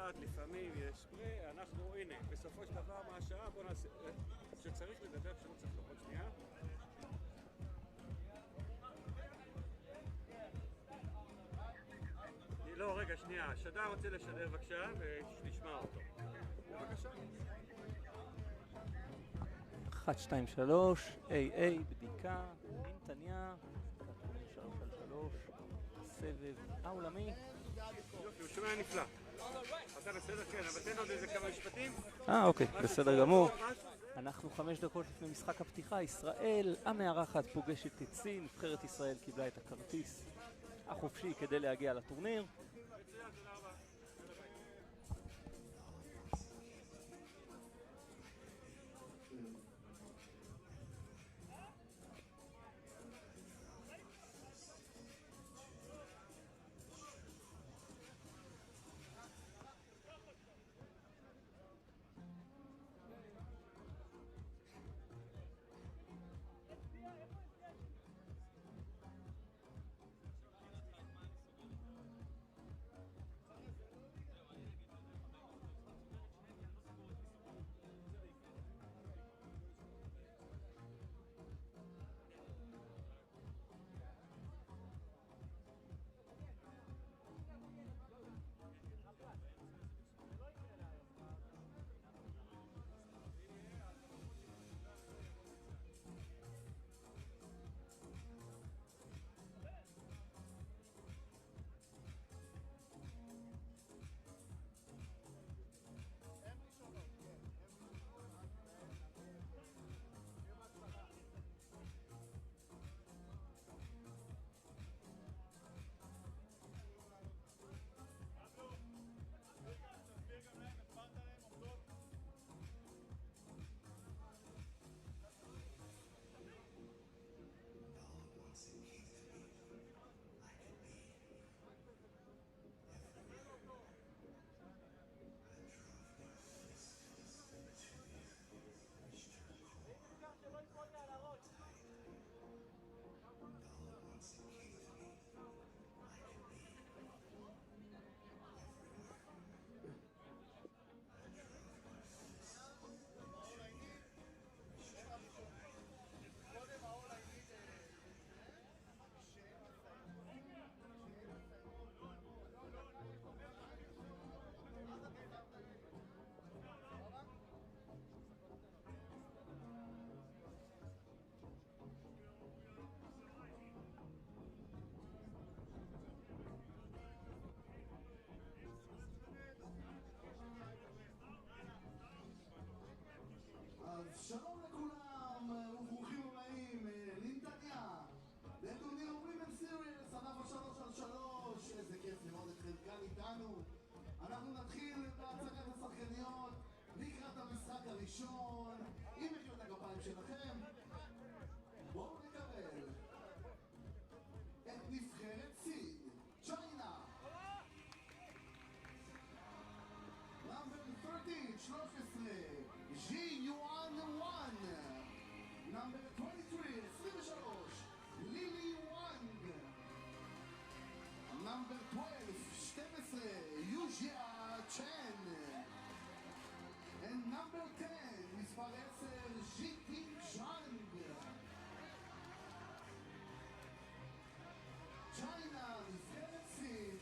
קצת, לפעמים יש, ואנחנו, הנה, בסופו של דבר מהשעה, בוא נעשה, שצריך לדבר, שלא צריך עוד שנייה. לא, רגע, שנייה, שדר רוצה לשדר בבקשה, ונשמע אותו. בבקשה. 1, 2, 3, AA, בדיקה, נתניה, 3 על 3, סבב העולמי. יופי, הוא שומע נפלא. אתה בסדר? כן, אבל תן עוד איזה כמה משפטים. אוקיי, בסדר גמור. אנחנו 5 דקות לפני משחק הפתיחה. ישראל, המארחת, פוגשת את סין. נבחרת ישראל קיבלה את הכרטיס החופשי כדי להגיע לטורניר. מצוין, תודה רבה. שלום לכולם וברוכים הבאים לנתניה לטורניר ווימן סיריס ענף 3 על 3. איזה כיף לראות אתכם כאן איתנו. אנחנו נתחיל בהצגת השחקניות לקראת המשחק הראשון. אם מחיאות הגפיים שלכם, בואו נקבל את נבחרת סין, צ'יינה. Number 13, Yuanda. Number 23, Lily Wang. Number 12, Yuzia Chen. And number 10, מספר 10, Jiting Zhang. China, נבחרת סין.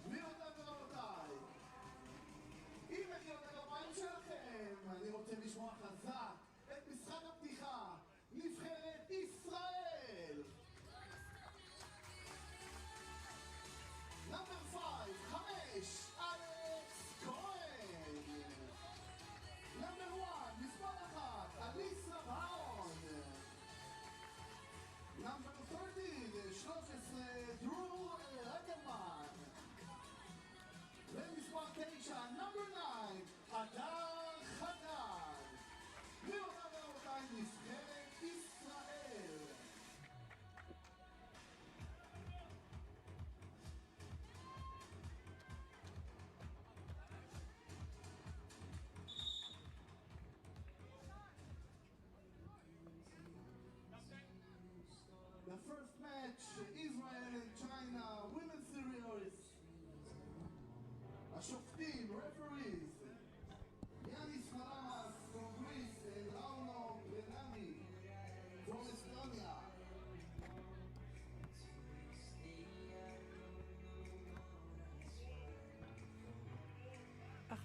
גבירותיי ורבותיי, עם מחיאות הגפיים שלכם, אני רוצה לשמוע חזק את משחק הפתיחה, נבחרת ישראל.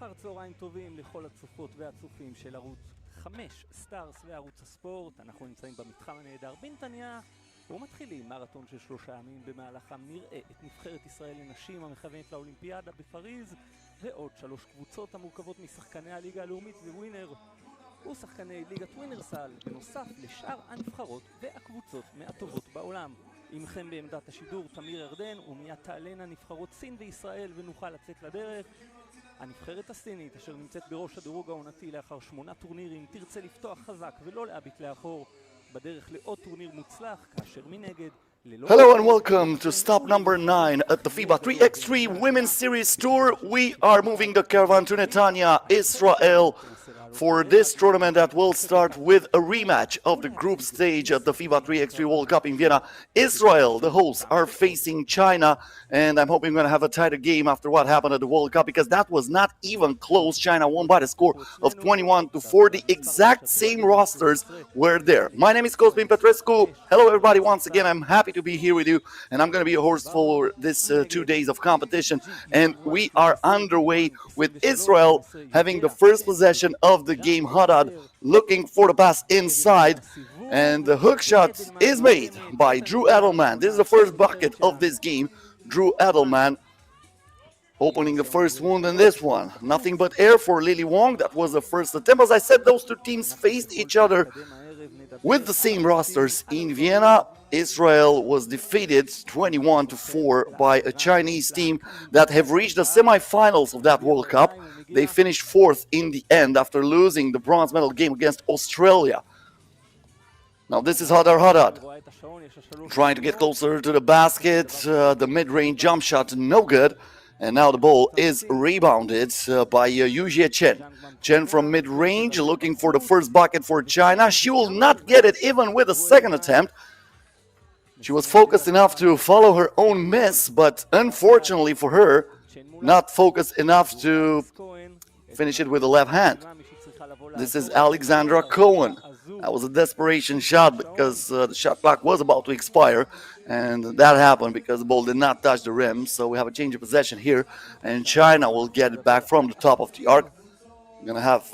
אחר צהריים טובים לכל הצופות והצופים של ערוץ 5 סטארס וערוץ הספורט. אנחנו נמצאים במתחם הנהדר בנתניה ומתחילים מרתון של 3 ימים. במהלכם נראה את נבחרת ישראל לנשים המכוונת לאולימפיאדה בפריז ועוד 3 קבוצות המורכבות משחקני הליגה הלאומית וווינר ושחקני ליגת ווינרסל, בנוסף לשאר הנבחרות והקבוצות מהטובות בעולם. עמכם בעמדת השידור תמיר ירדן, ומיד תעלנה נבחרות סין וישראל ונוכל לצאת לדרך. הנבחרת הסינית, אשר נמצאת בראש הדירוג העונתי לאחר 8 טורנירים, תרצה לפתוח חזק ולא להביט לאחור בדרך לעוד טורניר מוצלח, כאשר מנגד Hello and welcome to stop number 9 at the FIBA 3x3 Women's Series Tour. We are moving the caravan to Netanya, Israel, for this tournament that will start with a rematch of the group stage at the FIBA 3x3 World Cup in Vienna. Israel, the hosts, are facing China, and I'm hoping we're going to have a tighter game after what happened at the World Cup, because that was not even close. China won by the score of 21-4. The exact same rosters were there. My name is Cosmin Petrescu. Hello everybody, once again I'm happy to be here with you, and I'm going to be a host for this 2 days of competition, and we are underway with Israel having the first possession of the game. Haddad looking for the pass inside, and the hook shot is made by Drew Edelman. This is the first bucket of this game. Drew Edelman opening the first wound in this one. Nothing but air for Lily Wong. That was the first attempt. As I said, those 2 teams faced each other with the same rosters in Vienna. Israel was defeated 21-4 by a Chinese team that have reached the semifinals of that World Cup. They finished 4th in the end after losing the bronze medal game against Australia. Now this is Haddad trying to get closer to the basket. The mid-range jump shot no good. And now the ball is rebounded by Yujie Chen. Chen from mid-range looking for the first bucket for China. She will not get it even with a second attempt. She was focused enough to follow her own miss, but unfortunately for her, not focused enough to finish it with the left hand. This is Alexandra Cohen. That was a desperation shot because the shot clock was about to expire, and that happened because the ball did not touch the rim. So we have a change of possession here, and China will get it back from the top of the arc. We're going to have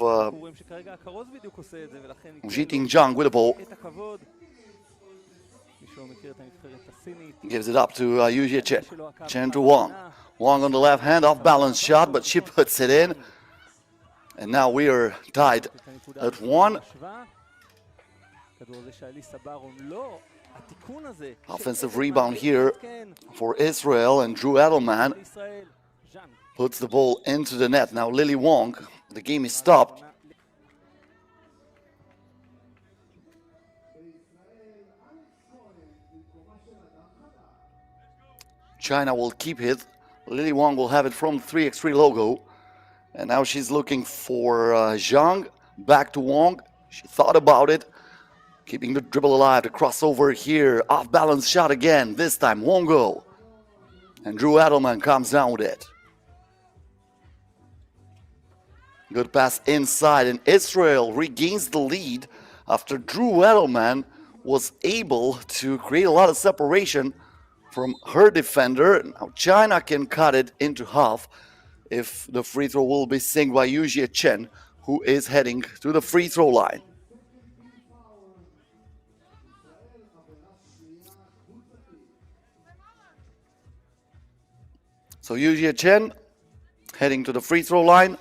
Jiting Zhang with the ball. Gives it up to Yujie Chen. Chen to Wong. Wong on the left hand, off balance shot, but she puts it in. And now we are tied at 1. Offensive rebound here for Israel, and Drew Edelman puts the ball into the net. Now Lily Wong, the game is stopped. China will keep it. Lily Wong will have it from the 3x3 logo. And now she's looking for Zhang. Back to Wong. She thought about it. Keeping the dribble alive. The crossover here. Off balance shot again. This time Wong go. And Drew Edelman comes down with it. Good pass inside. And Israel regains the lead after Drew Edelman was able to create a lot of separation from her defender. Now China can cut it into half if the free throw will be synced by Yujie Chen, who is heading to the free throw line. So Yujie Chen heading to the free throw line,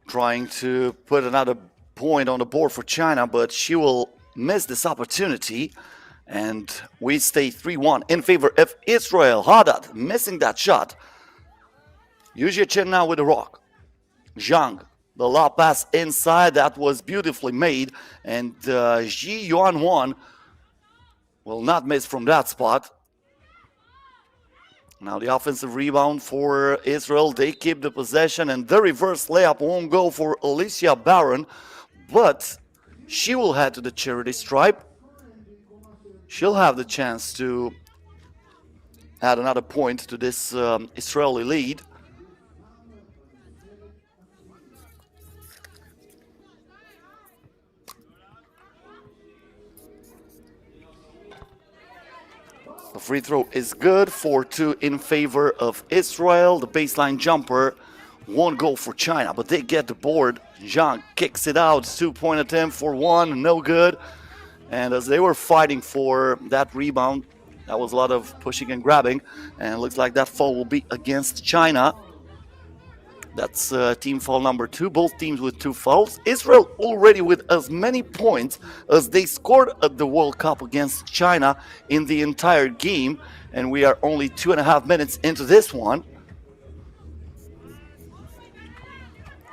trying to put another point on the board for China, but she will miss this opportunity. And we stay 3-1 in favor of Israel. Haddad missing that shot. Yujie Chen now with the rock. Zhang, the lob pass inside. That was beautifully made. And Ji Yuan will not miss from that spot. Now the offensive rebound for Israel. They keep the possession, and the reverse layup won't go for Alicia Barron. But she will head to the charity stripe. She'll have the chance to add another point to this Israeli lead. The free throw is good for 2 in favor of Israel. The baseline jumper One goal for China, but they get the board. Zhang kicks it out. 2-point attempt for one, no good. And as they were fighting for that rebound, that was a lot of pushing and grabbing. And it looks like that foul will be against China. That's team foul number 2, both teams with 2 fouls. Israel already with as many points as they scored at the World Cup against China in the entire game. And we are only 2.5 minutes into this one.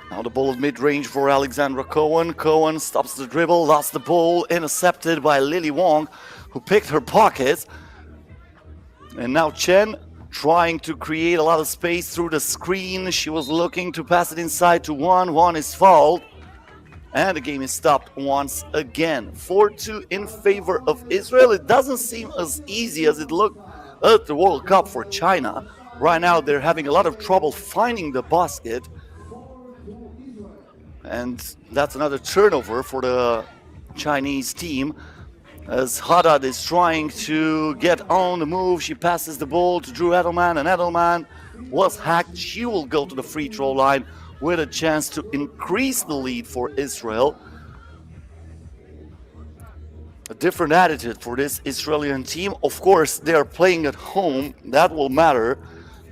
Now the ball of mid-range for Alexandra Cohen. Cohen stops the dribble, lost the ball, intercepted by Lily Wong, who picked her pocket. And now Chen trying to create a lot of space through the screen. She was looking to pass it inside to One. One is fouled. And the game is stopped once again. 4-2 in favor of Israel. It doesn't seem as easy as it looked at the World Cup for China. Right now they're having a lot of trouble finding the basket. And that's another turnover for the Chinese team, as Haddad is trying to get on the move. She passes the ball to Drew Edelman, and Edelman was hacked. She will go to the free throw line with a chance to increase the lead for Israel. A different attitude for this Israeli team. Of course, they are playing at home. That will matter.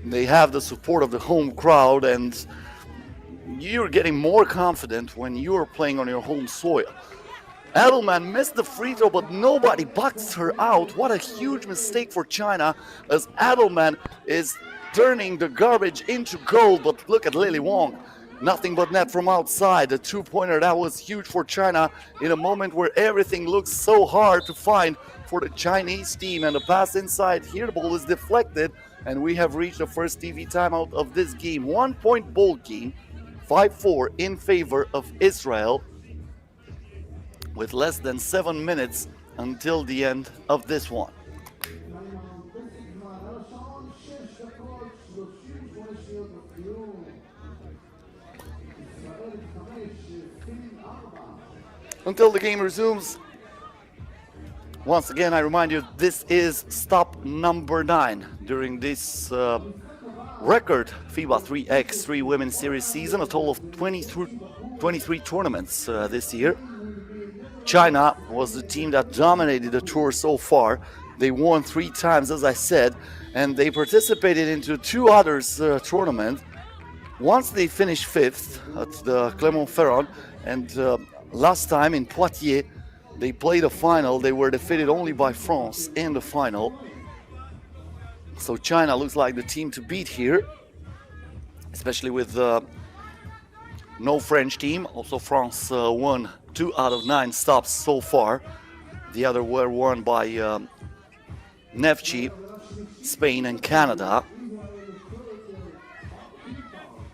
They have the support of the home crowd, and you're getting more confident when you're playing on your home soil. Edelman missed the free throw, but nobody bucks her out. What a huge mistake for China, as Edelman is turning the garbage into gold. But look at Lily Wong. Nothing but net from outside. The 2-pointer, that was huge for China in a moment where everything looks so hard to find for the Chinese team. And the pass inside here, the ball is deflected. And we have reached the first TV timeout of this game. 1-point ball game. 5-4 in favor of Israel, with less than 7 minutes until the end of this one. Until the game resumes, once again I remind you, this is stop number 9 during this record FIBA 3x3 Women's Series season, a total of 23 tournaments this year. China was the team that dominated the tour so far. They won 3 times, as I said, and they participated into 2 others tournaments. Once they finished 5th at the Clermont-Ferrand, and last time in Poitiers, they played a final. They were defeated only by France in the final. So China looks like the team to beat here, especially with no French team. Also France won 2 out of 9 stops so far. The other were won by Neftchi, Spain and Canada.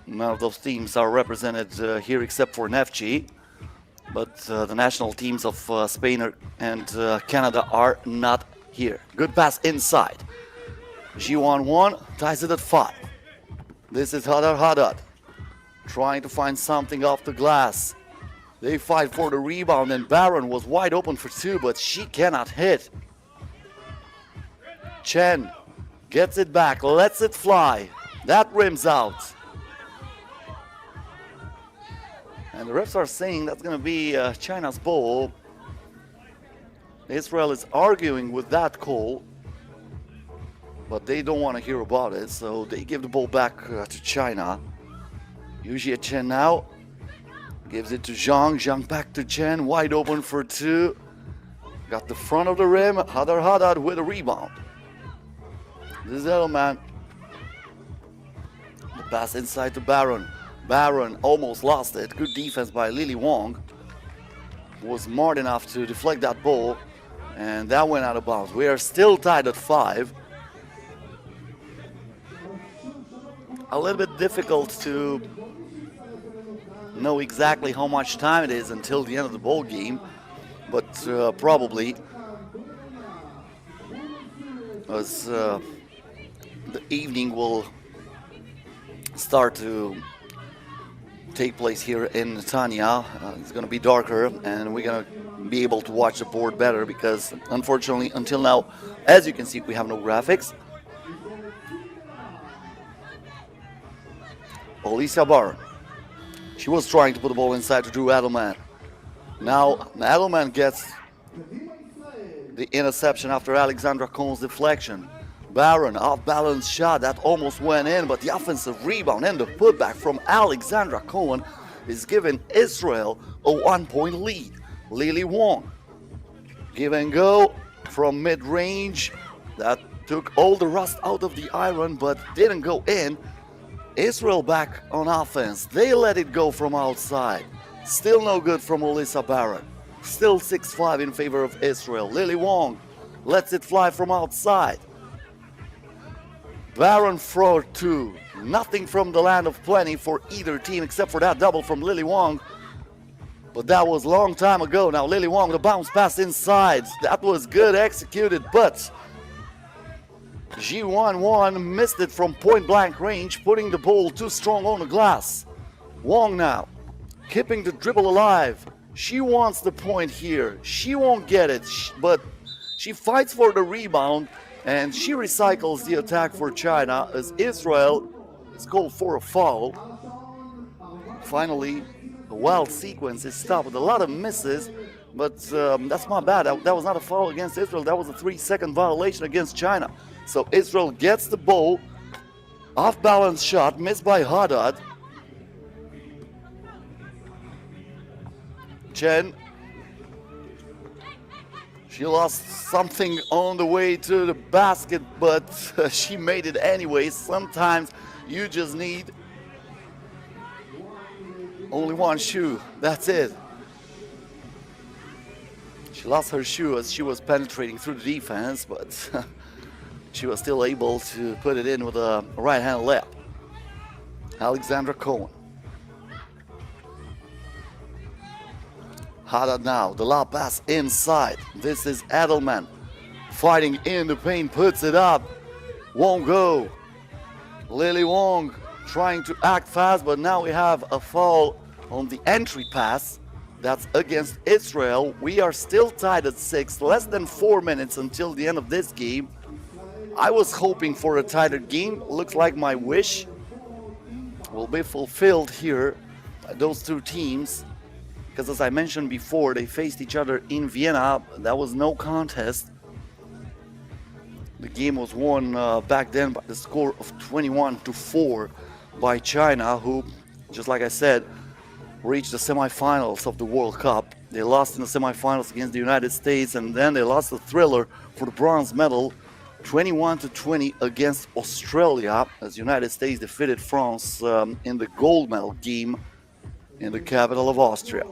None of those teams are represented here except for Neftchi, but the national teams of Spain and Canada are not here. Good pass inside. Ji-Wan 1 ties it at 5. This is Haddad trying to find something off the glass. They fight for the rebound, and Barron was wide open for 2, but she cannot hit. Chen gets it back, lets it fly. That rims out. And the refs are saying that's going to be China's ball. Israel is arguing with that call, but they don't want to hear about it, so they give the ball back to China. Yujie Chen now gives it to Zhang. Zhang back to Chen, wide open for 2. Got the front of the rim. Haddad with a rebound. This is Edelman. The pass inside to Barron. Barron almost lost it. Good defense by Lily Wong. Was smart enough to deflect that ball, and that went out of bounds. We are still tied at 5. A little bit difficult to know exactly how much time it is until the end of the ball game, but probably as the evening will start to take place here in Netanya. It's going to be darker, and we're going to be able to watch the board better, because unfortunately until now, as you can see, we have no graphics. Alicia Barr. She was trying to put the ball inside to Drew Adelman. Now Adelman gets the interception after Alexandra Cohn's deflection. Barron, off-balance shot that almost went in, but the offensive rebound and the putback from Alexandra Cohen is giving Israel a 1-point lead. Lily Wong, give and go from mid-range. That took all the rust out of the iron, but didn't go in. Israel back on offense. They let it go from outside. Still no good from Alyssa Barron. Still 6-5 in favor of Israel. Lily Wong lets it fly from outside. Barron for 2. Nothing from the land of plenty for either team except for that double from Lily Wong. But that was a long time ago. Now Lily Wong, the bounce pass inside. That was good executed, but Ji-Wan missed it from point blank range, putting the ball too strong on the glass. Wong now, keeping the dribble alive. She wants the point here. She won't get it, but she fights for the rebound and she recycles the attack for China as Israel is called for a foul. Finally, the wild sequence is stopped with a lot of misses, but that's not bad. That was not a foul against Israel. That was a 3-second violation against China. So Israel gets the ball, off-balance shot, missed by Haddad. Chen, she lost something on the way to the basket, but she made it anyway. Sometimes you just need only one shoe, that's it. She lost her shoe as she was penetrating through the defense, but she was still able to put it in with a right-hand layup. Alexandra Cohen. Haddad now, the lob pass inside. This is Adelman fighting in the paint, puts it up. Won't go. Lily Wong trying to act fast, but now we have a foul on the entry pass. That's against Israel. We are still tied at 6, less than 4 minutes until the end of this game. I was hoping for a tighter game. Looks like my wish will be fulfilled here by those two teams. Because as I mentioned before, they faced each other in Vienna. That was no contest. The game was won back then by the score of 21-4 by China, who, just like I said, reached the semifinals of the World Cup. They lost in the semifinals against the United States, and then they lost the thriller for the bronze medal, 21-20 against Australia, as the United States defeated France in the gold medal game in the capital of Austria.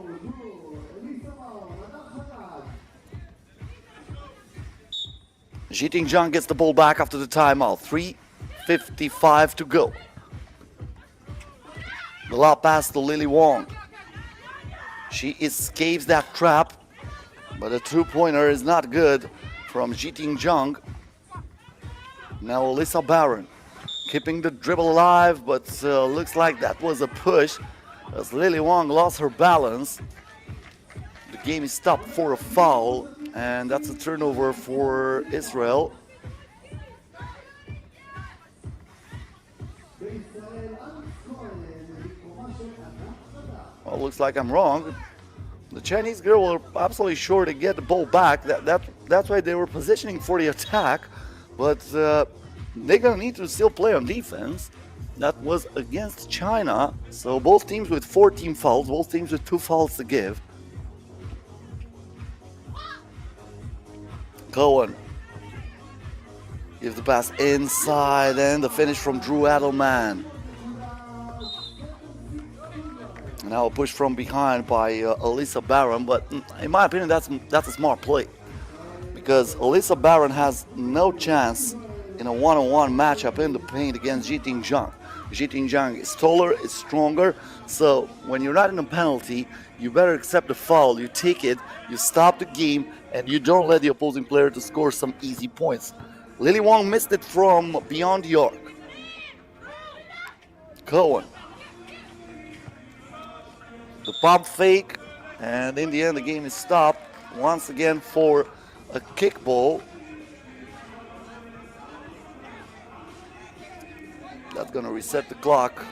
Jiting Zhang gets the ball back after the timeout. 3:55 to go. The lob pass to Lily Wong. She escapes that trap, but a two-pointer is not good from Jiting Zhang. Now Alyssa Barron keeping the dribble alive, but looks like that was a push as Lily Wong lost her balance. The game is stopped for a foul, and that's a turnover for Israel. Well, looks like I'm wrong. The Chinese girl were absolutely sure to get the ball back. That's why they were positioning for the attack, but they're gonna need to still play on defense. That was against China, so both teams with 14 fouls, both teams with 2 fouls to give. Cohen gives the pass inside, and the finish from Drew Adelman. Now a push from behind by Alyssa Barron, but in my opinion that's a smart play, because Alyssa Barron has no chance in a one-on-one matchup in the paint against Jiting Zhang. Jiting Zhang is taller, is stronger, so when you're not in a penalty, you better accept the foul, you take it, you stop the game, and you don't let the opposing player to score some easy points. Lily Wong missed it from beyond the arc. Cohen. The pump fake, and in the end the game is stopped once again for a kickball. That's gonna reset the clock.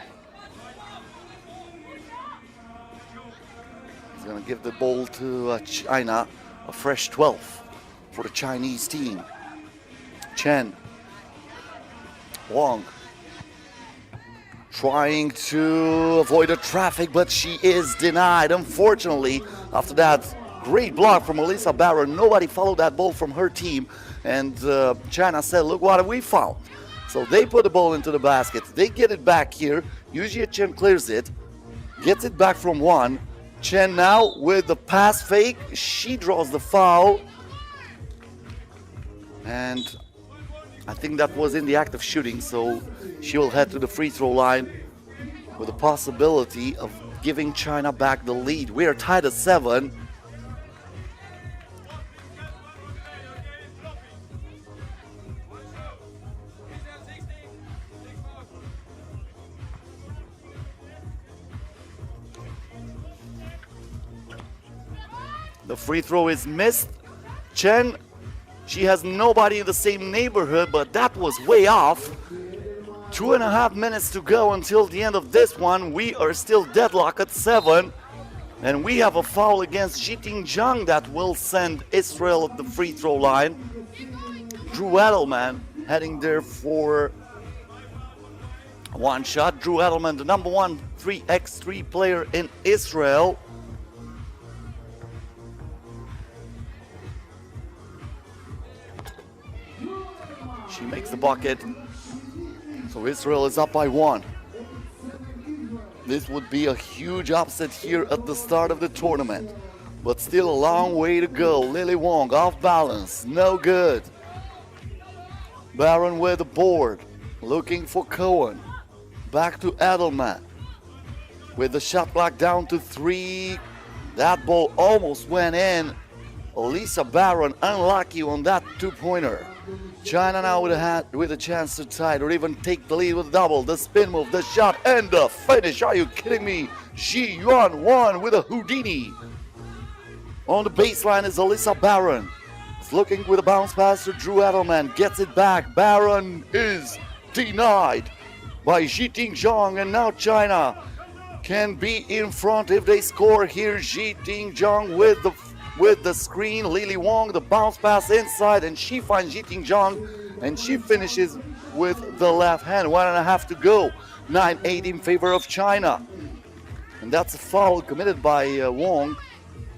give the ball to China, a fresh 12 for the Chinese team. Chen, Wang, trying to avoid the traffic, but she is denied. Unfortunately, after that great block from Alyssa Barron, nobody followed that ball from her team, and China said, look what we found. So they put the ball into the basket, they get it back here, usually Chen clears it, gets it back from one. Chen now with the pass fake, she draws the foul, and I think that was in the act of shooting, so she will head to the free throw line with the possibility of giving China back the lead. We are tied at 7. The free throw is missed. Chen, she has nobody in the same neighborhood, but that was way off. 2.5 minutes to go until the end of this one. We are still deadlocked at 7. And we have a foul against Jiting Zhang that will send Israel at the free throw line. Drew Edelman heading there for one shot. Drew Edelman, the number 1 3x3 player in Israel. She makes the bucket. So Israel is up by 1. This would be a huge upset here at the start of the tournament. But still a long way to go. Lily Wong off balance. No good. Barron with the board. Looking for Cohen. Back to Edelman. With the shot clock down to 3. That ball almost went in. Alyssa Barron unlucky on that 2-pointer. China now with a chance to tie it or even take the lead with a double. The spin move, the shot, and the finish. Are you kidding me? Yuanda with a Houdini. On the baseline is Alyssa Barron. It's looking with a bounce pass to Drew Edelman. Gets it back. Barron is denied by Jiting Zhang. And now China can be in front if they score here. Jiting Zhang with the screen, Lily Wong, the bounce pass inside, and she finds Jiting Zhang, and she finishes with the left hand. 1.5 to go. 9-8 in favor of China. And that's a foul committed by Wong.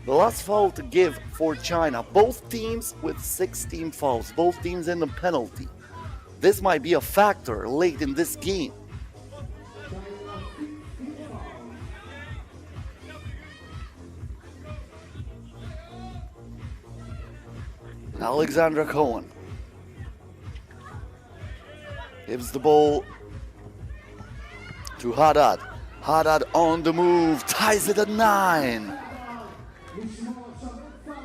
The last foul to give for China. Both teams with 16 fouls. Both teams in the penalty. This might be a factor late in this game. Alexandra Cohen gives the ball to Haddad. Haddad on the move, ties it at 9.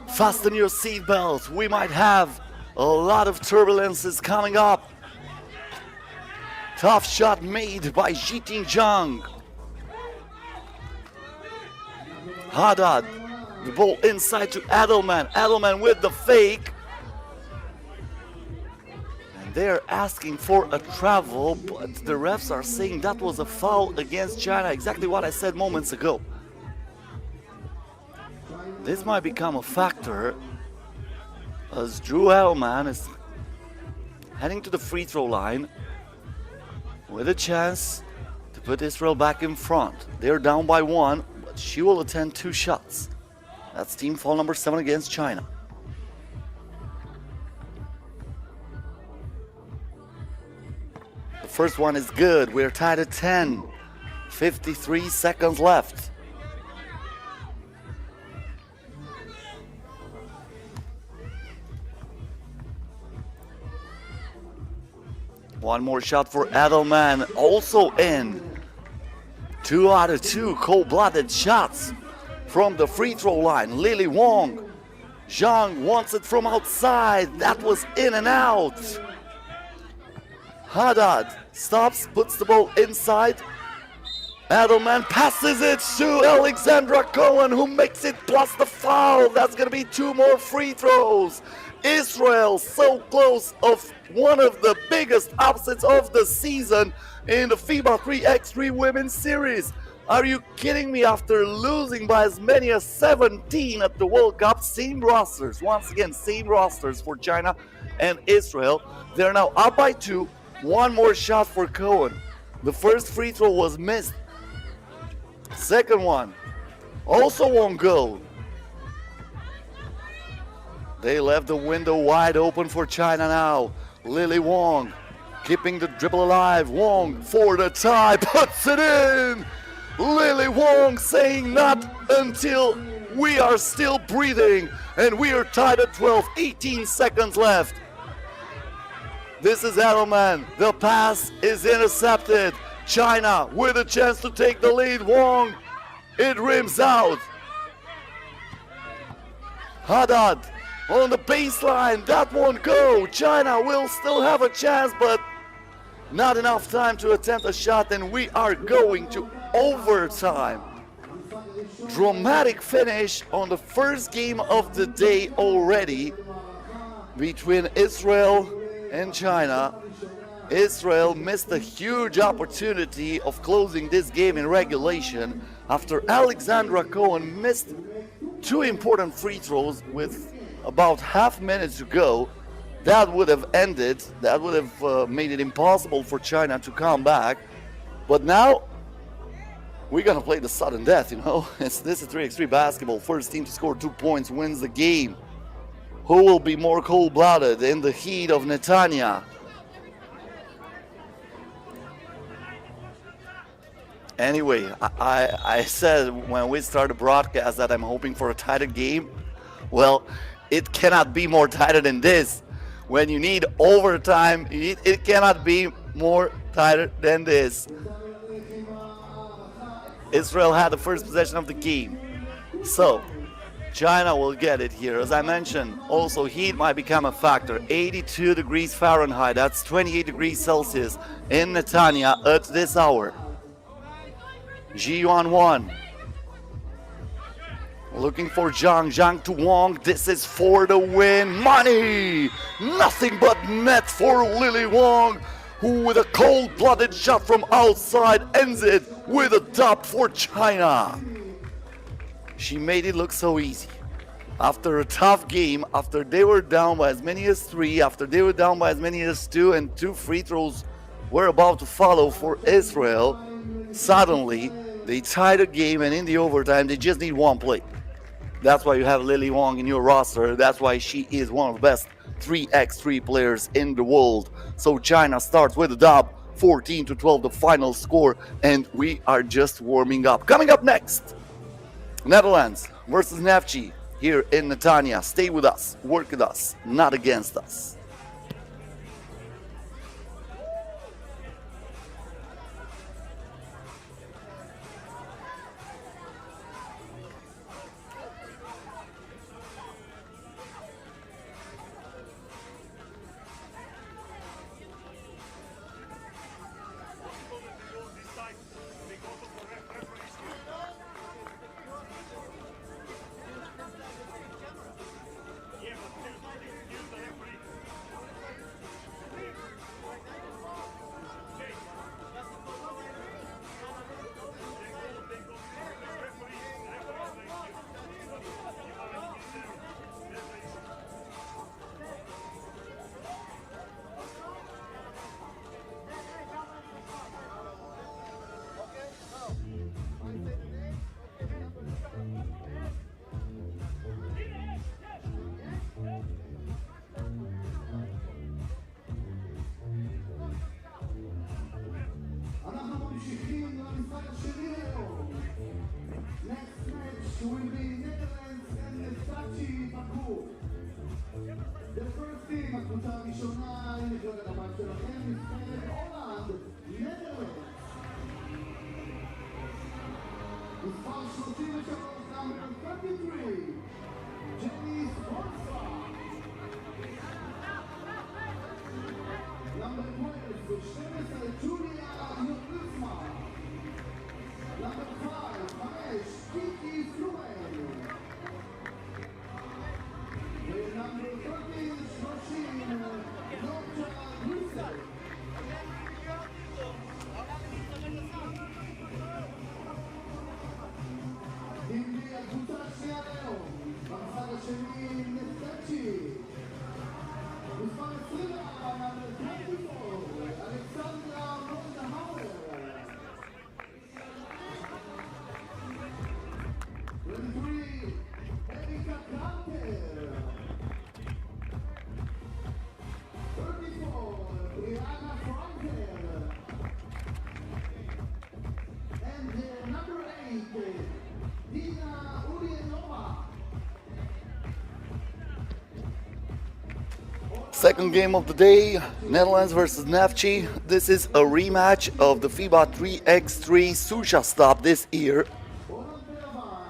Fasten your seatbelts. We might have a lot of turbulences coming up. Tough shot made by Jiting Zhang. Haddad, the ball inside to Edelman. Edelman with the fake. They're asking for a travel, but the refs are saying that was a foul against China. Exactly what I said moments ago. This might become a factor as Drew Edelman is heading to the free throw line with a chance to put Israel back in front. They're down by 1, but she will attempt 2 shots. That's team foul number 7 against China. The first one is good. We're tied at 10. 53 seconds left. One more shot for Edelman, also in. 2 out of 2 cold-blooded shots from the free throw line. Lily Wong. Zhang wants it from outside. That was in and out. Haddad stops, puts the ball inside. Edelman passes it to Alexandra Cohen, who makes it plus the foul. That's going to be 2 more free throws. Israel so close of one of the biggest upsets of the season in the FIBA 3x3 Women's Series. Are you kidding me? After losing by as many as 17 at the World Cup, same rosters, once again, same rosters for China and Israel. They're now up by 2. One more shot for Cohen. The first free throw was missed. Second one also won't go. They left the window wide open for China now. Lily Wong keeping the dribble alive. Wong for the tie, puts it in. Lily Wong saying not until we are still breathing, and we are tied at 12, 18 seconds left. This is Edelman. The pass is intercepted. China with a chance to take the lead. Wong, it rims out. Haddad on the baseline, that won't go. China will still have a chance, but not enough time to attempt a shot, and we are going to overtime. Dramatic finish on the first game of the day already between Israel and China. Israel missed a huge opportunity of closing this game in regulation after Alexandra Cohen missed 2 important free throws with about half minute to go. That would have ended, that would have made it impossible for China to come back. But now we're gonna play the sudden death, you know. This is 3x3 basketball. First team to score 2 points wins the game. Who will be more cold-blooded in the heat of Netanya? Anyway, I said when we started the broadcast that I'm hoping for a tighter game. Well, it cannot be more tighter than this. When you need overtime, it cannot be more tighter than this. Israel had the first possession of the game. So, China will get it here. As I mentioned, also heat might become a factor. 82 degrees Fahrenheit, that's 28 degrees Celsius in Netanya at this hour. Gyor 1. Looking for Zhang. Zhang to Wong. This is for the win. Money! Nothing but net for Lily Wong, who with a cold-blooded shot from outside ends it with a dub for China. She made it look so easy. After a tough game, after they were down by as many as 3, after they were down by as many as 2, and 2 free throws were about to follow for Israel, suddenly they tied the game, and in the overtime they just need 1 play. That's why you have Lily Wong in your roster. That's why she is one of the best 3x3 players in the world. So China starts with a dub, 14-12 the final score, and we are just warming up. Coming up next, Netherlands versus Neftchi here in Netanya. Stay with us, work with us, not against us. will be Netherlands and Neftchi Baku. The first team, הקבוצה הראשונה, היא נקראת הבית שלכם, נבחרת הולנד, נדרלנדס. מספר 33, number 33, ג'ני ספורסה. number 12, ג'וליה יוטליסמה. number 5, קיקי פלואל. number 13, נוטה גריסל. 1 second game of the day, Netherlands versus Neftchi. This is a rematch of the FIBA 3x3 Susha stop this year.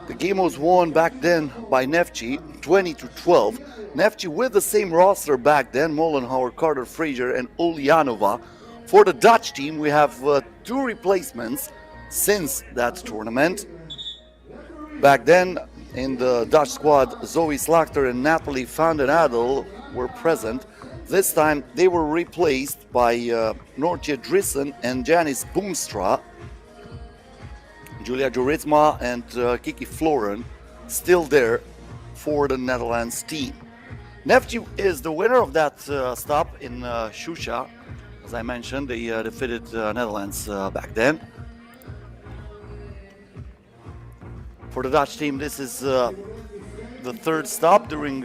The game was won back then by Neftchi, 20-12. Neftchi with the same roster back then, Molenhauer, Carter, Fraser and Ulyanova. For the Dutch team, we have two replacements since that tournament. Back then, in the Dutch squad, Zoe Slachter and Nathalie van den Adel were present. This time they were replaced by Noortje Drissen and Janice Boomstra. Julia Joritsma and Kiki Floren still there for the Netherlands team. Neftchi is the winner of that stop in Shusha. As I mentioned, they defeated Netherlands back then. For the Dutch team, this is the third stop during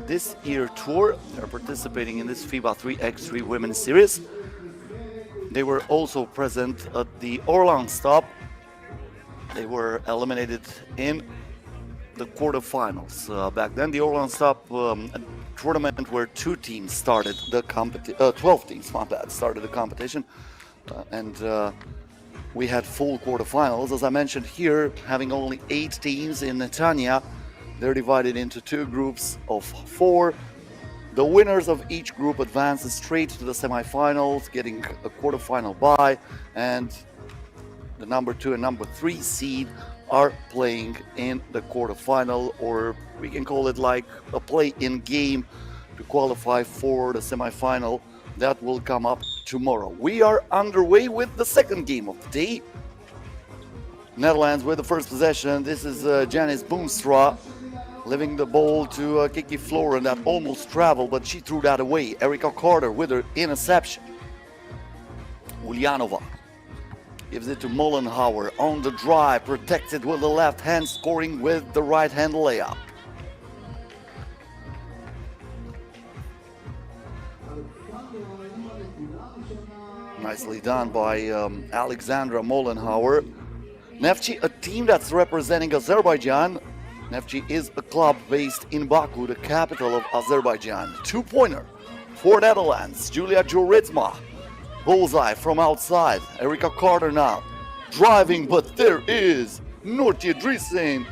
this year tour. They're participating in this FIBA 3x3 Women's Series. They were also present at the Orlan stop. They were eliminated in the quarterfinals. Back then, the Orlan stop tournament where 2 teams started the competition, 12 teams, my bad, started the competition. We had full quarterfinals. As I mentioned here, having only 8 teams in Netanya, they're divided into 2 groups of 4. The winners of each group advances straight to the semifinals, getting a quarterfinal bye, and the number 2 and number 3 seed are playing in the quarterfinal, or we can call it like a play-in game to qualify for the semifinal. That will come up tomorrow. We are underway with the second game of the day. Netherlands with the first possession. This is Janice Boomstra leaving the ball to Kiki Floren that almost traveled, but she threw that away. Erica Carter with her interception. Ulyanova gives it to Molenhauer on the drive, protects it with the left hand, scoring with the right hand layup. Nicely done by Alexandra Molenhauer. Neftchi, a team that's representing Azerbaijan. Neftchi is a club based in Baku, the capital of Azerbaijan. 2-pointer for Netherlands. Julia Joritsma. Bullseye from outside. Erica Carter now driving, but there is Noortje Drissen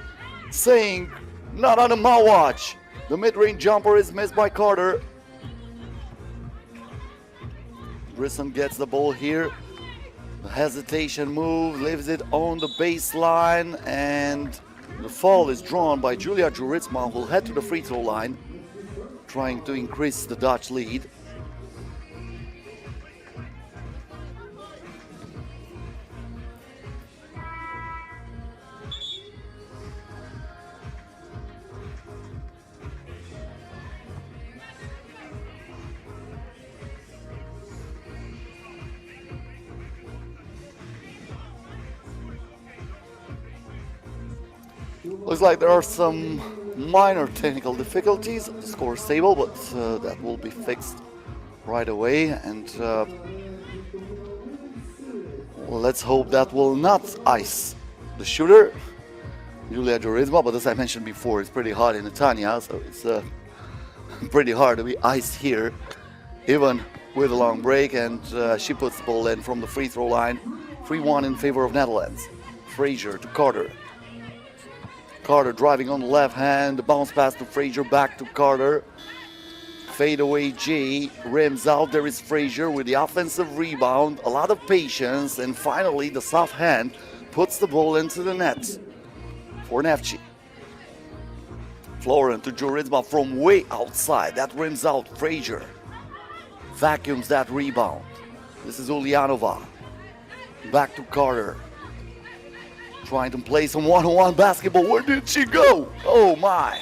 saying, not on my watch. The mid-range jumper is missed by Carter. Drissen gets the ball here. The hesitation move, leaves it on the baseline, and the foul is drawn by Julia Joritsma, who will head to the free throw line, trying to increase the Dutch lead. Looks like there are some minor technical difficulties. The score is stable, but that will be fixed right away. And let's hope that will not ice the shooter, Julia Joritsma. But as I mentioned before, it's pretty hot in Netanya, so it's pretty hard to be iced here, even with a long break. And she puts the ball in from the free throw line. 3-1 in favor of Netherlands. Fraser to Carter. Carter driving on the left hand, the bounce pass to Fraser, back to Carter. Fade away J, rims out, there is Fraser with the offensive rebound, a lot of patience, and finally the soft hand puts the ball into the net for Neftchi. Floren to Joritsma from way outside, that rims out Fraser. Vacuums that rebound. This is Ulyanova. Back to Carter. Trying to play some one-on-one basketball. Where did she go? Oh my.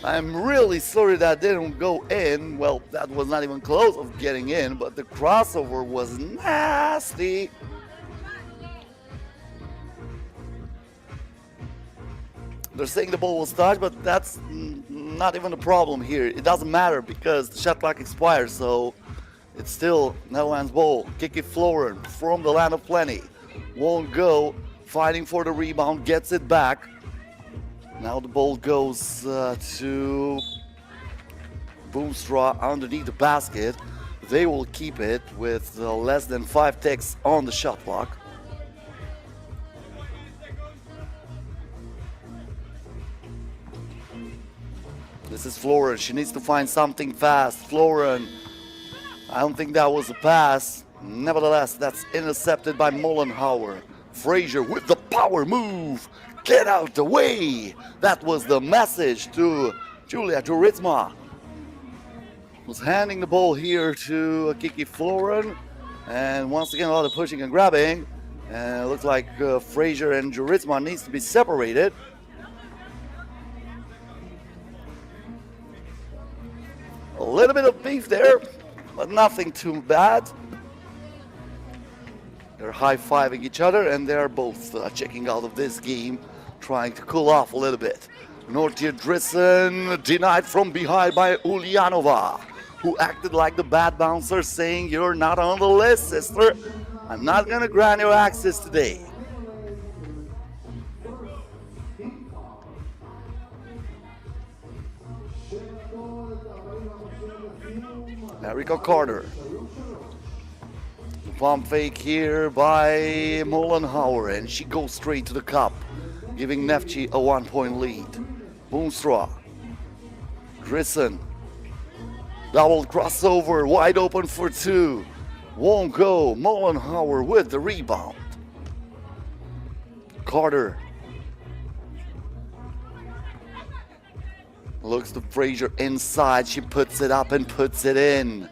I'm really sorry that didn't go in. Well, that was not even close of getting in, but the crossover was nasty. They're saying the ball was touched, but that's not even a problem here. It doesn't matter because the shot clock expires, so it's still Netherlands ball. Kiki Floren from the land of plenty. Won't go. Fighting for the rebound, gets it back. Now the ball goes to Boomstra underneath the basket. They will keep it with less than 5 ticks on the shot clock. This is Floren. She needs to find something fast. Floren. I don't think that was a pass. Nevertheless, that's intercepted by Mollenhauer. Frazier with the power move. Get out the way. That was the message to Julia Joritsma. Was handing the ball here to Kiki Floren. And once again, a lot of pushing and grabbing. And it looks like Frazier and Joritsma needs to be separated. A little bit of beef there, but nothing too bad. They're high-fiving each other, and they're both checking out of this game, trying to cool off a little bit. Nortia Drissen denied from behind by Ulyanova, who acted like the bad bouncer, saying, "You're not on the list, sister. I'm not gonna grant your access today." Erica Carter. The pump fake here by Mollenhauer, and she goes straight to the cup, giving Neftchi a 1-point lead. Boomstra. Drissen. Double crossover, wide open for 2. Won't go. Mollenhauer with the rebound. Carter. Looks to Frazier inside. She puts it up and puts it in.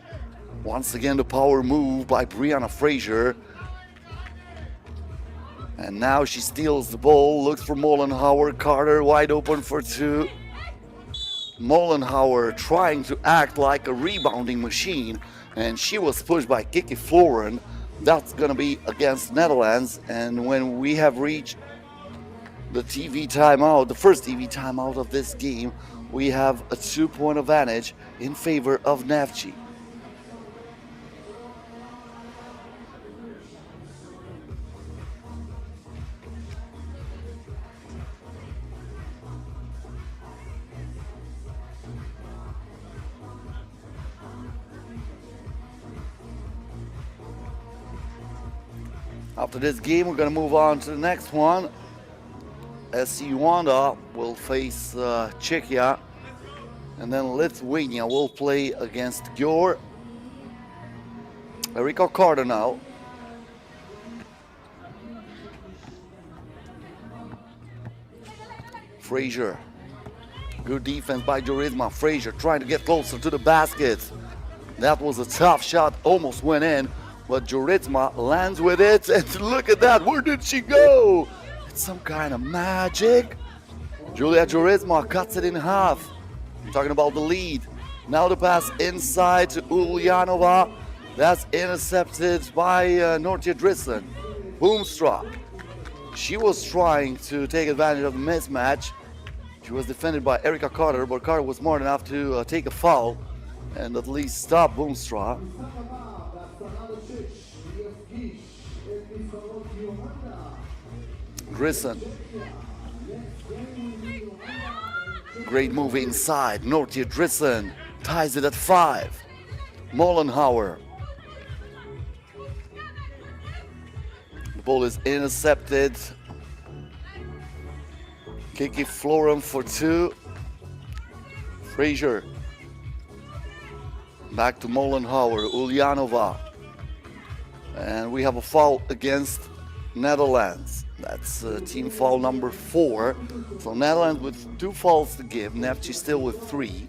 Once again, the power move by Brianna Frazier. And now she steals the ball. Looks for Mollenhauer. Carter wide open for 2. Mollenhauer trying to act like a rebounding machine. And she was pushed by Kiki Floren. That's going to be against Netherlands. And when we have reached the TV timeout, the first TV timeout of this game, we have a 2-point advantage in favor of Neftchi. After this game, we're going to move on to the next one. SC Yuanda will face Czechia, and then Lithuania will play against Gyor. Erica Carter now. Frazier. Good defense by Joritsma. Frazier trying to get closer to the basket. That was a tough shot, almost went in, but Joritsma lands with it, and look at that, where did she go? It's some kind of magic. Julia Joritsma cuts it in half. I'm talking about the lead. Now the pass inside to Ulyanova. That's intercepted by Nortia Drissen. Boomstra. She was trying to take advantage of the mismatch. She was defended by Erica Carter, but Carter was smart enough to take a foul and at least stop Boomstra. Drissen. Great move inside. Nortia Drissen ties it at 5. Mollenhauer. The ball is intercepted. Kiki Floren for 2. Frazier. Back to Mollenhauer. Ulyanova. And we have a foul against Netherlands. That's team foul number 4. So Netherlands with 2 fouls to give. Neftchi still with 3.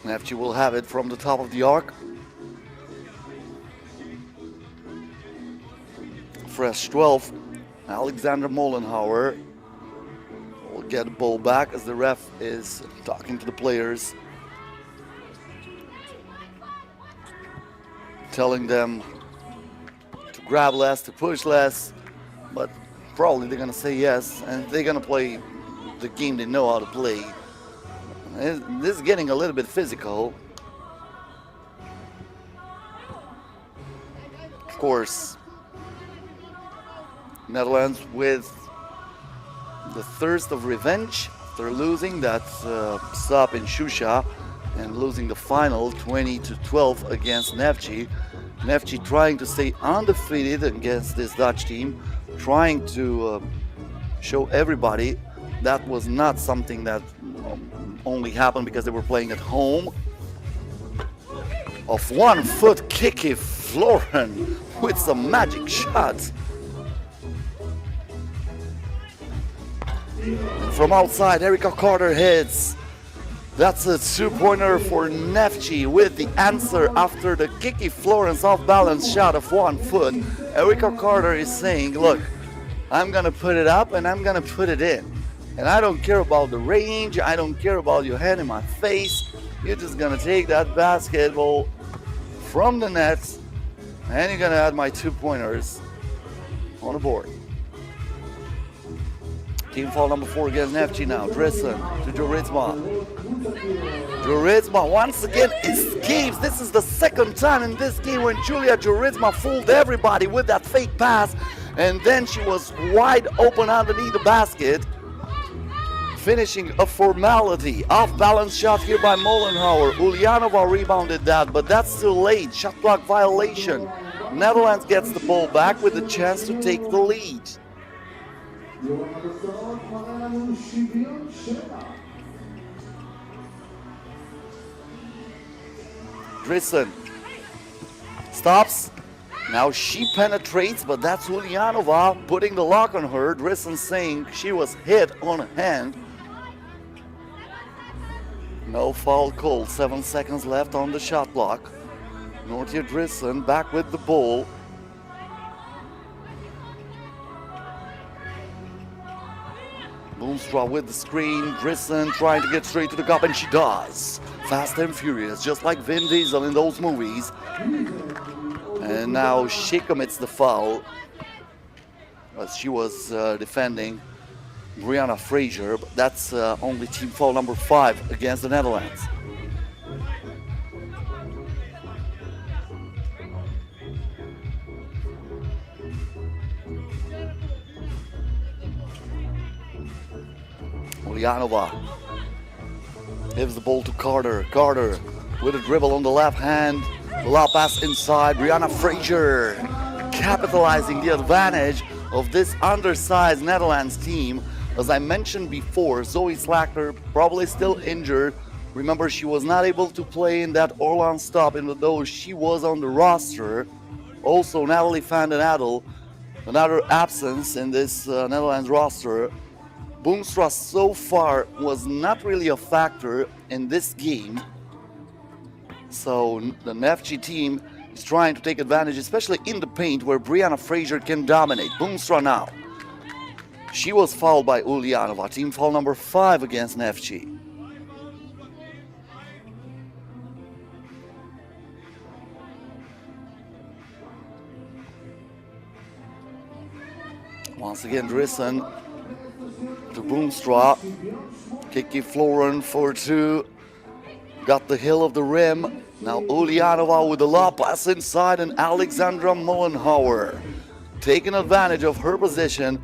Neftchi will have it from the top of the arc. Fresh 12. Alexander Mollenhauer will get the ball back as the ref is talking to the players, telling them to grab less, to push less, but probably they're gonna say yes, and they're gonna play the game they know how to play. This is getting a little bit physical. Of course, Netherlands with the thirst of revenge after losing that stop in Shusha and losing the final 20-12 against Neftchi. Neftchi trying to stay undefeated against this Dutch team, trying to show everybody that was not something that only happened because they were playing at home. Of 1 foot kicky Florin with some magic shots. And from outside, Erica Carter hits. That's a 2-pointer for Neftchi with the answer after the kicky Florence off-balance shot of 1 foot. Erica Carter is saying, look, I'm gonna put it up and I'm gonna put it in. And I don't care about the range, I don't care about your hand in my face. You're just gonna take that basketball from the nets and you're gonna add my 2-pointers on the board. Team foul number 4 against Neftchi now. Dressen to Jorizma. Jorizma once again escapes. This is the second time in this game when Julia Jorizma fooled everybody with that fake pass. And then she was wide open underneath the basket. Finishing a formality. Off-balance shot here by Molenhauer. Ulyanova rebounded that, but that's too late. Shot clock violation. Netherlands gets the ball back with a chance to take the lead. Dressen stops. Now she penetrates, but that's Ulyanova putting the lock on her. Dressen saying she was hit on a hand. No foul call. 7 seconds left on the shot clock. Nortia Dressen back with the ball. Boomstra with the screen. Dressen trying to get straight to the cup, and she does. Fast and furious, just like Vin Diesel in those movies. And now she commits the foul as she was defending Brianna Fraser. But that's only team foul number 5 against the Netherlands. Ulyanova gives the ball to Carter. Carter with a dribble on the left hand. Lob pass inside. Brianna Fraser capitalizing the advantage of this undersized Netherlands team. As I mentioned before, Zoe Slacker probably still injured. Remember, she was not able to play in that Orlan stop, even though she was on the roster. Also, Natalie van den Adel, another absence in this Netherlands roster. Boomstra so far was not really a factor in this game. So the Neftchi team is trying to take advantage, especially in the paint where Brianna Fraser can dominate. Boomstra now. She was fouled by Ulyanova. Team foul number 5 against Neftchi. Once again, Dressen to Boomstra. Kiki Florin for 2. Got the hill of the rim. Now Ulyanova with the lob pass inside, and Alexandra Molenhauer taking advantage of her position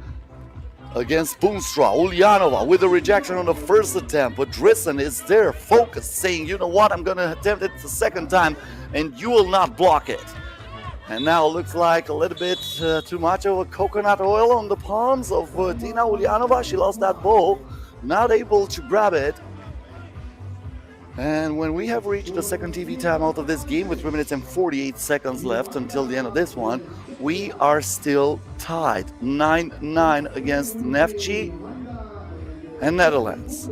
against Boomstra. Ulyanova with a rejection on the first attempt, but Dressen is there focused, saying, you know what, I'm going to attempt it the second time and you will not block it. And now it looks like a little bit too much of a coconut oil on the palms of Tina Ulyanova. She lost that ball, not able to grab it. And when we have reached the second TV timeout of this game with 3 minutes and 48 seconds left until the end of this one, we are still tied 9-9 against Neftchi and Netherlands.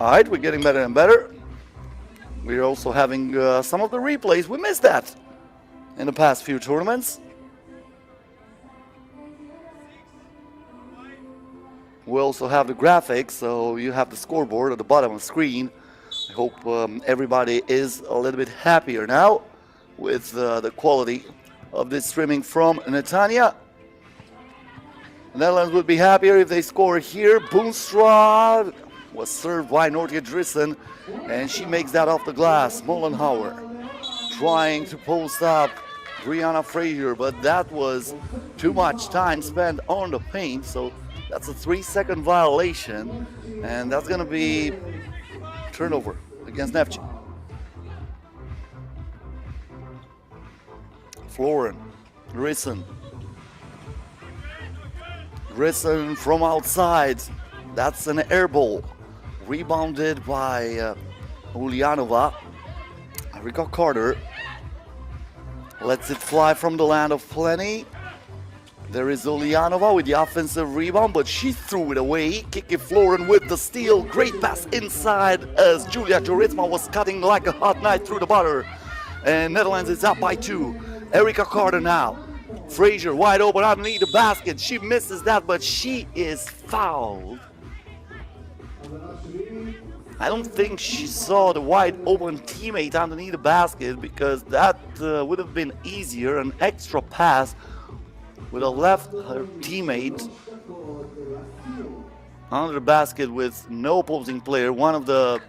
All right, we're getting better and better. We're also having some of the replays. We missed that in the past few tournaments. We also have the graphics, so you have the scoreboard at the bottom of the screen. I hope everybody is a little bit happier now with the quality of this streaming from Netanya. The Netherlands would be happier if they score here. Boonstra was served by Nortje Drissen, and she makes that off the glass. Mollenhauer trying to post up Brianna Fraser, but that was too much time spent on the paint, so that's a 3-second violation, and that's going to be turnover against Neftchi. Florin, Drissen from outside. That's an air ball. Rebounded by Ulyanova. Erika Carter lets it fly from the land of plenty. There is Ulyanova with the offensive rebound, but she threw it away. Kiki Florin with the steal. Great pass inside as Julia Joritsma was cutting like a hot knife through the butter. And Netherlands is up by 2. Erika Carter now. Fraser wide open underneath the basket. She misses that, but she is fouled. I don't think she saw the wide open teammate underneath the basket, because that would have been easier. An extra pass would have left her teammate under the basket with no opposing player. One of the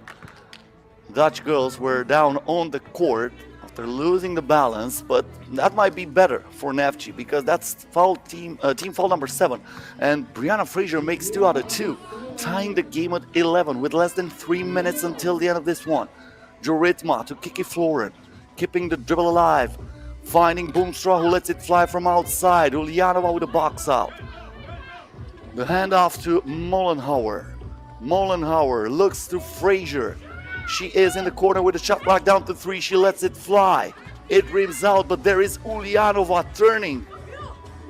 Dutch girls were down on the court after losing the balance, but that might be better for Neftchi, because that's team foul number 7, and Brianna Fraser makes 2 out of 2, tying the game at 11 with less than 3 minutes until the end of this one. Joritsma to Kiki Florin, keeping the dribble alive, finding Boomstra, who lets it fly from outside. Ulyanova with a box out. The handoff to Mollenhauer. Mollenhauer looks to Fraser. She is in the corner with a shot clock down to 3. She lets it fly. It rims out, but there is Ulyanova turning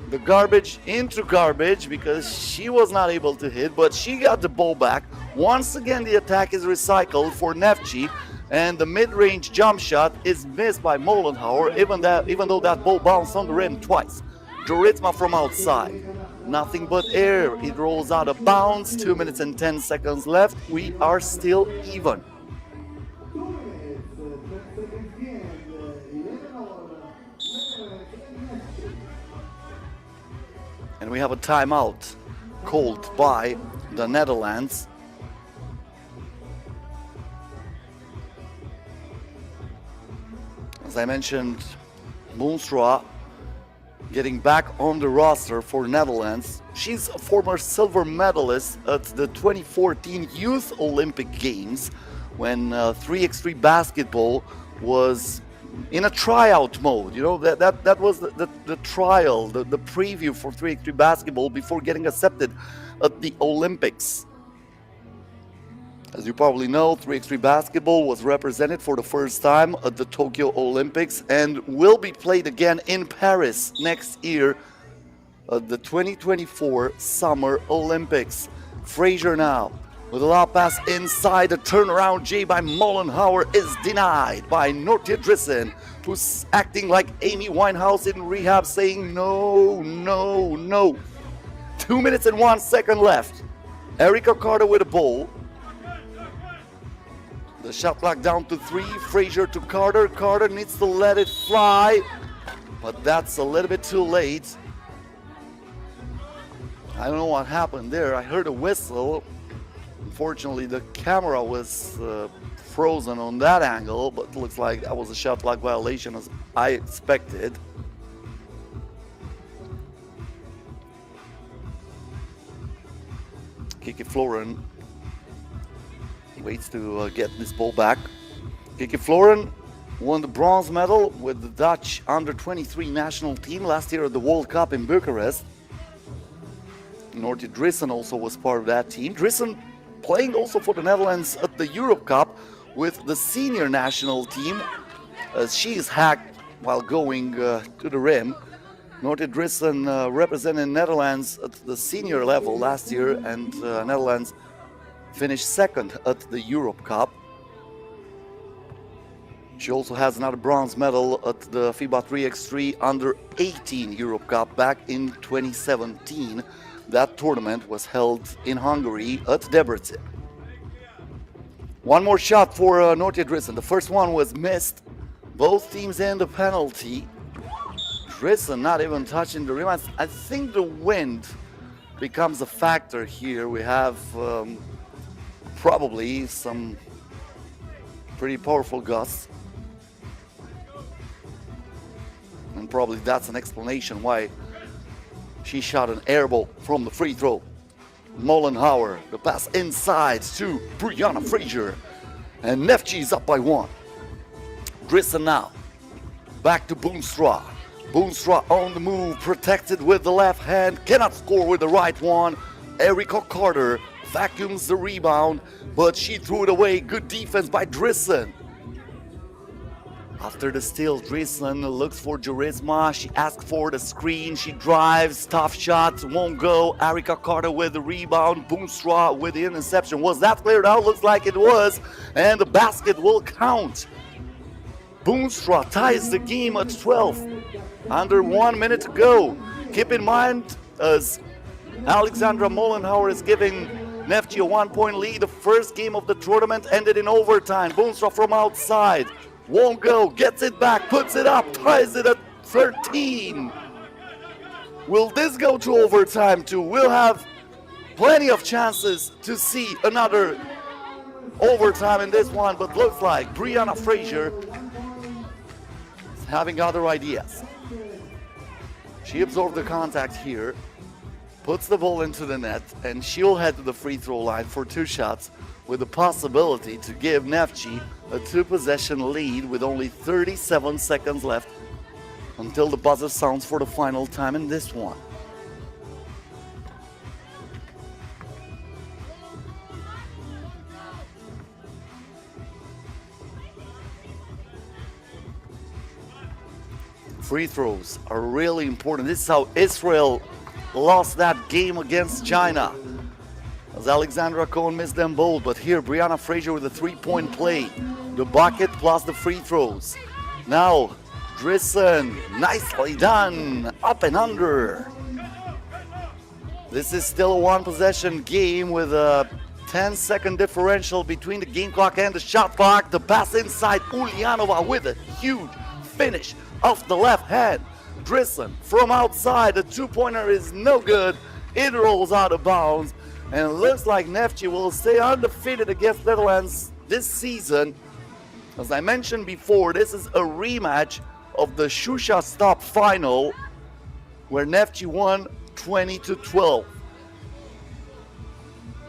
the garbage into garbage, because she was not able to hit, but she got the ball back. Once again, the attack is recycled for Neftchi, and the mid-range jump shot is missed by Mollenhauer, even though that ball bounced on the rim twice. Joritsma from outside. Nothing but air. It rolls out of bounds. 2 minutes and 10 seconds left. We are still even. And we have a timeout called by the Netherlands. As I mentioned, Boonstra getting back on the roster for Netherlands. She's a former silver medalist at the 2014 Youth Olympic Games, when 3x3 basketball was in a tryout mode. You know, that was the trial, the preview for 3x3 basketball before getting accepted at the Olympics. As you probably know, 3x3 basketball was represented for the first time at the Tokyo Olympics and will be played again in Paris next year at the 2024 Summer Olympics. Fraser now with a lob pass inside. A turnaround J by Mollenhauer is denied by Nortje Drissen, who's acting like Amy Winehouse in rehab, saying no, no, no. 2 minutes and 1 second left. Erika Carter with a ball. The shot clock down to 3. Fraser to Carter. Carter needs to let it fly, but that's a little bit too late. I don't know what happened there. I heard a whistle. Unfortunately, the camera was frozen on that angle, but it looks like that was a shot clock violation, as I expected. Kiki Florin waits to get this ball back. Kiki Florin won the bronze medal with the Dutch under-23 national team last year at the World Cup in Bucharest. Nortje Drissen also was part of that team. Drissen playing also for the Netherlands at the Europe Cup with the senior national team, as she is hacked while going to the rim. Nortje Drissen represented Netherlands at the senior level last year, and Netherlands finished second at the Europe Cup. She also has another bronze medal at the FIBA 3x3 under-18 Europe Cup back in 2017. That tournament was held in Hungary at Debrecen. One more shot for Nortje Drissen. The first one was missed. Both teams in the penalty. Drissen not even touching the rim. I think the wind becomes a factor here. We have probably some pretty powerful gusts. And probably that's an explanation why she shot an air ball from the free throw. Mollenhauer, the pass inside to Brianna Fraser. And Neftchi is up by 1. Drissen now. Back to Boonstra. Boonstra on the move, protected with the left hand. Cannot score with the right one. Erica Carter vacuums the rebound, but she threw it away. Good defense by Drissen. After the steal, Drissen looks for Charisma. She asks for the screen. She drives. Tough shot. Won't go. Erica Carter with the rebound. Boonstra with the interception. Was that cleared out? Looks like it was. And the basket will count. Boonstra ties the game at 12. Under 1 minute to go. Keep in mind, as Alexandra Mollenhauer is giving Neftchi a 1-point lead, the first game of the tournament ended in overtime. Boonstra from outside. Won't go, gets it back, puts it up, ties it at 13. Will this go to overtime too? We'll have plenty of chances to see another overtime in this one, but looks like Brianna Fraser is having other ideas. She absorbed the contact here, puts the ball into the net, and she'll head to the free throw line for 2 shots with the possibility to give Neftchi a 2-possession lead with only 37 seconds left until the buzzer sounds for the final time in this one. Free throws are really important. This is how Israel lost that game against China, as Alexandra Cohen missed them both. But here, Brianna Fraser with a 3-point play. The bucket plus the free throws. Now, Drissen, nicely done, up and under. This is still a 1-possession game with a 10-second differential between the game clock and the shot clock. The pass inside, Ulyanova with a huge finish off the left hand. Drissen from outside, the 2-pointer is no good. It rolls out of bounds. And it looks like Neftchi will stay undefeated against Netherlands this season. As I mentioned before, this is a rematch of the Shusha Stop final, where Neftchi won 20-12.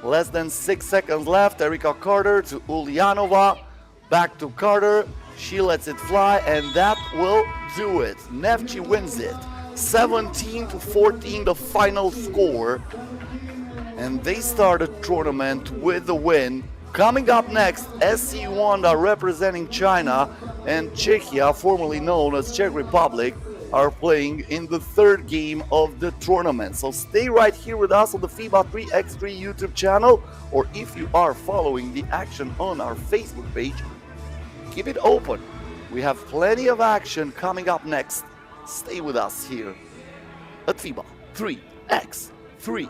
Less than 6 seconds left. Erica Carter to Ulyanova. Back to Carter. She lets it fly, and that will do it. Neftchi wins it. 17-14, the final score. And they start the tournament with the win. Coming up next, SC Yuanda representing China and Czechia, formerly known as Czech Republic, are playing in the 3rd game of the tournament. So stay right here with us on the FIBA 3x3 YouTube channel, or if you are following the action on our Facebook page, keep it open. We have plenty of action coming up next. Stay with us here at FIBA 3x3.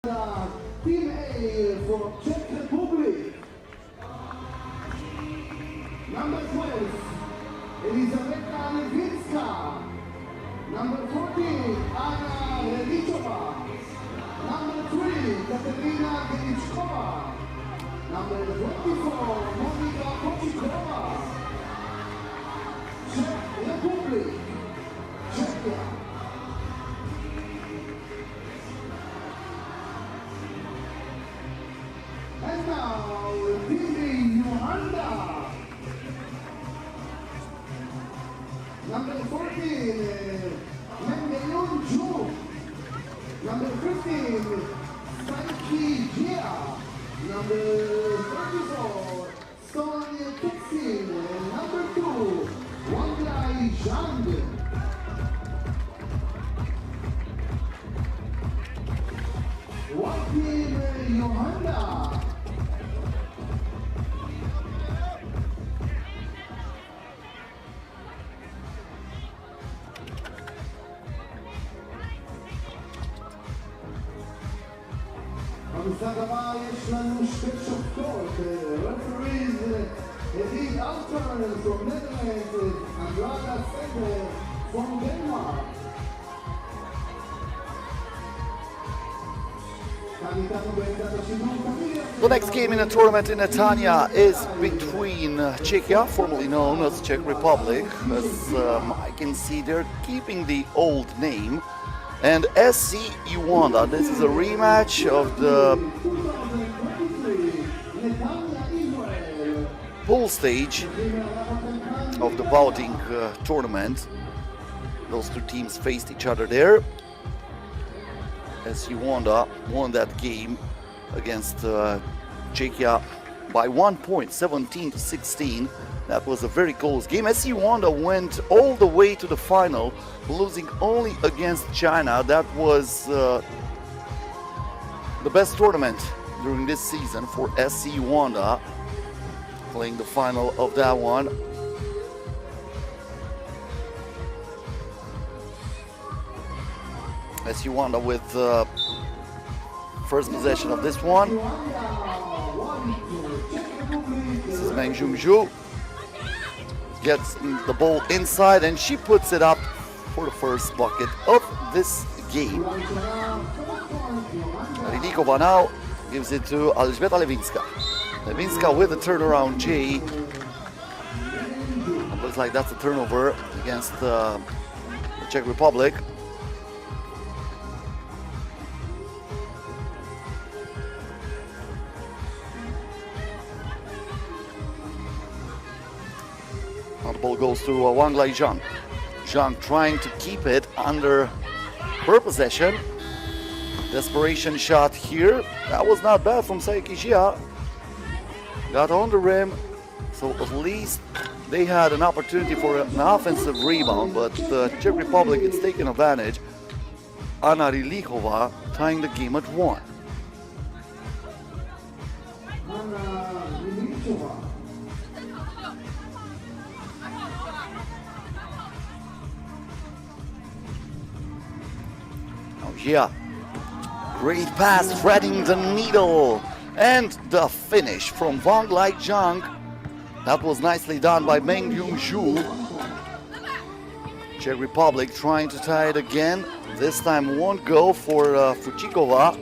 Team A from Czech Republic. Number 12, Elizaveta Levinska. Number 14, Anna Relichova. Number 3, Katerina Genichkova. Number 24, Monika Kochikova. Czech Republic, Czechia. And now, Team Yuanda. Number 14, Gyor. Number 15, Gyor. Number 34, Sonia Kixin. Number 2, Yuanda. One team Yuanda. במשחק הבא יש לנו שתי שופטות, referees, Edith Alter from Netherlands, Andrada Sender from Denmark. The next game in the tournament in Netanya is between Czechia, formerly known as Czech Republic, as I can see they're keeping the old name, and SC Yuanda. This is a rematch of the pool stage of the Baltic tournament. Those two teams faced each other there, as Yuanda won that game against Czechia by 1 point, 17-16. That was a very close game. SC Yuanda went all the way to the final, losing only against China. That was the best tournament during this season for SC Yuanda, playing the final of that one. SC Yuanda with first possession of this one. This is Meng Junju. Gets the ball inside and she puts it up for the first bucket of this game. Rilikova now gives it to Elżbieta Levinska. Levinska with a turnaround J. Looks like that's a turnover against the Czech Republic. Now the ball goes to Wang Lai Zhang. Zhang trying to keep it under her possession. Desperation shot here. That was not bad from Saiki Xia. Got on the rim, so at least they had an opportunity for an offensive rebound, but the Czech Republic is taking advantage. Anna Rilikova tying the game at 1. Yeah, great pass, threading the needle, and the finish from Wang Lai Zhang. That was nicely done by Meng Junju. Czech Republic trying to tie it again. This time won't go for Fuchikova.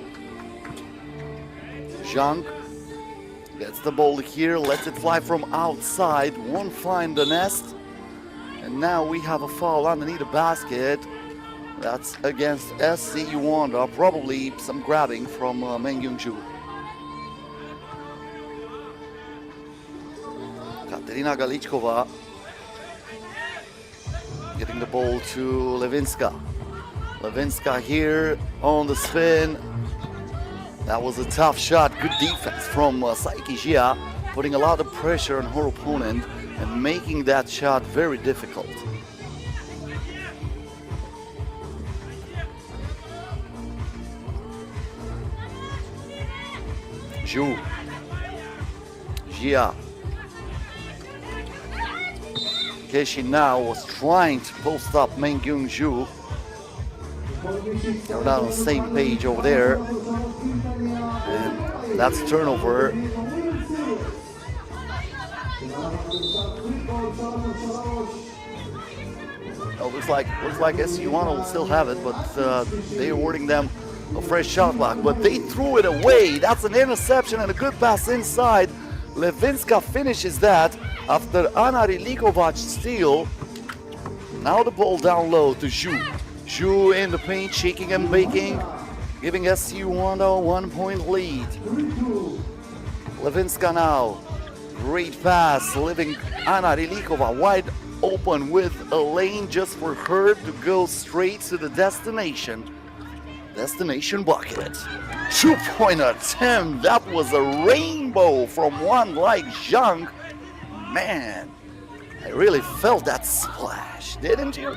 Zhang gets the ball here, lets it fly from outside, won't find the nest. And now we have a foul underneath the basket. That's against SC Yuanda, probably some grabbing from Meng Junju. Katerina Galichkova getting the ball to Levinska. Levinska here on the spin. That was a tough shot. Good defense from Saiki Xia, putting a lot of pressure on her opponent and making that shot very difficult. Zhu. Xia. Keshi now was trying to post up Meng Junju. They're not on the same page over there. That's turnover. Oh, looks like Yuanda will still have it, but they're awarding them a fresh shot clock. But they threw it away. That's an interception and a good pass inside. Levinska finishes that after Anna Rilikovac steal. Now the ball down low to Zhu. Zhu in the paint, shaking and baking, giving SC Yuanda a 1-point lead. Levinska now. Great pass, leaving Anna Rilikova wide open with a lane just for her to go straight to the destination. Destination bucket. 2-pointer, Tim. That was a rainbow from one like Zhang. Man, I really felt that splash, didn't you?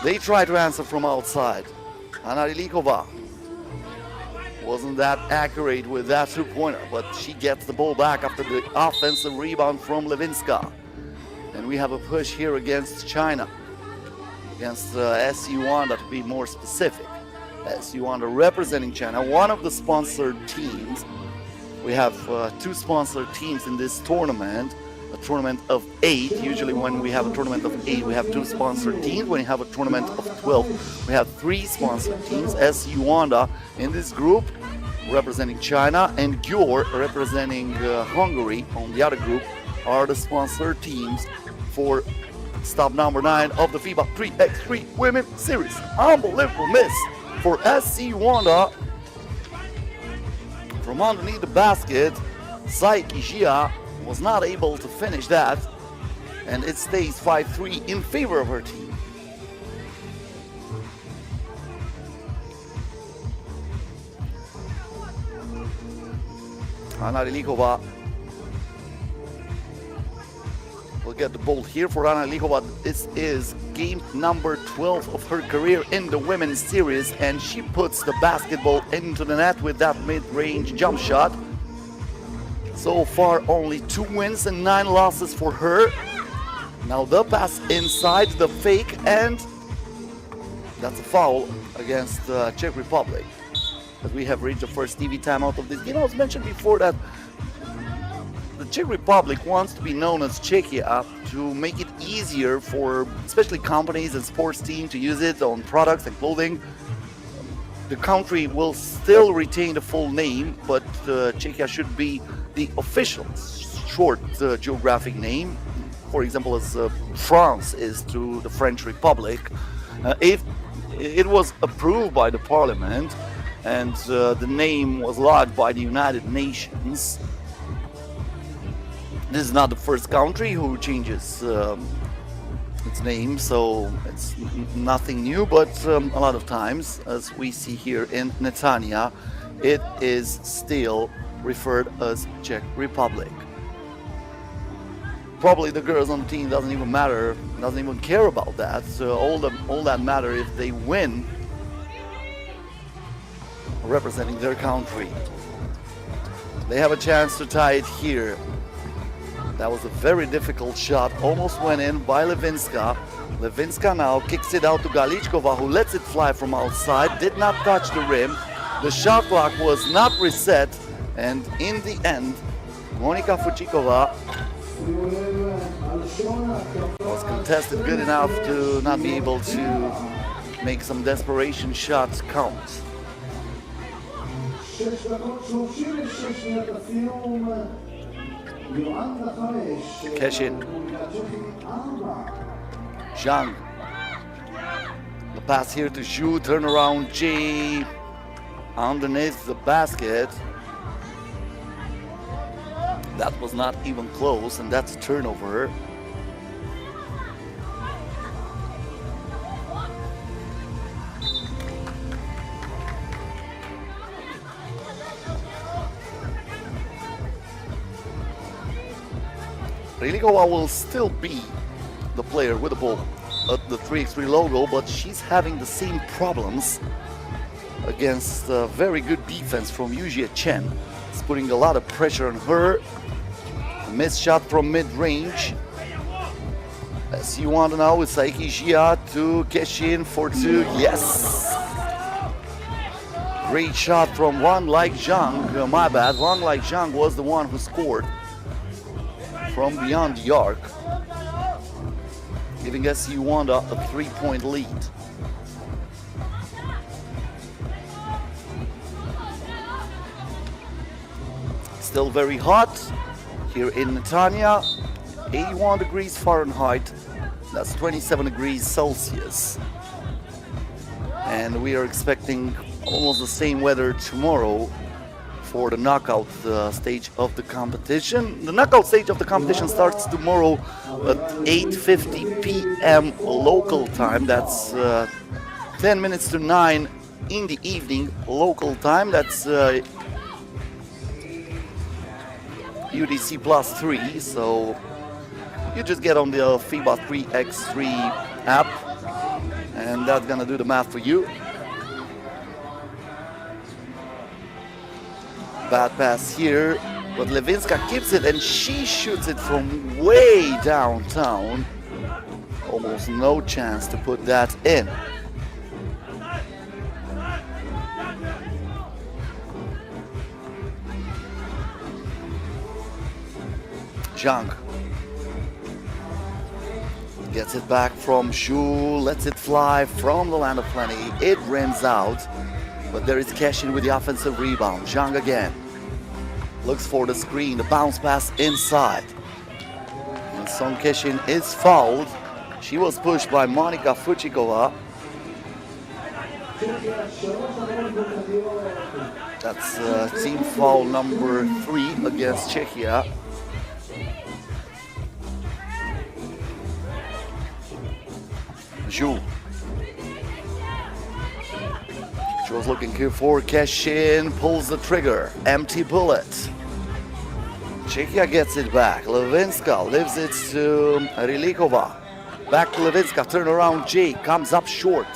They tried to answer from outside. Anna Rilikova wasn't that accurate with that 2-pointer, but she gets the ball back after the offensive rebound from Levinska. And we have a push here against China, against SC Yuanda to be more specific. SC Yuanda representing China, one of the sponsored teams. We have 2 sponsored teams in this tournament, a tournament of 8. Usually when we have a tournament of 8, we have 2 sponsored teams. When you have a tournament of 12, we have 3 sponsored teams. SC Yuanda in this group representing China, and Gyor representing Hungary on the other group are the sponsored teams for stop number 9 of the FIBA 3x3 Women's Series. Unbelievable miss for SC Yuanda. From underneath the basket, Saiki Jia was not able to finish that, and it stays 5-3 in favor of her team. Anna Rilikova will get the ball here for Anna Rilikova. This is game number 12 of her career in the women's series, and she puts the basketball into the net with that mid-range jump shot. So far only 2 wins and 9 losses for her. Now the pass inside, the fake, and that's a foul against the Czech Republic. But we have reached the first TV timeout of this game. I was mentioned before that the Czech Republic wants to be known as Czechia to make it easier for especially companies and sports teams to use it on products and clothing. The country will still retain the full name, but Czechia should be the official short geographic name, for example, as France is to the French Republic. If it was approved by the parliament and the name was logged by the United Nations, this is not the first country who changes its name, so it's nothing new, but a lot of times, as we see here in Netanya, it is still referred as Czech Republic. Probably the girls on the team doesn't even care about that. So all that matter if they win representing their country. They have a chance to tie it here. That was a very difficult shot, almost went in by Levinska. Levinska now kicks it out to Galichkova, who lets it fly from outside, did not touch the rim. The shot clock was not reset, and in the end, Monika Fuchikova was contested good enough to not be able to make some desperation shots count. Keshin, Zhang, the pass here to Zhu, turnaround J underneath the basket. That was not even close, and that's a turnover. Rilikova will still be the player with the ball at the 3x3 logo, but she's having the same problems against a very good defense from Yujie Chen. It's putting a lot of pressure on her. A missed shot from mid-range. As you want to know, with Saiki Jia to Keshin for 2. Yes! Great shot from Wang Like Zhang. My bad, Wang Like Zhang was the one who scored from beyond the arc, giving SC Yuanda a 3-point lead. Still very hot here in Netanya, 81 degrees Fahrenheit, that's 27 degrees Celsius. And we are expecting almost the same weather tomorrow for the knockout stage of the competition. The knockout stage of the competition starts tomorrow at 8:50 p.m. local time. That's 10 minutes to 9 in the evening local time. That's UTC +3. So you just get on the FIBA 3x3 app, and that's gonna do the math for you. Bad pass here, but Levinska keeps it and she shoots it from way downtown. Almost no chance to put that in. Zhang gets it back from Zhu, lets it fly from the land of plenty. It rims out, but there is Keshin with the offensive rebound. Zhang again looks for the screen, the bounce pass inside. And Song Keshin is fouled. She was pushed by Monika Fuchikova. That's team foul number 3 against Czechia. Zhu. She was looking here for Keshin, pulls the trigger, empty bullet. Czechia gets it back. Levinska leaves it to Rilikova. Back to Levinska, turn around J, comes up short.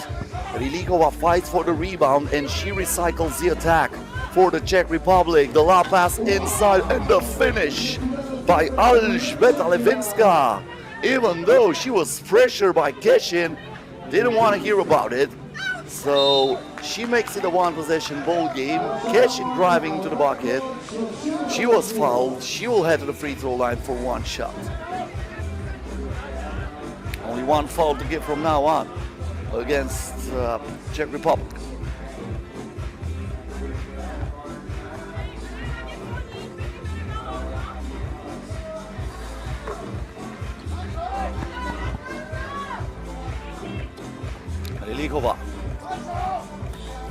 Rilikova fights for the rebound and she recycles the attack for the Czech Republic. The lob pass inside and the finish by Alžbeta Levinska. Even though she was pressured by Keshin, didn't want to hear about it. So she makes it a one-possession ball game. Keshin driving to the bucket. She was fouled. She will head to the free throw line for one shot. Only one foul to give from now on against Czech Republic. Rilikova.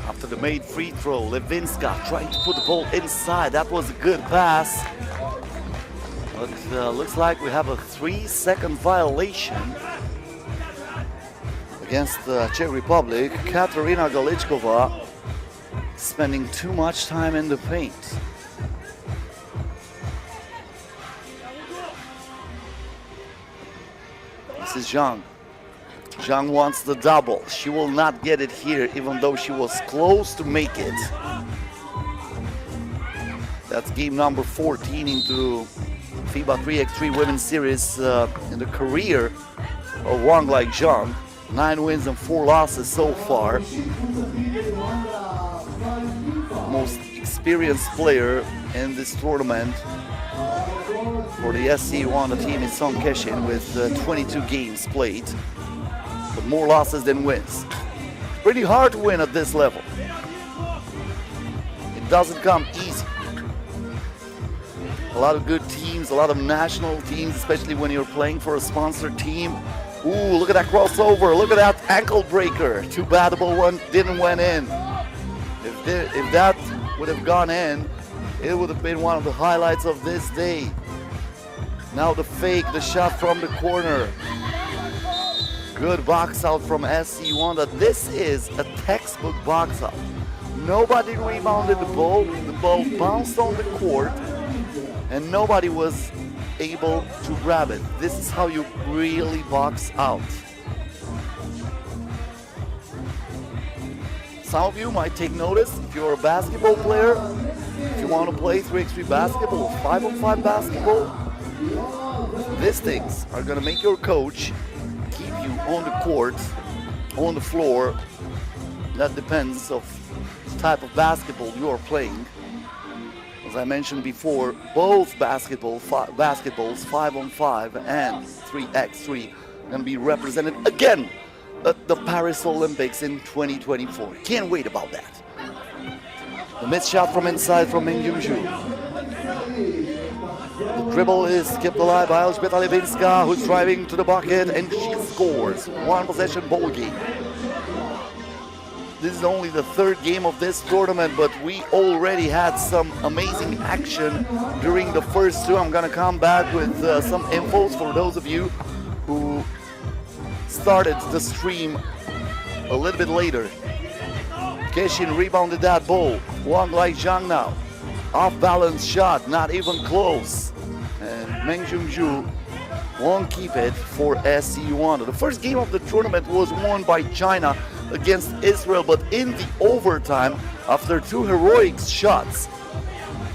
After the made free throw, Levinska trying to put the ball inside. That was a good pass. But looks like we have a 3-second violation against the Czech Republic. Katerina Galichkova spending too much time in the paint. This is Zhang. Zhang wants the double. She will not get it here, even though she was close to make it. That's game number 14 into FIBA 3x3 Women's Series in the career of Wang Like Zhang. 9 wins and 4 losses so far. Most experienced player in this tournament for the SC Yuanda team is Song Keshin with 22 games played. But more losses than wins. Pretty hard to win at this level. It doesn't come easy. A lot of good teams, a lot of national teams, especially when you're playing for a sponsored team. Ooh, look at that crossover, look at that ankle breaker. Too bad the ball didn't went in. If that would have gone in, it would have been one of the highlights of this day. Now the fake, the shot from the corner. Good box out from SC Yuanda. This is a textbook box out. Nobody rebounded the ball bounced on the court, and nobody was able to grab it. This is how you really box out. Some of you might take notice if you're a basketball player, if you want to play 3x3 basketball or 5-on-5 basketball. These things are going to make your coach keep you on the court, on the floor. That depends of type of basketball you are playing. As I mentioned before, both basketballs 5-on-5 and 3x3 going to be represented again at the Paris Olympics in 2024. Can't wait about that. The missed shot from inside from Meng Yunju. The dribble is kept alive by Elżbieta Lewinska, who's driving to the bucket, and she scores. One possession ball game. This is only the third game of this tournament, but we already had some amazing action during the first two. I'm gonna come back with some infos for those of you who started the stream a little bit later. Keshin rebounded that ball. Wang Laizhang now. Off-balance shot, not even close. And Meng Junju won't keep it for SC Yuanda. The first game of the tournament was won by China against Israel, but in the overtime, after two heroic shots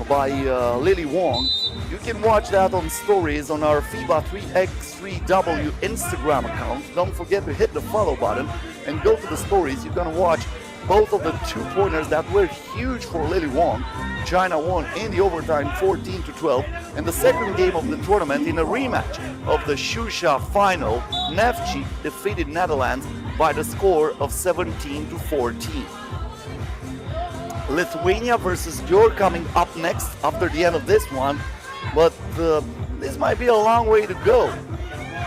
by Lily Wong, you can watch that on stories on our FIBA 3x3W Instagram account. Don't forget to hit the follow button and go to the stories. You're gonna watch both of the two-pointers that were huge for Lily Wong. China won in the overtime 14-12, and the second game of the tournament in a rematch of the Shusha final, Neftchi defeated Netherlands by the score of 17-14. Lithuania versus Gyor coming up next after the end of this one, but this might be a long way to go.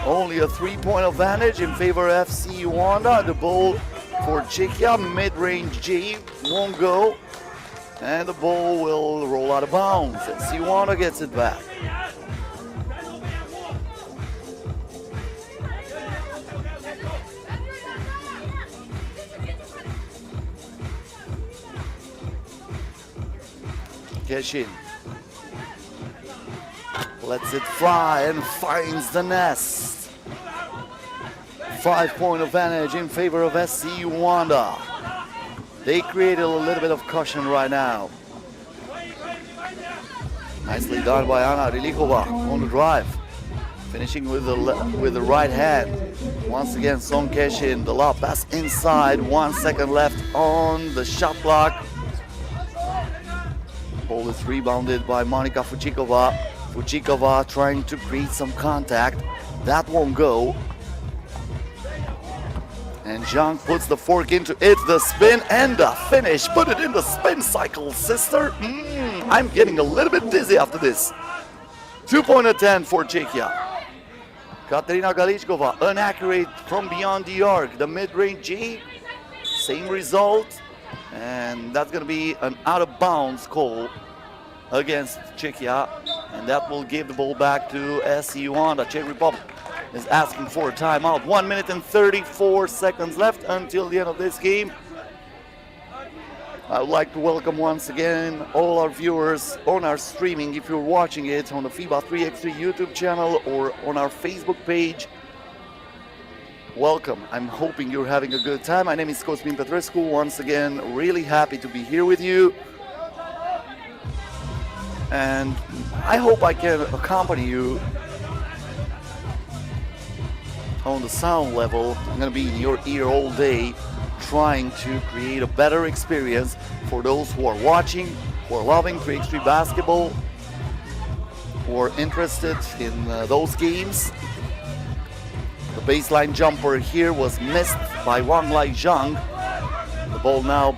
Only a 3-point advantage in favor of FC Yuanda. The ball for Czechia, mid-range J won't go, and the ball will roll out of bounds. FC Yuanda gets it back. Keshin lets it fly and finds the nest. 5-point advantage in favor of SC Yuanda. They created a little bit of caution right now. Nicely done by Anna Rilikova on the drive. Finishing with the right hand. Once again, Song Keshin, the lob pass inside. 1 second left on the shot clock. Ball is rebounded by Monika Fuchikova. Fuchikova trying to create some contact. That won't go. And Zhang puts the fork into it, the spin and the finish. Put it in the spin cycle, sister. I'm getting a little bit dizzy after this. 2-point attempt for Czechia. Katerina Galichkova, inaccurate from beyond the arc. The mid-range G, same result. And that's going to be an out-of-bounds call against Czechia. And that will give the ball back to SC Yuanda. Czech Republic is asking for a timeout. 1 minute and 34 seconds left until the end of this game. I would like to welcome once again all our viewers on our streaming. If you're watching it on the FIBA 3x3 YouTube channel or on our Facebook page, welcome. I'm hoping you're having a good time. My name is Cosmin Petrescu. Once again, really happy to be here with you. And I hope I can accompany you on the sound level. I'm going to be in your ear all day, trying to create a better experience for those who are watching, who are loving 3x3 basketball, who are interested in those games. The baseline jumper here was missed by Wang Laizhang. The ball now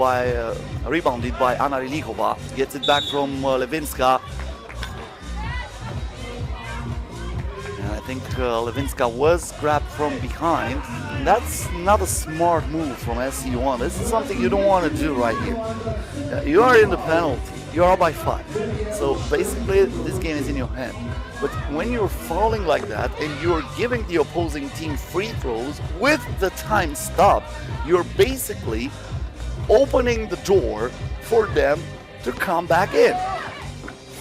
rebounded by Anna Rilikova. Gets it back from Lewinska. And I think Lewinska was grabbed from behind. That's not a smart move from SC1. This is something you don't want to do right here. You are in the penalty. You are by 5. So basically, this game is in your hand. But when you're falling like that and you're giving the opposing team free throws with the time stop, you're basically opening the door for them to come back in.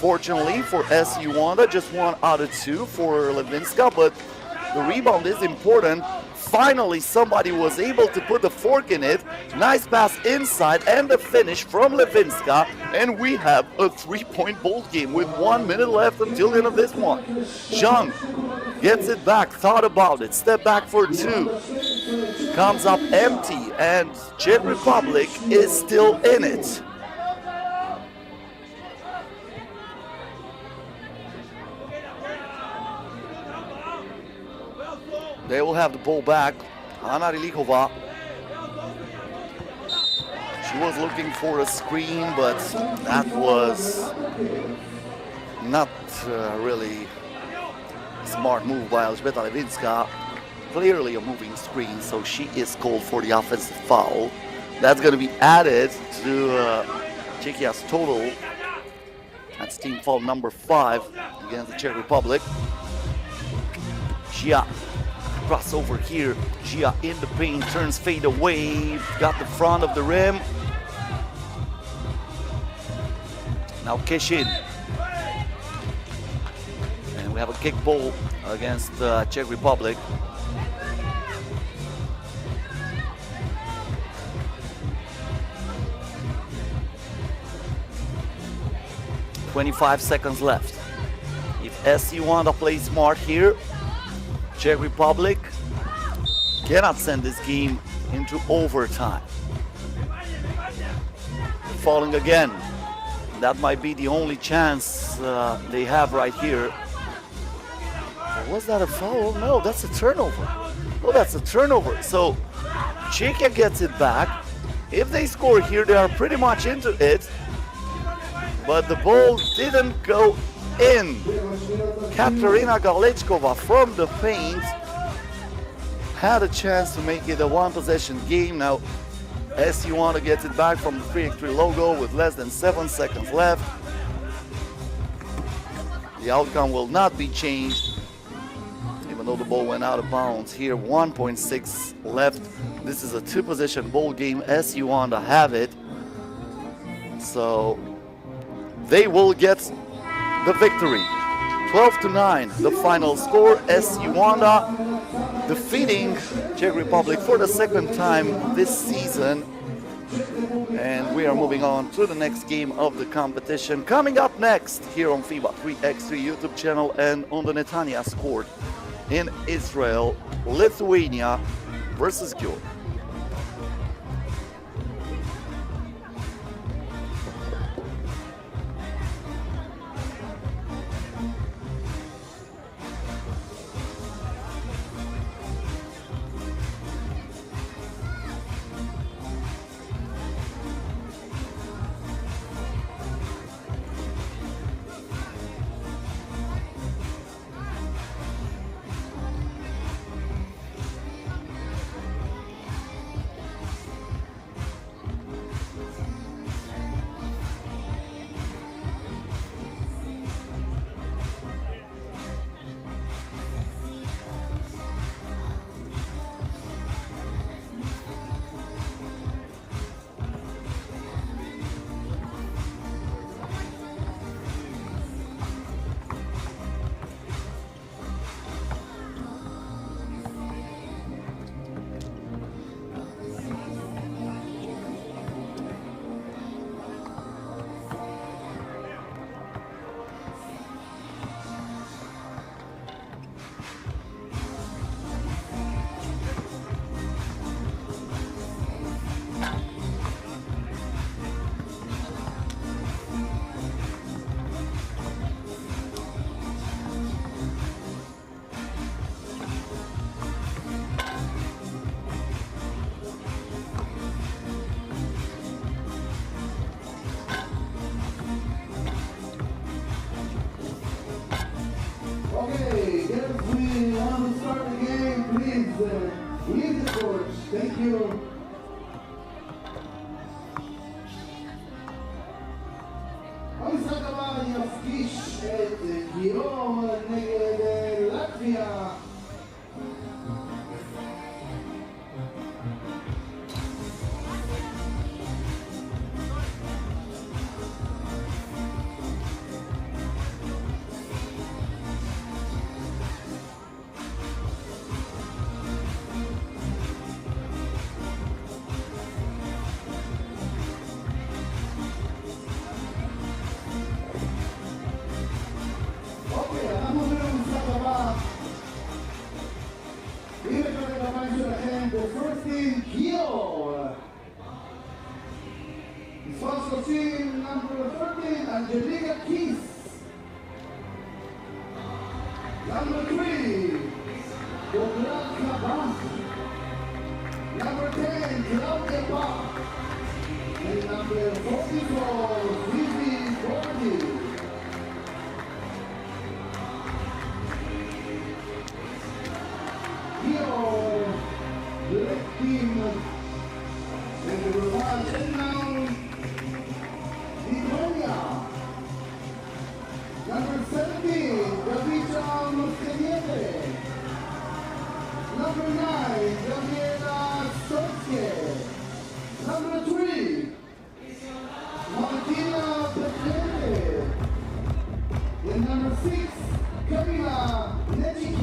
Fortunately for SC Yuanda, just 1 out of 2 for Lewinska, but the rebound is important. Finally, somebody was able to put the fork in it. Nice pass inside and the finish from Lewinska. And we have a 3-point ball game with 1 minute left until the end of this one. Zhang gets it back, thought about it, step back for 2. comes up empty, and Czech Republic is still in it. They will have the ball back. Anna Rilichova. She was looking for a screen, but that was not really a smart move by Elżbieta Lewinska. Clearly a moving screen, so she is called for the offensive foul. That's going to be added to Czechia's total. That's team foul number 5 against the Czech Republic. Gia, crossover here. Gia in the paint, turns fade away, got the front of the rim. Now Keshin. And we have a kick ball against Czech Republic. .25 seconds left. If SC Yuanda plays smart here, Czech Republic cannot send this game into overtime. Falling again. That might be the only chance they have right here. Was that a foul? No, that's a turnover. Oh, that's a turnover. So Czechia gets it back. If they score here, they are pretty much into it. But the ball didn't go in. Katarina Galechkova from the paint had a chance to make it a one-possession game. Now, SC Yuanda gets it back from the 3x3 logo with less than 7 seconds left. The outcome will not be changed, even though the ball went out of bounds. Here, 1.6 left. This is a two-possession ball game. SC Yuanda have it. So they will get the victory. 12-9, the final score. SC Yuanda defeating Czech Republic for the second time this season. And we are moving on to the next game of the competition. Coming up next here on FIBA 3x3 YouTube channel and on the Netanya court in Israel, Lithuania versus Gyor. Okay, if we want to start the game, please leave the court. Thank you. המשחק הבא יפגיש את גיור נגד לטביה. Okay, הבאים שלכם בפרסטין גיור. מספר 30, number 13, אנג'ליקה קיס. number 3, דוגלת קבח. number 10, קלאודיה בח. and number 44, ויבי גורדי. Gyor, black team, and the revanche, and now Lithuania. Number 17, Neftchi. Number 9, Gabriela Sotke. Number 3, Martina Petrele. And number 6, Camila Neftchi.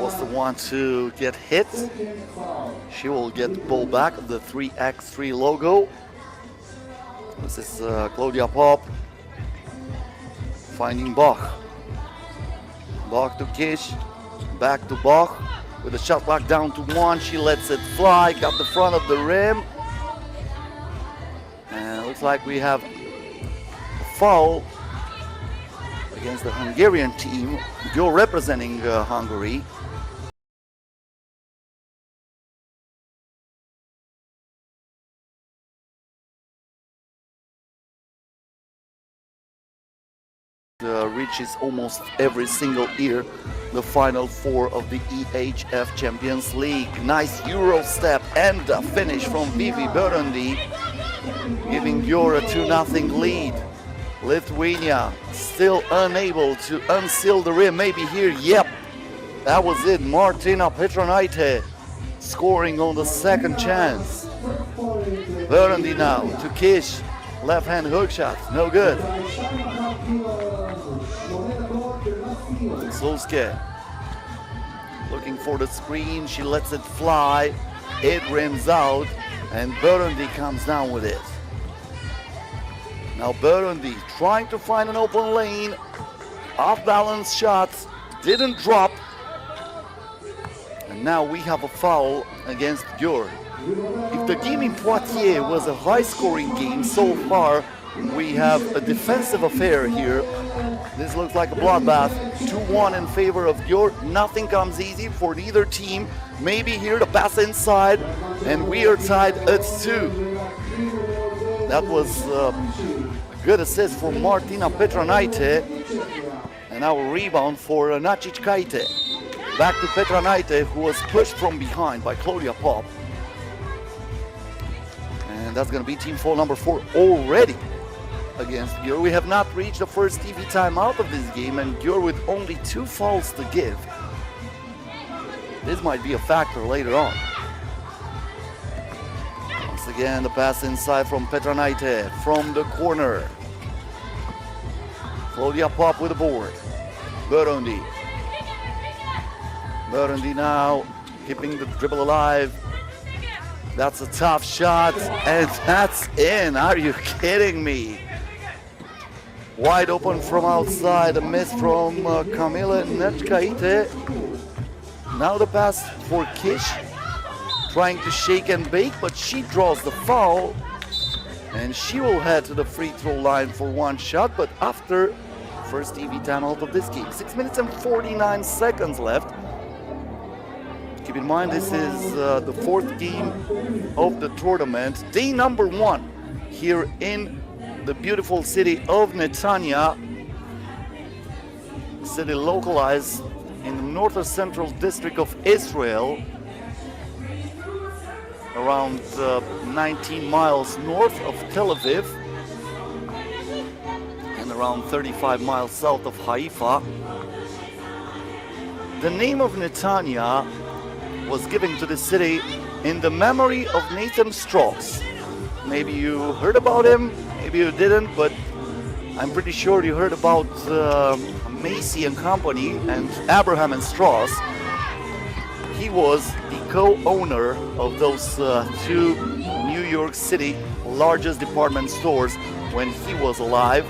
Was the one to get hit. She will get the ball back, the 3x3 logo. This is Claudia Pop finding Bach. Bach to Kish, back to Bach with a shot back down to one. She lets it fly, got the front of the rim. And it looks like we have a foul against the Hungarian team. Gyor representing Hungary. reaches almost every single year the Final Four of the EHF Champions League. Nice Euro step and a finish from Vivi Burundi, giving Gyor a 2-0 lead. Lithuania still unable to unseal the rim. Maybe here, yep, that was it. Martina Petronaite scoring on the second chance. Burundi now to Kish. Left hand hook shot, no good. Solskjaer looking for the screen, she lets it fly, it rims out, and Burundi comes down with it. Now Burundi trying to find an open lane, off balance shot, didn't drop, and now we have a foul against Gyor. If the game in Poitiers was a high-scoring game, so far we have a defensive affair here. This looks like a bloodbath. 2-1 in favor of Gyor. Nothing comes easy for either team. Maybe here the pass inside, and we are tied at 2. That was a good assist for Martina Petronaite, and now a rebound for Neftchi. Back to Petronaite, who was pushed from behind by Claudia Pop. And that's going to be team foul number 4 already against Gyor. We have not reached the first TV timeout of this game, and Gyor with only 2 fouls to give. This might be a factor later on. Once again, the pass inside from Petronaite from the corner. Claudia Pop with the board. Burundi. Burundi now keeping the dribble alive. That's a tough shot, and that's in. Are you kidding me? Wide open from outside, a miss from Kamila Neftchi. Now the pass for Kish, trying to shake and bake, but she draws the foul, and she will head to the free throw line for one shot, but after first TV timeout of this game. 6 minutes and 49 seconds left. Keep in mind, this is the 4th game of the tournament. Day number 1 here in the beautiful city of Netanya. City localized in the northern central district of Israel, around 19 miles north of Tel Aviv and around 35 miles south of Haifa. The name of Netanya was given to the city in the memory of Nathan Strauss. Maybe you heard about him, maybe you didn't, but I'm pretty sure you heard about Macy and Company and Abraham and Strauss. He was the co-owner of those 2 New York City largest department stores when he was alive.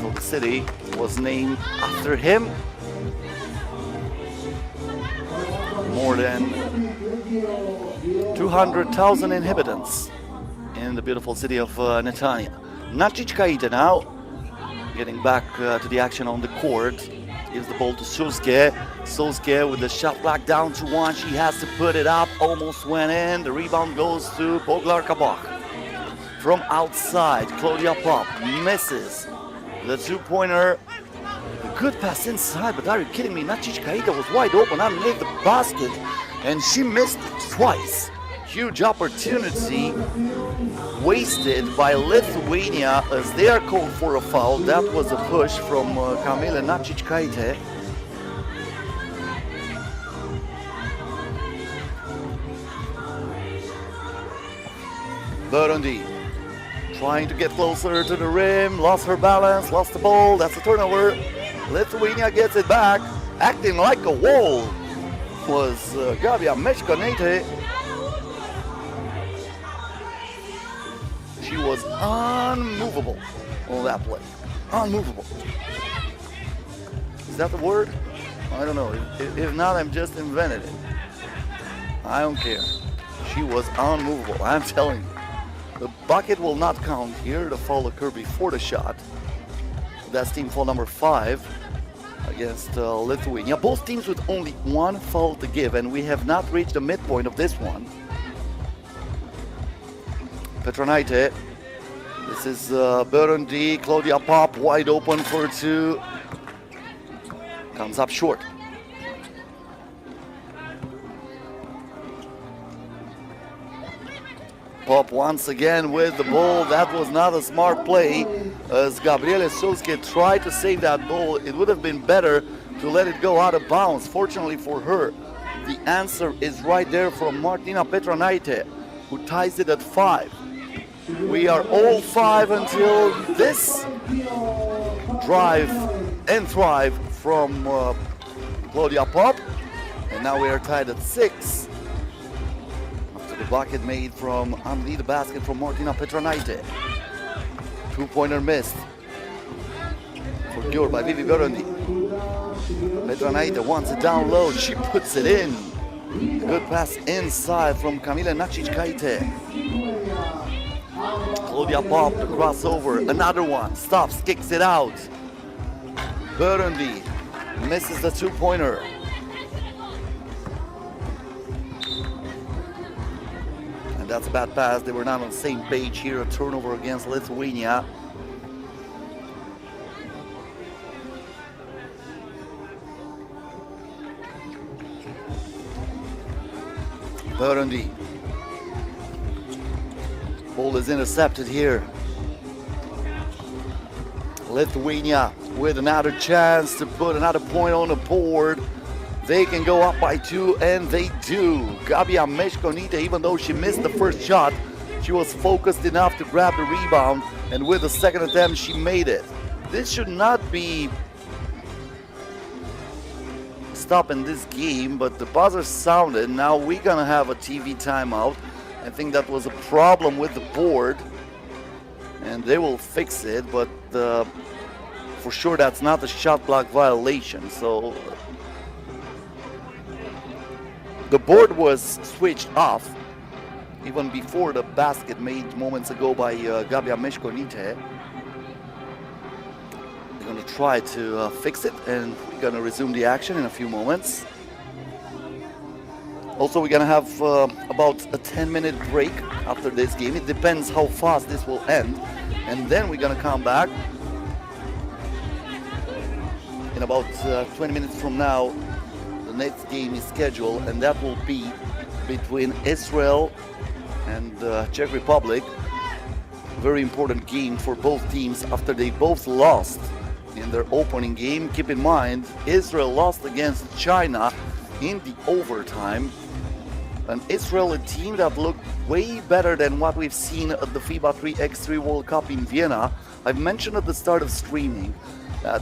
So the city was named after him. More than 200,000 inhabitants in the beautiful city of Netanya. Neftchi now getting back to the action on the court. Gives the ball to Solskjaer. Solskjaer with the shot clock down to 1. She has to put it up. Almost went in. The rebound goes to Boglar Kabak. From outside, Claudia Pop misses the 2-pointer. Good pass inside, but are you kidding me? Neftchi was wide open underneath the basket, and she missed twice. Huge opportunity wasted by Lithuania as they are called for a foul. That was a push from Kamila Neftchi. Burundi trying to get closer to the rim, lost her balance, lost the ball. That's a turnover. Lithuania gets it back, acting like a wall was Gabia Meshkanete. She was unmovable on that play. Unmovable. Is that the word? I don't know. If not, I'm just invented it. I don't care. She was unmovable, I'm telling you. The bucket will not count here. The foul occurred before the shot. That's team foul number 5 against Lithuania. Both teams with only 1 foul to give, and we have not reached the midpoint of this one. Petronaite This is Burundi, Claudia Pop wide open for two. Comes up short. Pop once again with the ball. That was not a smart play as Gabriele Soske tried to save that ball. It would have been better to let it go out of bounds. Fortunately for her, the answer is right there from Martina Petranaite, who ties it at 5. We are all 5 until this drive and thrive from Claudia Pop. And now we are tied at 6. After the bucket made from underneath the basket from Martina Petranaite. 2-pointer missed for Gyor by Vivi Burundi. Petranaite wants it down low. She puts it in. Good pass inside from Kamila Nacic-Kaite. Claudia Pop, the crossover. Another one. Stops, kicks it out. Burundi misses the 2-pointer. And that's a bad pass. They were not on the same page here. A turnover against Lithuania. Burundi. Ball is intercepted here. Lithuania with another chance to put another point on the board. They can go up by 2, and they do. Gabia Meshkonita, even though she missed the first shot, she was focused enough to grab the rebound, and with the second attempt, she made it. This should not be stopping this game, but the buzzer sounded. Now we're gonna have a TV timeout. I think that was a problem with the board, and they will fix it, but for sure that's not a shot block violation. So the board was switched off even before the basket made moments ago by Gabia Meshkonite. They're gonna try to fix it, and we're gonna resume the action in a few moments. Also, we're gonna have about a 10-minute break after this game. It depends how fast this will end. And then we're gonna come back. In about 20 minutes from now, the next game is scheduled, and that will be between Israel and Czech Republic. Very important game for both teams after they both lost in their opening game. Keep in mind, Israel lost against China in the overtime. An Israeli team that looked way better than what we've seen at the FIBA 3x3 World Cup in Vienna. I've mentioned at the start of streaming that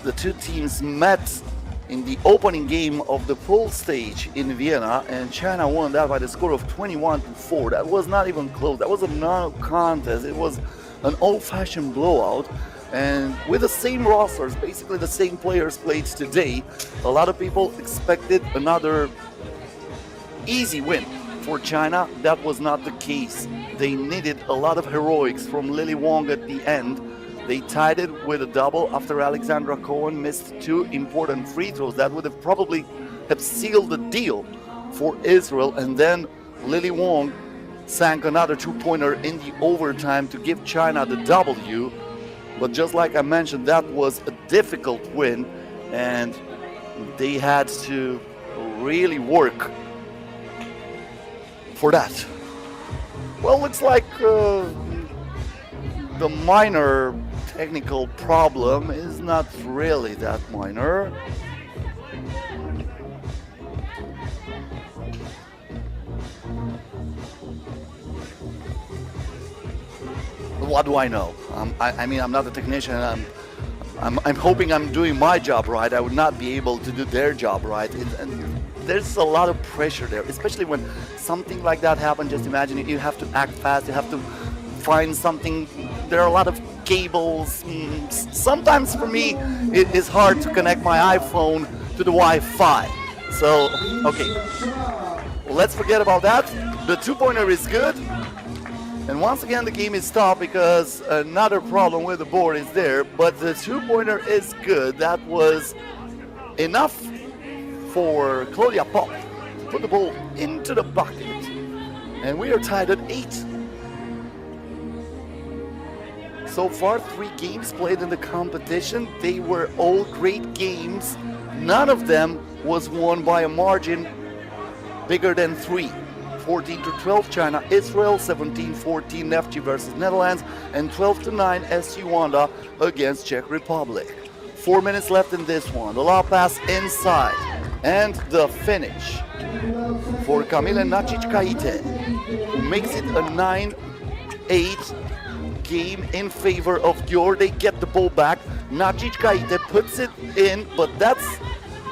the two teams met in the opening game of the pool stage in Vienna, and China won that by the score of 21-4. That was not even close. That was a non-contest. It was an old-fashioned blowout. And with the same rosters, basically the same players played today, a lot of people expected another easy win for China. That was not the case. They needed a lot of heroics from Lily Wong at the end. They tied it with a double after Alexandra Cohen missed 2 important free throws. That would have probably have sealed the deal for Israel. And then Lily Wong sank another 2-pointer in the overtime to give China the W. But just like I mentioned, that was a difficult win, and they had to really work for that. Well, looks like the minor technical problem is not really that minor. What do I know? I mean, I'm not a technician. I'm hoping I'm doing my job right. I would not be able to do their job right. And there's a lot of pressure there, especially when something like that happens. Just imagine it. You have to act fast. You have to find something. There are a lot of cables. Sometimes for me, it is hard to connect my iPhone to the Wi-Fi. So, okay, let's forget about that. The 2-pointer is good. And once again, the game is stopped because another problem with the board is there, but the 2-pointer is good. That was enough for Claudia Pop to put the ball into the bucket. And we are tied at 8. So far, 3 games played in the competition. They were all great games. None of them was won by a margin bigger than 3. 14-12 China, Israel, 17-14 Neftchi versus Netherlands, and 12-9 SC Yuanda against Czech Republic. 4 minutes left in this one. The low pass inside. And the finish for Kamil Neftchi, who makes it a 9-8 game in favor of Gyor. They get the ball back. Neftchi puts it in, but that's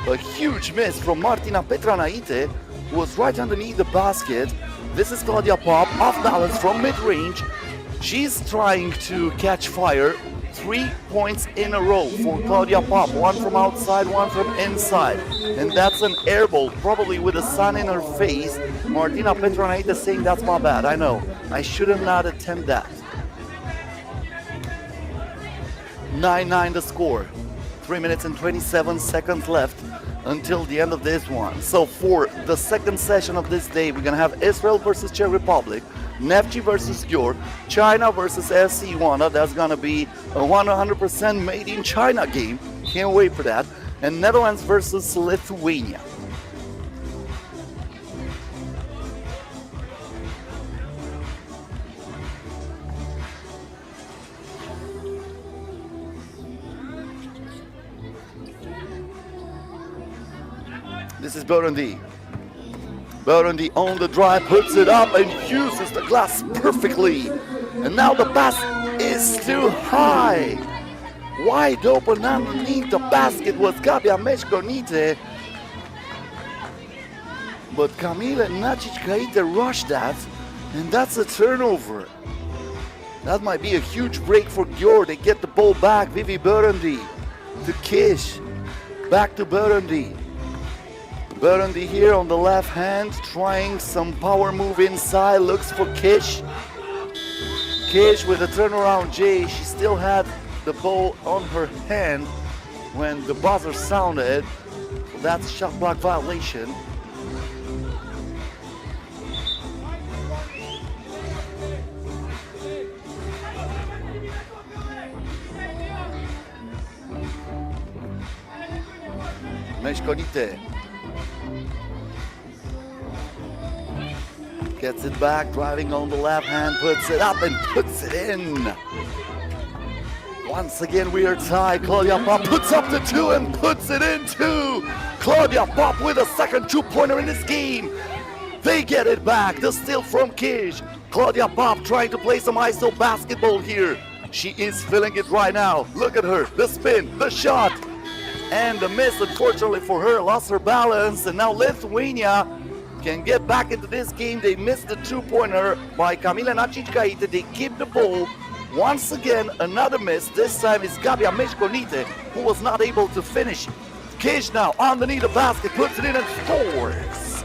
a huge miss from Martina Petranaite, who was right underneath the basket. This is Claudia Pop, off balance from mid-range. She's trying to catch fire. 3 points in a row for Claudia Pop. 1 from outside, 1 from inside. And that's an air ball, probably with the sun in her face. Martina Petranaite saying, that's my bad. I know. I should have not attempted that. 9-9 the score. 3 minutes and 27 seconds left until the end of this one. So for the second session of this day, we're gonna have Israel versus Czech Republic, Neftchi versus Gyor, China versus SC Yuanda. That's gonna be a 100% made in China game. Can't wait for that. And Netherlands versus Lithuania. This is Burundi. Burundi on the drive, puts it up and uses the glass perfectly. And now the pass is too high. Wide open underneath the basket was Gabia Meshkonite. But Kamil Neftchi rushed that, and that's a turnover. That might be a huge break for Gyor. They get the ball back. Vivi Burundi to Kish. Back to Burundi. Burundi here on the left hand, trying some power move inside, looks for Kish. Kish with a turnaround J. She still had the ball on her hand when the buzzer sounded. So that's shot block violation. Meshkonite gets it back, driving on the left hand, puts it up and puts it in. Once again we are tied. Claudia Pop puts up the 2 and puts it in too. Claudia Pop with a second 2-pointer in this game. They get it back. The steal from Kish. Claudia Pop trying to play some ISO basketball here. She is feeling it right now. Look at her. The spin, the shot, and the miss. Unfortunately for her, lost her balance. And now Lithuania can get back into this game. They missed the 2-pointer by Kamil Neftchi. They keep the ball. Once again, another miss. This time is Gabia Meshkonite, who was not able to finish. Kish now underneath the basket, puts it in and scores.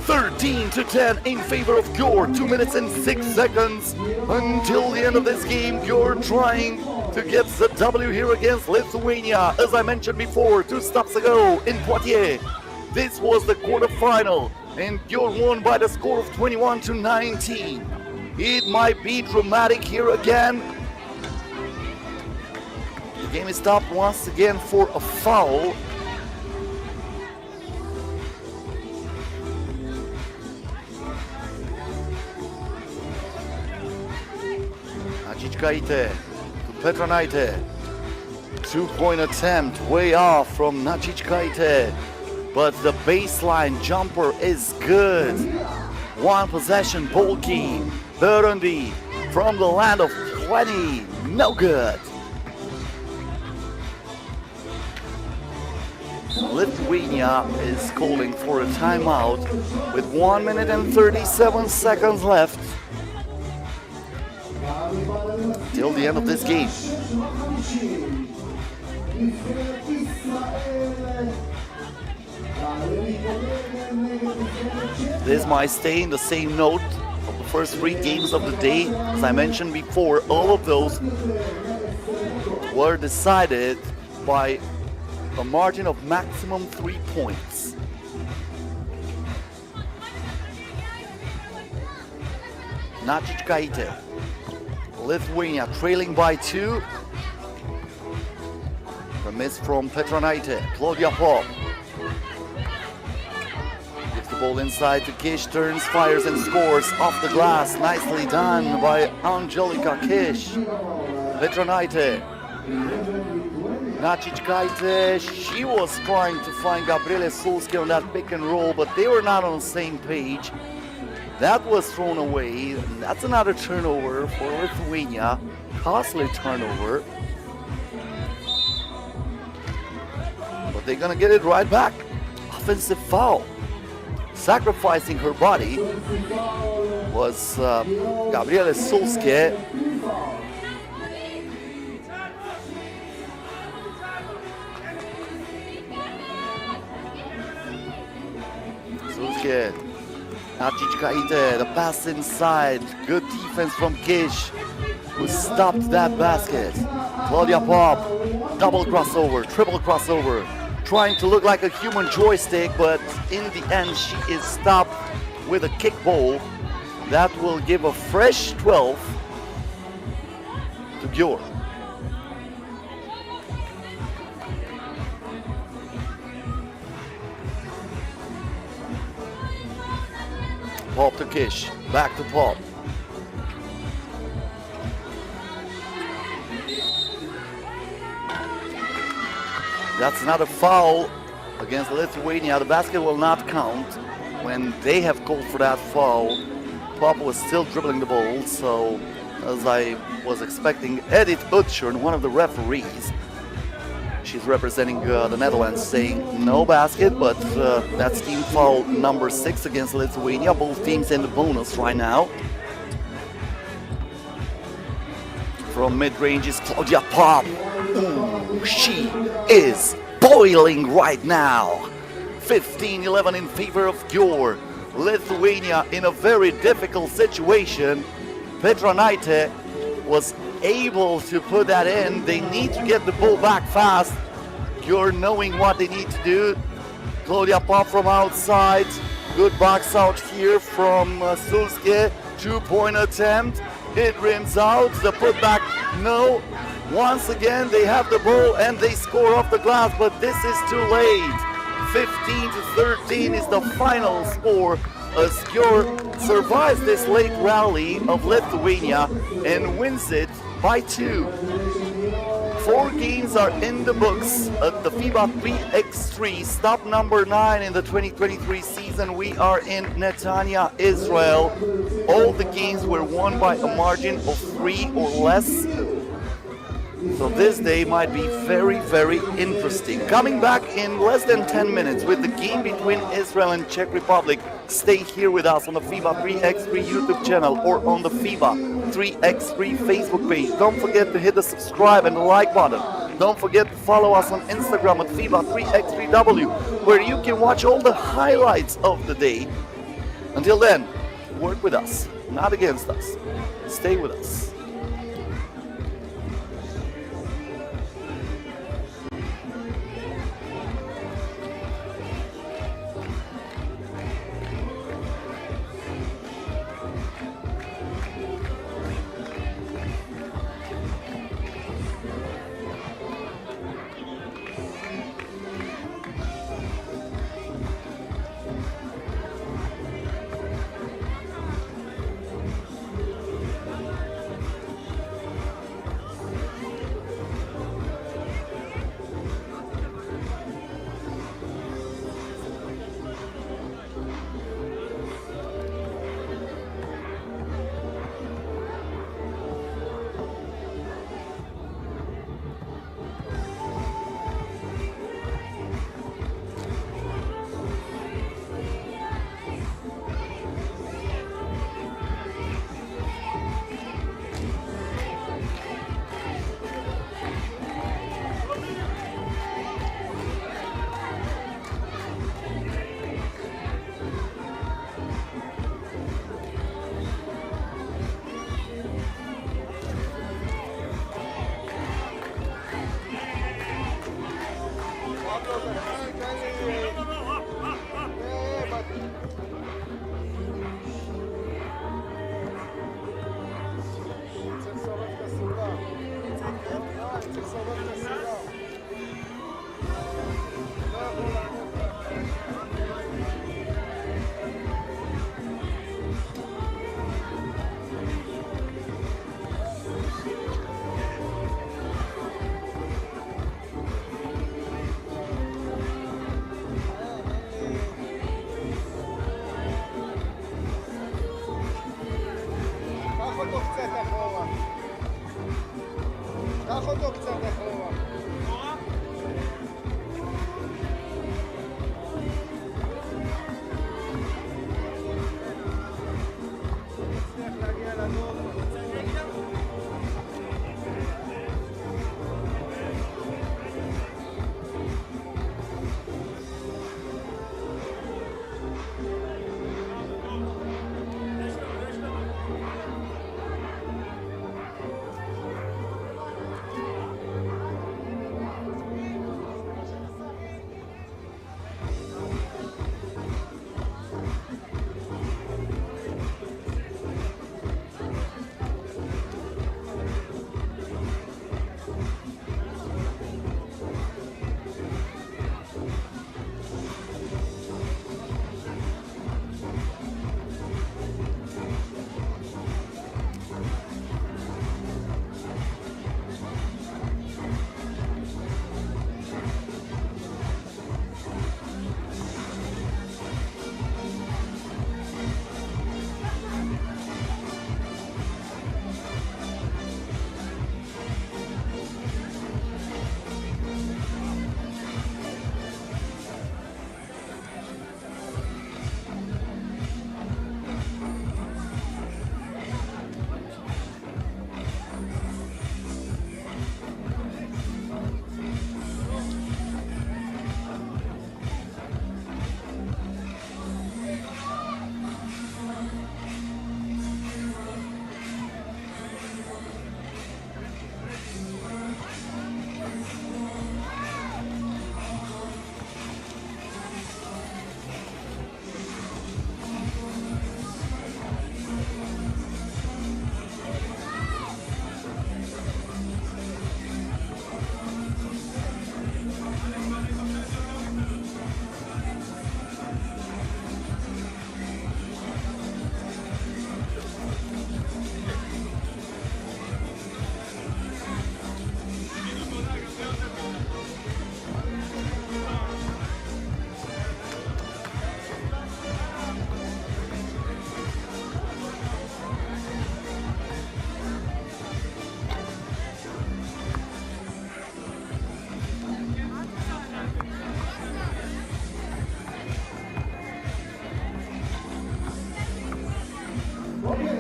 13-10 in favor of Gyor. 2 minutes and 6 seconds until the end of this game. Gyor trying to get the W here against Lithuania. As I mentioned before, 2 stops ago in Poitiers. This was the quarterfinal, and Gyor won by the score of 21-19. It might be dramatic here again. The game is stopped once again for a foul. Neftchi to Petranaite. 2-point attempt, way off from Neftchi. But the baseline jumper is good. 1 possession ball game. Burundi from the land of plenty. No good. Lithuania is calling for a timeout with 1 minute and 37 seconds left till the end of this game. This might stay in the same note of the first 3 games of the day. As I mentioned before, all of those were decided by a margin of maximum 3 points. Neftchi Lithuania trailing by 2. The miss from Petronaite. Claudia Pop gives the ball inside to Kish, turns, fires and scores off the glass. Nicely done by Angelika Kish. Petronaite. Nacichkaite, she was trying to find Gabriele Sulski on that pick and roll, but they were not on the same page. That was thrown away. That's another turnover for Lithuania. Costly turnover. But they're gonna get it right back. Offensive foul. Sacrificing her body was Gabriele Sulski. Sulski. Nacichkaite, the pass inside. Good defense from Kish, who stopped that basket. Claudia Pop, double crossover, triple crossover, trying to look like a human joystick, but in the end she is stopped with a kick ball. That will give a fresh 12 to Gyor. Pop to Kish, back to Pop. That's another foul against Lithuania. The basket will not count when they have called for that foul. Pop was still dribbling the ball, so as I was expecting, Edith Utschern, one of the referees, she's representing the Netherlands, saying no basket, but that's team foul number 6 against Lithuania. Both teams in the bonus right now. From mid-range is Claudia Pop. Ooh, she is boiling right now. 15-11 in favor of Gyor. Lithuania in a very difficult situation. Petronaite was able to put that in. They need to get the ball back fast. Gyor knowing what they need to do. Claudia Pop from outside. Good box out here from Sulski. 2-point attempt. It rims out. The putback, no. Once again, they have the ball and they score off the glass, but this is too late. 15-13 is the final score as Gyor survives this late rally of Lithuania and wins it by 2. 4 games are in the books at the FIBA 3x3, stop number 9 in the 2023 season. We are in Netanya, Israel. All the games were won by a margin of 3 or less. So this day might be very, very interesting. Coming back in less than 10 minutes with the game between Israel and Czech Republic. Stay here with us on the FIBA 3x3 YouTube channel or on the FIBA 3x3 Facebook page. Don't forget to hit the subscribe and the like button. Don't forget to follow us on Instagram at FIBA 3x3W, where you can watch all the highlights of the day. Until then, work with us, not against us. Stay with us. קח אותו קצת אחורה. צריך להגיע לנור.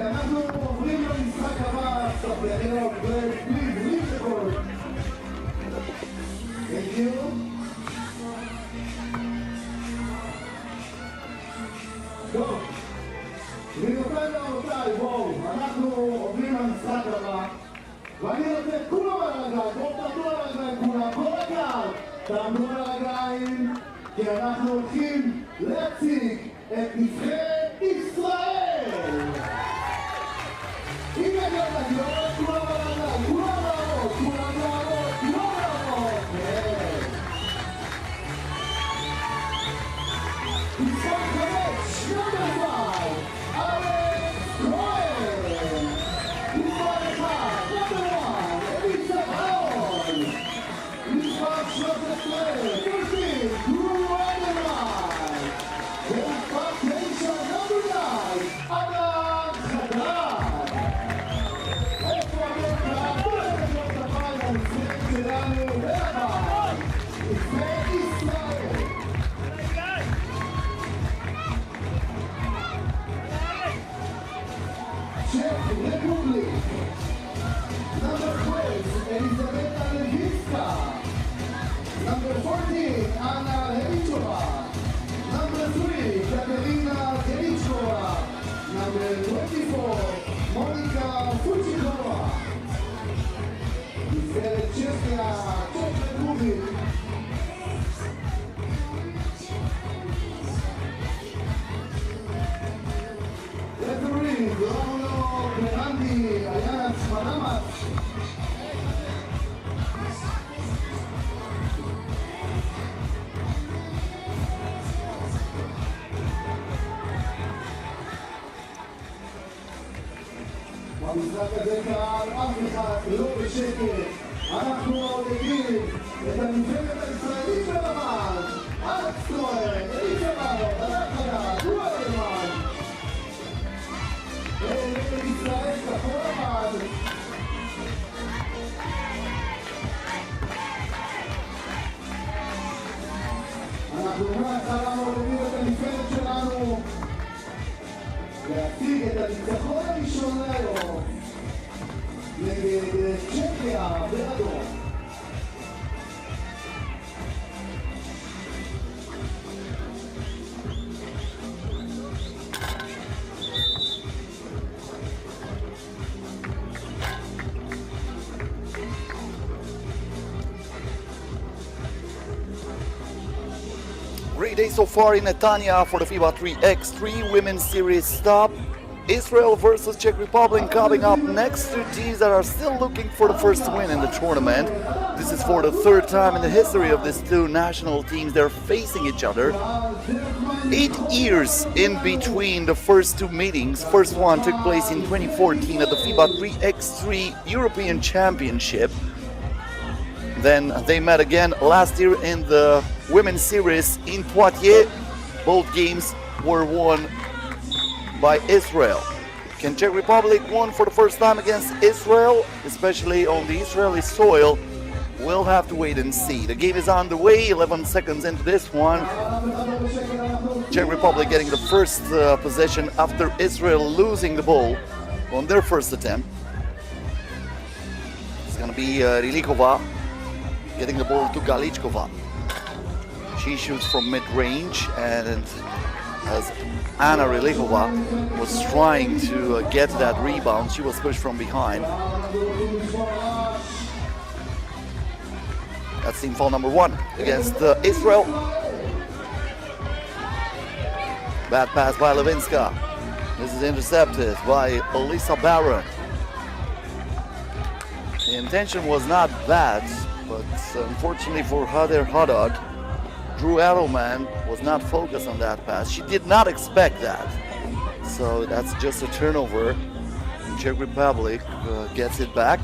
אנחנו עוברים למשחק הבא, שחיינים פליז, ליטקול. Thank you. טוב, גבירותיי ורבותיי, בואו, אנחנו עוברים למשחק הבא ואני רוצה את כולם על הרגליים, בואו תעמדו על הרגליים כולם, כל הקהל תעמדו על הרגליים כי אנחנו הולכים להציג את נבחרת ישראל. הנה גם הגיות, כולם על הרגליים, כולם לעמוד, כולם לעמוד, כולם לעמוד. מספר 5, number 5, אלכס כהן. מספר 1, number 1, אליצה ברון. מספר 13, פולטין, יואנדה. ומספר 9, number 9, אדם חדד. איפה המלכה? בואו נתקנות הפעם לנבחרת שלנו ביחד. נבחרת ישראל. Czech Republic. Number 12, Elizaveta Lewicka. Number 14, Anna Helichova. Number 3, Katerina Helichova. Number 24, Monika Fuchikova. נבחרת צ'כיה, Czech Republic. Referee, Romano Grandi, Alliance Panamas. במשחק הזה קהל, אף אחד לא בשקט. אנחנו מעודדים את הנבחרת הישראלית בלבן. אלכס כהן, אליצה ברון, אדם חדד, יואנדה. נגד ישראל כחול לבן. אנחנו מההתחלה מורידים את הנבחרת שלנו להציג את הניצחון הראשון היום נגד צ'כיה באדום. Great day so far in Netanya for the FIBA 3x3 Women's Series stop. Israel versus Czech Republic coming up next, two teams that are still looking for the first win in the tournament. This is for the third time in the history of these two national teams. They're facing each other. 8 years in between the first two meetings. First one took place in 2014 at the FIBA 3x3 European Championship. Then they met again last year in the Women's Series in Poitiers. Both games were won by Israel. Can Czech Republic win for the first time against Israel, especially on the Israeli soil? We'll have to wait and see. The game is on the way, 11 seconds into this one. Czech Republic getting the first possession after Israel losing the ball on their first attempt. It's going to be Rilikova getting the ball to Galichkova. She shoots from mid-range, and as Anna Rilikova was trying to get that rebound, she was pushed from behind. That's team foul number 1 against Israel. Bad pass by Levinska. This is intercepted by Elisa Baron. The intention was not bad, but unfortunately for Hader Haddad, Drew Edelman was not focused on that pass. She did not expect that. So that's just a turnover. Czech Republic gets it back.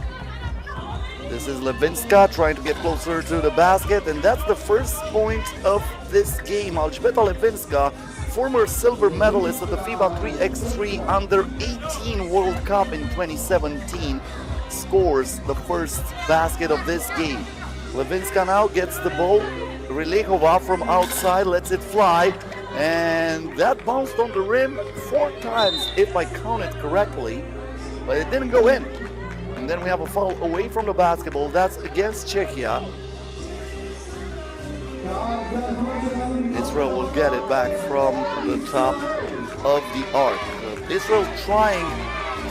This is Levinska trying to get closer to the basket, and that's the first point of this game. Alžbeta Levinska, former silver medalist at the FIBA 3x3 Under-18 World Cup in 2017, scores the first basket of this game. Levinska now gets the ball. Rilikova from outside lets it fly, and that bounced on the rim 4 times if I counted correctly, but it didn't go in. And then we have a foul away from the basketball. That's against Czechia. Israel will get it back from the top of the arc. Israel trying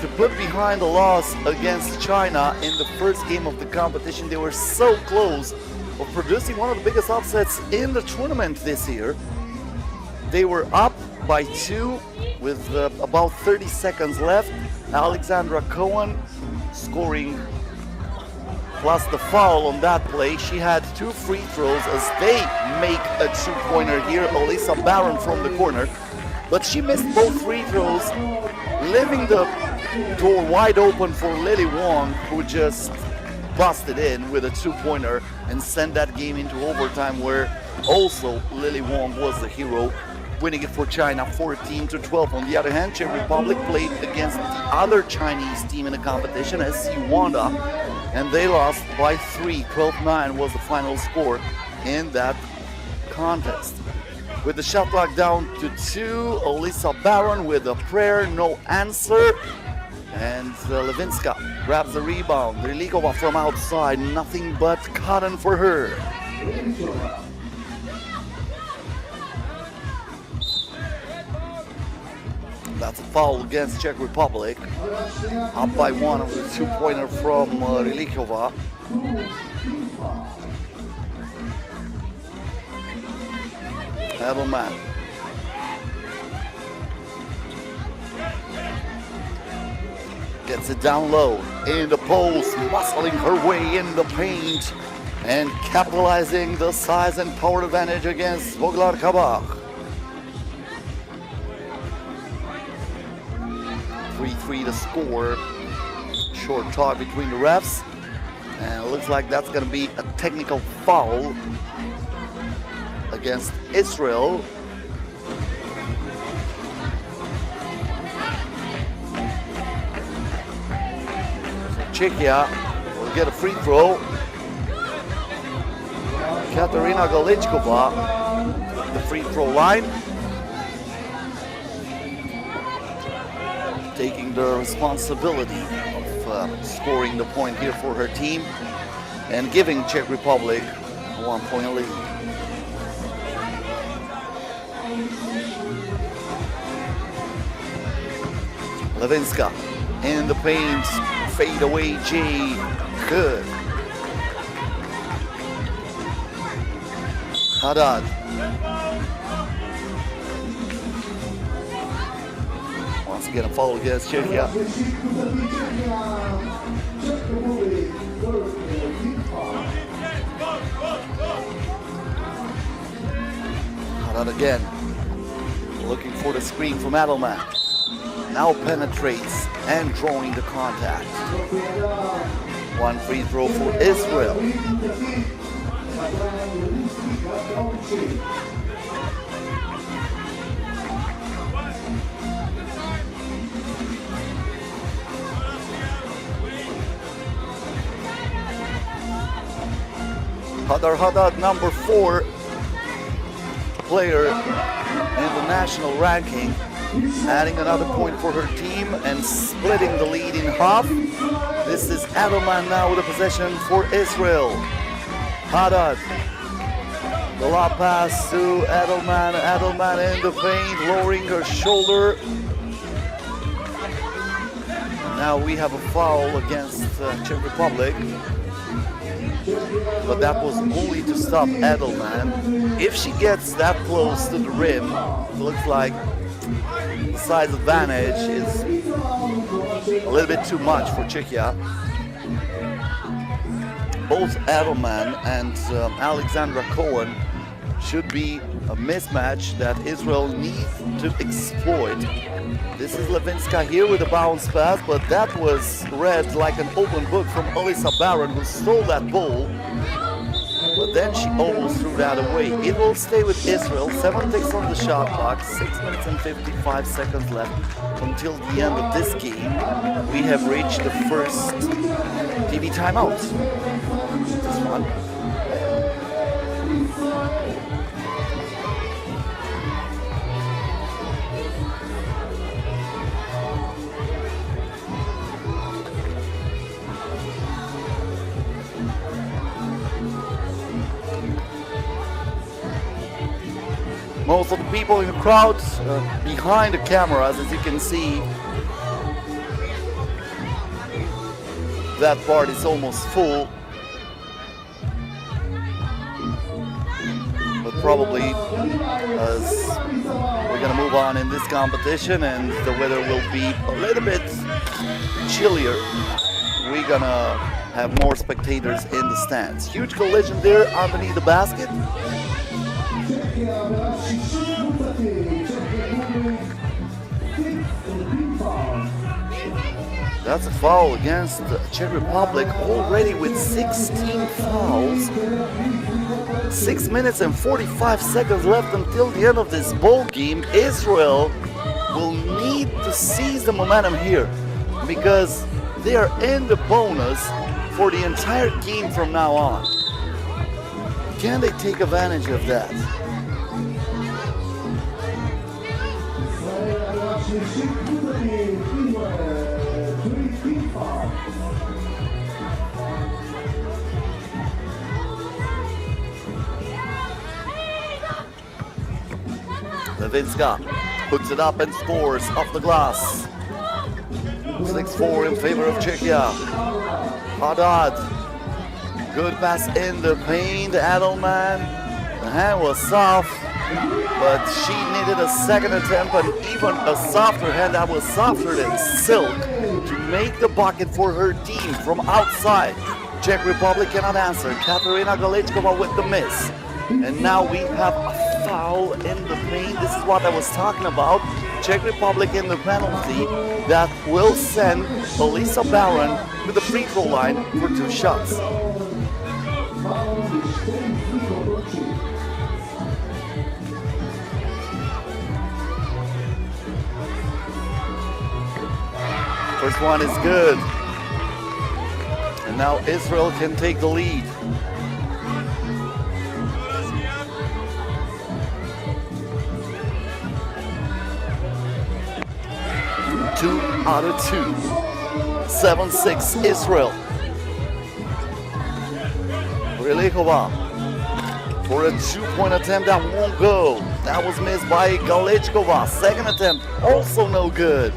to put behind the loss against China in the first game of the competition. They were so close of producing one of the biggest upsets in the tournament this year. They were up by 2 with about 30 seconds left. Alexandra Cohen scoring plus the foul on that play. She had 2 free throws as they make a 2-pointer here. Elisa Baron from the corner, but she missed both free throws, leaving the door wide open for Lily Wong, who just busted in with a 2-pointer and sent that game into overtime, where also Lily Wong was the hero, winning it for China 14-12. On the other hand, Czech Republic played against the other Chinese team in the competition as Yuanda, and they lost by 3. 12-9 was the final score in that contest. With the shot clock down to 2, Elisa Baron with a prayer, no answer. And Levinska grabs the rebound. Rilikova from outside, nothing but cotton for her. That's a foul against Czech Republic. Up by 1 on the 2-pointer from Rilikova. Edelman. Gets it down low in the post, muscling her way in the paint and capitalizing the size and power advantage against Voglar Kabach. 3-3 to score. Short talk between the refs, and it looks like that's going to be a technical foul against Israel. Czechia will get a free throw. Katarina Galichkova, the free throw line. Taking the responsibility of scoring the point here for her team and giving Czech Republic a 1-point lead. Levinska in the paint, fade away J, good. Haddad. Once again a foul against Czechia. Haddad again, looking for the screen from Adelman. Now penetrates and drawing the contact. One free throw for Israel. Haddad, number 4 player in the national ranking, adding another point for her team and splitting the lead in half. This is Adelman now with a possession for Israel. Haddad, the lob pass to Adelman. Adelman in the paint, lowering her shoulder. Now we have a foul against Czech Republic, but that was only to stop Adelman. If she gets that close to the rim, it looks like the size advantage is a little bit too much for Czechia. Both Adelman and Alexandra Cohen should be a mismatch that Israel needs to exploit. This is Levinska here with a bounce pass, but that was read like an open book from Alyssa Barron, who stole that ball. But then she almost threw that away. It will stay with Israel. 7 ticks on the shot clock. 6 minutes and 55 seconds left until the end of this game. We have reached the first TV timeout. This one. Most of the people in the crowd behind the cameras, as you can see, that part is almost full. But probably as we're gonna move on in this competition and the weather will be a little bit chillier, we're gonna have more spectators in the stands. Huge collision there underneath the basket. That's a foul against the Czech Republic, already with 16 fouls. 6 minutes and 45 seconds left until the end of this ball game. Israel will need to seize the momentum here because they are in the bonus for the entire game from now on. Can they take advantage of that? Levinska puts it up and scores off the glass. 6-4 in favor of Czechia. Haddad, good pass in the paint. Adelman, the hand was soft, but she needed a second attempt, and even a softer hand that was softer than silk to make the bucket for her team from outside. Czech Republic cannot answer. Katerina Galechkova with the miss. And now we have a foul in the paint. This is what I was talking about. Czech Republic in the penalty that will send Alyssa Barron to the free throw line for 2 shots. First one is good. And now Israel can take the lead. 2 out of 2. 7-6 Israel. Rylikova for a 2-point attempt that won't go. That was missed by Galichkova. Second attempt, also no good.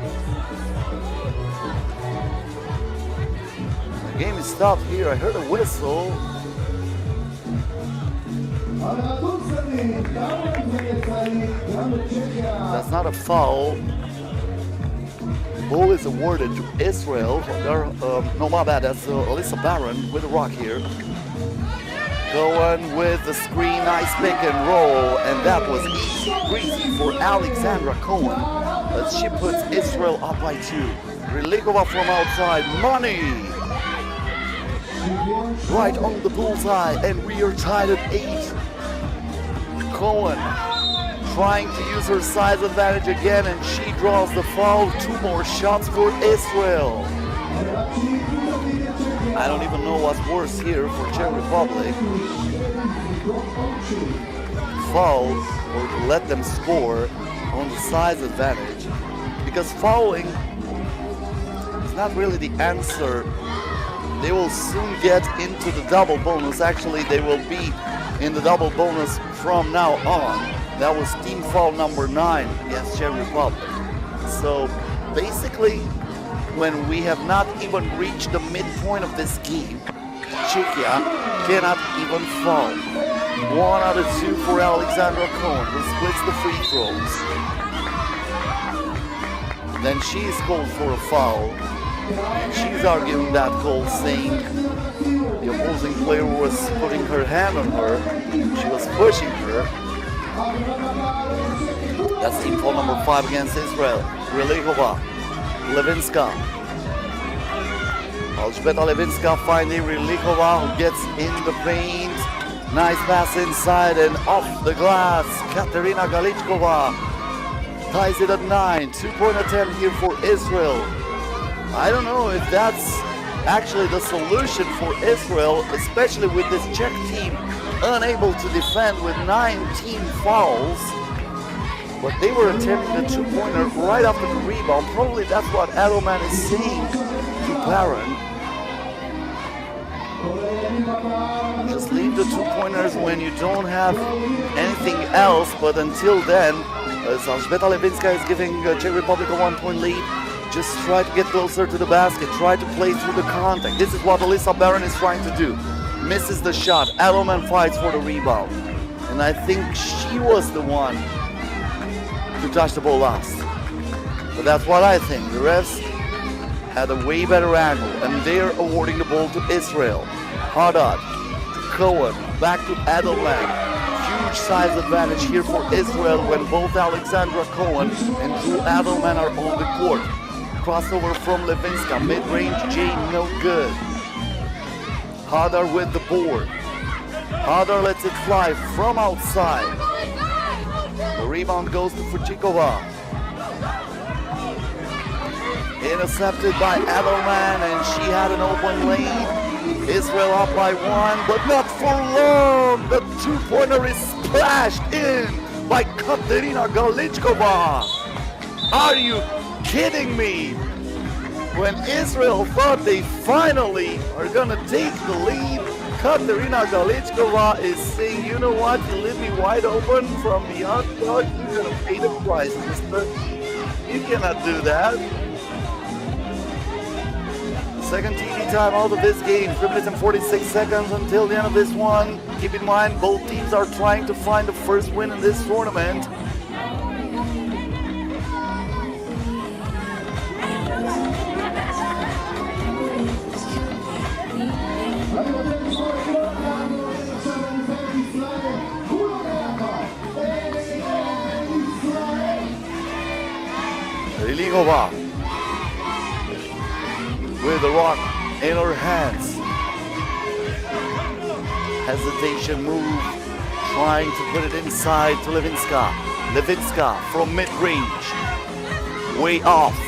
The game is stopped here. I heard a whistle. That's not a foul. Ball is awarded to Israel. No, my bad. That's Alyssa Barron with a rock here. Going with the screen, nice pick and roll, and that was easy breezy for Alexandra Cohen. But she puts Israel up by 2. Rylikova from outside, money! Right on the bullseye, and we are tied at 8. Cohen trying to use her size advantage again, and she draws the foul. 2 more shots for Israel. I don't even know what's worse here for Czech Republic. Foul or to let them score on the size advantage, because fouling is not really the answer. They will soon get into the double bonus. Actually, they will be in the double bonus from now on. That was team foul number 9 against Czech Republic. So basically, when we have not even reached the midpoint of this game, Czechia cannot even foul. 1 out of 2 for Alexandra Cohen, who splits the free throws. Then she is called for a foul. And she's arguing that call, saying the opposing player was putting her hand on her. She was pushing her. That's team foul number 5 against Israel. Rylikova, Levinska. Elżbieta Levinska finding Rylikova, who gets in the paint. Nice pass inside and off the glass. Katerina Galichkova ties it at 9. 2-point attempt here for Israel. I don't know if that's actually the solution for Israel, especially with this Czech team unable to defend with 19 fouls. But they were attempting the 2-pointer right after the rebound. Probably that's what Adelman is saying to Barron. Just leave the 2-pointers when you don't have anything else. But until then, as Elżbieta Levinska is giving Czech Republic a 1-point lead, just try to get closer to the basket. Try to play through the contact. This is what Alyssa Barron is trying to do. Misses the shot. Adelman fights for the rebound. And I think she was the one to touch the ball last. But that's what I think. The refs had a way better angle, and they're awarding the ball to Israel. Haddad to Cohen, back to Adelman. Huge size advantage here for Israel when both Alexandra Cohen and Drew Adelman are on the court. Crossover from Levinska, mid-range J, no good. Haddad with the board. Haddad lets it fly from outside. The rebound goes to Fuchikova. Intercepted by Adelman, and she had an open lane. Israel up by 1, but not for long. The 2-pointer is splashed in by Katerina Galichkova. Are you kidding me? When Israel thought they finally are gonna take the lead, Katerina Galichkova is saying, you know what, you leave me wide open from beyond, you're gonna pay the price, mister. You cannot do that. Second TV time out of this game, 3 minutes and 46 seconds until the end of this one. Keep in mind, both teams are trying to find the first win in this tournament. Rylikova with the rock in her hands. Hesitation move, trying to put it inside to Levinska. Levinska from mid-range, way off.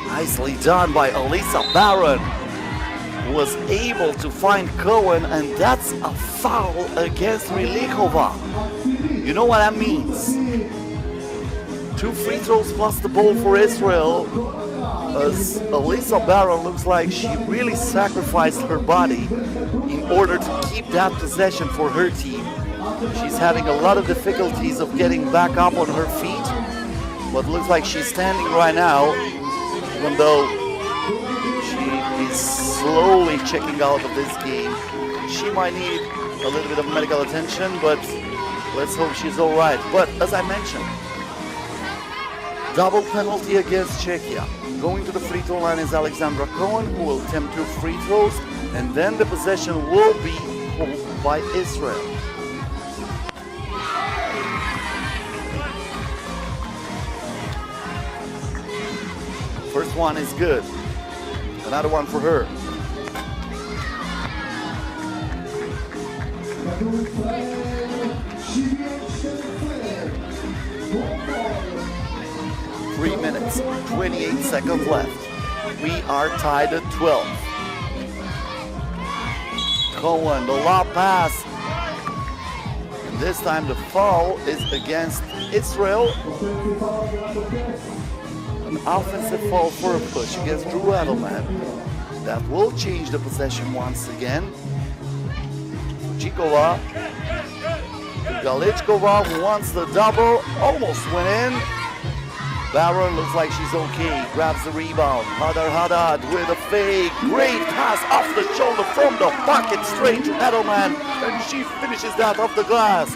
Nicely done by Alyssa Barron, who was able to find Cohen, and that's a foul against Rylikova. You know what that means? 2 free throws plus the ball for Israel. As Alyssa Baron looks like she really sacrificed her body in order to keep that possession for her team. She's having a lot of difficulties of getting back up on her feet, but looks like she's standing right now, even though she is slowly checking out of this game. She might need a little bit of medical attention, but let's hope she's all right. But as I mentioned, double penalty against Czechia. Going to the free throw line is Alexandra Cohen, who will attempt 2 free throws, and then the possession will be held by Israel. First one is good. Another one for her. Three minutes, 28 seconds left. We are tied at 12. Cohen, the lob pass. And this time the foul is against Israel. An offensive foul for a push against Drew Edelman. That will change the possession once again. Chikova. Galichkova, who wants the double, almost went in. Baron looks like she's okay, grabs the rebound. Haddad with a fake, great pass off the shoulder from the pocket straight to Edelman, and she finishes that off the glass.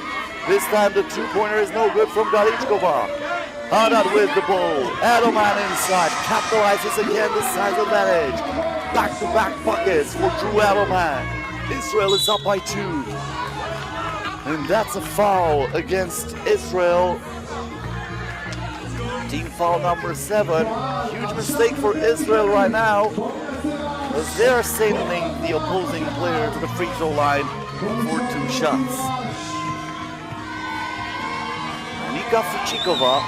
This time the 2-pointer is no good from Galichkova. Haddad with the ball, Edelman inside, capitalizes again the size advantage. Back-to-back buckets for Drew Edelman. Israel is up by 2. And that's a foul against Israel. Team foul number 7. Huge mistake for Israel right now, as they are sending the opposing player to the free throw line for 2 shots. Nika Fuchikova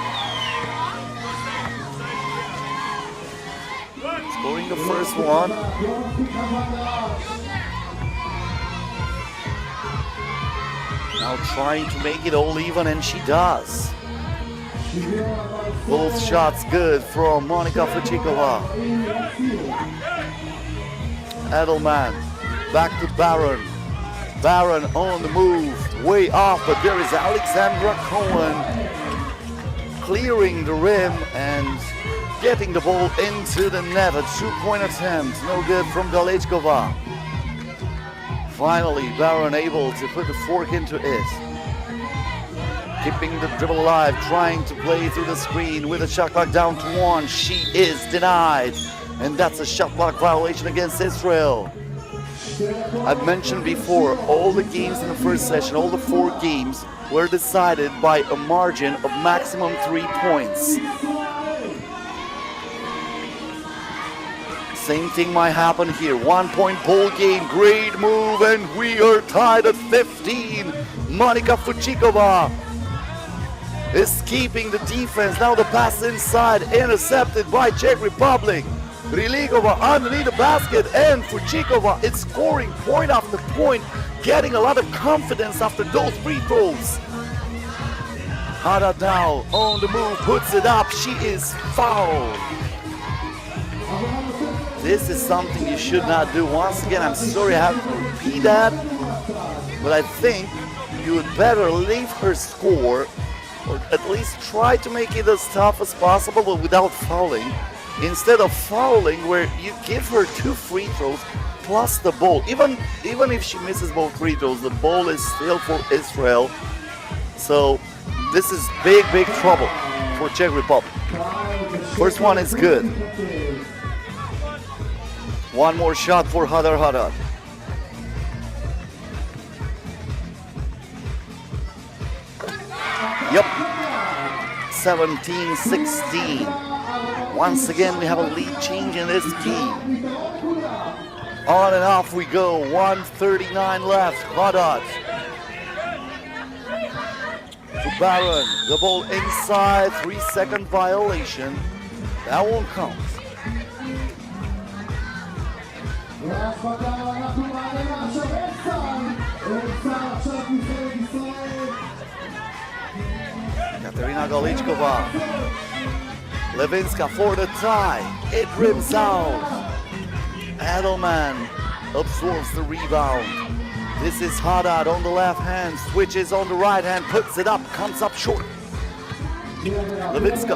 scoring the first one. Now trying to make it all even, and she does. Both shots good from Monika Fuchikova. Edelman back to Baron. Baron on the move, way off, but there is Alexandra Cohen clearing the rim and getting the ball into the net. A 2-point attempt, no good from Galichkova. Finally, Baron able to put the fork into it. Keeping the dribble alive, trying to play through the screen with a shot clock down to 1. She is denied, and that's a shot clock violation against Israel. I've mentioned before, all the games in the first session, all the 4 games, were decided by a margin of maximum 3 points. Same thing might happen here. 1-point ball game, great move, and we are tied at 15. Monika Fuchikova is keeping the defense. Now the pass inside, intercepted by Czech Republic. Riligova underneath the basket, and Fuchikova is scoring point after point, getting a lot of confidence after those free throws. Haddad now on the move, puts it up. She is fouled. This is something you should not do. Once again, I'm sorry I have to repeat that, but I think you would better leave her score, or at least try to make it as tough as possible, but without fouling. Instead of fouling, where you give her 2 free throws plus the ball. Even if she misses both free throws, the ball is still for Israel. So this is big trouble for Czech Republic. First one is good. One more shot for Haddad. Yep. 17-16. Once again, we have a lead change in this game. On and off we go. 1:39 left. Haddad to Baron. The ball inside. 3-second violation. That won't count. Katerina Galichkova. Levinska for the tie. It rims out. Edelman absorbs the rebound. This is Haddad on the left hand, switches on the right hand, puts it up, comes up short. Levinska.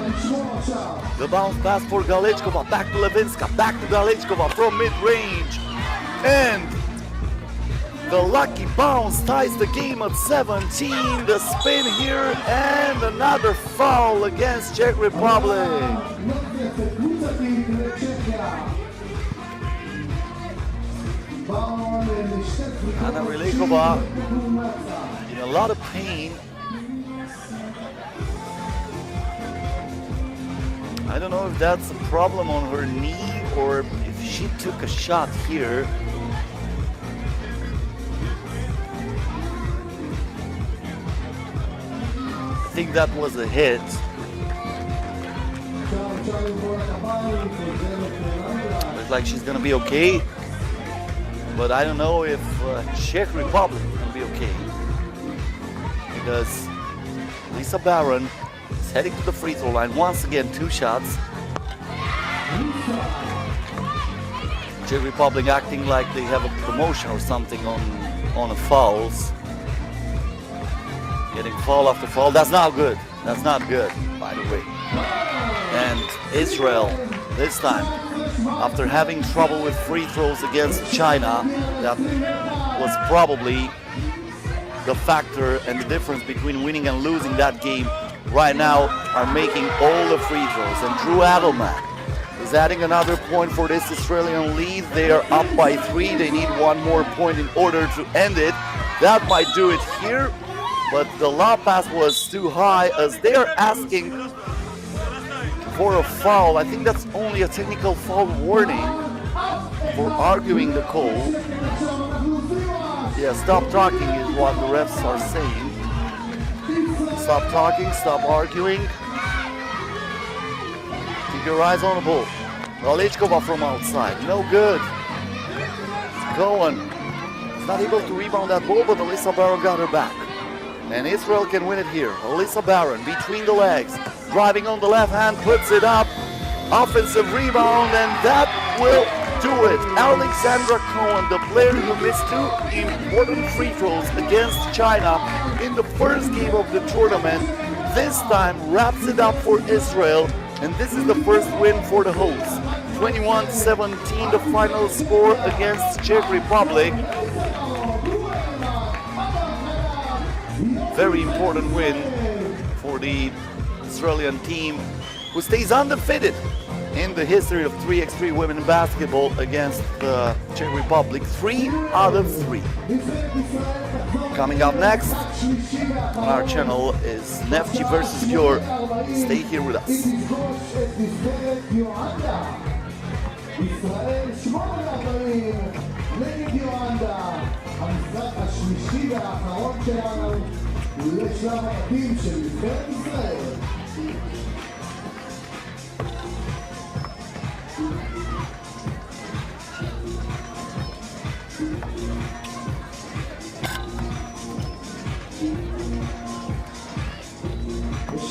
The bounce pass for Galichkova. Back to Levinska. Back to Galichkova from mid-range. And the lucky bounce ties the game at 17. The spin here and another foul against Czech Republic. Anna Rilikova in a lot of pain. I don't know if that's a problem on her knee or if she took a shot here. I think that was a hit. Looks like she's gonna be okay, but I don't know if Czech Republic is gonna be okay, because Lisa Baron is heading to the free throw line once again. 2 shots. Czech Republic acting like they have a promotion or something on the fouls. Getting foul after foul. That's not good. That's not good, by the way. And Israel, this time, after having trouble with free throws against China, that was probably the factor and the difference between winning and losing that game, right now are making all the free throws. And Drew Adelman is adding another point for this Australian lead. They are up by 3. They need 1 more point in order to end it. That might do it here, but the lob pass was too high as they are asking for a foul. I think that's only a technical foul warning for arguing the call. Yeah, stop talking is what the refs are saying. Stop talking, stop arguing. Keep your eyes on the ball. Galichkova from outside, no good. It's going. He's not able to rebound that ball, but Alyssa Baron got her back. And Israel can win it here. Alyssa Baron between the legs, driving on the left hand, puts it up. Offensive rebound, and that will do it. Alexandra Cohen, the player who missed 2 important free throws against China in the first game of the tournament, this time wraps it up for Israel. And this is the first win for the hosts. 21-17, the final score against Czech Republic. Very important win for the Australian team, who stays undefeated in the history of 3x3 women basketball against the Czech Republic. 3 out of 3. Coming up next on our channel is Neftchi versus Gyor. Stay here with us. ישראל 8 נגד יואנדה, המשחק השלישי והאחרון שלנו לשלב הבתים של נבחרת ישראל.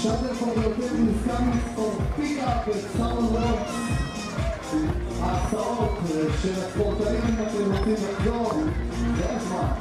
Shuttle for the Olympics is coming for pick-up with someone ההצעות של הספורטאים, אם אתם רוצים לחזור, זה הזמן.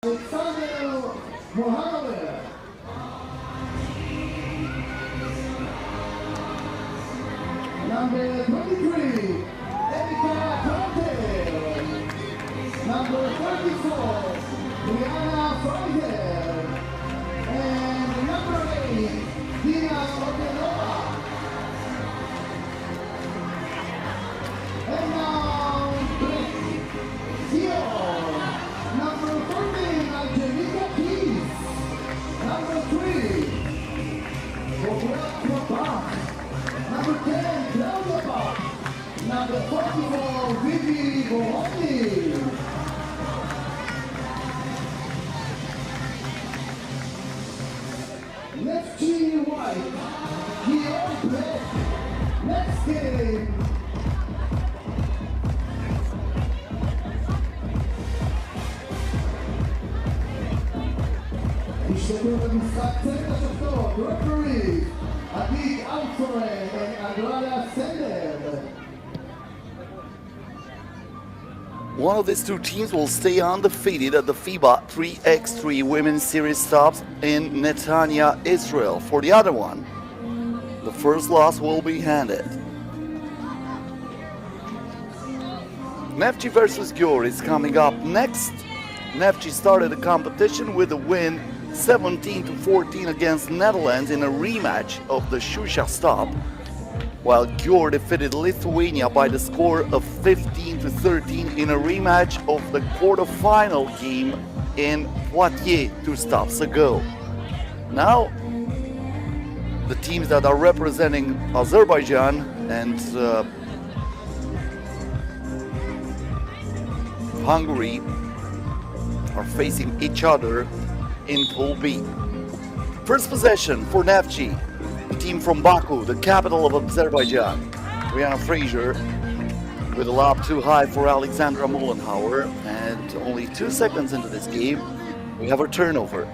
Alexander Mohammed. Number 23, Erika Conte. Number 34, Rihanna Freuder. And number 8, Dina Otelova. And now, Gyor. Number 14, Angelica Keys. Number 3, Bobrat Bach. Number 10, Claudia Bach. Number 44, Vivi Bohoni. Neftchi white, Gyor black. Next game. השתתפו במשחק צוות השופטות, רפרי, עדי אלפורן ואגרלה סנדר. One of these two teams will stay undefeated at the FIBA 3x3 Women's Series stops in Netanya, Israel. For the other one, the first loss will be handed. Neftchi versus Gyor is coming up next. Neftchi started the competition with a win 17-14 against Netherlands in a rematch of the Shusha stop, while Gyor defeated Lithuania by the score of 15-13 in a rematch of the quarterfinal game in Poitiers 2 stops ago. Now, the teams that are representing Azerbaijan and Hungary are facing each other in Pool B. First possession for Neftchi, the team from Baku, the capital of Azerbaijan. Rihanna Fraser with a lob too high for Alexandra Mollenhauer, and only 2 seconds into this game, we have a turnover.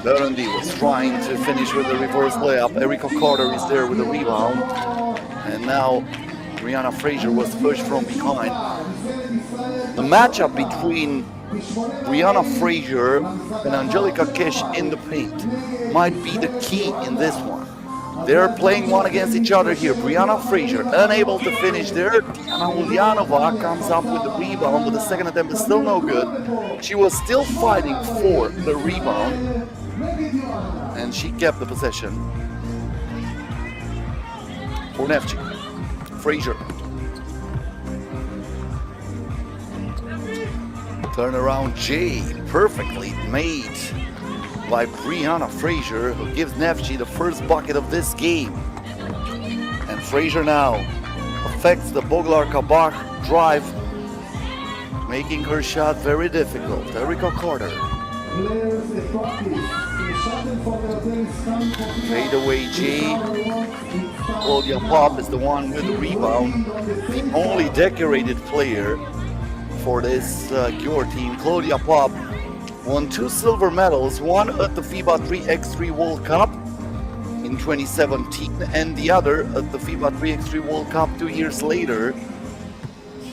Burundi was trying to finish with a reverse layup. Erika Carter is there with a rebound, and now Rihanna Fraser was pushed from behind. The matchup between Rihanna Fraser and Angelica Kish in the paint might be the key in this one. They're playing one against each other here. Rihanna Fraser unable to finish there. Diana Ulyanova comes up with the rebound, but the second attempt is still no good. She was still fighting for the rebound, and she kept the possession for Neftchi. Fraser. Turnaround J, perfectly made by Rihanna Fraser, who gives Neftchi the first bucket of this game. And Fraser now affects the Boglar-Kabach drive, making her shot very difficult. Erika Carter. Fade away J. Claudia Pop is the one with the rebound. The only decorated player for this Gyor team. Claudia Pop won 2 silver medals, one at the FIBA 3x3 World Cup in 2017 and the other at the FIBA 3x3 World Cup 2 years later.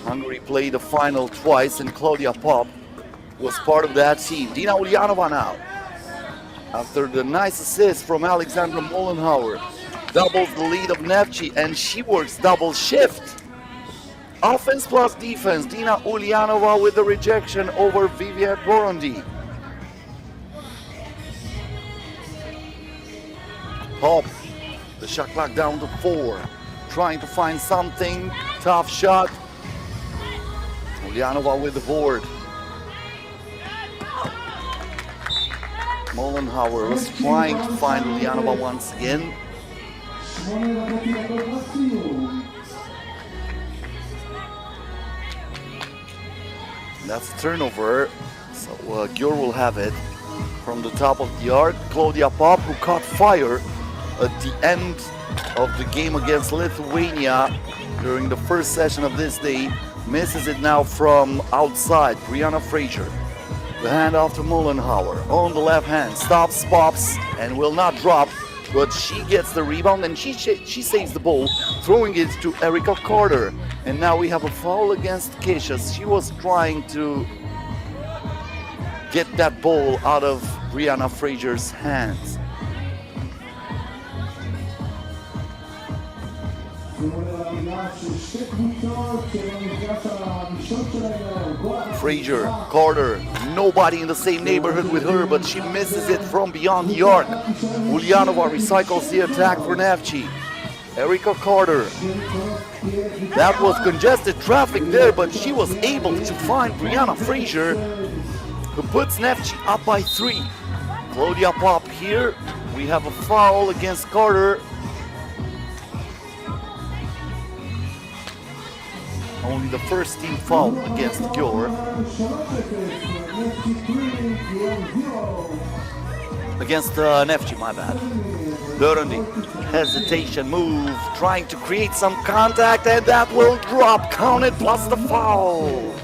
Hungary played the final twice and Claudia Pop was part of that team. Dina Ulyanova now, after the nice assist from Alexandra Mollenhauer, doubles the lead of Neftchi, and she works double shift. Offense plus defense. Dina Ulyanova with the rejection over Vivian Burundi. Pop, the shot clock down to 4. Trying to find something. Tough shot. Ulyanova with the board. Mollenhauer was trying to find Ulyanova once again. That's a turnover, so Gyor will have it from the top of the arc. Claudia Pop, who caught fire at the end of the game against Lithuania during the first session of this day, misses it now from outside. Rihanna Fraser, the handoff to Mollenhauer on the left hand, stops, pops, and will not drop but she gets the rebound and she saves the ball, throwing it to Erica Carter. And now we have a foul against Keisha. She was trying to get that ball out of Brianna Frazier's hands. Frazier, Carter, nobody in the same neighborhood with her, but she misses it from beyond the arc. Ulyanova recycles the attack for Neftchi. Erica Carter. That was congested traffic there, but she was able to find Brianna Frazier, who puts Neftchi up by 3. Claudia Pop here. We have a foul against Carter. Only the first team foul against Gyor. Against Neftchi, my bad. Burundi, hesitation move, trying to create some contact, and that will drop, counted plus the foul.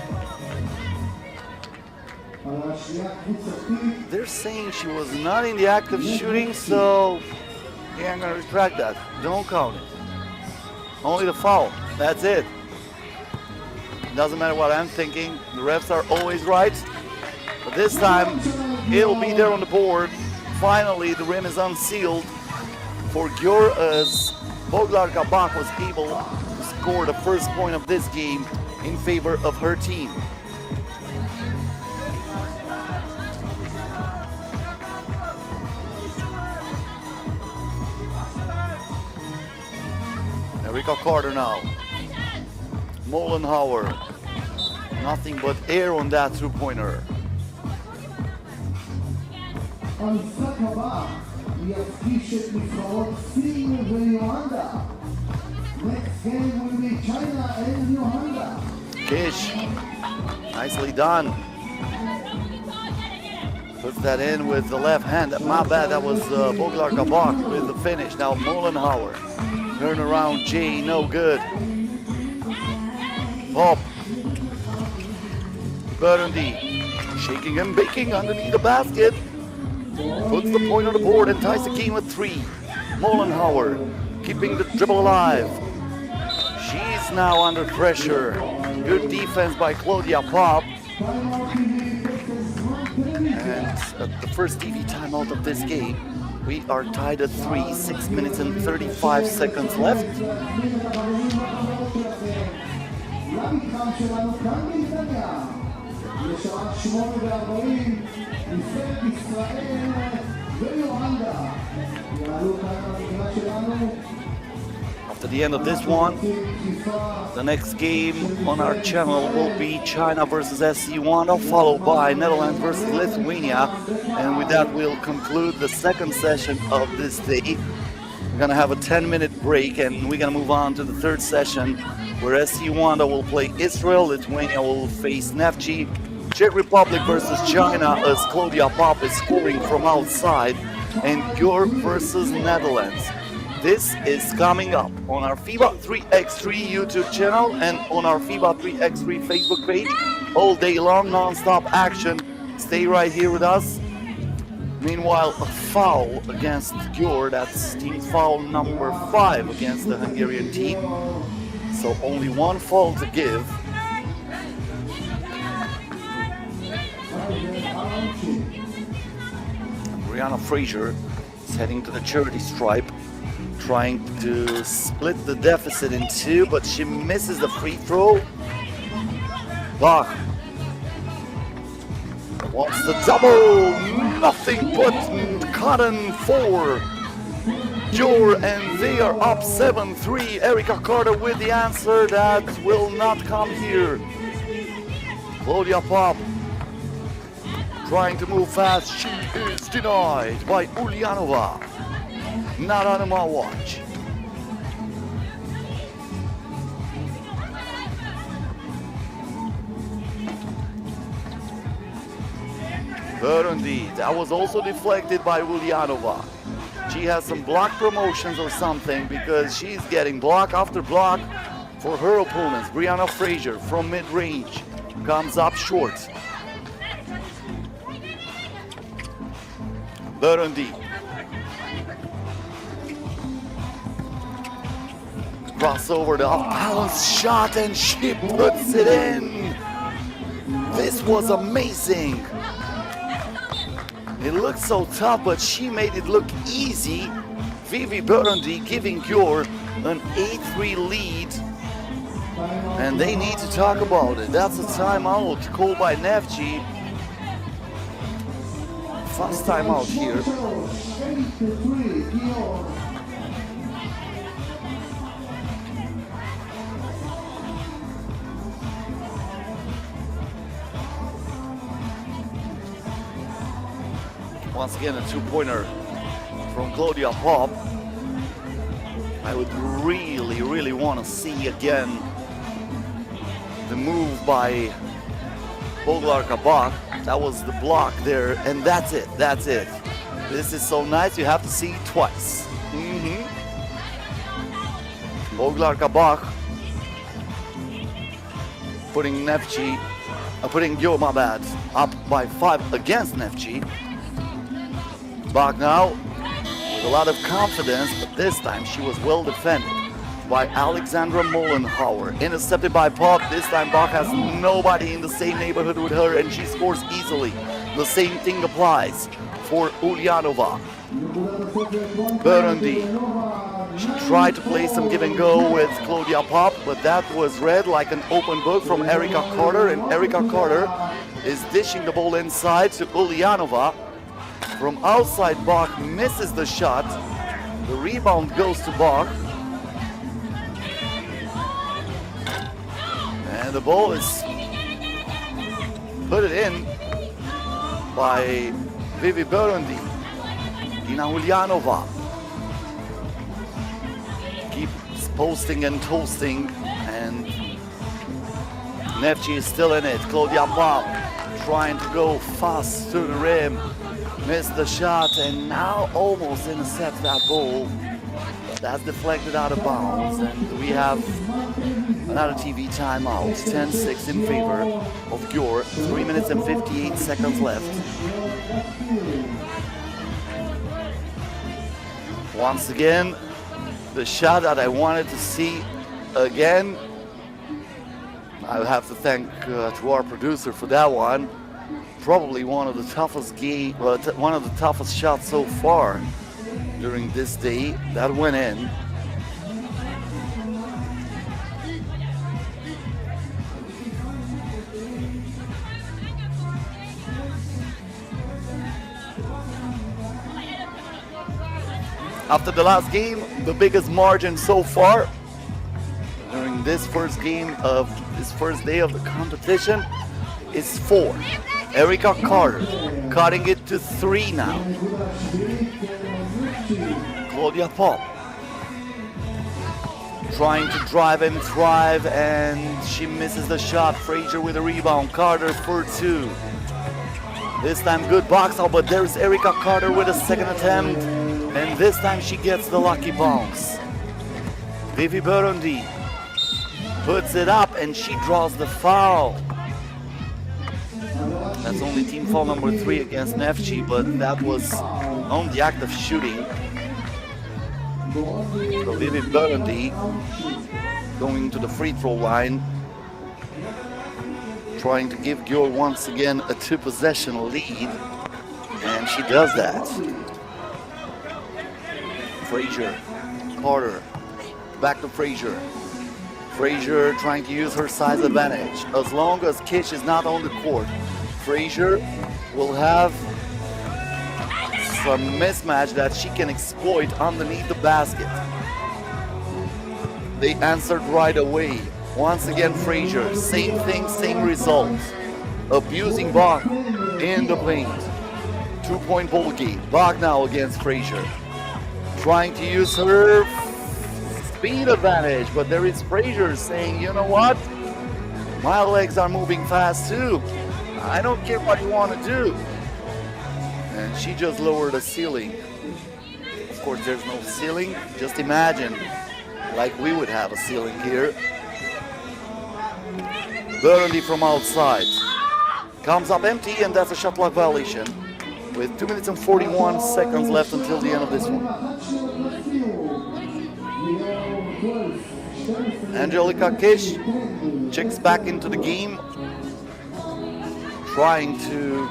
They're saying she was not in the act of shooting, so yeah, I'm gonna retract that. Don't count it. Only the foul, that's it. Doesn't matter what I'm thinking, the refs are always right. But this time, it'll be there on the board. Finally, the rim is unsealed for Gyor as Boglar Gabak was able to score the first point of this game in favor of her team. Erica Carter now. Molenhauer. Nothing but air on that two-pointer. המשחק הבא יפגיש את נבחרות סין ויואנדה. Next game will be China and Yuanda. Kish, nicely done. Puts that in with the left hand. My bad, that was Boglar Gabak with the finish. Now Molenhauer. Turn around J, no good. Pop. Burundi, shaking and baking underneath the basket. Puts the point on the board and ties the game with 3. Molenhauer keeping the dribble alive. She's now under pressure. Good defense by Claudia Pop. And at the first TV timeout of this game, we are tied at 3, 6 minutes and 35 seconds left. למתחם שלנו כאן בנתניה. לשעה 8:40, נבחרת ישראל ויואנדה. יעלו כאן למגרש שלנו. After the end of this one, the next game on our channel will be China versus SC Yuanda, followed by Netherlands versus Lithuania. And with that, we'll conclude the second session of this day. We're gonna have a 10-minute break and we're gonna move on to the third session where SC Yuanda will play Israel, Lithuania will face Neftchi, Czech Republic versus China as Claudia Pop is scoring from outside, and Gyor versus Netherlands. This is coming up on our FIBA 3x3 YouTube channel and on our FIBA 3x3 Facebook page. All day long, non-stop action. Stay right here with us. Meanwhile, a foul against Gyor, that's team foul number 5 against the Hungarian team. So only one foul to give. Brianna Frazier is heading to the charity stripe, trying to split the deficit in 2, but she misses the free throw. Bach wants the double, nothing but cotton for Gyor, and they are up 7-3. Erica Carter with the answer that will not come here. Claudia Pop trying to move fast. She is denied by Ulyanova. Not on my watch. Burundi, that was also deflected by Ulyanova. She has some block promotions or something because she's getting block after block for her opponents. Brianna Frazier from mid-range comes up short. Burundi Crossover, the off-balance shot, and she puts it in. This was amazing. It looked so tough, but she made it look easy. Vivi Burundi giving Gyor an 8-3 lead. And they need to talk about it. That's a timeout called by Neftchi. Fast timeout here. Once again, a two-pointer from Claudia Pop. I would really want to see again the move by Boglar Kabak. That was the block there, and that's it. This is so nice, you have to see it twice. Boglar Kabak putting Neftchi, putting Gyor, my bad, up by 5 against Neftchi. Bach now with a lot of confidence, but this time she was well defended by Alexandra Mollenhauer. Intercepted by Pop. This time Bach has nobody in the same neighborhood with her, and she scores easily. The same thing applies for Ulyanova. Burundi. She tried to play some give and go with Claudia Pop, but that was read like an open book from Erica Carter, and Erica Carter is dishing the ball inside to Ulyanova. From outside, Bach misses the shot. The rebound goes to Bach. And the ball is put it in by Vivi Burundi. Dina Ulyanova keeps posting and toasting, and Neftchi is still in it. Claudia Pop trying to go fast to the rim. Missed the shot, and now almost intercepts that ball. But that's deflected out of bounds, and we have another TV timeout. 10-6 in favor of Gyor. 3 minutes and 58 seconds left. Once again, the shot that I wanted to see again. I'll have to thank to our producer for that one. Probably one of the toughest shots so far during this day. That went in. After the last game, the biggest margin so far during this first game of this first day of the competition is 4. Erica Carter cutting it to 3 now. Claudia Pop trying to drive and thrive, and she misses the shot. Frazier with a rebound. Carter for 2. This time good box out, but there's Erica Carter with a second attempt, and this time she gets the lucky bounce. Vivi Burundi puts it up, and she draws the foul. That's only team foul number 3 against Neftchi, but that was on the act of shooting. So Vivi Burundi going to the free throw line, trying to give Gyor once again a 2-possession lead, and she does that. Frazier, Carter, back to Frazier. Frazier trying to use her size advantage. As long as Kish is not on the court, Frazier will have some mismatch that she can exploit underneath the basket. They answered right away. Once again, Frazier, same thing, same result. Abusing Bach in the paint. 2-point ball game. Bach now against Frazier. Trying to use her speed advantage, but there is Frazier saying, you know what? My legs are moving fast too. I don't care what you want to do. And she just lowered the ceiling. Of course, there's no ceiling. Just imagine like we would have a ceiling here. Burundi from outside. Comes up empty, and that's a shot clock violation. With 2 minutes and 41 seconds left until the end of this one. Angelika Kish checks back into the game, trying to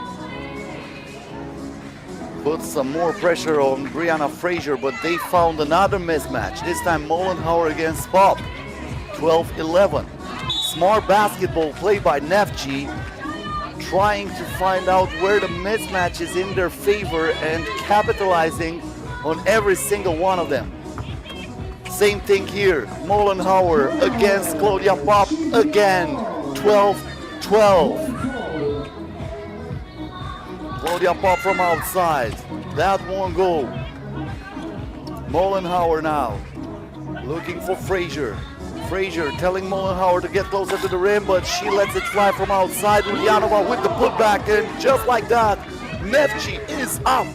put some more pressure on Brianna Fraser, but they found another mismatch. This time Mollenhauer against Pop, 12-11. Smart basketball play by Neftchi, trying to find out where the mismatch is in their favor and capitalizing on every single one of them. Same thing here, Mollenhauer against Claudia Pop again, 12-12. Claudia Pop from outside, that won't go. Mollenhauer now, looking for Fraser. Fraser telling Mollenhauer to get closer to the rim, but she lets it fly from outside. Ulyanova with the putback, and just like that, Neftchi is up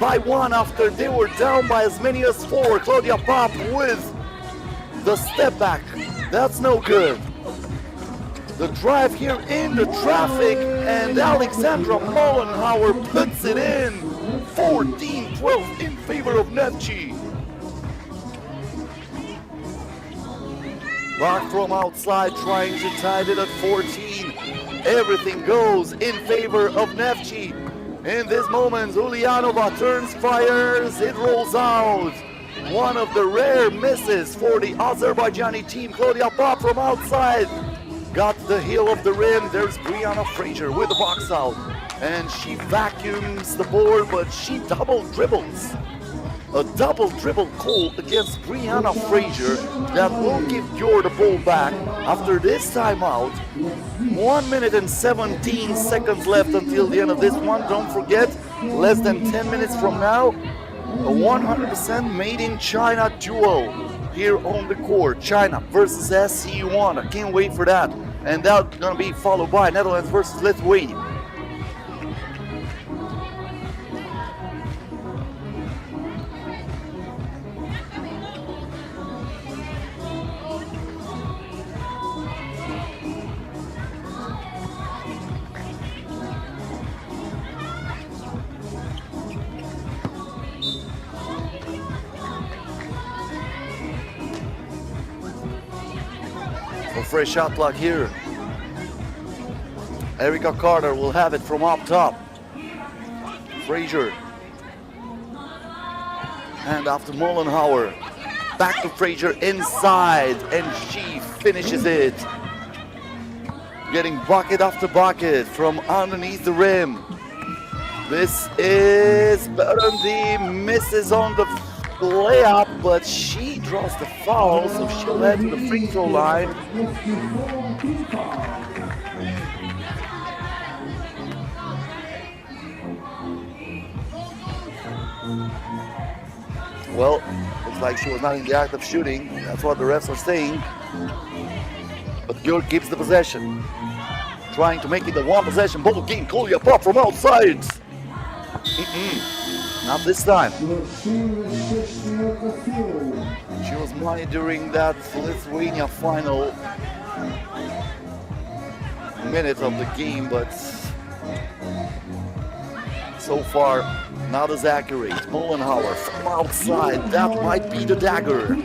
by one after they were down by as many as 4. Claudia Pop with the step back. That's no good. The drive here in the traffic, and Alexandra Mollenhauer puts it in. 14-12 in favor of Neftchi. Block from outside, trying to tie it at 14. Everything goes in favor of Neftchi. In this moment, Ulyanova turns, fires, it rolls out. One of the rare misses for the Azerbaijani team. Claudia Pop from outside got the heel of the rim. There's Brianna Fraser with the box out, and she vacuums the board, but she double dribbles. A double dribble call against Brianna Fraser that will give Gyor the ball back after this timeout. 1 minute and 17 seconds left until the end of this one. Don't forget, less than 10 minutes from now, a 100% made in China duel here on the court. China versus SC Yuanda. Can't wait for that. And that's gonna be followed by Netherlands versus Lithuania. Fresh shot clock here. Erica Carter will have it from up top. Fraser. And after Mollenhauer. Back to Fraser inside, and she finishes it. Getting bucket after bucket from underneath the rim. This is Burundi, misses on the layup, but she draws the foul, so she'll head to the free throw line. Well, looks like she was not in the act of shooting. That's what the refs are saying. But Gyor keeps the possession. Trying to make it a one possession ball game. Claudia Pop from outside. Not this time. She was monitoring that Lithuania final minute of the game, but so far not as accurate. Mollenhauer from outside, that might be the dagger.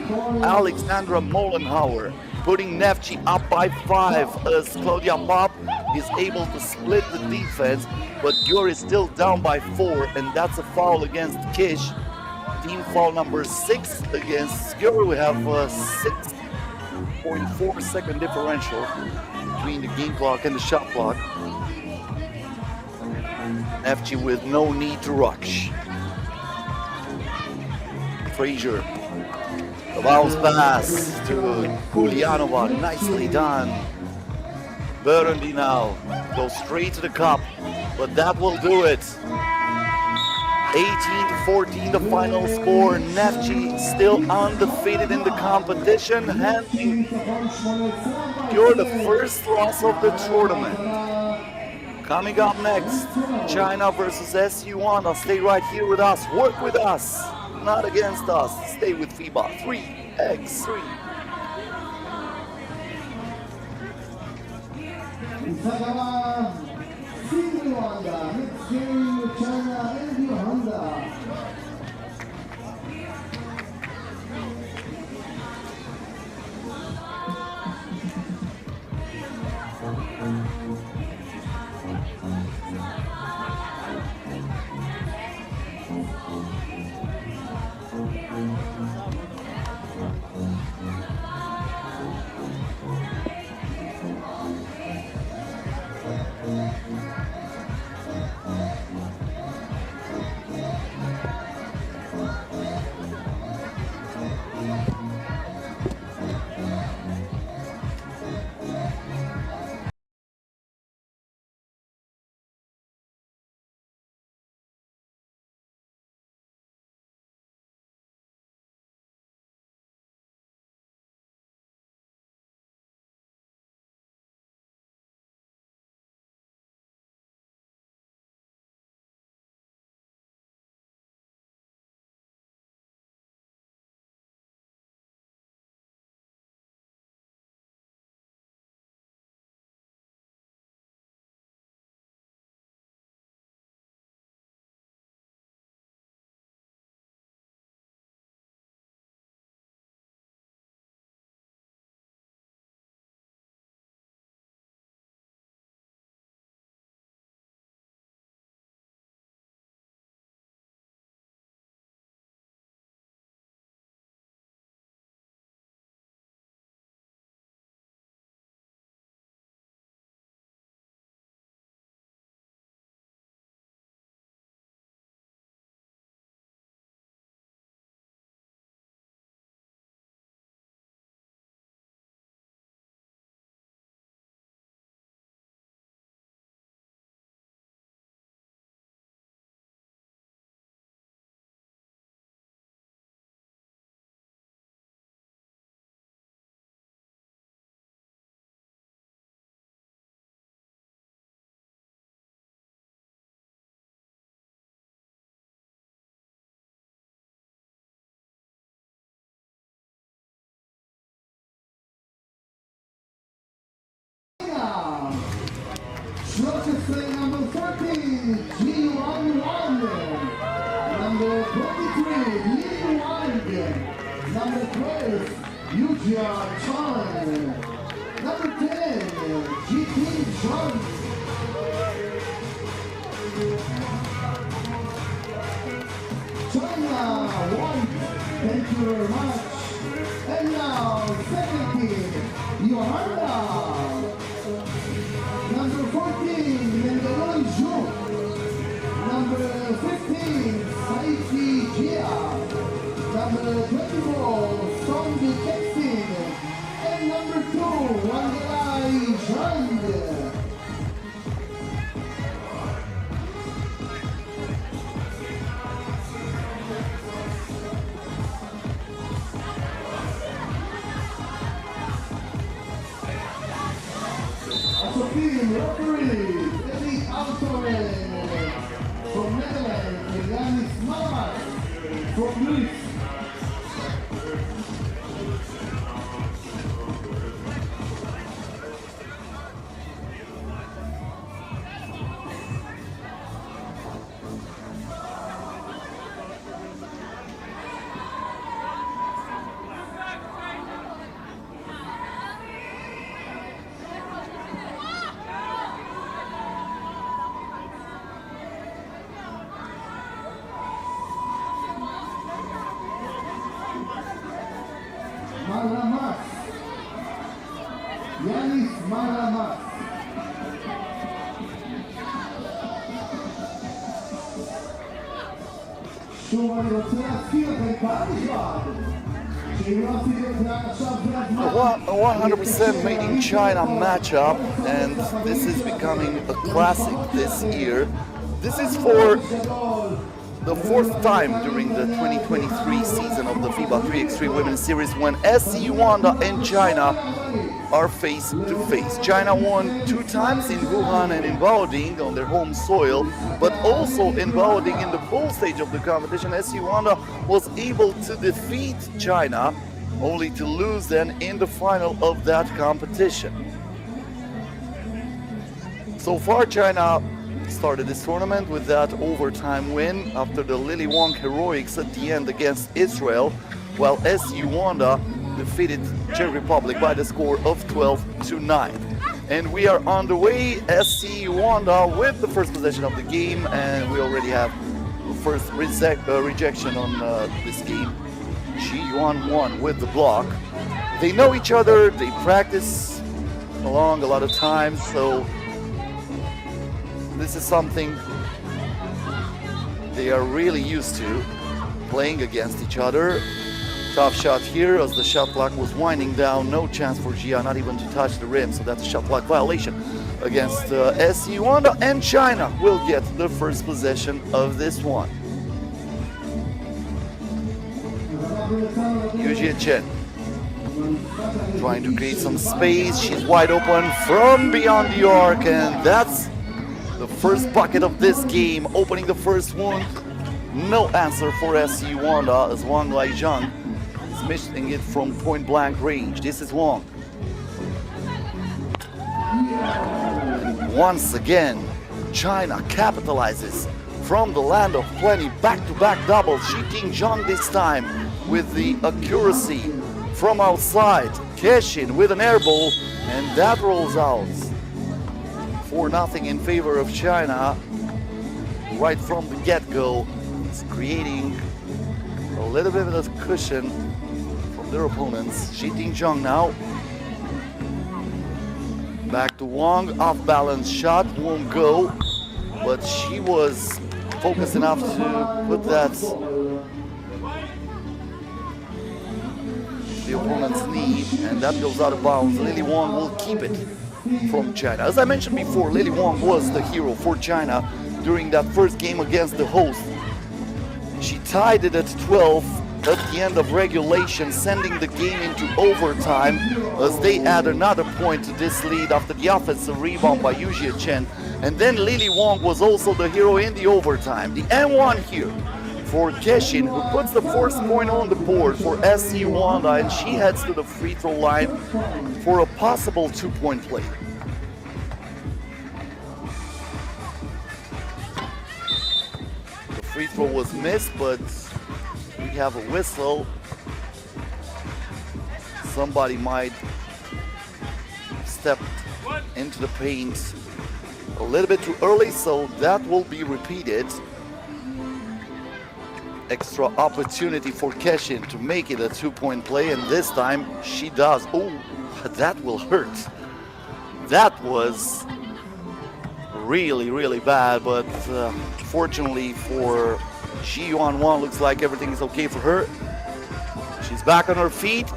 Alexandra Mollenhauer putting Neftchi up by 5 as Claudia Pop is able to split the defense, but Gyor is still down by 4, and that's a foul against Kish. Team foul number 6 against Gyor. We have a 6.4 second differential between the game clock and the shot clock. Neftchi with no need to rush. Fraser. The bounce pass to Ulyanova, nicely done. Burundi now goes straight to the cup, but that will do it. 18-14 the final score. Neftchi still undefeated in the competition, handing Gyor the first loss of the tournament. Coming up next, China versus SC Yuanda. Stay right here with us, work with us, not against us. Stay with FIBA 3x3. China and Yuanda. Gyor. Number 10, GT John. China 1. Thank you very much. And now, second team, Yuanda. Number 14, Neftchi. Number 15, Saiki Gyor. Number 24, Song Texting. And number 2, Yuanda. Team referee, Eddie Altonen from Netherlands, and Yanis Malamas from Greece. Malamas. Yanis Malamas. שוב אני רוצה להזכיר לכם פעם נשמעת שאם לא עשיתם את זה עכשיו זה הזמן. A 100% made in China matchup, and this is becoming a classic this year. This is for the fourth time during the 2023 season of the FIBA 3x3 Women's Series when SC Yuanda and China are face to face. China won 2 times in Wuhan and in Baoding on their home soil, but also in Baoding in the pool stage of the competition, SC Yuanda was able to defeat China, only to lose then in the final of that competition. So far, China started this tournament with that overtime win after the Lily Wong heroics at the end against Israel, while SC Yuanda defeated Czech Republic by the score of 12-9. And we are on the way, SC Yuanda with the first possession of the game, and we already have the first rejection on this game. Ji Yuan won with the block. They know each other, they practice along a lot of times, so this is something they are really used to, playing against each other. Tough shot here as the shot clock was winding down. No chance for Gia, not even to touch the rim, so that's a shot clock violation against SC Yuanda, and China will get the first possession of this one. Yuanda Chen trying to create some space. She's wide open from beyond the arc, and that's the first bucket of this game, opening the first one. No answer for SC Yuanda as Wang Laizhang is missing it from point blank range. This is Wang. And once again, China capitalizes from the land of plenty. Back-to-back doubles. Shi Tingjong this time with the accuracy from outside. Keshin with an air ball, and that rolls out. 4-0 in favor of China right from the get-go. It's creating a little bit of a cushion from their opponents. Shi Tingjong now. Back to Wang, off-balance shot, won't go, but she was focused enough to put that the opponent's knee, and that goes out of bounds. Lily Wang will keep it from China. As I mentioned before, Lily Wang was the hero for China during that first game against the host. She tied it at 12 at the end of regulation, sending the game into overtime as they add another point to this lead after the offensive rebound by Yuanda Chen. And then Lily Wang was also the hero in the overtime. The N1 here for Keshin, who puts the first point on the board for SC Yuanda, and she heads to the free throw line for a possible 2-point play. The free throw was missed, but we have a whistle. somebody might step into the paint a little bit too early, so that will be repeated. Extra opportunity for Keshin to make it a 2-point play, and this time she does. Oh, that will hurt. That was really bad, but fortunately for Yuanda, looks like everything is okay for her. She's back on her feet,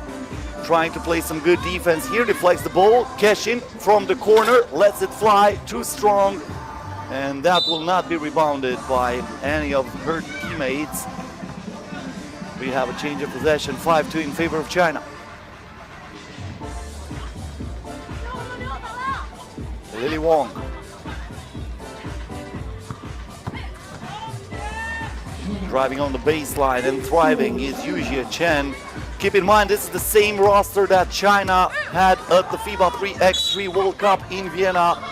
trying to play some good defense here. Deflects the ball. Keshin from the corner lets it fly. Too strong, and that will not be rebounded by any of her teammates. We have a change of possession, 5-2 in favor of China. Lily Wong. Driving on the baseline and thriving is Yuanda Chen. Keep in mind, this is the same roster that China had at the FIBA 3x3 World Cup in Vienna.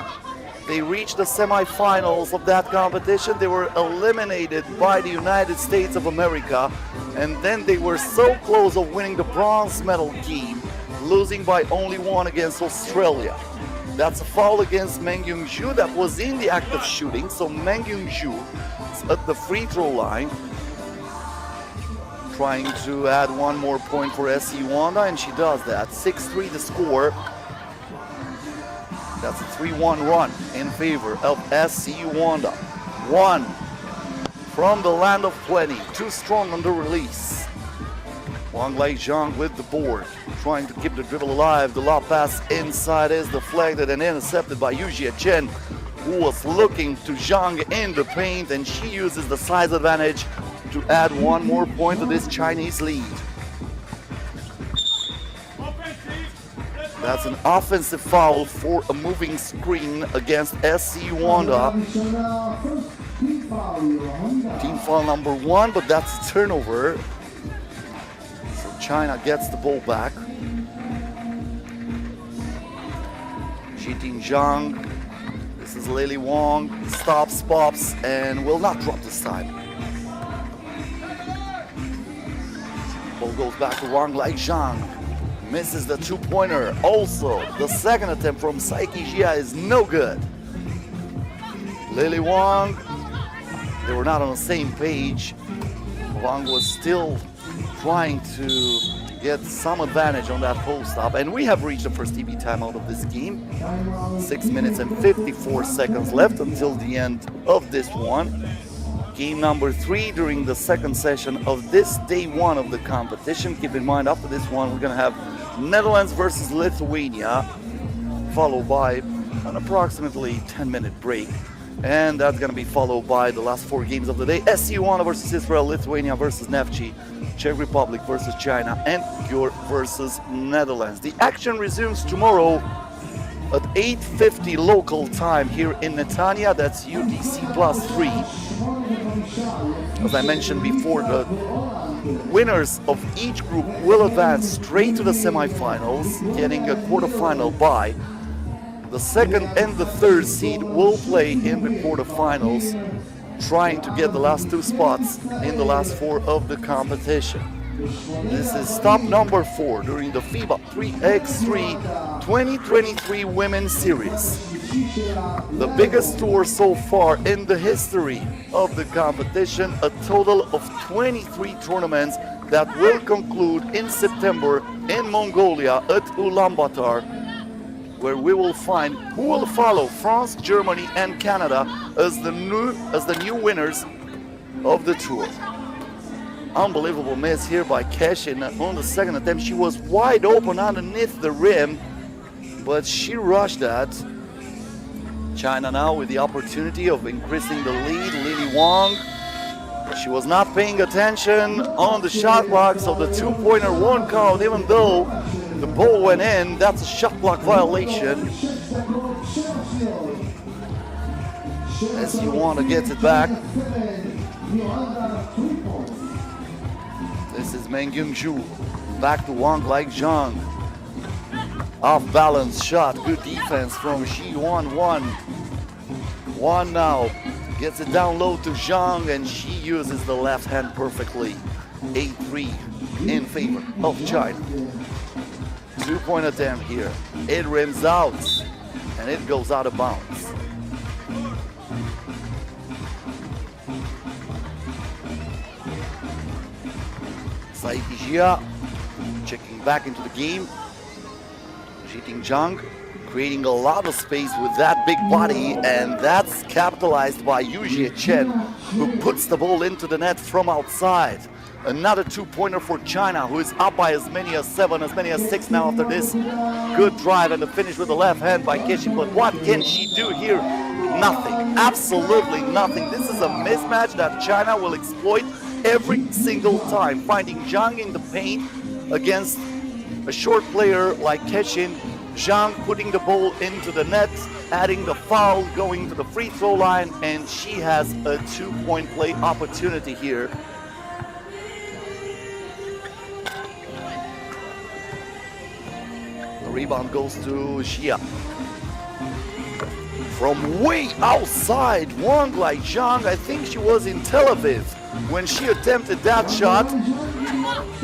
They reached the semifinals of that competition. They were eliminated by the United States of America, and then they were so close of winning the bronze medal game, losing by only one against Australia. That's a foul against Meng Yunju that was in the act of shooting, so Meng Yunju is at the free throw line, trying to add one more point for SC Yuanda, and she does that. 6-3 the score. That's a 3-1 run in favor of SC Yuanda. One from the land of plenty, too strong on the release. Wang Zhang with the board, trying to keep the dribble alive. The lob pass inside is deflected and intercepted by Yuanda Chen, who was looking to Zhang in the paint, and she uses the size advantage to add one more point to this Chinese lead. That's an offensive foul for a moving screen against SC Yuanda. Team foul number 1, but that's a turnover. So China gets the ball back. Jiting Zhang. This is Lily Wong. Stops, pops, and will not drop this time. Ball goes back to Wang Zhang. Misses the two-pointer. Also, the second attempt from Saiki Jia is no good. Lily Wong, they were not on the same page. Wang was still trying to get some advantage on that post-up, and we have reached the first TV timeout of this game. 6 minutes and 54 seconds left until the end of this one. Game number 3 during the second session of this day 1 of the competition. Keep in mind, after this one, we're going to have Netherlands versus Lithuania, followed by an approximately 10-minute break. And that's going to be followed by the last 4 games of the day. SC Yuanda versus Israel, Lithuania versus Neftchi, Czech Republic versus China, and Gyor versus Netherlands. The action resumes tomorrow at 8:50 local time here in Netanya. That's UTC +3. As I mentioned before, the winners of each group will advance straight to the semifinals, getting a quarterfinal bye. The second and the third seed will play in the quarterfinals, trying to get the last 2 spots in the last 4 of the competition. This is stop number 4 during the FIBA 3x3 2023 Women's Series. The biggest tour so far in the history of the competition, a total of 23 tournaments that will conclude in September in Mongolia at Ulaanbaatar, where we will find who will follow France, Germany, and Canada as the new winners of the tour. Unbelievable miss here by Keshin on the second attempt. She was wide open underneath the rim, but she rushed that. China now with the opportunity of increasing the lead. Lily Wong, she was not paying attention on the shot clock, so the 2-pointer won't count, even though the ball went in. That's a shot clock violation. As Yuanda gets it back. This is Meng Yunju. Back to Wang Zhang. Off balance shot. Good defense from Yuanda. One now. Gets it down low to Zhang, and she uses the left hand perfectly. 8-3 in favor of China. Two-point attempt here. It rims out, and it goes out of bounds. Saiki Jia checking back into the game. Jiting Zhang creating a lot of space with that big body, and that's capitalized by Yujie Chen, who puts the ball into the net from outside. Another two-pointer for China, who is up by as many as 7, as many as 6 now after this good drive, and the finish with the left hand by Keshin. But what can she do here? Nothing, absolutely nothing. This is a mismatch that China will exploit every single time, finding Zhang in the paint against a short player like Keshin. Zhang putting the ball into the net, adding the foul, going to the free throw line, and she has a 2-point play opportunity here. The rebound goes to Xia. From way outside, Wang Lai Zhang, I think she was in Tel Aviv when she attempted that shot.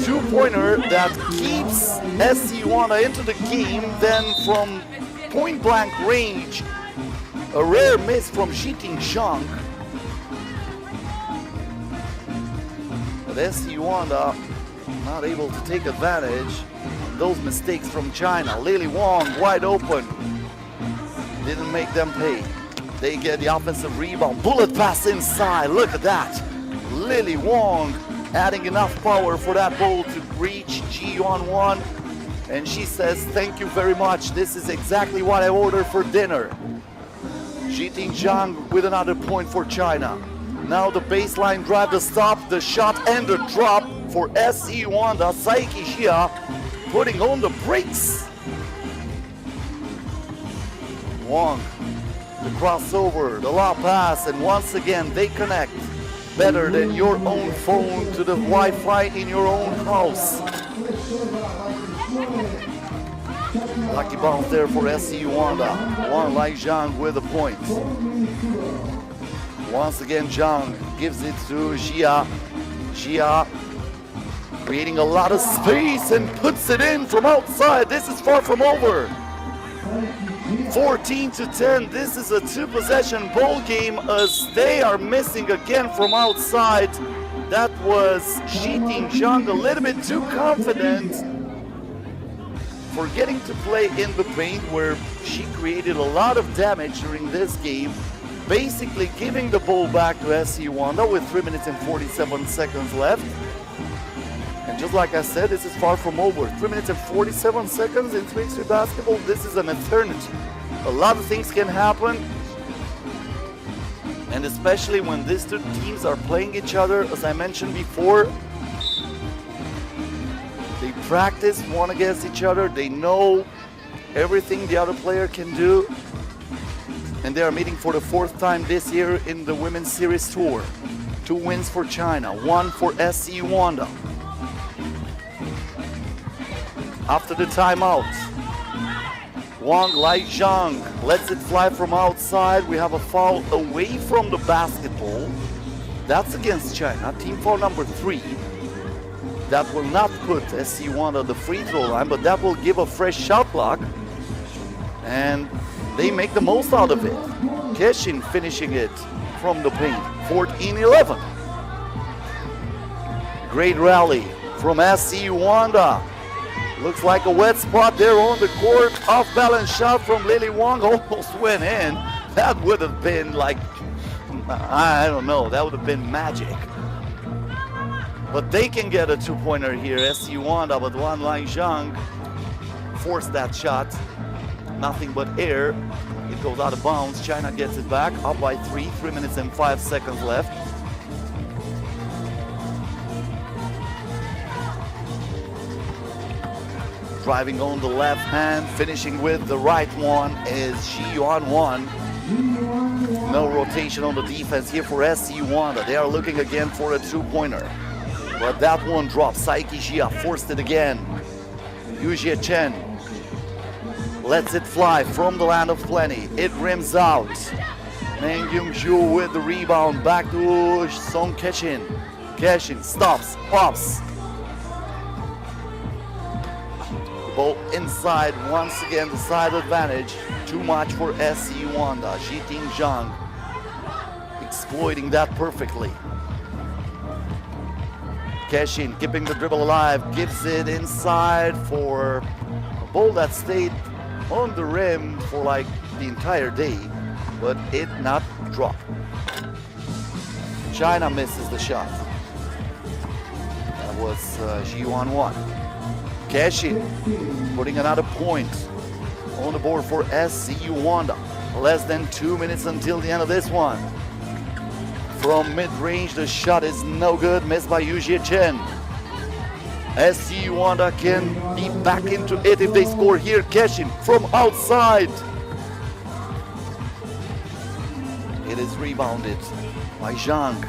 Two-pointer that keeps SC Yuanda into the game. Then from point-blank range, a rare miss from Jiting Zhang. But SC Yuanda not able to take advantage of those mistakes from China. Lily Wang wide open. Didn't make them pay. They get the offensive rebound. Bullet pass inside. Look at that. Lily Wang adding enough power for that ball to reach Ji Yuan. And she says, thank you very much. This is exactly what I ordered for dinner. Jiting Zhang with another point for China. Now the baseline drive, the stop, the shot, and the drop for SC Yuanda. Saiki Jia putting on the brakes. Wang, the crossover, the lob pass, and once again they connect better than your own phone to the Wi-Fi in your own house. Lucky bounce there for SC Yuanda. Wang Lai Zhang with a point. Once again Zhang gives it to Jia. Jia creating a lot of space and puts it in from outside. This is far from over. 14-10, this is a 2-possession ball game as they are missing again from outside. That was Jiting Zhang a little bit too confident, forgetting to play in the paint where she created a lot of damage during this game, basically giving the ball back to SC Yuanda with 3 minutes and 47 seconds left. And just like I said, this is far from over. 3 minutes and 47 seconds in 3x3 basketball, this is an eternity. A lot of things can happen. And especially when these two teams are playing each other, as I mentioned before, they practice one against each other. They know everything the other player can do. And they are meeting for the 4th time this year in the Women's Series Tour. 2 wins for China, 1 for SC Yuanda. After the timeout, Wang Lai Zhang lets it fly from outside. We have a foul away from the basketball. That's against China, team foul number 3. That will not put SC Yuanda on the free throw line, but that will give a fresh shot clock. And they make the most out of it. Keshin finishing it from the paint, 14-11. Great rally from SC Yuanda. Looks like a wet spot there on the court. Off-balance shot from Lily Wang almost went in. That would have been like, I don't know, that would have been magic. But they can get a 2-pointer here, SC Yuanda, but Wang Lai Zhang forced that shot. Nothing but air. It goes out of bounds. China gets it back, up by 3, 3 minutes and 5 seconds left. Driving on the left hand, finishing with the right one is Ji Yuan. No rotation on the defense here for SC Yuanda. They are looking again for a 2-pointer. But that one drops. Saiki Jia forced it again. Yujie Chen lets it fly from the land of plenty. It rims out. Meng Yungjoo with the rebound. Back to Song Keshin. Keshin stops, pops. Ball inside, once again the side advantage. Too much for SC Yuanda. Jiting Zhang exploiting that perfectly. Keshin keeping the dribble alive, gives it inside for a ball that stayed on the rim for like the entire day, but it not dropped. China misses the shot. That was Ji-Yuan 1. Keshin putting another point on the board for SC Yuanda. Less than 2 minutes until the end of this one. From mid-range, the shot is no good, missed by Yu Chen. SC Yuanda can be back into it if they score here. Keshin from outside. It is rebounded by Zhang.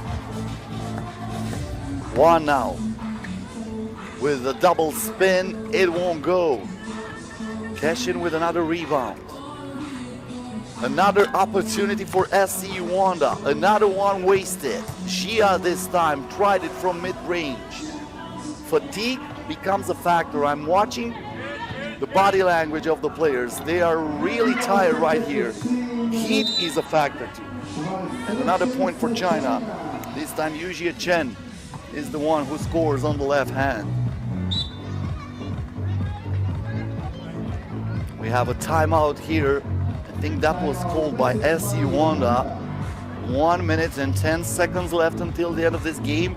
One now. With a double spin, it won't go. Keshin with another rebound. Another opportunity for SC Yuanda. Another one wasted. Xia this time tried it from mid-range. Fatigue becomes a factor. I'm watching the body language of the players. They are really tired right here. Heat is a factor too. And another point for China. This time Yu Chen is the one who scores on the left hand. We have a timeout here. I think that was called by SC Yuanda. 1 minute and 10 seconds left until the end of this game.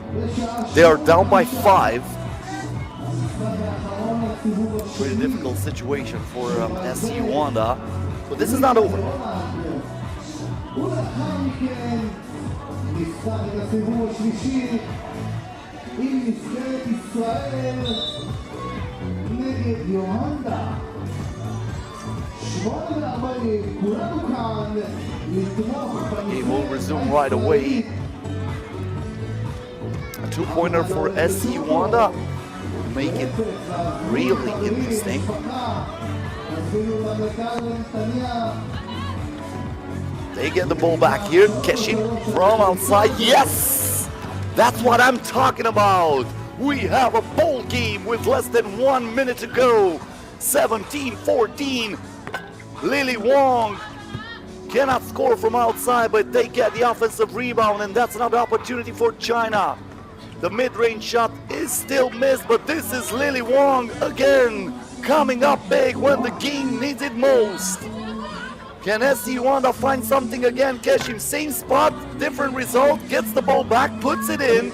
They are down by 5. Pretty difficult situation for SC Yuanda, but this is not over. Game will resume right away. A two-pointer for SC Yuanda will make it really interesting. They get the ball back here. Keshin from outside. Yes! That's what I'm talking about. We have a ball game with less than 1 minute to go. 17-14. Lily Wong cannot score from outside, but they get the offensive rebound, and that's another opportunity for China. The mid-range shot is still missed, but this is Lily Wong again, coming up big when the game needs it most. Can SC Yuanda find something again? Keshin, same spot, different result, gets the ball back, puts it in.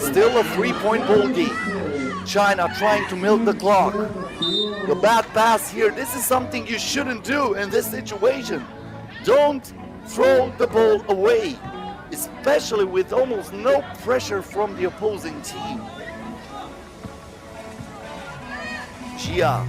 Still a 3-point ball game. China trying to milk the clock. The bad pass here, this is something you shouldn't do in this situation. Don't throw the ball away, especially with almost no pressure from the opposing team. Xia.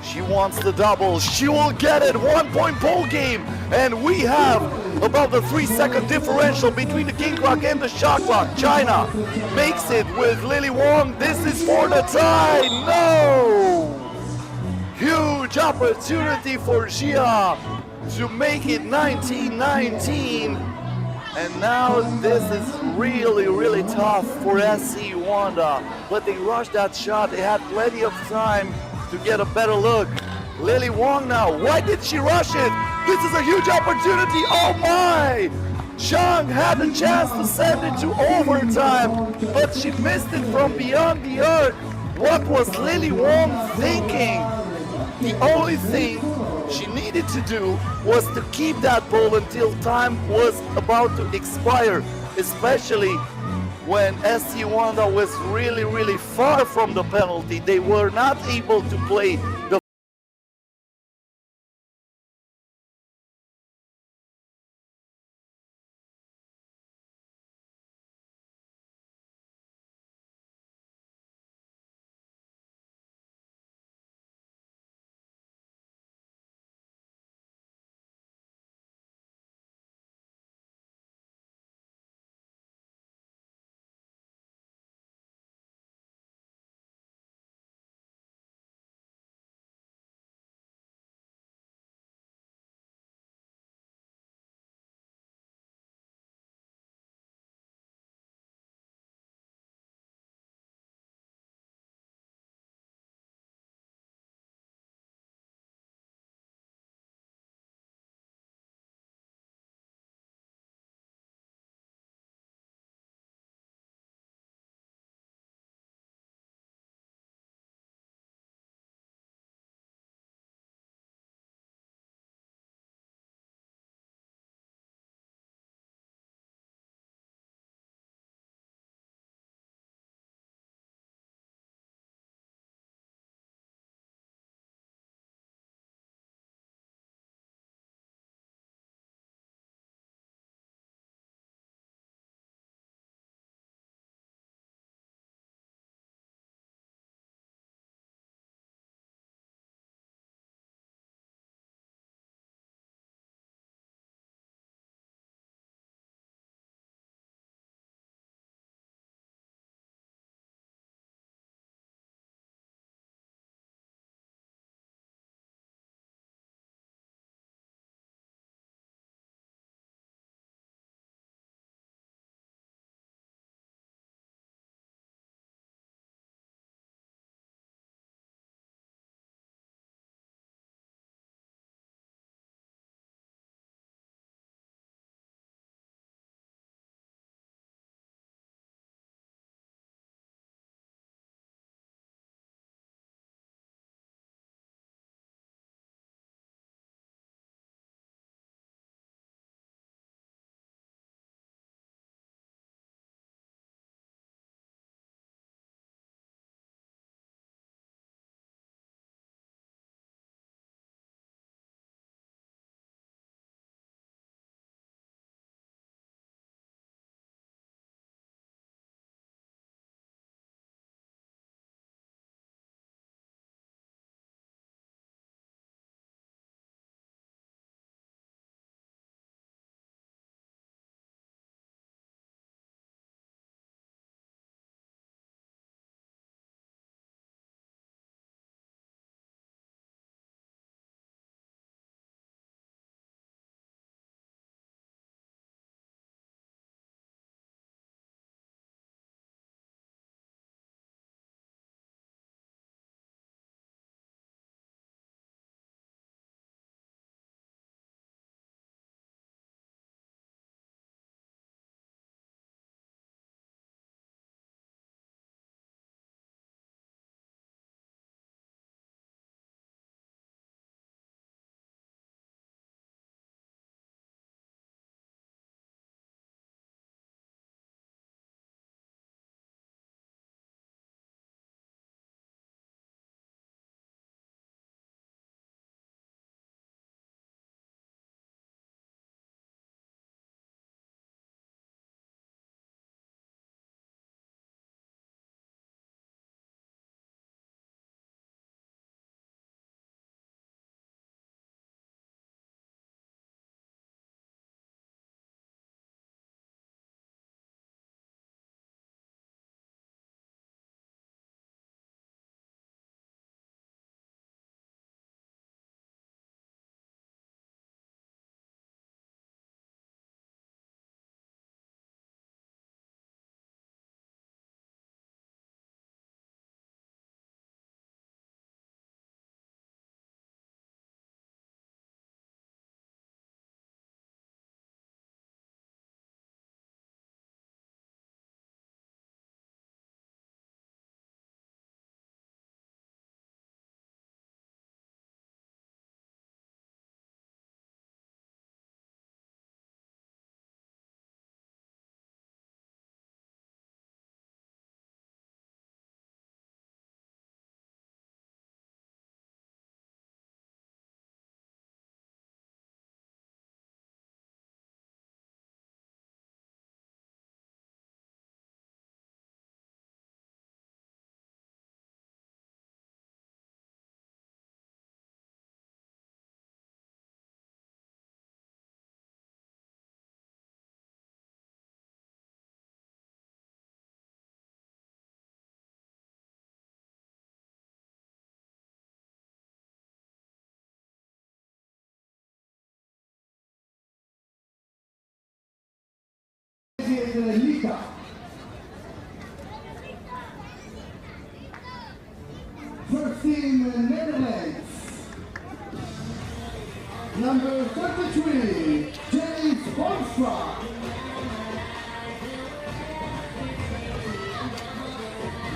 She wants the double. She will get it. 1-point ball game. And we have about the 3-second differential between the king clock and the shot clock. China makes it with Lily Wong. This is for the tie. No! Huge opportunity for Xia to make it 19-19. And now this is really, really tough for SC Yuanda. But they rushed that shot. They had plenty of time to get a better look. Lily Wong now, why did she rush it? This is a huge opportunity, oh my! Zhang had a chance to send it to overtime, but she missed it from beyond the arc. What was Lily Wong thinking? The only thing she needed to do was to keep that ball until time was about to expire, especially when SC Yuanda was really, really far from the penalty. They were not able to play the נגד ליטא. First team, Netherlands. Number 33, James Holstra.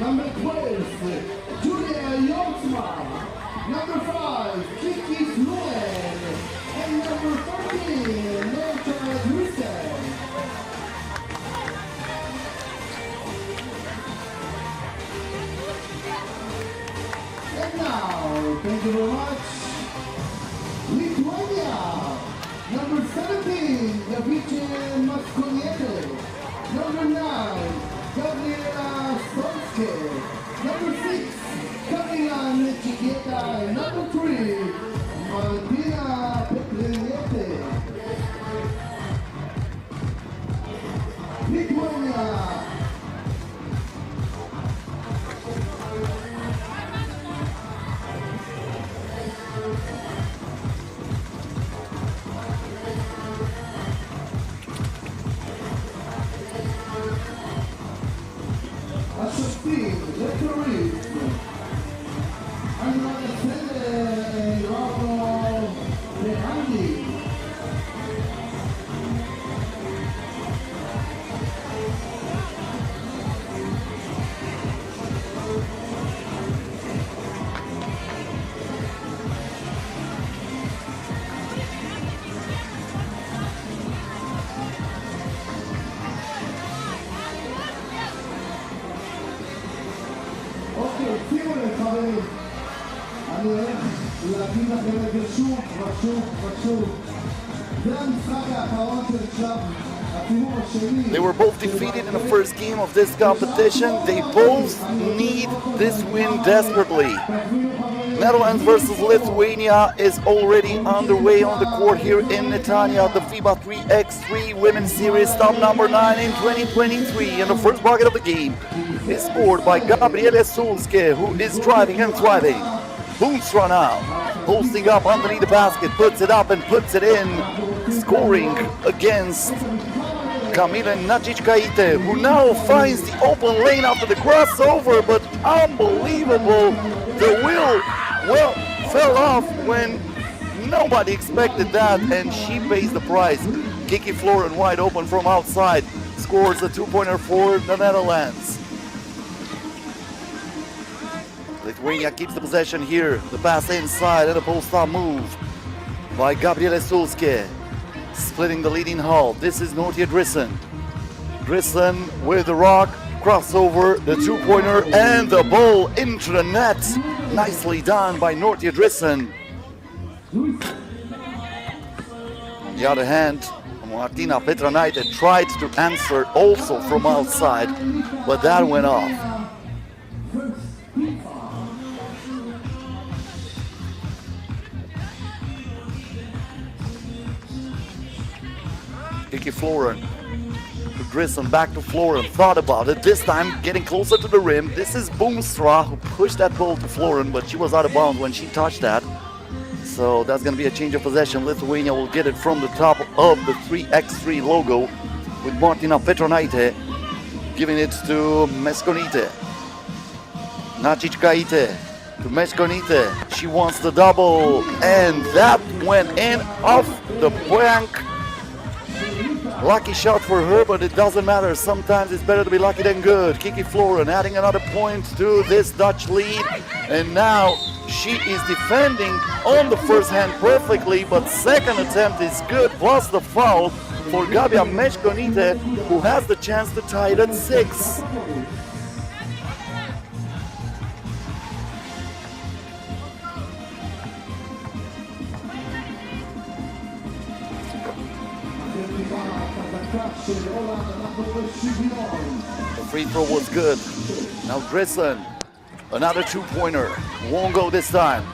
Number 12, Julia Jotsma. Number 5, Kiki Fluen. And number 14, Neftchi. And now, thank you very much, Lithuania. Number 17, Neftchi Maskoniete. Number 9, Gabriela Stolske. Number 6, Kamila Nechikieta. And number 3, Martina Petriniete. Lithuania. השופטים, רטורית, אני רוצה לראות להנדי. שימו לב חברים, אני הולך להגיד לכם את זה שוב ושוב. זה המשחק האחרון של עכשיו, הסיבוב השני. They were both defeated in the first game of this competition. They both need this win desperately. Netherlands versus Lithuania is already underway on the court here in Netanya, the FIBA 3x3 Women's Series, top number 9 in 2023. And the first bucket of the game is scored by Gabriele Sulske, who is driving and thriving. Boomstra now, posting up underneath the basket, puts it up and puts it in, scoring against Kamila Neftchi, who now finds the open lane after the crossover, but unbelievable. The wheel, well, fell off when nobody expected that, and she pays the price. Kiki Florin wide open from outside, scores a two-pointer for the Netherlands. Lithuania keeps the possession here. The pass inside and a post-up move by Gabriele Sulske. Splitting the lead in Hull. This is Nortia Drissen. Drissen with the rock, crossover, the two-pointer, and the ball into the net. Nicely done by Nortia Drissen. On the other hand, Martina Petrinaite tried to answer also from outside, but that went off. Kiki Florin to Drissen, back to Florin, thought about it, this time getting closer to the rim. This is Boomstra who pushed that ball to Florin, but she was out of bounds when she touched that. So that's going to be a change of possession. Lithuania will get it from the top of the 3x3 logo with Martina Petrinaite giving it to Meskonite. Neftchi to Meskonite. She wants the double, and that went in off the bank. Lucky shot for her, but it doesn't matter. Sometimes it's better to be lucky than good. Kiki Florin adding another point to this Dutch lead. And now she is defending on the first hand perfectly, but second attempt is good, plus the foul for Gabia Meskonite, who has the chance to tie it at 6. The free throw was good. Now Drissen, another two-pointer. Won't go this time,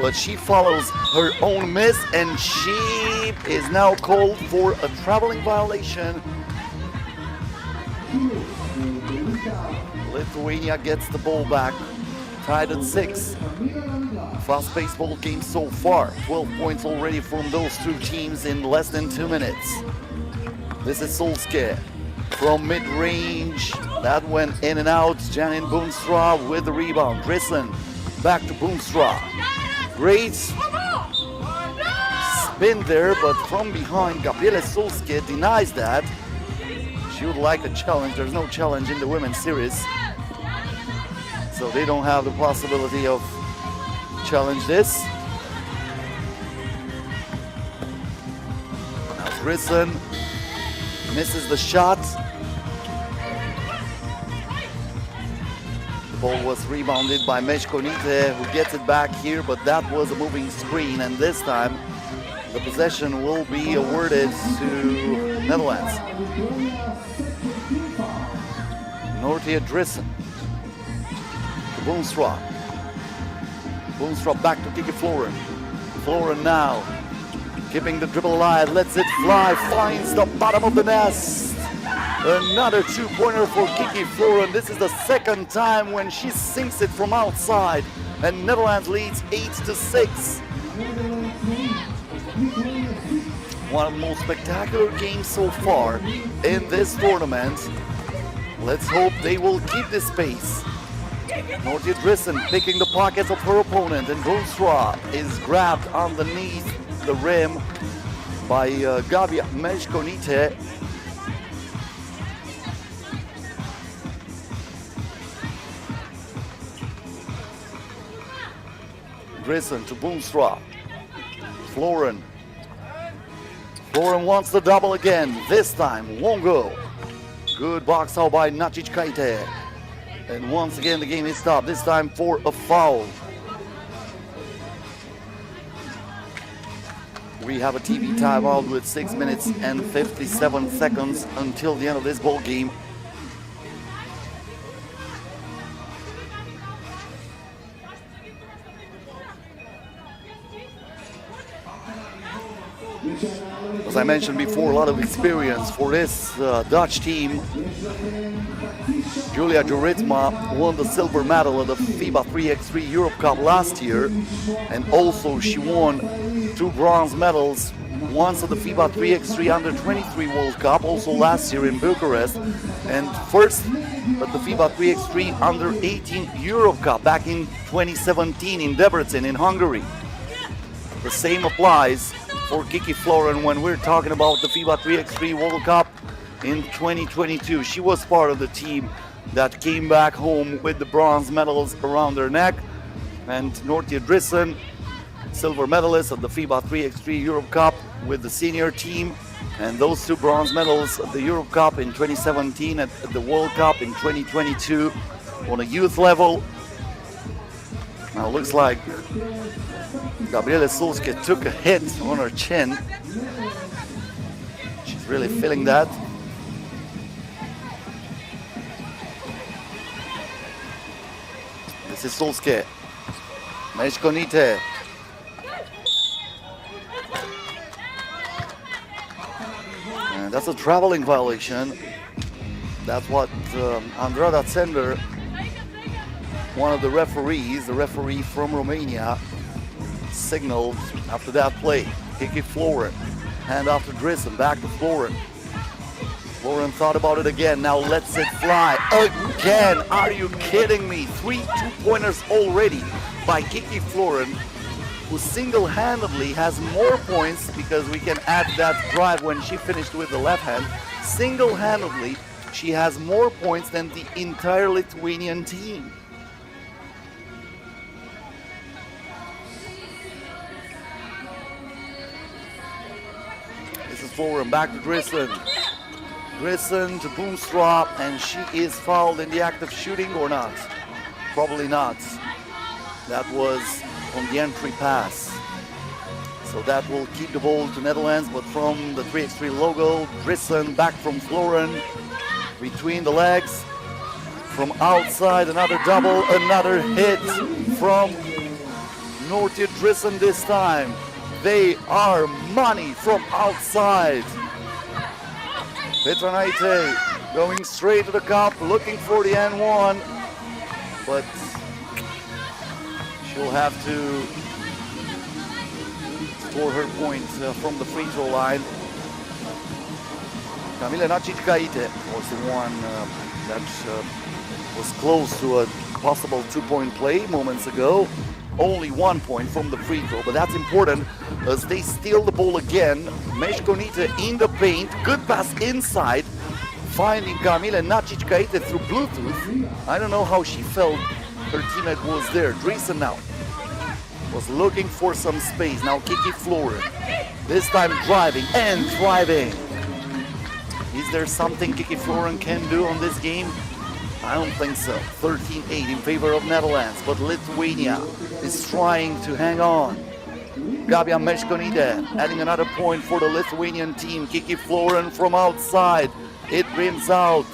but she follows her own miss, and she is now called for a traveling violation. Lithuania gets the ball back, tied at 6. Fast-paced ball game so far. 12 points already from those two teams in less than 2 minutes. This is Sulske. from mid-range. That went in and out. Janine Boonstra with the rebound. Drissen back to Boonstra. Great spin there, but from behind, Gabriele Solske denies that. She would like a challenge. There's no challenge in the women's series, so they don't have the possibility of challenge this. Now Drissen misses the shot. The ball was rebounded by Meshkonite, who gets it back here, but that was a moving screen, and this time the possession will be awarded to Netherlands. Nortia Drissen to Boonstra. Boonstra back to Kiki Floren. Floren now keeping the dribble alive, lets it fly, finds the bottom of the nest. Another two-pointer for Kiki Floren. This is the second time when she sinks it from outside, and Netherlands leads 8-6. One of the most spectacular games so far in this tournament. Let's hope they will keep this pace. Nortia Drissen picking the pockets of her opponent, and Boonstra is grabbed underneath the rim by Gabi Meshkonite. Drissen to Boonstra. Floren. Floren wants the double again. This time won't go. Good box out by Nacic Kaite. And once again the game is stopped, this time for a foul. We have a TV timeout with 6 minutes and 57 seconds until the end of this ball game. As I mentioned before, a lot of experience for this Dutch team. Julia Joritsma won the silver medal at the FIBA 3x3 Europe Cup last year, and also she won 2 bronze medals, once at the FIBA 3x3 Under 23 World Cup, also last year in Bucharest, and first at the FIBA 3x3 Under 18 Europe Cup back in 2017 in Debrecen in Hungary. The same applies for Kiki Floren when we're talking about the FIBA 3x3 World Cup in 2022. She was part of the team that came back home with the bronze medals around her neck. And Nortia Drissen, silver medalist at the FIBA 3x3 Europe Cup with the senior team. And those 2 bronze medals at the Europe Cup in 2017 and at the World Cup in 2022 on a youth level. Now looks like Gabriele Solske took a hit on her chin. She's really feeling that. This is Solske. Meshkonite. And that's a traveling violation. That's what Andrada Zender, one of the referees, the referee from Romania, signaled after that play. Kiki Floren, hand off to Drissen, back to Floren. Floren thought about it again, now lets it fly again. Are you kidding me? 3 two-pointers already by Kiki Floren, who single-handedly has more points, because we can add that drive when she finished with the left hand. Single-handedly, she has more points than the entire Lithuanian team. Floren back to Drissen. Drissen to Boonstra, and she is fouled in the act of shooting or not? Probably not. That was on the entry pass. So that will keep the ball to Netherlands, but from the 3x3 logo, Drissen back from Floren, between the legs, from outside, another double, another hit from Nortia Drissen this time. They are money from outside. Petranite going straight to the cup, looking for the N1, but she'll have to score her points from the free throw line. Neftchi was the one that was close to a possible 2-point play moments ago. Only 1 point from the free throw, but that's important as they steal the ball again. Meshkonite in the paint, good pass inside, finding Kamila Neftchi through Bluetooth. I don't know how she felt her teammate was there. Dresen now was looking for some space. Now Kiki Florin, this time driving and driving. Is there something Kiki Florin can do on this game? I don't think so. 13-8 in favor of Netherlands, but Lithuania is trying to hang on. Gabija Meshkonite adding another point for the Lithuanian team. Kiki Florin from outside. It rims out.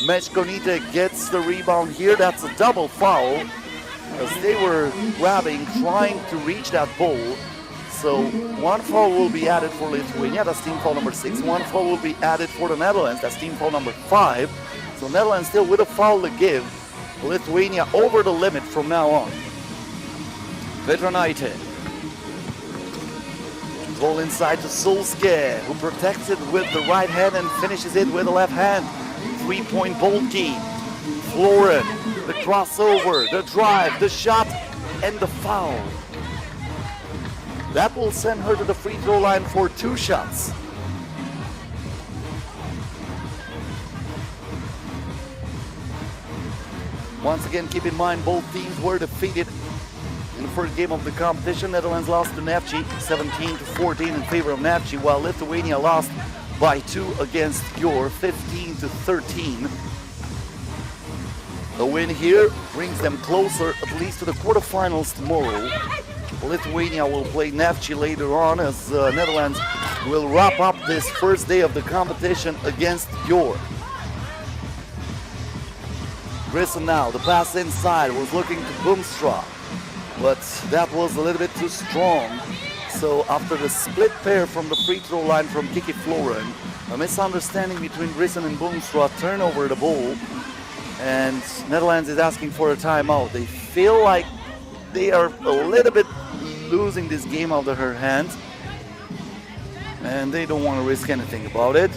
Meshkonite gets the rebound here. That's a double foul as they were grabbing, trying to reach that ball. So one foul will be added for Lithuania. That's team foul number 6. One foul will be added for the Netherlands. That's team foul number 5. So Netherlands still with a foul to give. Lithuania over the limit from now on. Petronaite. Ball inside to Solskjaer, who protects it with the right hand and finishes it with the left hand. 3-point Boltke. Florin, the crossover, the drive, the shot, and the foul. That will send her to the free throw line for 2 shots. Once again, keep in mind both teams were defeated in the first game of the competition. Netherlands lost to Neftchi 17-14 in favor of Neftchi, while Lithuania lost by 2 against Gyor 15-13. A win here brings them closer at least to the quarterfinals tomorrow. Lithuania will play Neftchi later on as Netherlands will wrap up this first day of the competition against Gyor. Dresen now, the pass inside, was looking to Boomstra, but that was a little bit too strong. So after the split pair from the free throw line from Kiki Florin, a misunderstanding between Dresen and Boomstra turned over the ball, and Netherlands is asking for a timeout. They feel like they are a little bit losing this game out of her hands, and they don't want to risk anything about it.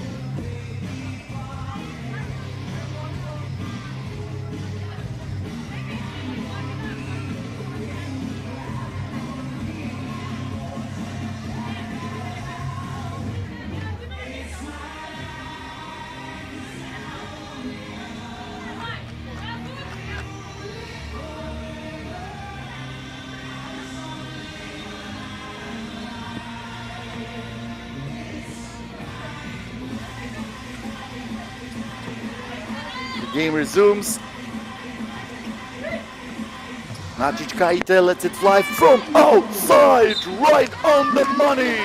Game resumes. Neftchi lets it fly from outside, right on the money.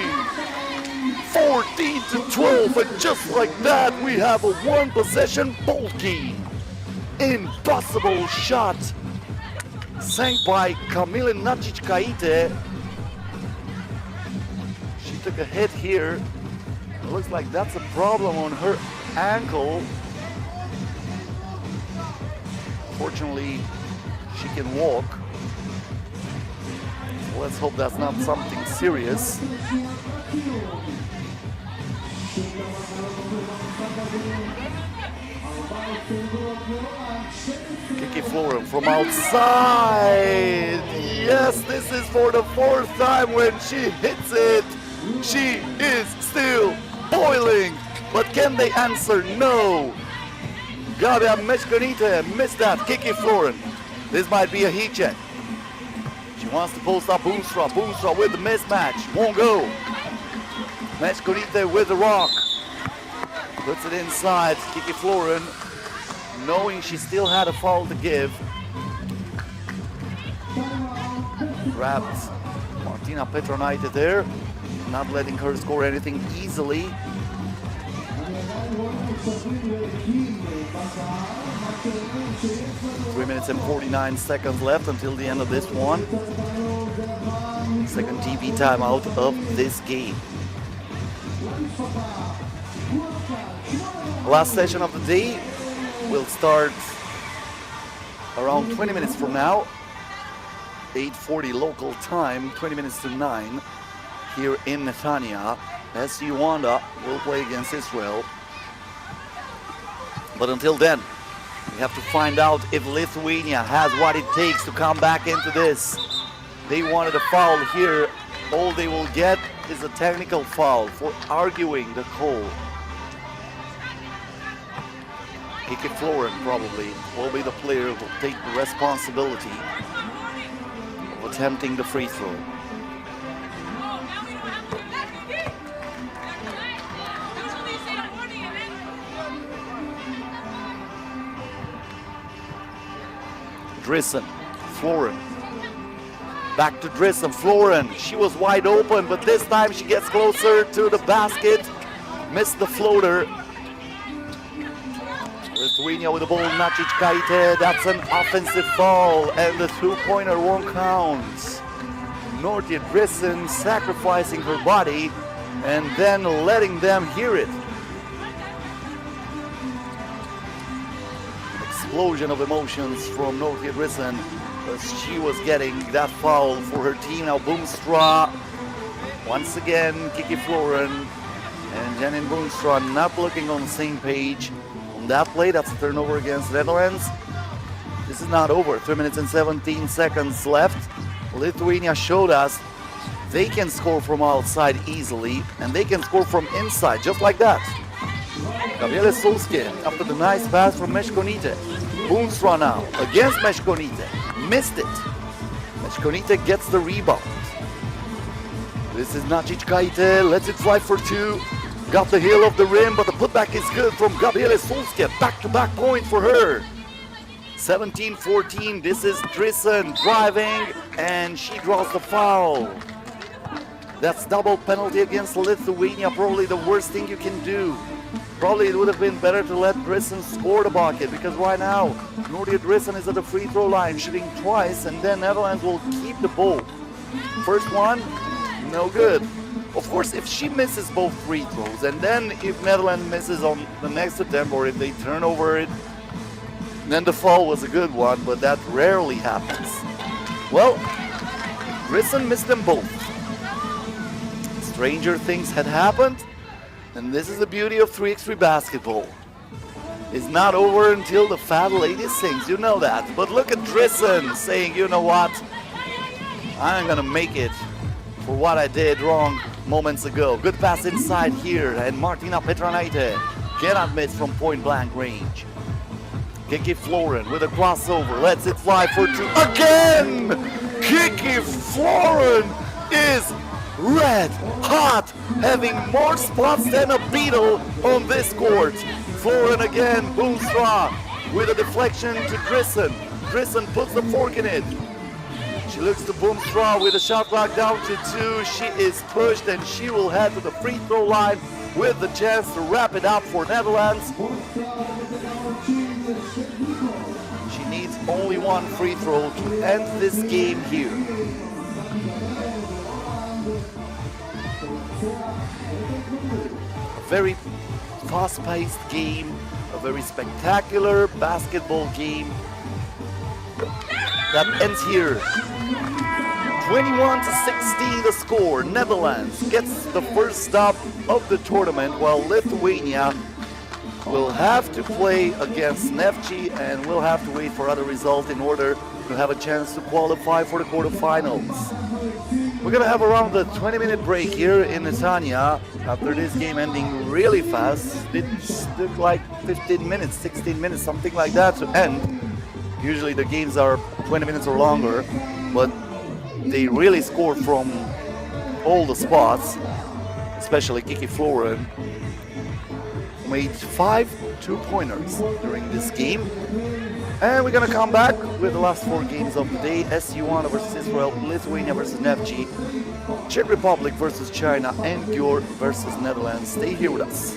14-12, and just like that, we have a one-possession Boltke. Impossible shot, sank by Kamila Neftchi. She took a hit here. It looks like that's a problem on her ankle. Fortunately, she can walk. So let's hope that's not something serious. Kiki Florin from outside. Yes, this is for the 4th time when she hits it. She is still boiling. But can they answer? No. Gabija Meshkonite missed that. Kiki Florin. This might be a heat check. She wants to post up Boomstra. Boomstra with the mismatch. Won't go. Meshkonite with the rock. Puts it inside. Kiki Florin, knowing she still had a foul to give, grabbed Martina Petronaite there, not letting her score anything easily. 3 minutes and 49 seconds left until the end of this one. Second TV timeout of this game. Last session of the day will start around 20 minutes from now. 8:40 local time, 20 minutes to 9 here in Netanya, as Yuanda will play against Israel. But until then, we have to find out if Lithuania has what it takes to come back into this. They wanted a foul here. All they will get is a technical foul for arguing the call. Kiki Florin probably will be the player who will take the responsibility of attempting the free throw. Drissen, Florin, back to Drissen, Florin, she was wide open, but this time she gets closer to the basket, missed the floater. Lithuania with the ball, Neftchi Kaite, that's an offensive foul, and the two-pointer won't count. Nortia Drissen sacrificing her body, and then letting them hear it. Explosion of emotions from Nortia Drissen as she was getting that foul for her team. Now Boomstra, once again Kiki Florin and Janine Boomstra not looking on the same page on that play. That's a turnover against Netherlands. This is not over. 3 minutes and 17 seconds left. Lithuania showed us they can score from outside easily, and they can score from inside just like that. Gabriele Sulskie after the nice pass from Meshkonite. Boomstra now against Meshkonite. Missed it. Meshkonite gets the rebound. This is Neftchi Kaite. Lets it fly for two. Got the heel of the rim, but the putback is good from Gabriele Sulskie. Back-to-back point for her. 17-14. This is Drissen driving, and she draws the foul. That's double penalty against Lithuania. Probably the worst thing you can do. Probably it would have been better to let Drissen score the bucket, because right now Nortia Drissen is at the free throw line shooting twice, and then Netherlands will keep the ball. First one, no good. Of course, if she misses both free throws, and then if Netherlands misses on the next attempt, or if they turn over it, then the foul was a good one, but that rarely happens. Well, Drissen missed them both. Stranger things had happened. And this is the beauty of 3x3 basketball. It's not over until the fat lady sings, you know that. But look at Drissen saying, you know what, I'm gonna make it for what I did wrong moments ago. Good pass inside here, and Martina Petranaite cannot miss from point blank range. Kiki Florin with a crossover, lets it fly for two. Again! Kiki Florin is red hot, having more spots than a beetle on this court. Florin again, Boomstra with a deflection to Drissen. Drissen puts the fork in it. She looks to Boomstra with a shot clock down to 2. She is pushed, and she will head to the free throw line with the chance to wrap it up for Netherlands. She needs only one free throw to end this game here. A very fast-paced game, a very spectacular basketball game that ends here. 21-16 the score. Netherlands gets the first stop of the tournament, while Lithuania will have to play against Neftchi and will have to wait for other results in order to have a chance to qualify for the quarterfinals. We're gonna have around a 20-minute break here in Netanya after this game ending really fast. It took like 15 minutes, 16 minutes, something like that to end. Usually the games are 20 minutes or longer, but they really scored from all the spots, especially Kiki Florin, who made 5 two-pointers during this game. And we're gonna come back with the last 4 games of the day. Yuanda versus Israel, Lithuania versus Neftchi, Czech Republic versus China, and Gyor versus Netherlands. Stay here with us.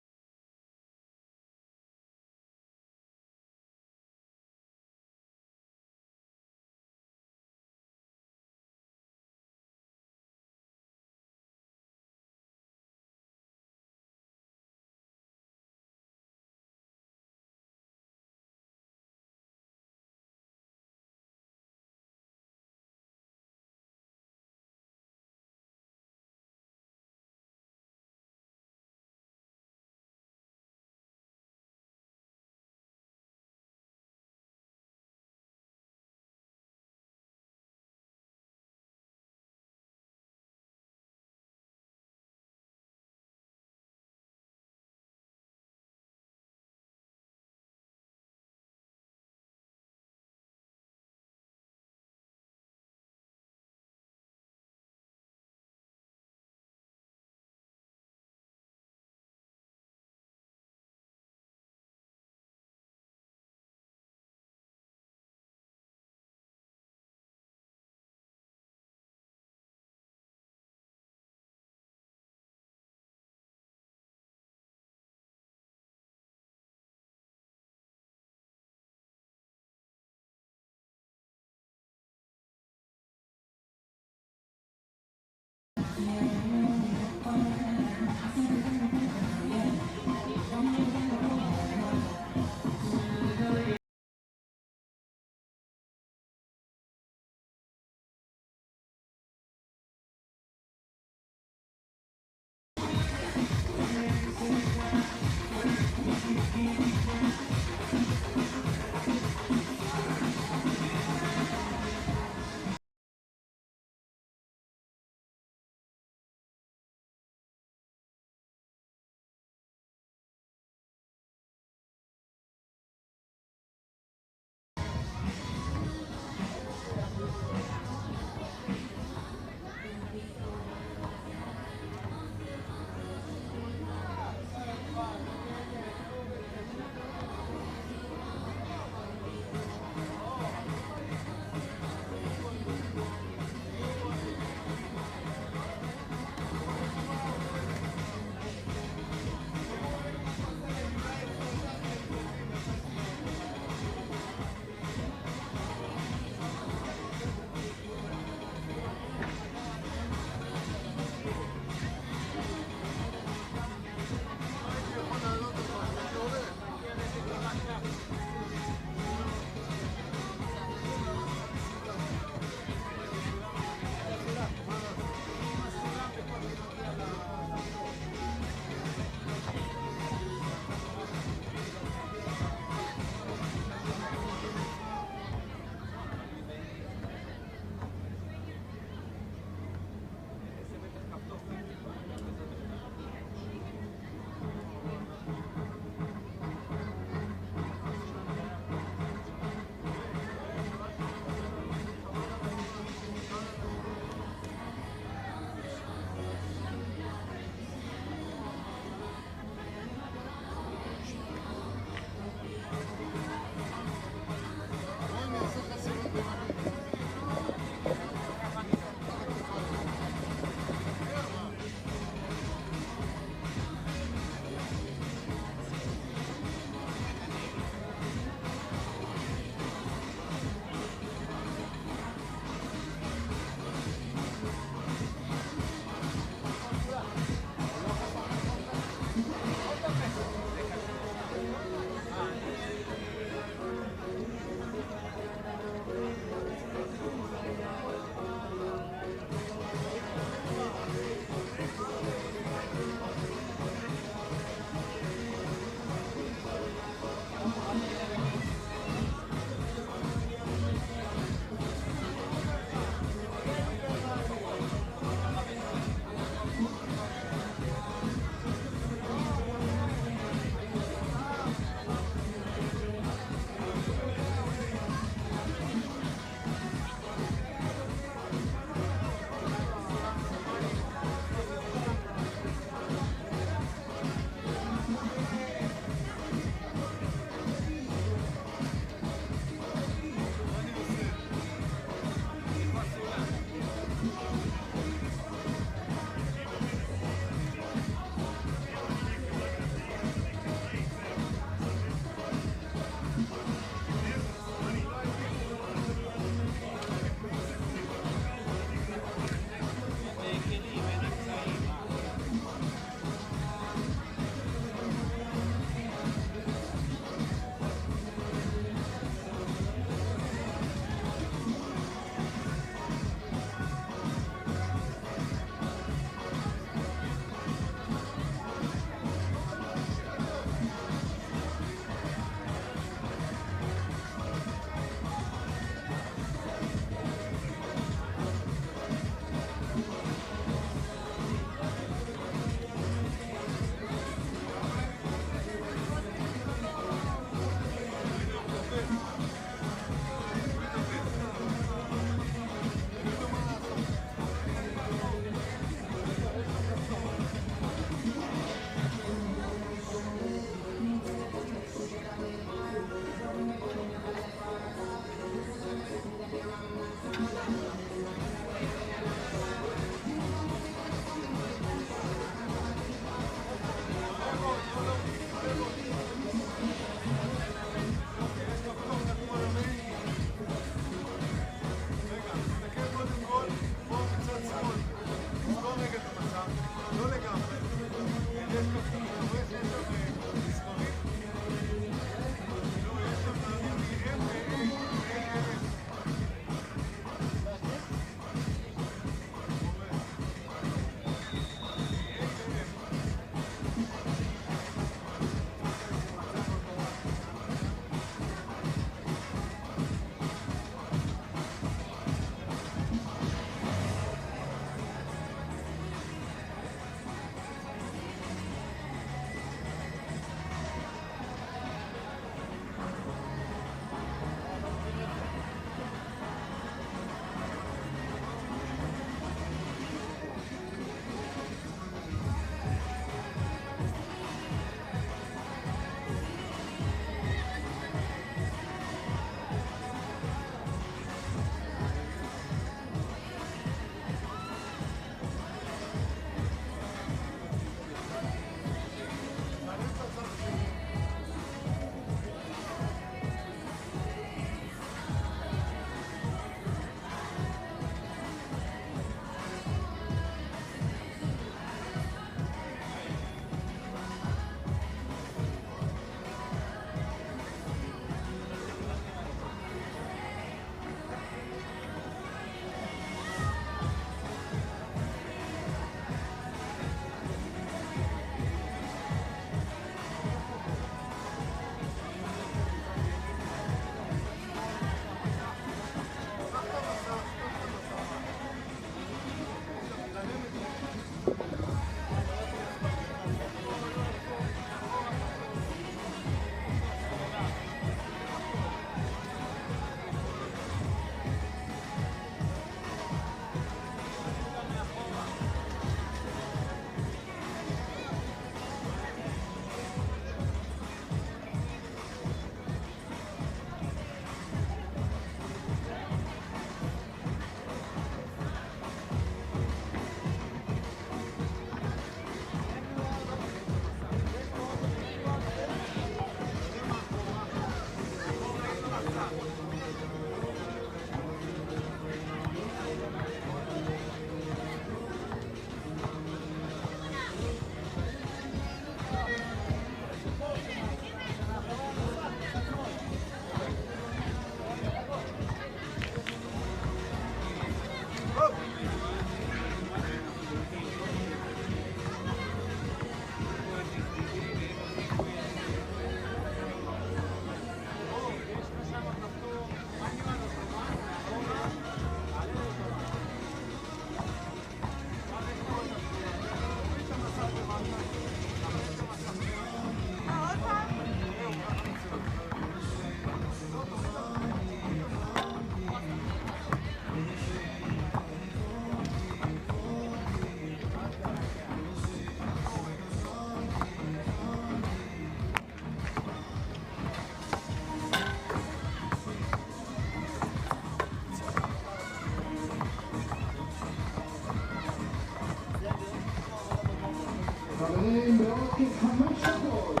חברים, בעוד כ5 דקות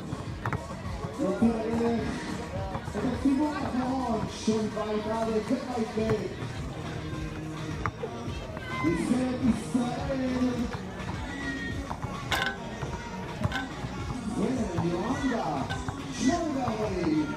נותיר אלך את הסיבוב האחרון של בית א' ובית ב'. נבחרת ישראל ויואנדה 840.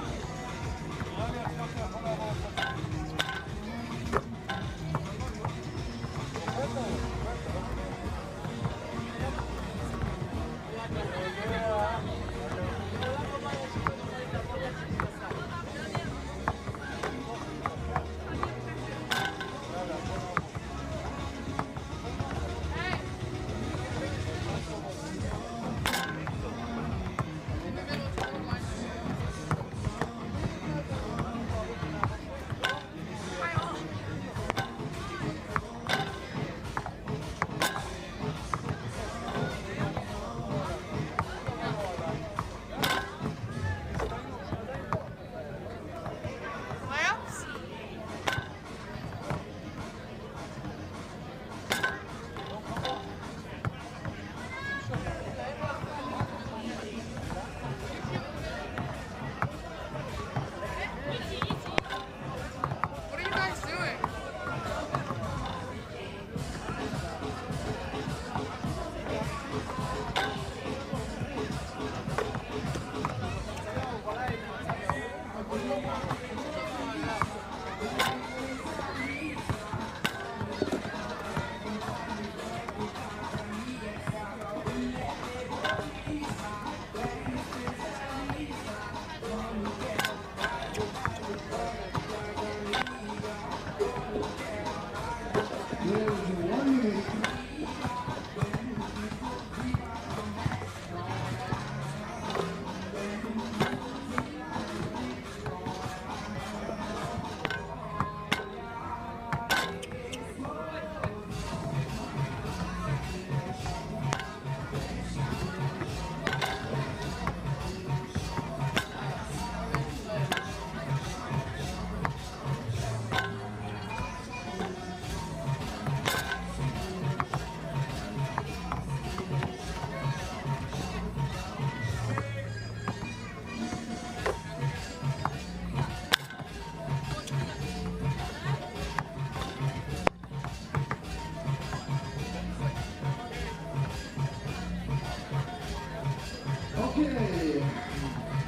Okay,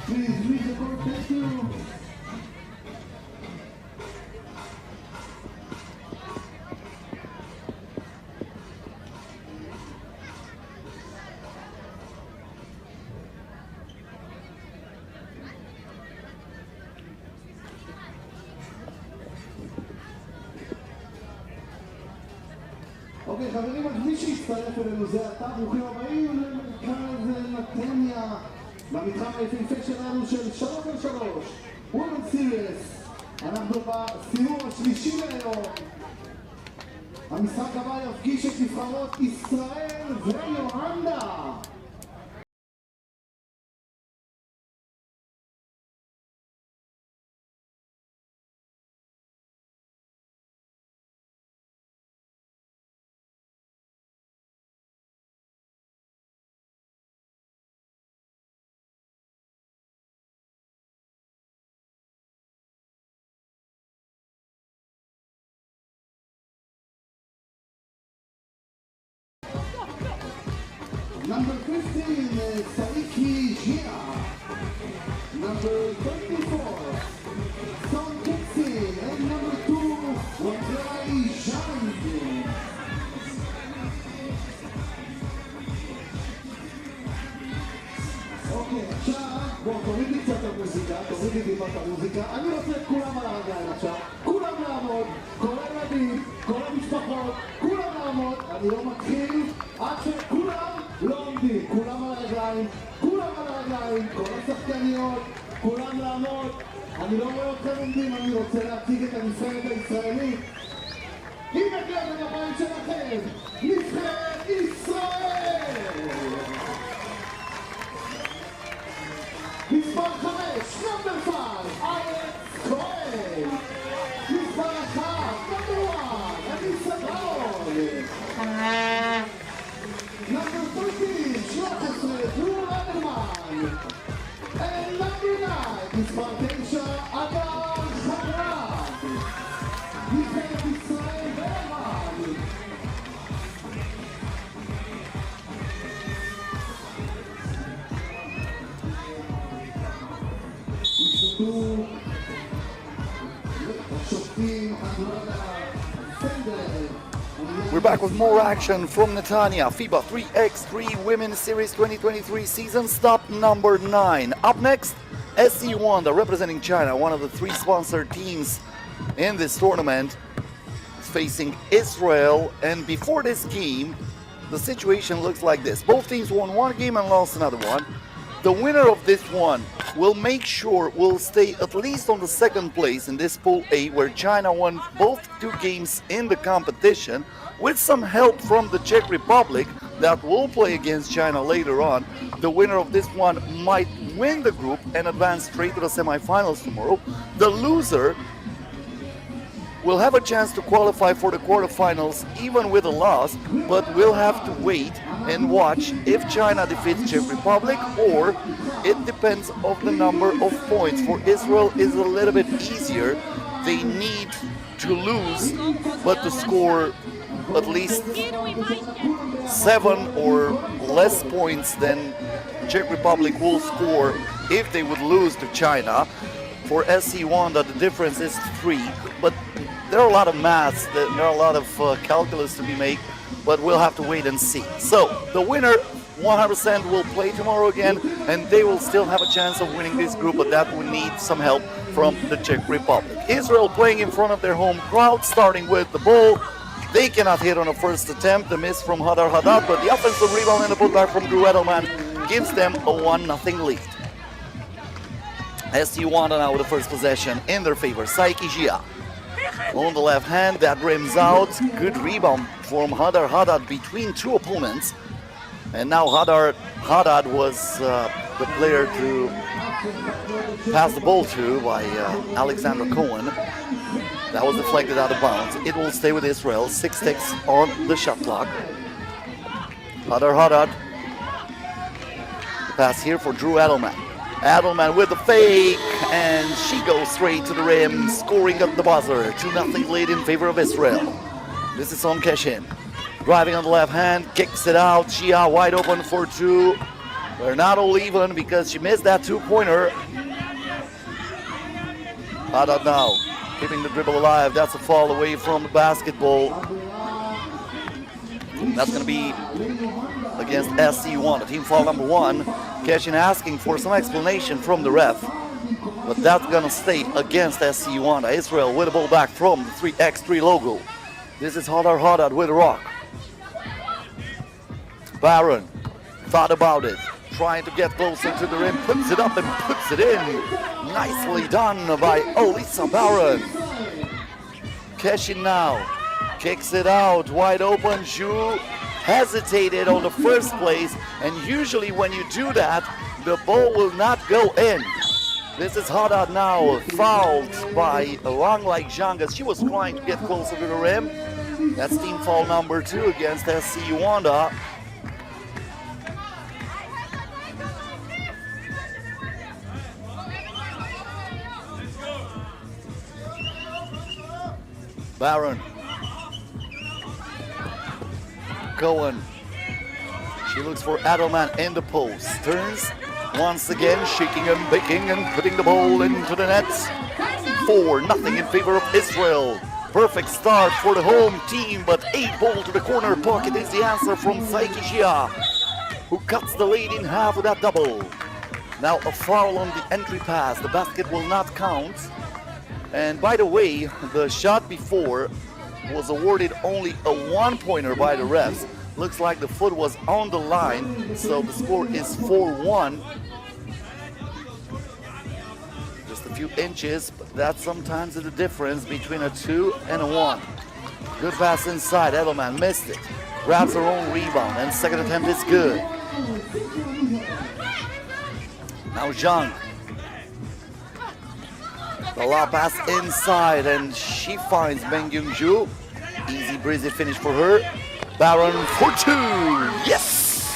please leave the court. Thank you. אוקיי, חברים, אז מי שהצטרף אלינו זה אתה, ברוכים הבאים למרכז נתניה במתחם היפהפה שלנו של 3x3 Women Series. אנחנו בסיבוב השלישי להיום. המשחק הבא יפגיש את נבחרות ישראל ויואנדה. Number 15, Gyor. Number 34, Son Dixon. And number 2, Yuanda. אוקיי, עכשיו בואו תוריד לי קצת המוזיקה, תוריד לי טיפה את המוזיקה. אני רוצה את כולם על הרגליים עכשיו, כולם לעמוד, כל הילדים, כל המשפחות, כולם לעמוד. אני לא מתחיל עד שכולם לא עומדים, כולם על הרגליים, כולם על הרגליים, כל השחקניות, כולם לעמוד. אני לא רואה אתכם עומדים, אני רוצה להציג את הנבחרת הישראלית. הנה כאן הבית שלכם, נבחרת ישראל! מספר 5, נאמבר 5, אלכס כהן. מספר 1, נאמבר 1, אניסה ג'און. נאמבר 13, דרור אדלמן. And number 9, מספר 9, אדר חדד. נבחרת ישראל ואמן. השתתפו השופטים אדואנה סנדר. We're back with more action from Netanya. FIBA 3x3 Women's Series 2023 season stop number 9. Up next, Yuanda representing China, one of the 3 sponsored teams in this tournament, is facing Israel. And before this game, the situation looks like this. Both teams won one game and lost another one. The winner of this one will make sure will stay at least on the second place in this Pool A, where China won both 2 games in the competition, with some help from the Czech Republic that will play against China later on. The winner of this one might win the group and advance straight to the semifinals tomorrow. The loser will have a chance to qualify for the quarterfinals even with a loss, but we'll have to wait and watch if China defeats Czech Republic, or it depends of the number of points. For Israel is a little bit easier. They need to lose, but to score at least 7 or less points than Czech Republic will score if they would lose to China. For Yuanda, the difference is 3, but there are a lot of maths, there are a lot of calculus to be made, but we'll have to wait and see. So the winner 100% will play tomorrow again, and they will still have a chance of winning this group, but that will need some help from the Czech Republic. Israel playing in front of their home crowd, starting with the ball. They cannot hit on a first attempt, the miss from Hadar Haddad, but the offensive rebound and the putback from Drew Edelman gives them a 1-0 lead. Yuanda now with the first possession in their favor. Saiki Jia on the left hand, that rims out. Good rebound from Hadar Haddad between 2 opponents. And now Hadar Haddad was the player to pass the ball to by Alexander Cohen. That was deflected out of bounds. It will stay with Israel. 6 ticks on the shot clock. Hadar Haddad. Pass here for Drew Edelman. Edelman with the fake, and she goes straight to the rim, scoring at the buzzer. 2-0 lead in favor of Israel. This is Song Keshin. Driving on the left hand, kicks it out. Jia wide open for 2. They're not all even because she missed that 2-pointer. Haddad now keeping the dribble alive. That's a fall away from the basketball. That's going to be against Yuanda, team foul number 1. Keshin asking for some explanation from the ref, but that's going to stay against Yuanda. Israel with the ball back from the 3x3 logo. This is Hadar Haddad with a rock. Barron thought about it, trying to get closer to the rim, puts it up and puts it in. Nicely done by Elisa Barron. Keshin now kicks it out, wide open. Zhu hesitated on the first place, and usually when you do that, the ball will not go in. This is Haddad now, fouled by Wang Lai Zhang as she was trying to get closer to the rim. That's team foul number 2 against Yuanda. Barron. Cohen. She looks for Edelman in the post. Turns once again, shaking and baking and putting the ball into the nets. 4-0 in favor of Israel. Perfect start for the home team, but 8 ball to the corner pocket is the answer from Saiki Jia, who cuts the lead in half with that double. Now a foul on the entry pass. The basket will not count. And by the way, the shot before was awarded only a 1-pointer by the refs. Looks like the foot was on the line, so the score is 4-1. Just a few inches, but that's sometimes the difference between a 2 and a 1. Good pass inside, Edelman missed it. Grabs her own rebound, and second attempt is good. Now Zhang. The lob pass inside, and she finds Meng Yunju. Easy breezy finish for her. Barron for 2. Yes!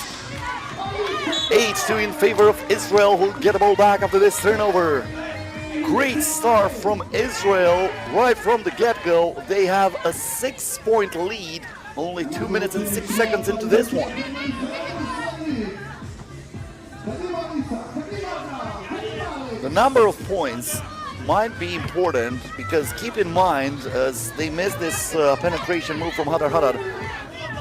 8-2 in favor of Israel, who'll get the ball back after this turnover. Great start from Israel right from the get-go. They have a 6-point lead, only 2 minutes and 6 seconds into this one. The number of points might be important because keep in mind, as they missed this penetration move from Hadar Hadad,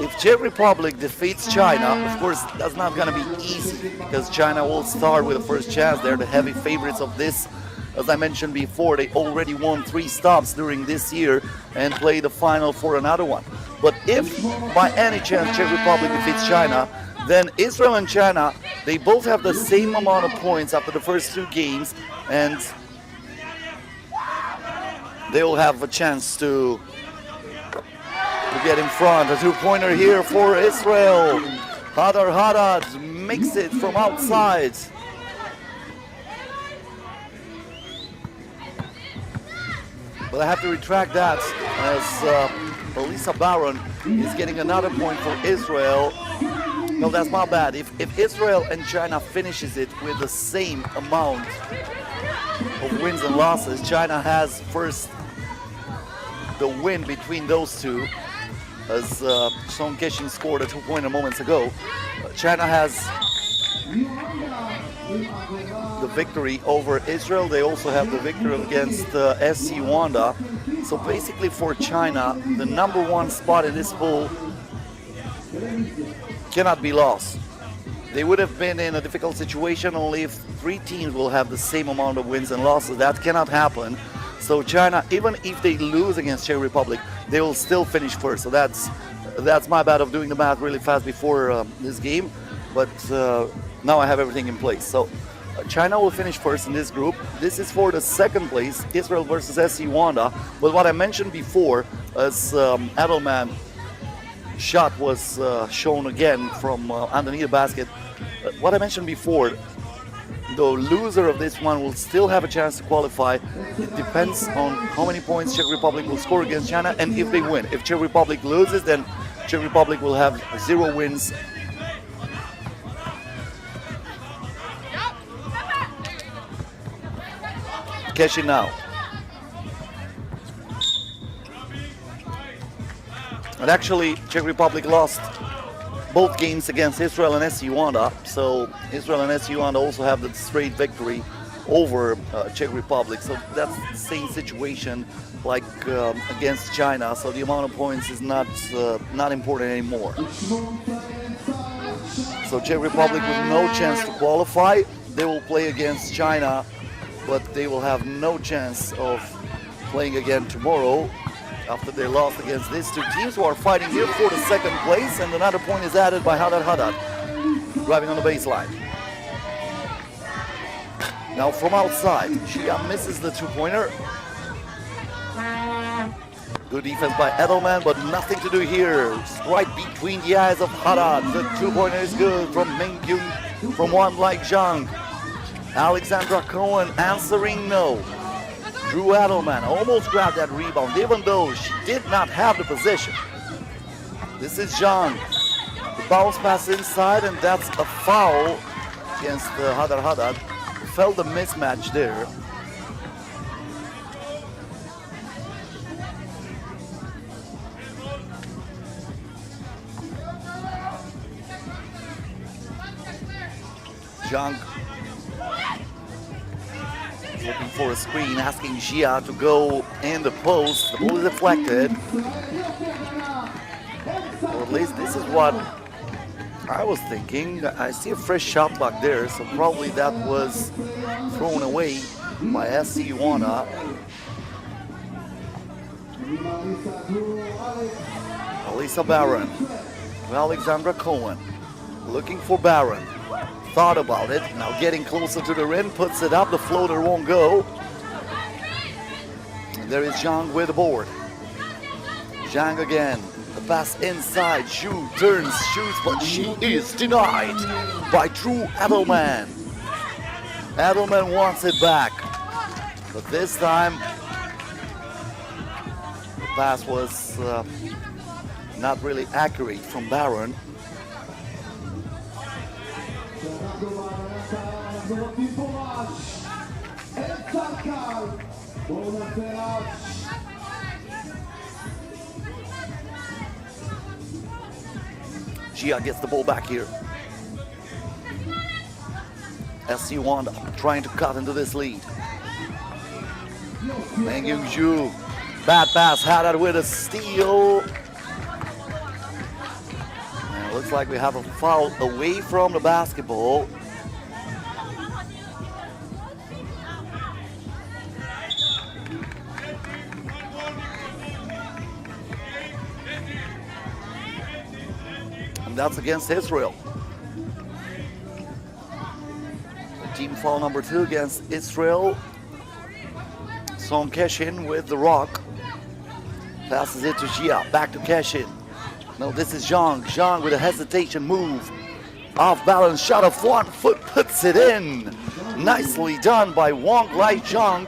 if Czech Republic defeats China, of course that's not going to be easy because China will start with the first chance. They're the heavy favorites of this. As I mentioned before, they already won 3 stops during this year and play the final for another one. But if by any chance Czech Republic defeats China, then Israel and China, they both have the same amount of points after the first 2 games, and they will have a chance to get in front. A 2-pointer here for Israel. Hadar Hadad makes it from outside. But I have to retract that as Elisa Baron is getting another point for Israel. No, that's not bad. If Israel and China finishes it with the same amount of wins and losses, China has first the win between those two, as Song Keshin scored a 2-pointer moments ago. China has the victory over Israel. They also have the victory against SC Yuanda. So basically for China, the number 1 spot in this pool cannot be lost. They would have been in a difficult situation only if 3 teams will have the same amount of wins and losses. That cannot happen. So China, even if they lose against Czech Republic, they will still finish first. So that's my bad of doing the math really fast before this game. But now I have everything in place. So China will finish first in this group. This is for the 2nd place, Israel versus SC Yuanda. But what I mentioned before, as Adelman shot was shown again from underneath the basket. What I mentioned before, the loser of this one will still have a chance to qualify. It depends on how many points Czech Republic will score against China and if they win. If Czech Republic loses, then Czech Republic will have 0 wins. Keshin now. And actually, Czech Republic lost both games against Israel and SC Yuanda. So Israel and SC Yuanda also have the straight victory over Czech Republic. So that's the same situation like against China. So the amount of points is not important anymore. So Czech Republic with no chance to qualify. They will play against China, but they will have no chance of playing again tomorrow after they lost against these 2 teams who are fighting here for the 2nd place, and another point is added by Hadar Hadad, driving on the baseline. Now from outside, Shia misses the 2-pointer. Good defense by Edelman, but nothing to do here. Right between the eyes of Hadad. The 2-pointer is good from Mingkyun, from one like Zhang. Alexandra Cohen answering no. Drew Adelman almost grabbed that rebound, even though she did not have the position. This is Zhang. The bounce pass inside, and that's a foul against Hadar Hadad. Felt the mismatch there. Zhang looking for a screen, asking Jia to go in the post. The ball is deflected. Or at least this is what I was thinking. I see a fresh shot back there, so probably that was thrown away by SC Yuanda. Elisa Baron, Alexandra Cohen, looking for Baron. Thought about it, now getting closer to the rim, puts it up, the floater won't go. And there is Zhang with the board. Zhang again, the pass inside, Zhu turns, shoots, but she is denied by Drew Adelman. Adelman wants it back, but this time the pass was not really accurate from Baron. קל. בואו נעשה רעש. Gia gets the ball back here. SC Yuanda trying to cut into this lead. Mengyung-ju, bad pass, had it with a steal. And it looks like we have a foul away from the basketball. And that's against Israel. Team foul number 2 against Israel. Song Keshin with the rock. Passes it to Gia. Back to Keshin. No, this is Zhang. Zhang with a hesitation move. Off balance shot of 1 foot, puts it in. Nicely done by Wang Lai Zhang.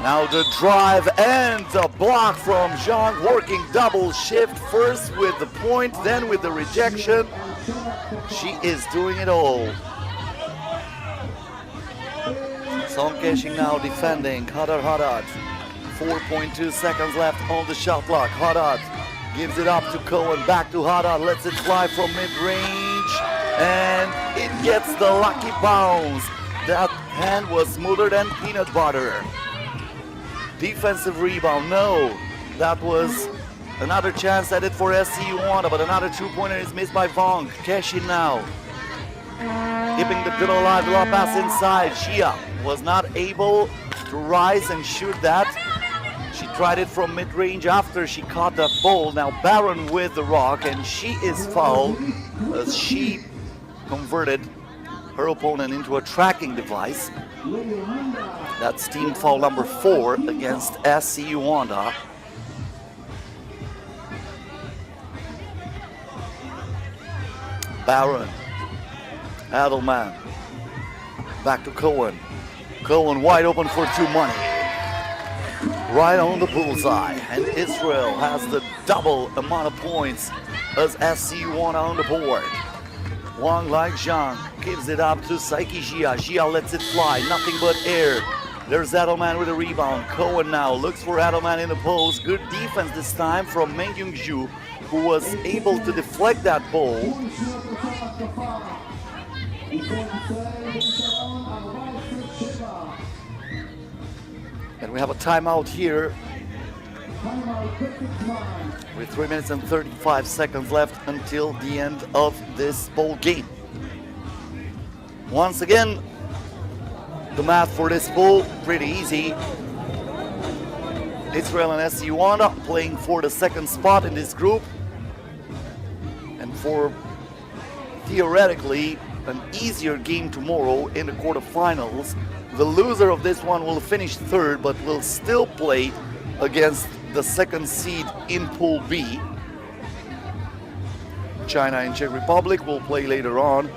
Now the drive and the block from Zhang, working double shift, first with the point, then with the rejection. She is doing it all. Song Keshin now defending. Haddad. 4.2 seconds left on the shot clock. Haddad gives it up to Cohen. Back to Haddad. Lets it fly from mid-range. And it gets the lucky bounce. That hand was smoother than peanut butter. Defensive rebound. No. That was another chance at it for SC Yuanda, but another 2-pointer is missed by Vong. Keshin now. Keeping the good alive, lob pass inside. Gia was not able to rise and shoot that. She tried it from mid-range after she caught that ball. Now Barron with the rock, and she is fouled as she converted her opponent into a tracking device. That's team foul number 4 against SC Yuanda. Barron, Adelman, back to Cohen. Cohen wide open for 2 money. Right on the bullseye. And Israel has the double amount of points as SC Yuanda on the board. Wang Lai Zhang gives it up to Saiki Gia. Gia lets it fly, nothing but air. There's Adelman with a rebound. Cohen now looks for Adelman in the post. Good defense this time from Mengyung-ju, who was able to deflect that ball. And we have a timeout here with 3 minutes and 35 seconds left until the end of this ball game. Once again, the math for this ball, pretty easy. Israel and SC Yuanda playing for the 2nd spot in this group. And for, theoretically, an easier game tomorrow in the quarterfinals. The loser of this one will finish 3rd, but will still play against the 2nd seed in Pool B. China and Czech Republic will play later on,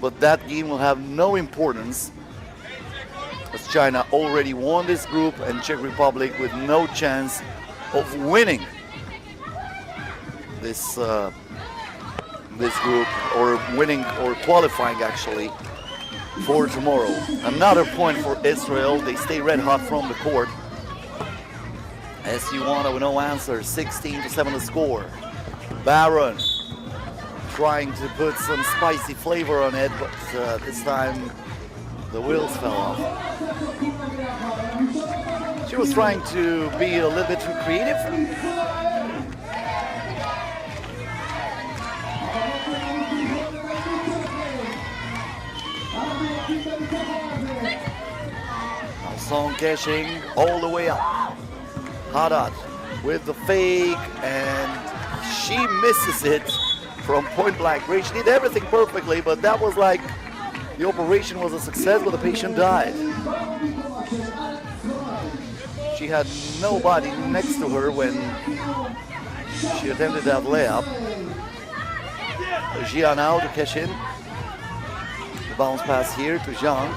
but that game will have no importance as China already won this group and Czech Republic with no chance of winning this group, or winning or qualifying actually for tomorrow. Another point for Israel. They stay red hot from the court. SC Yuanda with no answer. 16-7 the score. Barron trying to put some spicy flavor on it, but this time the wheels fell off. She was trying to be a little bit too creative. Song Keshin all the way up. Haddad with the fake, and she misses it from point blank range. She did everything perfectly, but that was like the operation was a success, but the patient died. She had nobody next to her when she attempted that layup. Gia now to Keshin. The bounce pass here to Zhang.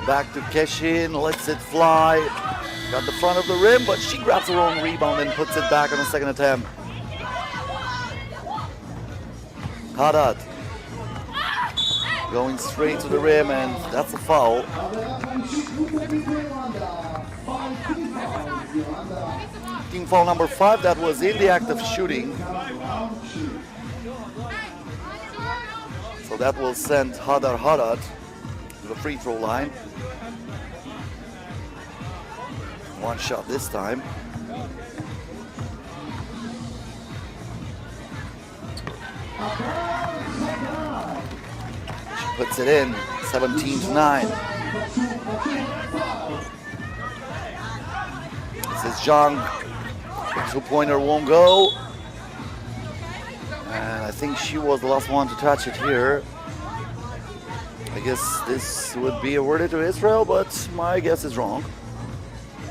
Back to Keshin, lets it fly. Got the front of the rim, but she grabs her own rebound and puts it back on the 2nd attempt. going straight to the rim, and that's a foul. Team foul number 5, that was in the act of shooting. So that will send Hadar Haddad to the free throw line. One shot this time. She puts it in, 17-9. This is Zhang. The two-pointer won't go. And I think she was the last one to touch it here. I guess this would be awarded to Israel, but my guess is wrong.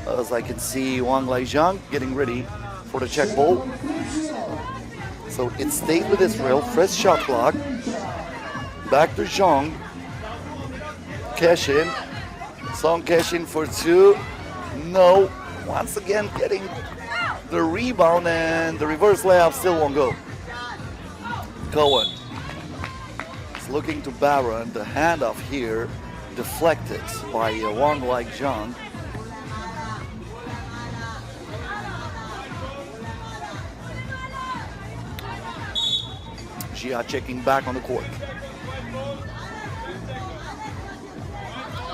As I can see Wang Laizhang getting ready for the Czech ball. So it stayed with Israel, fresh shot clock. Back to Zhang. Cash in. Song cash in for 2. No. Once again getting the rebound, and the reverse layup still won't go. Cohen is looking to Baron. The handoff here deflected by Wang Laizhang. Gia checking back on the court.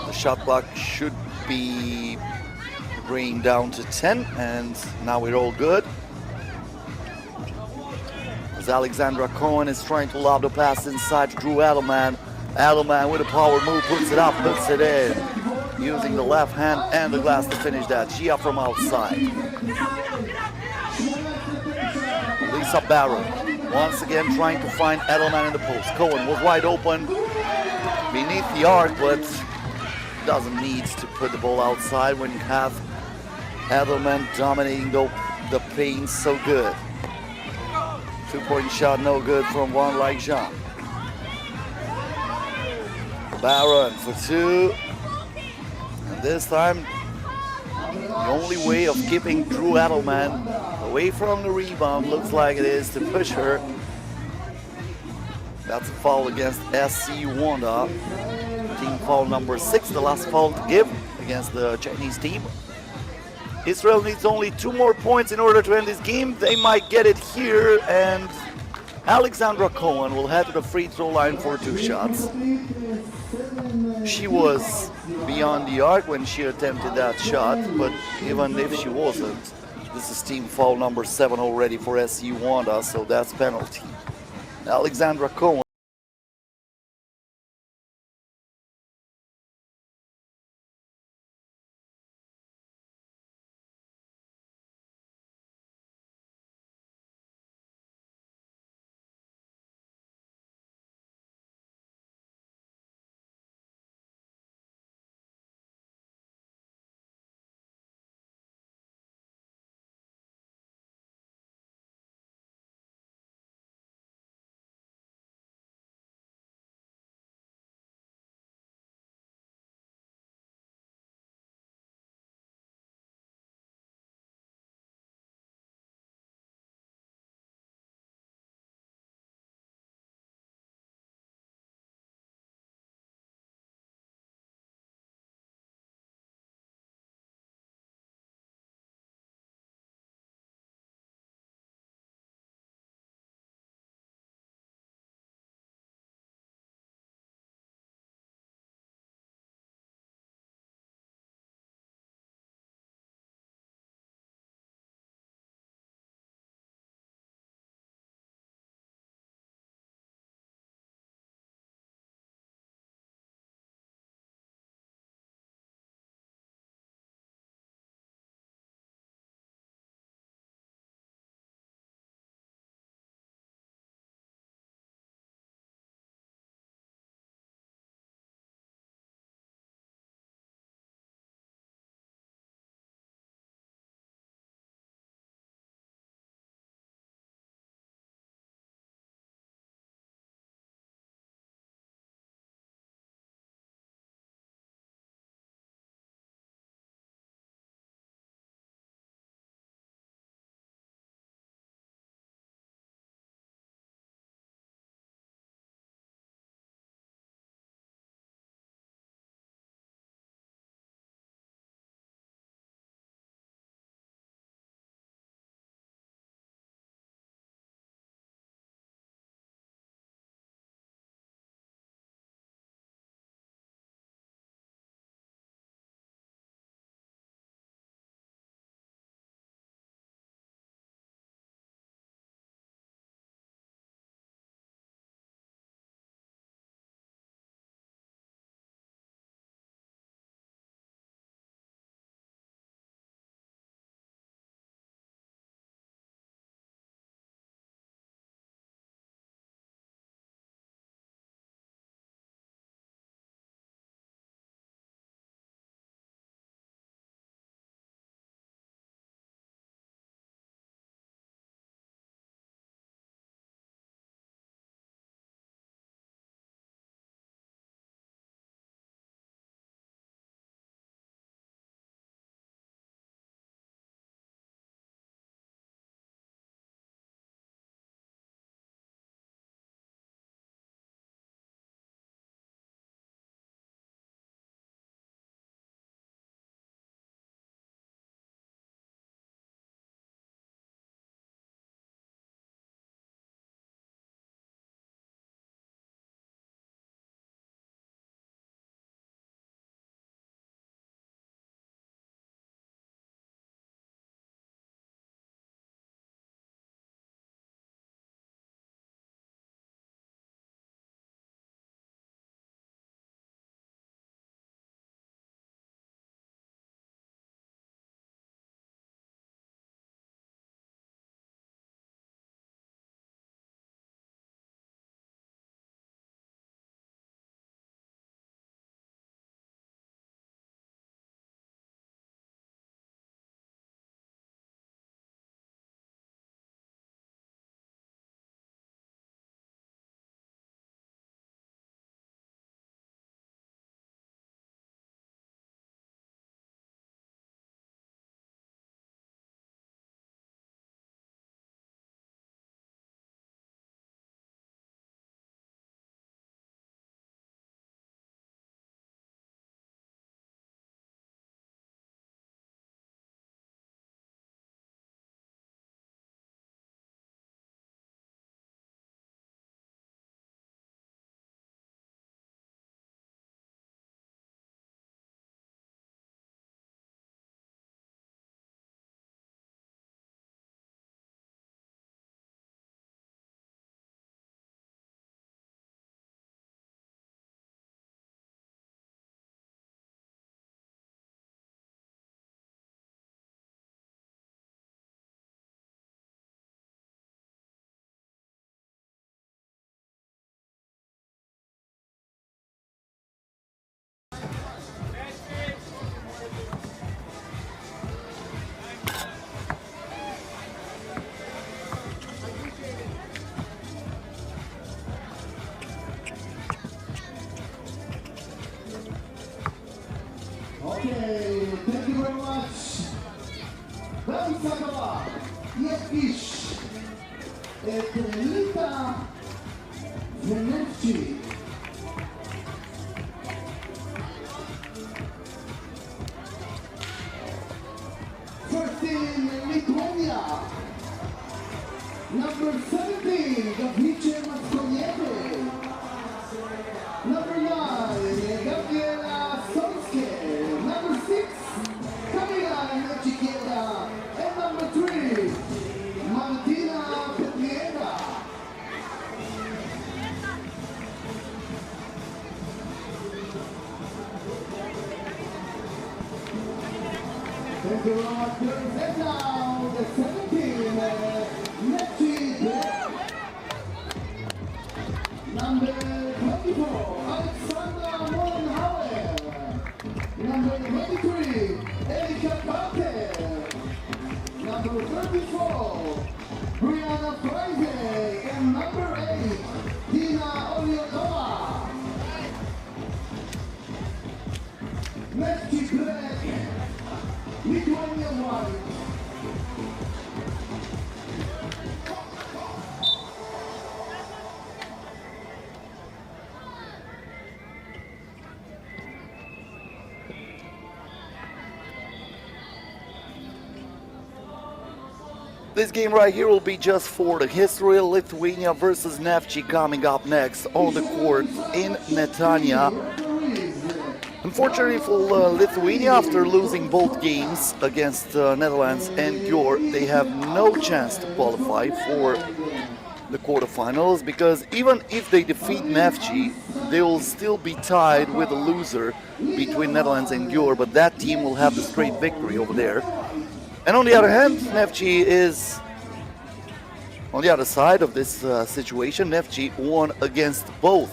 The shot clock should be bringing down to 10, and now we're all good. As Alexandra Cohen is trying to lob the pass inside to Drew Adelman. Adelman with a power move, puts it up, puts it in. Using the left hand and the glass to finish that. Gia from outside. Lisa Barron once again trying to find Edelman in the post. Cohen was wide open beneath the arc, but doesn't need to put the ball outside when you have Edelman dominating the paint so good. Two-point shot no good from Wang Laizhang. Barron for 2. And this time, the only way of keeping Drew Adelman away from the rebound looks like it is to push her. That's a foul against SC Yuanda. Team foul number 6, the last foul to give against the Chinese team. Israel needs only 2 more points in order to end this game. They might get it here, and Alexandra Cohen will head to the free throw line for 2 shots. She was beyond the arc when she attempted that shot, but even if she wasn't, this is team foul number 7 already for SC Yuanda, so that's penalty. Alexandra Cohen להפגיש את ליטא ונפצ'י. First team, Lithuania. Number 17, Gyor. Number 9, Gabriela Sonske. Number 6, Kamila Neftchi. And number 3, Martina Petriera. And now the 17, Neftchi. Number 24, Alexandra Mollenhauer. Number 23, Erika Carter. Number 34, Brianna Friday. And number 8, Dina Oliodova. Neftchi black, Lithuania white. This game right here will be just for the history. Lithuania versus Neftchi coming up next on the court in Netanya. Unfortunately for Lithuania, after losing both games against Netherlands and Gyor, they have no chance to qualify for the quarterfinals, because even if they defeat Neftchi, they will still be tied with the loser between Netherlands and Gyor, but that team will have the straight victory over there. And on the other hand, Neftchi is on the other side of this situation. Neftchi won against both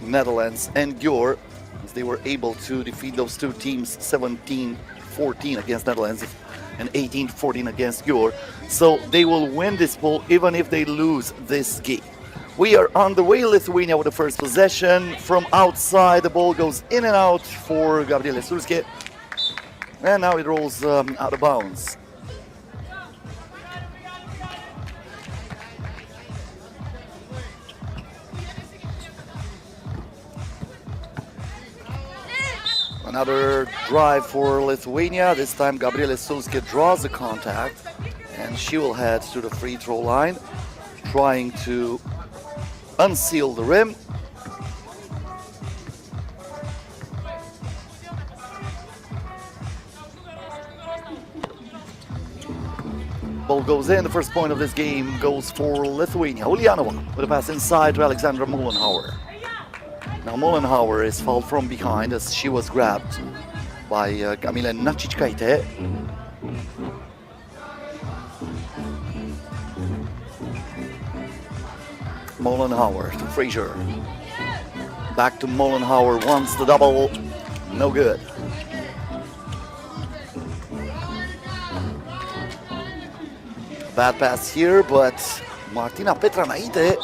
Netherlands and Gyor, as they were able to defeat those two teams 17-14 against Netherlands and 18-14 against Gyor. So they will win this poll even if they lose this game. We are on the way. Lithuania with the first possession. From outside, the ball goes in and out for Gabriele Sulske. And now it rolls out of bounds. Another drive for Lithuania. This time Gabriele Sulske draws the contact, and she will head to the free throw line, trying to unseal the rim. Ball goes in. The first point of this game goes for Lithuania. Ulyanova with a pass inside to Alexandra Mollenhauer. Now Mollenhauer is fouled from behind as she was grabbed by Kamila Nachichkaite. Mollenhauer to Frazier. Back to Mollenhauer, wants the double. No good. Bad pass here, but Martina Petranaite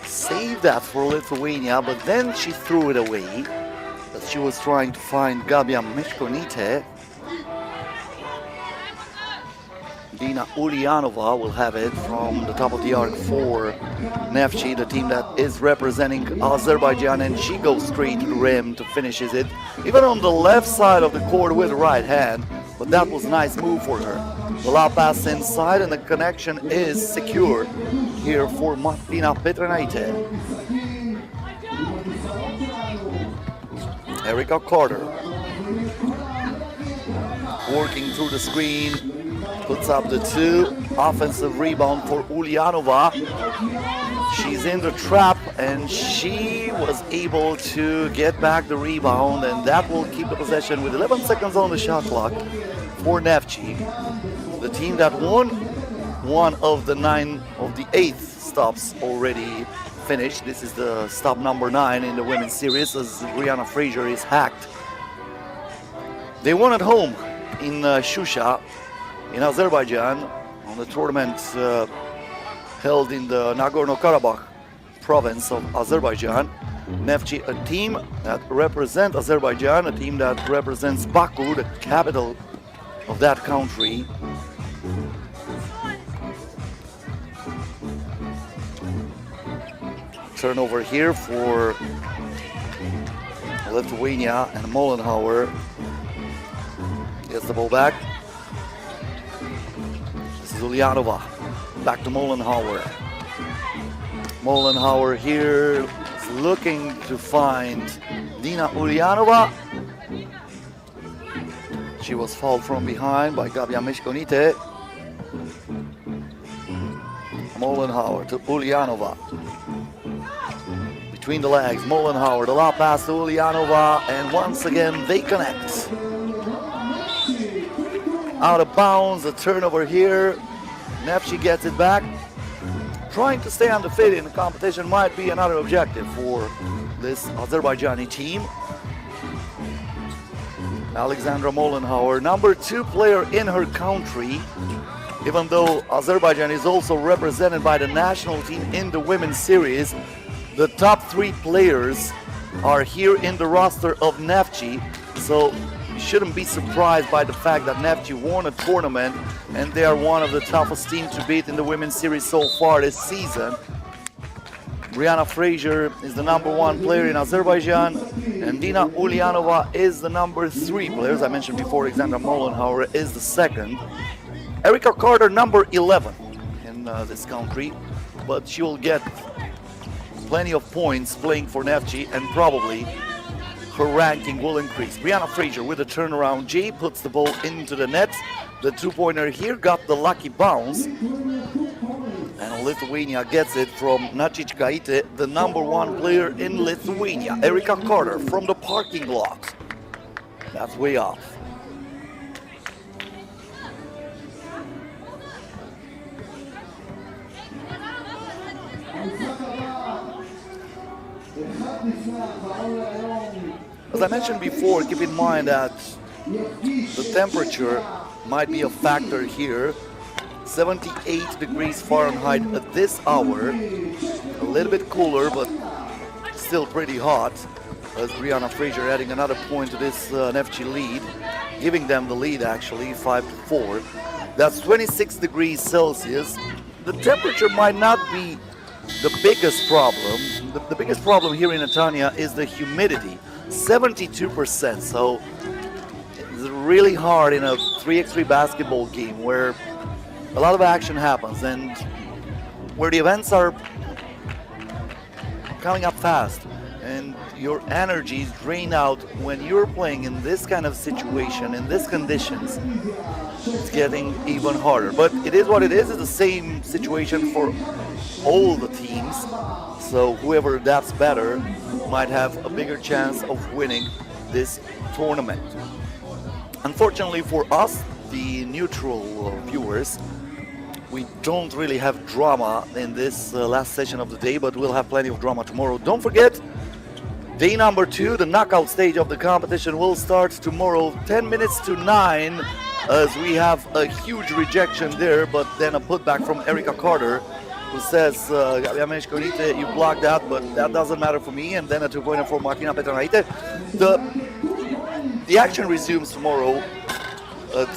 saved that for Lithuania, but then she threw it away as she was trying to find Gabia Meshkonite. Dina Ulyanova will have it from the top of the arc for Neftchi, the team that is representing Azerbaijan, and she goes straight to the rim to finishes it, even on the left side of the court with the right hand, but that was a nice move for her. The lob pass inside, and the connection is secured here for Martina Petranaite. Erika Carter working through the screen, puts up the two. Offensive rebound for Ulyanova. She's in the trap, and she was able to get back the rebound, and that will keep the possession with 11 seconds on the shot clock for Neftchi. The team that won one of the 8 stops already finished. This is the stop number 9 in the women's series, as Brianna Frazier is hacked. They won at home in Shusha in Azerbaijan on the tournament held in the Nagorno-Karabakh province of Azerbaijan. Neftchi, a team that represents Azerbaijan, a team that represents Baku, the capital of that country. Turnover here for Lithuania, and Mollenhauer gets the ball back. This is Ulyanova. Back to Mollenhauer. Mollenhauer here is looking to find Dina Ulyanova. She was fouled from behind by Gabia Mishkonite. Mollenhauer to Ulyanova. Between the legs, Mollenhauer, the lob pass to Ulyanova, and once again they connect. Out of bounds, a turnover here. Neftchi gets it back. Trying to stay undefeated in the competition might be another objective for this Azerbaijani team. Alexandra Mollenhauer, number 2 player in her country, even though Azerbaijan is also represented by the national team in the women's series. The top 3 players are here in the roster of Neftchi, so you shouldn't be surprised by the fact that Neftchi won a tournament and they are one of the toughest teams to beat in the women's series so far this season. Brianna Fraser is the number 1 player in Azerbaijan, and Dina Ulyanova is the number 3 player. As I mentioned before, Alexandra Mollenhauer is the 2nd. Erica Carter, number 11 in this country, but she will get plenty of points playing for Neftchi, and probably her ranking will increase. Brianna Fraser with a turnaround J puts the ball into the net. The 2-pointer here got the lucky bounce, and Lithuania gets it from Nacic Kaite, the number 1 player in Lithuania. Erica Carter from the parking lot. That's way off. As I mentioned before, keep in mind that the temperature might be a factor here. 78 degrees Fahrenheit at this hour. A little bit cooler, but still pretty hot. As Brianna Fraser adding another point to this Neftchi lead, giving them the lead actually, 5-4. That's 26 degrees Celsius. The temperature might not be the biggest problem. The biggest problem here in Netanya is the humidity, 72%. So it's really hard in a 3x3 basketball game where a lot of action happens and where the events are coming up fast and your energy is drained out when you're playing in this kind of situation, in these conditions. It's getting even harder, but it is what it is. It's the same situation for all the teams, so whoever adapts better might have a bigger chance of winning this tournament. Unfortunately for us, the neutral viewers, we don't really have drama in this last session of the day, but we'll have plenty of drama tomorrow. Don't forget, day number 2, the knockout stage of the competition, will start tomorrow 10 minutes to 9, as we have a huge rejection there, but then a putback from Erica Carter, who says, you blocked that, but that doesn't matter for me, and then a 2-pointer for Martina Petranaite. The action resumes tomorrow at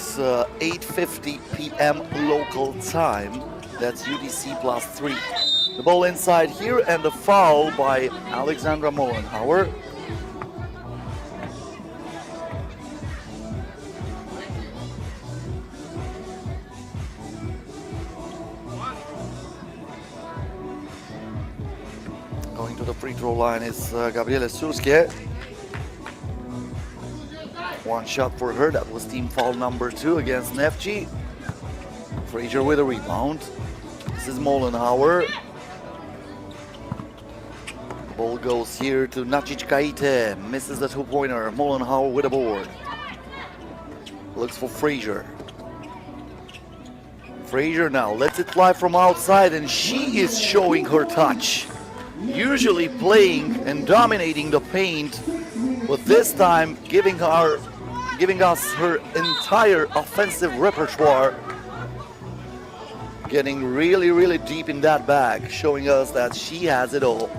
8:50 p.m. local time. That's UTC +3. The ball inside here, and the foul by Alexandra Mollenhauer. Going to the free throw line is Gabriele Surske. One shot for her. That was team foul number 2 against Neftchi. Fraser with a rebound. This is Mollenhauer. Ball goes here to Nacic Kaite. Misses the 2-pointer. Mollenhauer with a board. Looks for Fraser. Fraser now lets it fly from outside, and she is showing her touch. Usually playing and dominating the paint, but this time giving us her entire offensive repertoire, getting really deep in that bag, showing us that she has it all.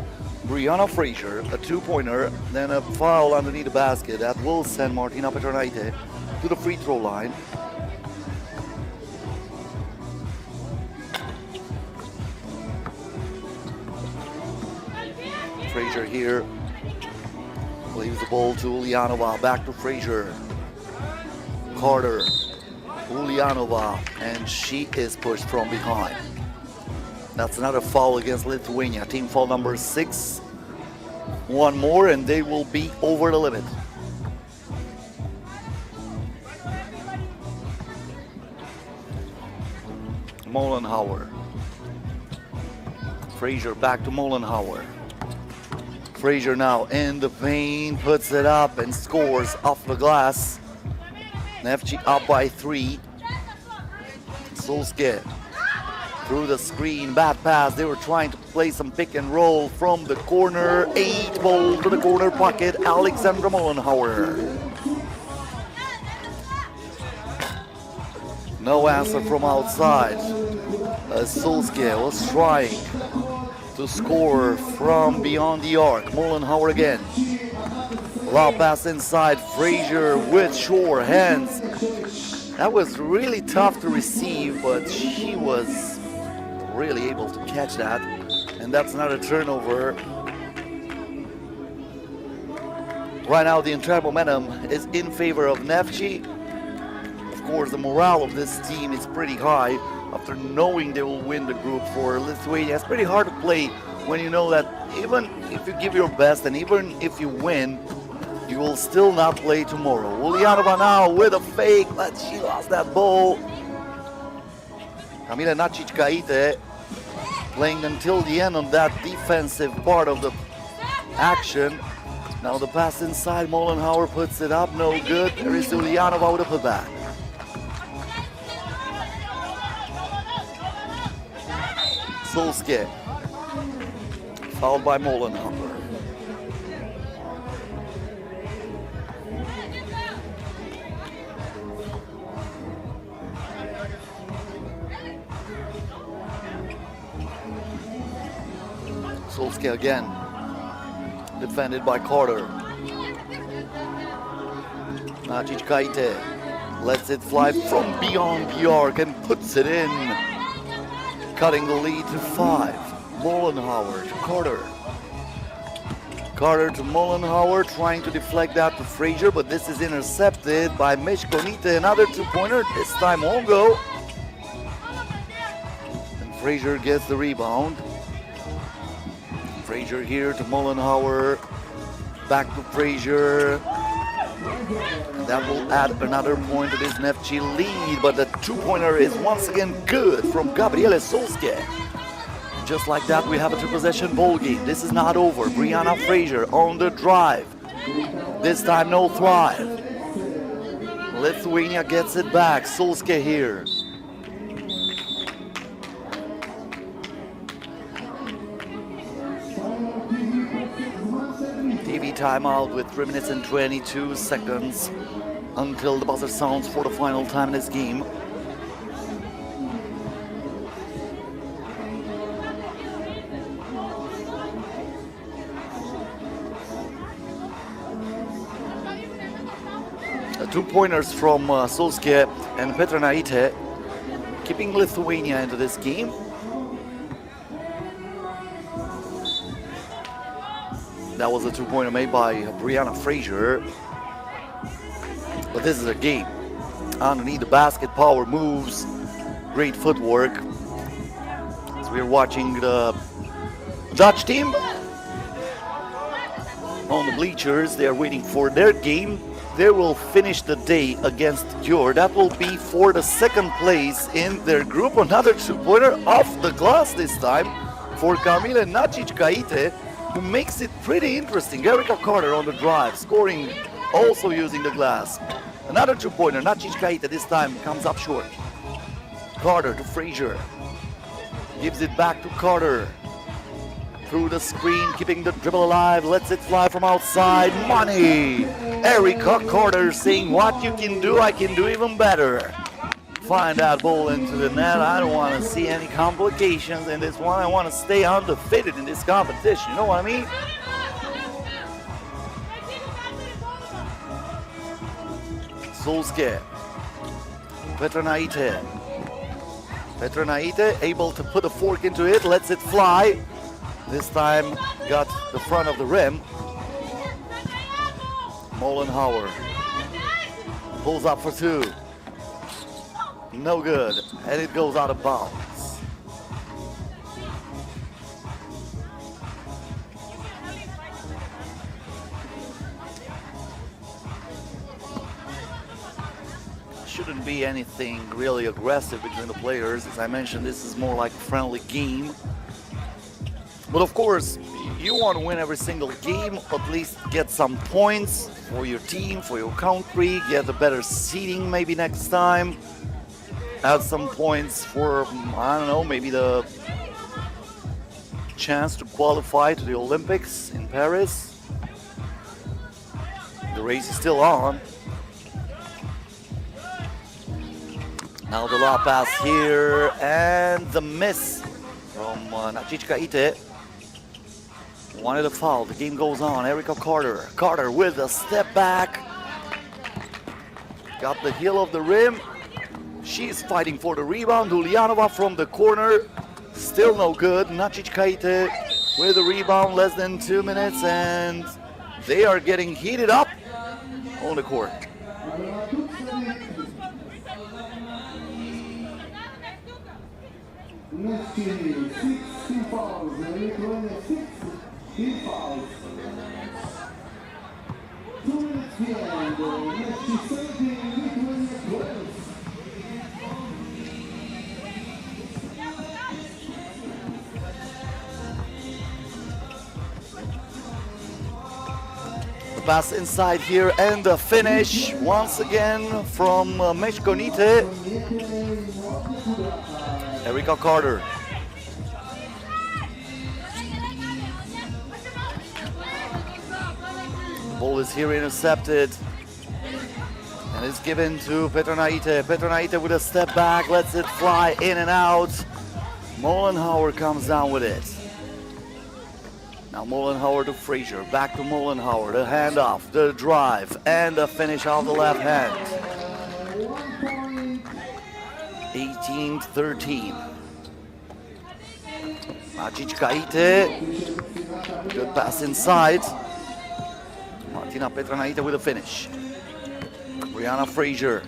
Brianna Fraser, a 2-pointer, then a foul underneath the basket that will send Martina Petranaite to the free throw line. Frazier here. Leaves the ball to Ulyanova. Back to Frazier. Carter. Ulyanova. And she is pushed from behind. That's another foul against Lithuania. Team foul number 6. One more and they will be over the limit. Mollenhauer. Frazier back to Mollenhauer. Frazier now in the paint, puts it up and scores off the glass. Neftchi up by 3. Solskjaer through the screen, bad pass. They were trying to play some pick and roll from the corner. 8 ball to the corner pocket. Alexandra Mollenhauer. No answer from outside. Solskjaer was trying to score from beyond the arc. Mollenhauer again. Lob pass inside. Frazier with sure hands. That was really tough to receive, but she was really able to catch that. And that's another turnover. Right now the entire momentum is in favor of Neftchi. Of course, the morale of this team is pretty high after knowing they will win the group for Lithuania. It's pretty hard to play when you know that even if you give your best and even if you win, you will still not play tomorrow. Ulyanova now with a fake, but she lost that ball. Kamila Nacic-Kaite playing until the end on that defensive part of the action. Now the pass inside, Mollenhauer puts it up, no good. There is Ulyanova with a putback. Solskjaer, fouled by Mollenhauer. Solskjaer again, defended by Carter. Nacic-Kaite lets it fly from beyond the arc and puts it in, cutting the lead to 5. Mollenhauer to Carter. Carter to Mollenhauer, trying to deflect that to Frazier, but this is intercepted by Meshkonite. Another 2-pointer, this time won't go. And Frazier gets the rebound. Frazier here to Mollenhauer, back to Frazier. And that will add another point to this Neftchi lead, but the 2-pointer is once again good from Gabriele Solskjaer. Just like that, we have a 2-possession ball game. This is not over. Brianna Frazier on the drive. This time no thrive. Lithuania gets it back. Solskjaer here. TV timeout with 3 minutes and 22 seconds until the buzzer sounds for the final time in this game. The 2-pointers from Solskjaer and Petranaite keeping Lithuania into this game. That was a 2-pointer made by Brianna Frazier. But this is a game. Underneath the basket, power moves, great footwork. So we're watching the Dutch team on the bleachers. They are waiting for their game. They will finish the day against Gyor. That will be for the 2nd place in their group. Another 2-pointer off the glass this time for Kamila Nacic-Kaite, who makes it pretty interesting. Erica Carter on the drive, scoring also using the glass. Another 2-pointer, Nacic-Kaite this time comes up short. Carter to Frazier. Gives it back to Carter. Through the screen, keeping the dribble alive, lets it fly from outside. Money! Erica Carter saying, what you can do, I can do even better. Find that ball into the net. I don't want to see any complications in this one. I want to stay undefeated in this competition. You know what I mean? Solskjaer. Petranaite able to put a fork into it, lets it fly. This time got the front of the rim. Mollenhauer pulls up for two. No good, and it goes out of bounds. Shouldn't be anything really aggressive between the players. As I mentioned, this is more like a friendly game. But of course, you want to win every single game, at least get some points for your team, for your country, get a better seeding maybe next time. Add some points for, I don't know, maybe the chance to qualify to the Olympics in Paris. The race is still on. Now the lob pass here, and the miss from Neftchi. Wanted a foul, the game goes on. Erica Carter. Carter with a step back. Got the heel of the rim. She's fighting for the rebound. Ulyanova from the corner. Still no good. Neftchi with the rebound, less than 2 minutes, and they are getting heated up on the court. Neftchi, 6 team fouls, Lithuania 6 team fouls. 2 minutes behind, Neftchi 17, Lithuania 12. The pass inside here and the finish once again from Meshkonite. Erica Carter. Ball is here intercepted. And it's given to Petronaite. Petronaite with a step back, lets it fly in and out. Mollenhauer comes down with it. Now Mollenhauer to Frazier, back to Mollenhauer, the handoff, the drive, and the finish off the left hand. 18-13. Neftchi, good pass inside. Martina Petronaite with a finish. Brianna Frazier.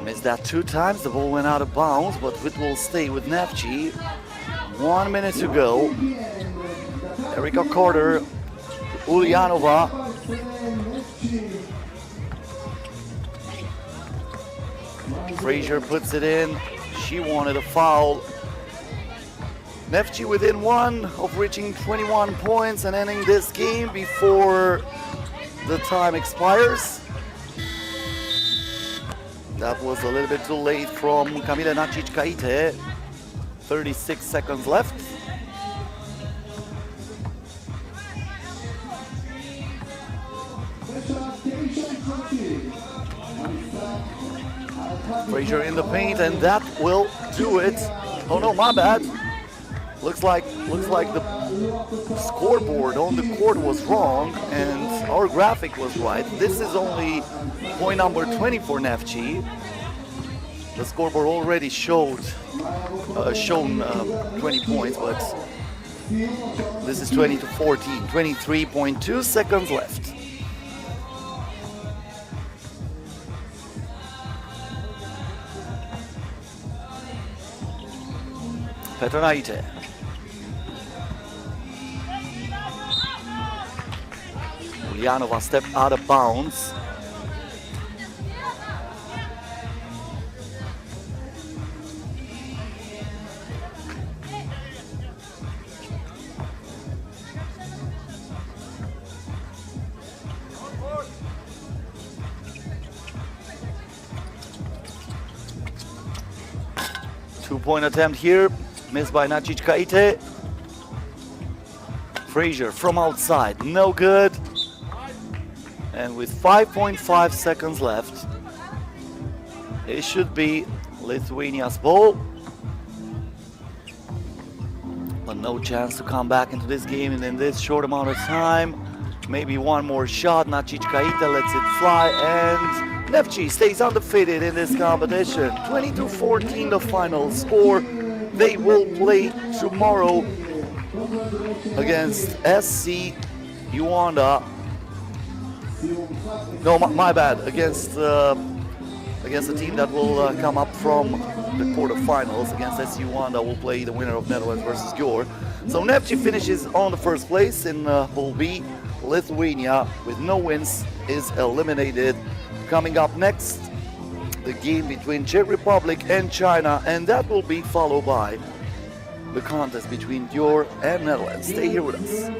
Missed that 2 times, the ball went out of bounds, but it will stay with Neftchi. 1 minute to go. Erica Carter, Ulyanova. Frazier puts it in. She wanted a foul. Neftchi within 1 of reaching 21 points and ending this game before the time expires. That was a little bit too late from Kamila Neftchi. 36 seconds left. Frazier in the paint, and that will do it. Oh no, my bad. Looks like the scoreboard on the court was wrong and our graphic was right. This is only point number 20 for Neftchi. The scoreboard already shown 20 points, but this is 20-14. 23.2 seconds left. Petronaite. Ulyanova stepped out of bounds. Two-point attempt here, missed by Neftchi. Frazier from outside, no good. And with 5.5 seconds left, it should be Lithuania's ball. But no chance to come back into this game and in this short amount of time. Maybe one more shot. Neftchi lets it fly, and Neftchi stays undefeated in this competition. 22-14 the final score. They will play tomorrow against SC Yuanda. No, my bad. Against the team that will come up from the quarterfinals. Against SC Yuanda will play the winner of Netherlands versus Gyor. So Neftchi finishes on the first place in Pool B. Lithuania, with no wins, is eliminated. Coming up next, the game between Czech Republic and China, and that will be followed by the contest between Gyor and Netherlands. Stay here with us.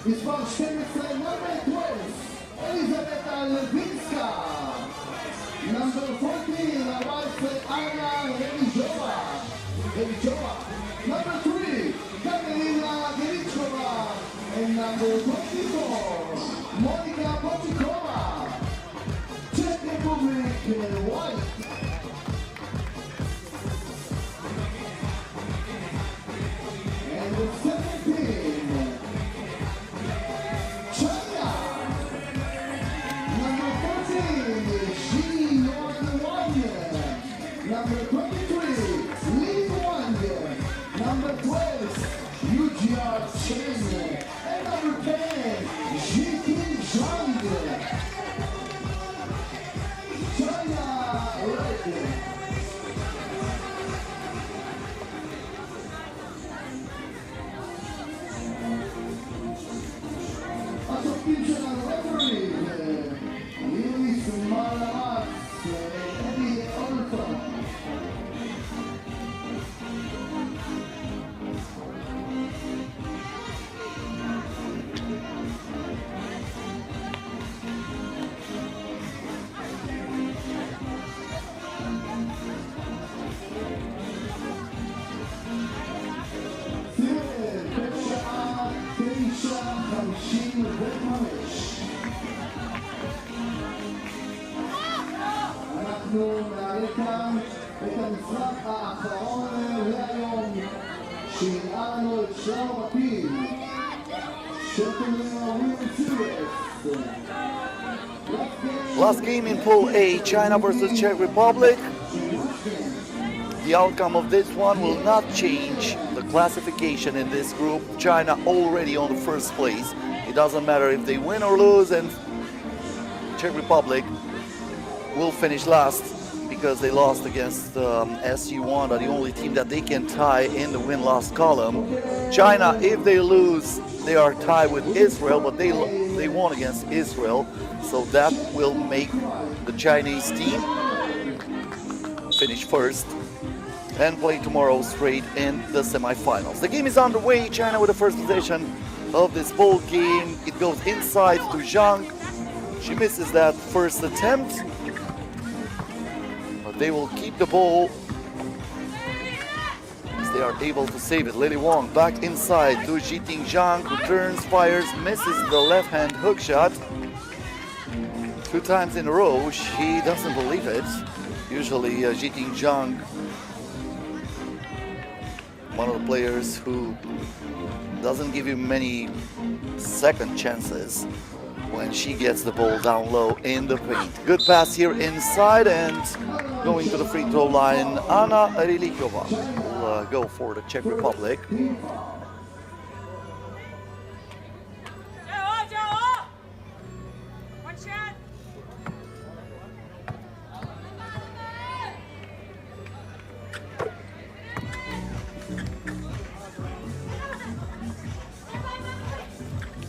מספר 12, number 12, אליזבתה לוינסקה. Number 14, Anna Religiova. Number 3, Katerina Gerichkova. And number 24, Monika Pochikova. Czech Republic, white. And the 17, and number 10, Jitin Zhang. China, red. השופטים של הרפרי, ליויס מלאמאס, אדי אולטון. אנחנו נעלה כאן את המשחק האחרון להיום שיראה לנו את שלב הבתים של טורניר ה-Women's Series. Last game in Pool A, China versus Czech Republic. The outcome of this one will not change the classification in this group. China already on the first place. It doesn't matter if they win or lose, and Czech Republic will finish last because they lost against Yuanda, the only team that they can tie in the win-loss column. China, if they lose, they are tied with Israel, but they won against Israel, so that will make the Chinese team finish first and play tomorrow straight in the semifinals. The game is underway. China with the first possession of this ball game. It goes inside to Zhang. She misses that first attempt, but they will keep the ball as they are able to save it. Lily Wong back inside to Jiting Zhang, who turns, fires, misses the left-hand hook shot. 2 times in a row. She doesn't believe it. Usually Jiting Zhang, one of the players who doesn't give you many second chances when she gets the ball down low in the paint. Good pass here inside, and going to the free throw line, Anna Rilikova will go for the Czech Republic.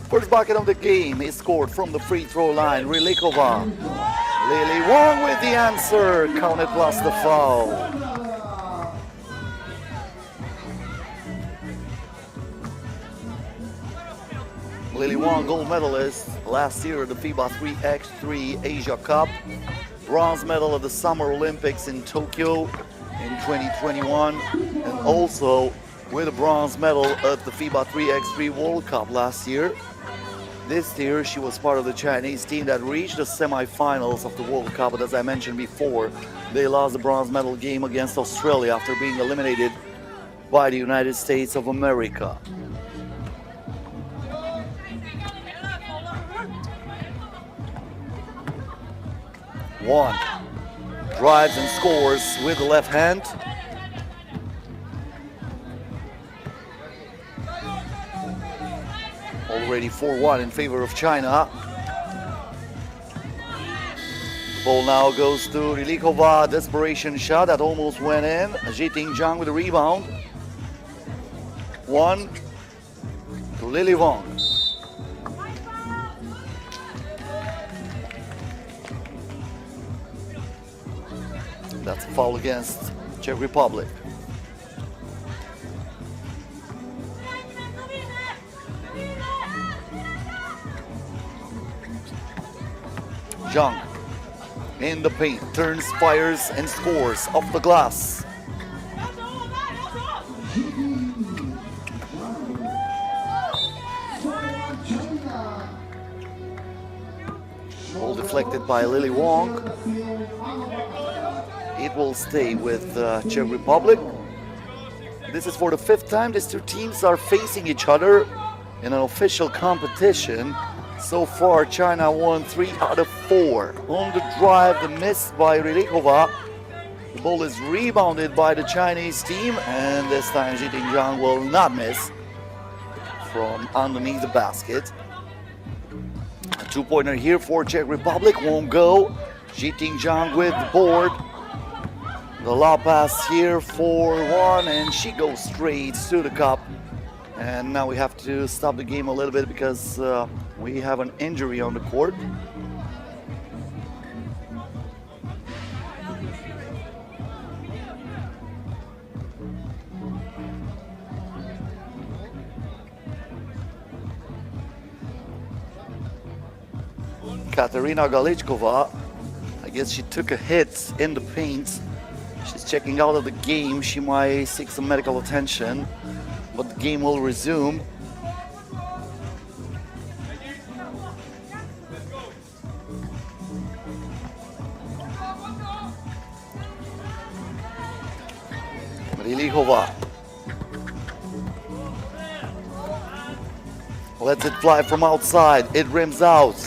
First bucket of the game is scored from the free throw line. Rilikova. Lily Wong with the answer. Counted plus the foul. Lily Wong, gold medalist last year at the FIBA 3x3 Asia Cup. Bronze medal at the Summer Olympics in Tokyo in 2021. And also with a bronze medal at the FIBA 3x3 World Cup last year. This year, she was part of the Chinese team that reached the semifinals of the World Cup, but as I mentioned before, they lost the bronze medal game against Australia after being eliminated by the United States of America. One drives and scores with the left hand. Already 4-1 in favor of China. The ball now goes to Rilikova. Desperation shot that almost went in. Jiting Zhang with a rebound. One to Lily Wong. That's a foul against Czech Republic. Zhang in the paint, turns, fires, and scores off the glass. Ball deflected by Lily Wong. It will stay with Czech Republic. This is for the 5th time these two teams are facing each other in an official competition. So far, China won 3 out of 4. On the drive, the miss by Rilikova. The ball is rebounded by the Chinese team, and this time Jiting Zhang will not miss. from underneath the basket. A two-pointer here for Czech Republic, won't go. Jiting with the board. The lob pass here for one, and she goes straight to the cup. And now we have to stop the game a little bit because we have an injury on the court. Katerina Galichkova, I guess she took a hit in the paint. She's checking out of the game. She might seek some medical attention, but the game will resume. Rilichova lets it fly from outside. It rims out.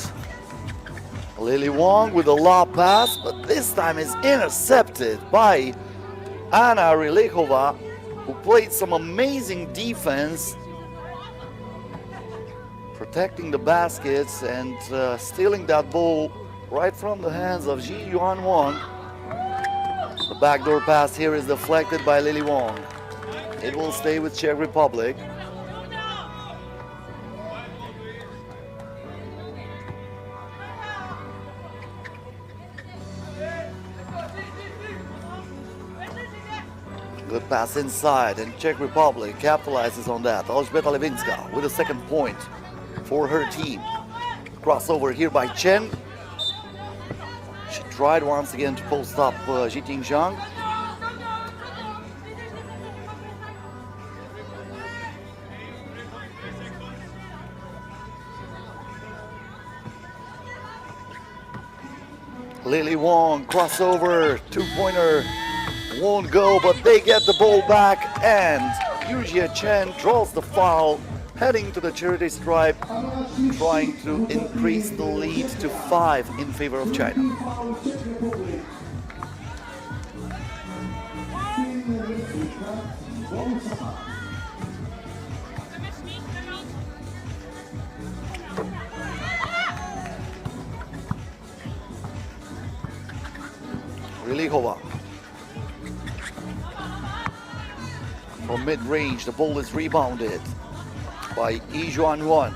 Lily Wong with a lob pass, but this time is intercepted by Anna Rilichova, who played some amazing defense, protecting the baskets and stealing that ball right from the hands of Ji Yuan Wong. The backdoor pass here is deflected by Lily Wong. It will stay with Czech Republic. Good pass inside, and Czech Republic capitalizes on that. Elżbieta Lewinska with a second point for her team. Crossover here by Chen. She tried once again to post up Jiting Zhang. Lily Wong, crossover, two-pointer. Won't go, but they get the ball back, and Yujia Chen draws the foul, heading to the charity stripe, trying to increase the lead to 5 in favor of China. Rilichova. From mid-range, the ball is rebounded by Yi Juanyuan.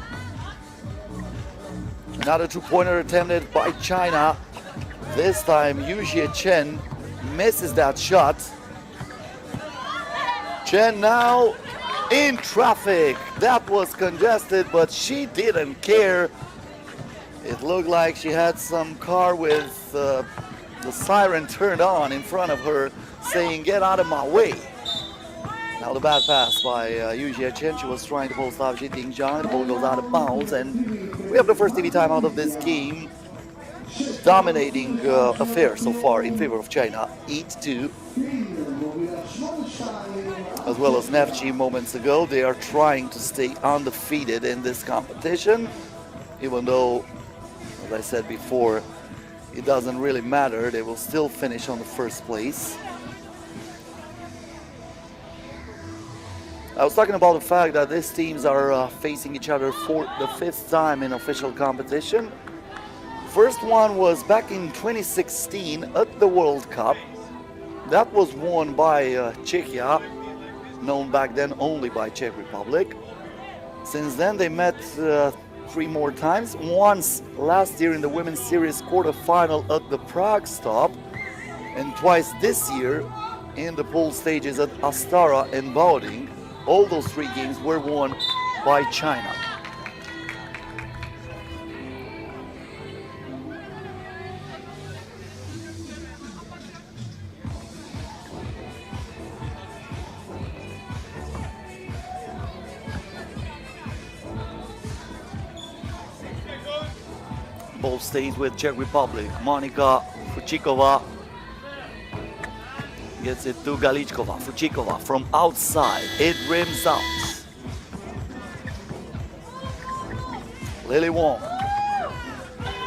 Another two-pointer attempted by China. This time, Yujia Chen misses that shot. Chen now in traffic. That was congested, but she didn't care. It looked like she had some car with the siren turned on in front of her, saying, "Get out of my way." Now the bad pass by Yujia Chen. She was trying to post up Jiting Zhang. The ball goes out of bounds, and we have the first TV time out of this game. Dominating affair so far in favor of China, 8-2. As well as Neftchi moments ago, they are trying to stay undefeated in this competition, even though, as I said before, it doesn't really matter. They will still finish on the first place. I was talking about the fact that these teams are facing each other for the 5th time in official competition. First one was back in 2016 at the World Cup. That was won by Czechia, known back then only by Czech Republic. Since then they met 3 more times. Once last year in the women's series quarterfinal at the Prague stop, and twice this year in the pool stages at Astara and Baoding. All those 3 games were won by China. Ball stays with Czech Republic. Monika Fuchikova gets it to Galichkova. Fuchikova from outside. It rims out. Lily Wong.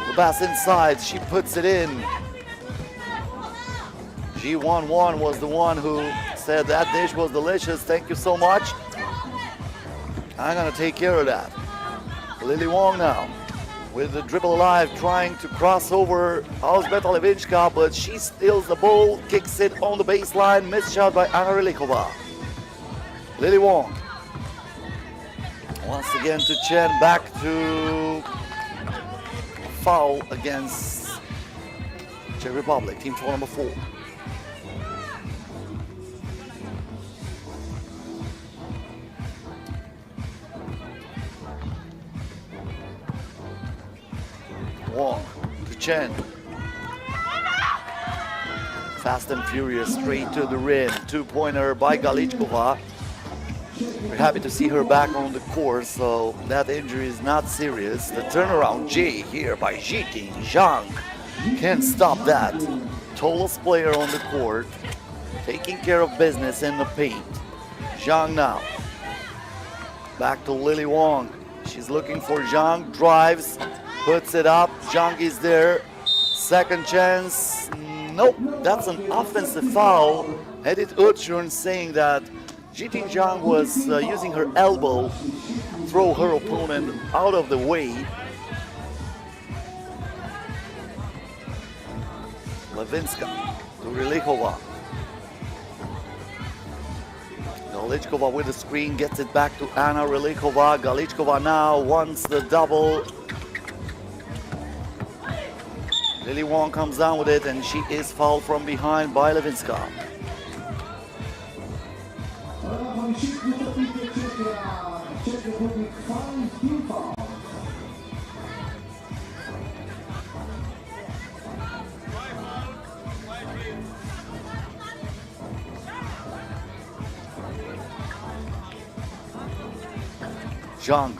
The pass inside. She puts it in. Ji Yuan was the one who said that dish was delicious. Thank you so much. I'm gonna take care of that. Lily Wong now with the dribble alive, trying to cross over Elżbieta Lewińska, but she steals the ball, kicks it on the baseline, missed shot by Anna Rylikova. Lily Wong. Once again to Chen, back to foul against Czech Republic, team foul number 4. Wong to Chen. Fast and furious, straight to the rim. Two-pointer by Galichkova. We're happy to see her back on the court, so that injury is not serious. The turnaround J here by Jiting Zhang. Can't stop that. Tallest player on the court, taking care of business in the paint. Zhang now. Back to Lily Wong. She's looking for Zhang, drives, puts it up. Zhang is there. Second chance. Nope, that's an offensive foul. Edith Uchun saying that Jiting Zhang was using her elbow, throw her opponent out of the way. Lewińska to Rylikova. Galichkova with the screen, gets it back to Anna Rylikova. Galichkova now wants the double. Lily Wong comes down with it, and she is fouled from behind by Lewińska. Zhang.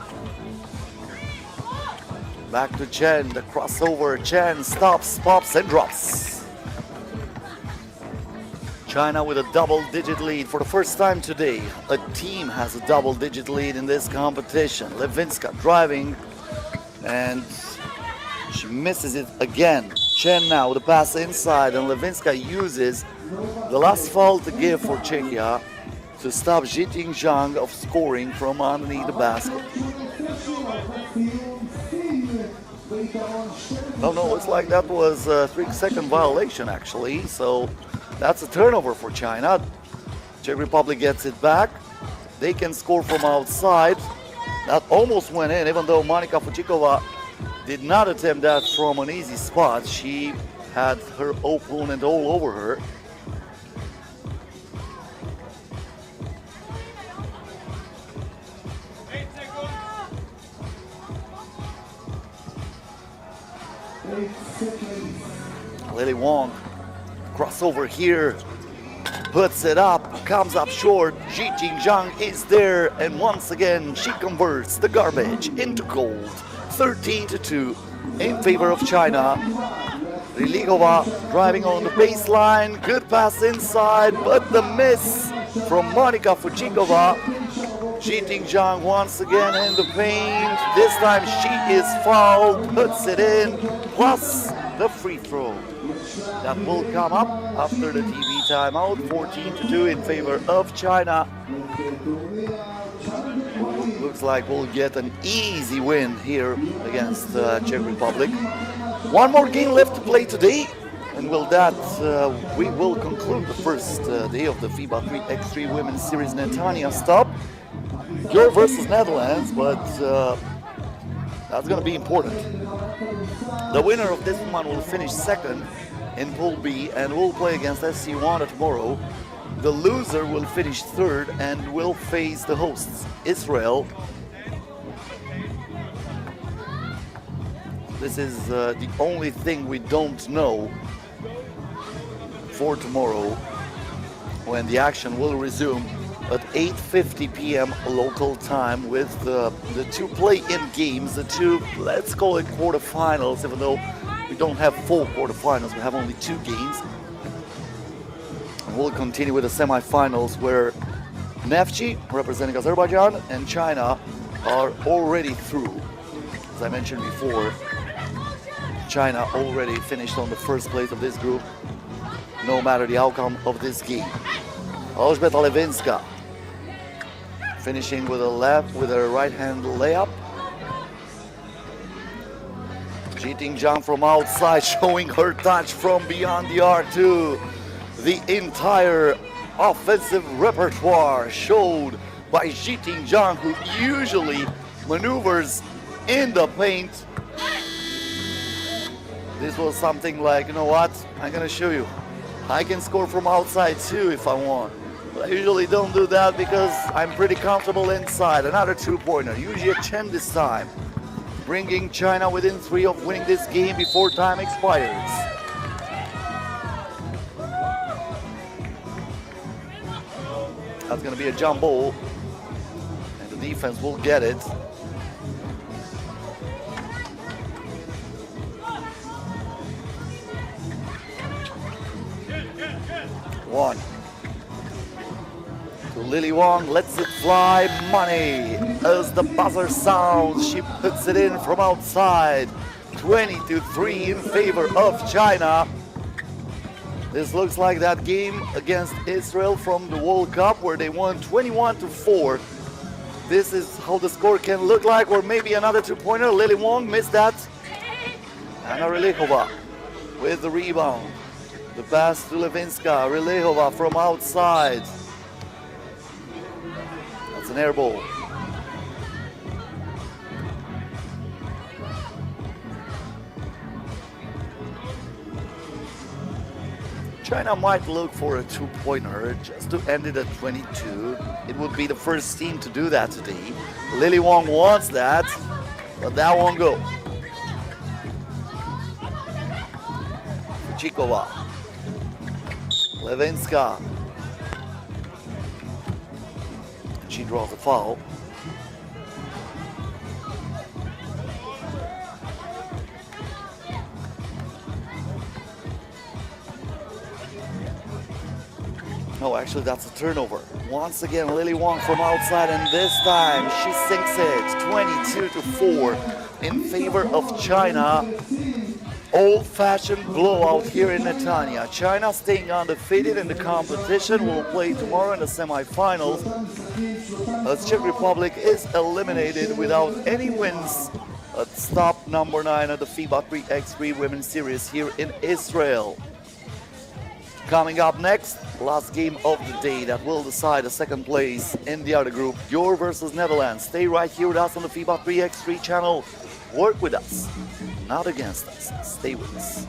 Back to Chen, the crossover. Chen stops, pops, and drops. China with a double-digit lead for the first time today. A team has a double-digit lead in this competition. Lewińska driving, and she misses it again. Chen now with the pass inside, and Lewińska uses the last foul to give for Czechia to stop Jiting Zhang of scoring from underneath the basket. No, it's like that was a 3-second violation actually, so that's a turnover for China. Czech Republic gets it back. They can score from outside. That almost went in, even though Monika Fuchikova did not attempt that from an easy spot. She had her opponent all over her. Lily Wong, crossover here, puts it up, comes up short. Jiting Zhang is there, and once again she converts the garbage into gold. 13-2 in favor of China. Rylikova driving on the baseline, good pass inside, but the miss from Monika Fuchikova. Jiting Zhang once again in the paint. This time she is fouled, puts it in, plus the free throw. That will come up after the TV timeout. 14-2 in favor of China. Looks like we'll get an easy win here against Czech Republic. One more game left to play today, and with that we will conclude the first day of the FIBA 3x3 Women's Series Netanya stop. Gyor versus Netherlands, but that's going to be important. The winner of this one will finish second in Pool B and will play against SC Yuanda tomorrow. The loser will finish third and will face the hosts, Israel. This is the only thing we don't know for tomorrow, when the action will resume at 8:50 p.m. local time with the two play-in games, the two, let's call it quarterfinals, even though we don't have full quarterfinals, we have only 2 games. And we'll continue with the semifinals where Neftchi, representing Azerbaijan, and China are already through. As I mentioned before, China already finished on the first place of this group, no matter the outcome of this game. Elżbieta Lewińska finishing with a right hand layup. Cheating Zhang from outside, showing her touch from beyond the arc too. The entire offensive repertoire showed by Cheating Zhang, who usually maneuvers in the paint. This was something like, you know what, I'm gonna show you. I can score from outside too if I want. But I usually don't do that because I'm pretty comfortable inside. Another two-pointer, Yuji Chen this time, bringing China within 3 of winning this game before time expires. That's gonna be a jump ball, and the defense will get it. One to Lily Wong, lets it fly, money. As the buzzer sounds, she puts it in from outside. 20-3 in favor of China. This looks like that game against Israel from the World Cup where they won 21-4. This is how the score can look like, or maybe another two-pointer. Lily Wong missed that. Anna Relehova with the rebound. The pass to Levinska, Relehova from outside. That's an air ball. China might look for a two-pointer just to end it at 22. It would be the first team to do that today. Lily Wong wants that, but that won't go. Chikova. Levinska. And she draws a foul. No, actually that's a turnover. Once again, Lily Wong from outside, and this time she sinks it. 22-4 in favor of China. Old-fashioned blowout here in Netanya. China staying undefeated in the competition will play tomorrow in the semifinals, as Czech Republic is eliminated without any wins at stop number 9 at the FIBA 3x3 Women's Series here in Israel. Coming up next, last game of the day that will decide the second place in the other group, Gyor versus Netherlands. Stay right here with us on the FIBA 3x3 channel. Work with us, not against us. Stay with us.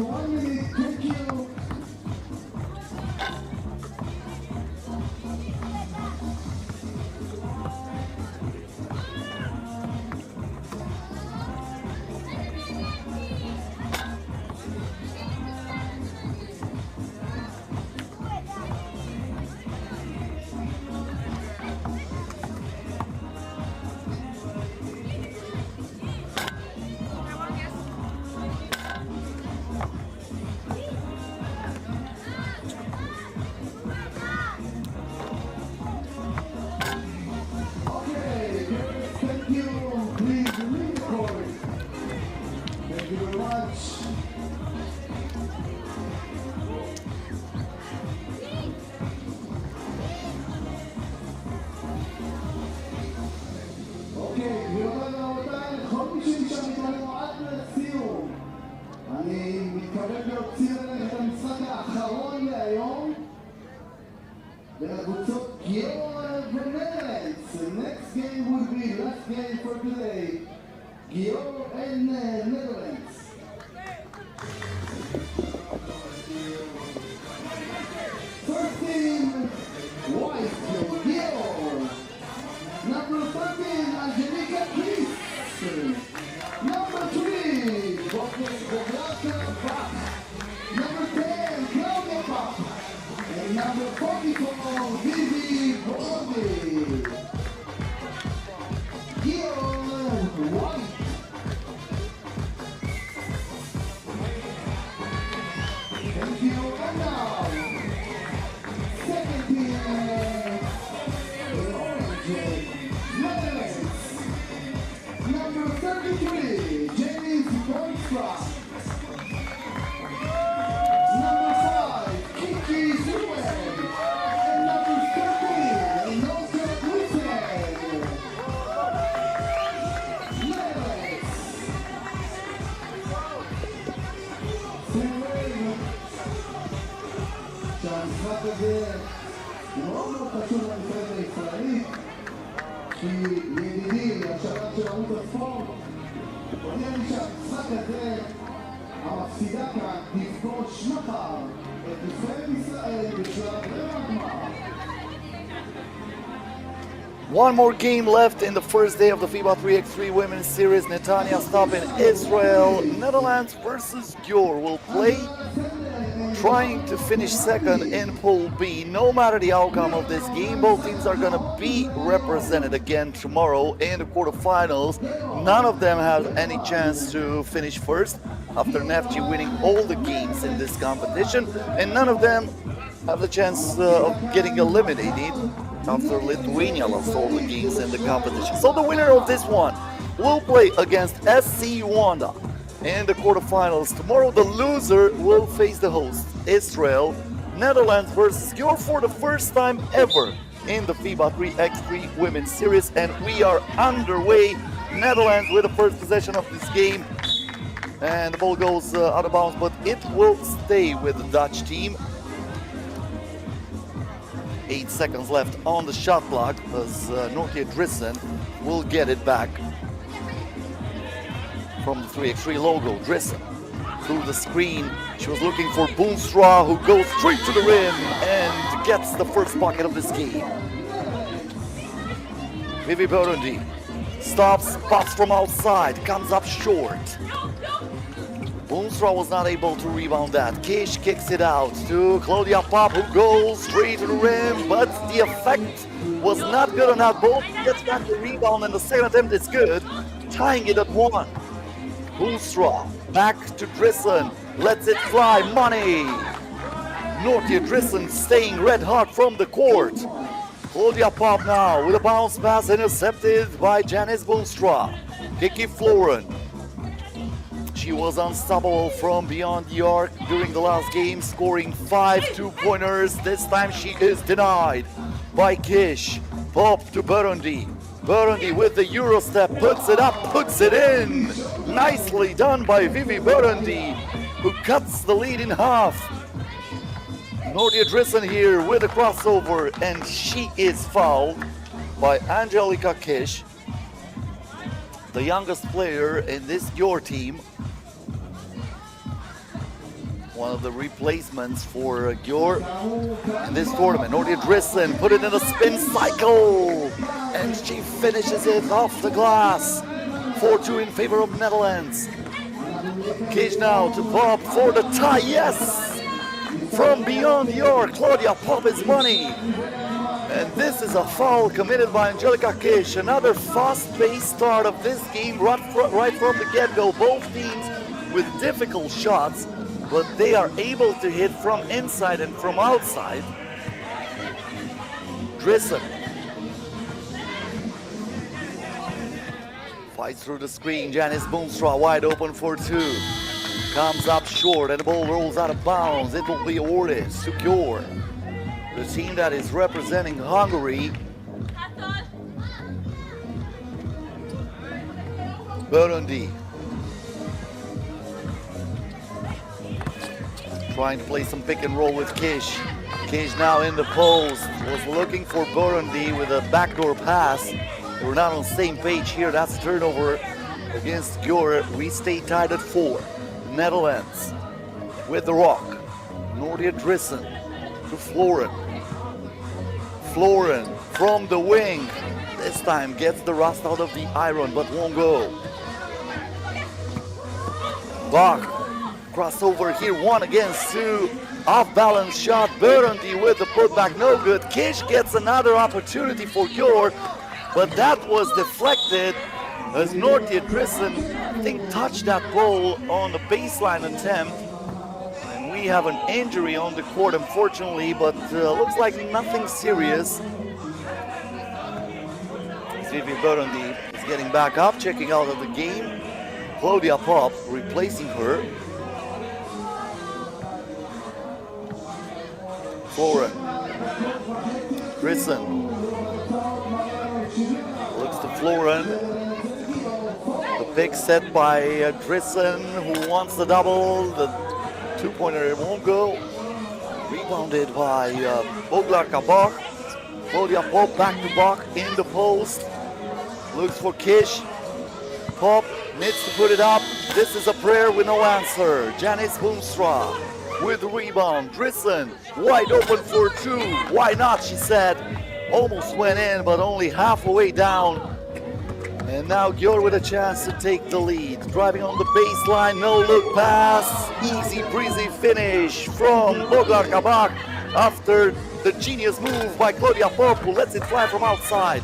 1 minute, thank you. אני מתכוון להוציא עליך את המשחק האחרון להיום בין הקבוצות גיור ונטלנדס. The next game will be last game for today. גיור and Netherlands. First team, white, Gyor. Number 13, Angelica Kiss. Number 3, Bach. Number 10, Claudia Bach. And number 44, Vivi Bordi. Gyor, white. Thank you, and now, second team, orange, Netherlands. Number 33, James Boonstra. Number 5, Kiki Zuen. And number 13, Noka Gusen. Netherlands. שימו לב שהמשחק הזה מאוד מאוד חשוב לנבחרת הישראלית, כי ידידי, השלט של ערוץ הספורט, הודיע לי שהמשחק הזה, המפסידה כאן, תפגוש מחר את נבחרת ישראל בשלב רבע הגמר. One more game left in the first day of the FIBA 3x3 Women's Series. Netanya stopping Israel. Netherlands versus Gyor will play, trying to finish second in Pool B. No matter the outcome of this game, both teams are going to be represented again tomorrow in the quarterfinals. None of them have any chance to finish first after Neftchi winning all the games in this competition, and none of them have the chance of getting eliminated after Lithuania lost all the games in the competition. So the winner of this one will play against SC Yuanda in the quarterfinals. Tomorrow the loser will face the host, Israel. Netherlands versus Gyor for the first time ever in the FIBA 3x3 Women's Series, and we are underway. Netherlands with the first possession of this game, and the ball goes out of bounds, but it will stay with the Dutch team. 8 seconds left on the shot clock as Nortje Drissen will get it back from the 3x3 logo. Drissen through the screen. She was looking for Boonstra, who goes straight to the rim and gets the first bucket of this game. Vivi Burundi stops, pops from outside, comes up short. Boonstra was not able to rebound that. Kish kicks it out to Claudia Pop, who goes straight to the rim, but the effect was not good on that ball. Gets back the rebound, and the second attempt is good, tying it at 1. Boonstra back to Drissen, lets it fly, money. Nortje Drissen staying red hot from the court. Claudia Pop now with a bounce pass intercepted by Janice Boonstra. Kiki Floren. She was unstoppable from beyond the arc during the last game, scoring 5 two-pointers. This time she is denied by Kish. Pop to Burundi. Burundi with the Euro step, puts it up, puts it in. Nicely done by Vivi Burundi, who cuts the lead in half. Nortje Drissen here with a crossover, and she is fouled by Angelica Kish, the youngest player in this Gyor team. one of the replacements for Gyor in this tournament. Nordia Drissen put it in a spin cycle, and she finishes it off the glass. 4-2 in favor of Netherlands. Cage now to Bob for the tie. Yes! From beyond Gyor, Claudia Pop is money. And this is a foul committed by Angelica Kish. Another fast-paced start of this game right from the get-go. Both teams with difficult shots, but they are able to hit from inside and from outside. Drissen fights through the screen. Janice Boonstra wide open for two. Comes up short and the ball rolls out of bounds. It will be Ortiz to Gyor, the team that is representing Hungary. Burundi trying to play some pick and roll with Kish. Kish now in the post, was looking for Burundi with a backdoor pass. We're not on the same page here. That's turnover against Gyor. We stay tied at 4. Netherlands with the rock. Nordia Drissen to Floren. Floren from the wing. This time gets the rust out of the iron, but won't go. Bach crossover here, 1 against 2. Off balance shot. Burundi with the putback, no good. Kish gets another opportunity for Gyor, but that was deflected as Nordia Drissen, I think, touched that ball on the baseline attempt. And we have an injury on the court, unfortunately, but looks like nothing serious. Vivi Burundi is getting back up, checking out of the game. Claudia Pop replacing her. Floren. Drissen looks to Floren. The pick set by Drissen, who wants the double. The two-pointer won't go. Rebounded by Boglarka Bach. Claudia Pop back to Bach in the post. Looks for Kish. Pop needs to put it up. This is a prayer with no answer. Janice Boonstra with the rebound. Drissen wide open for two. Why not, she said. Almost went in, but only half a way down. And now Gyor with a chance to take the lead. Driving on the baseline, no look pass. Easy breezy finish from Boglarka Bach after the genius move by Claudia Pop, who lets it fly from outside.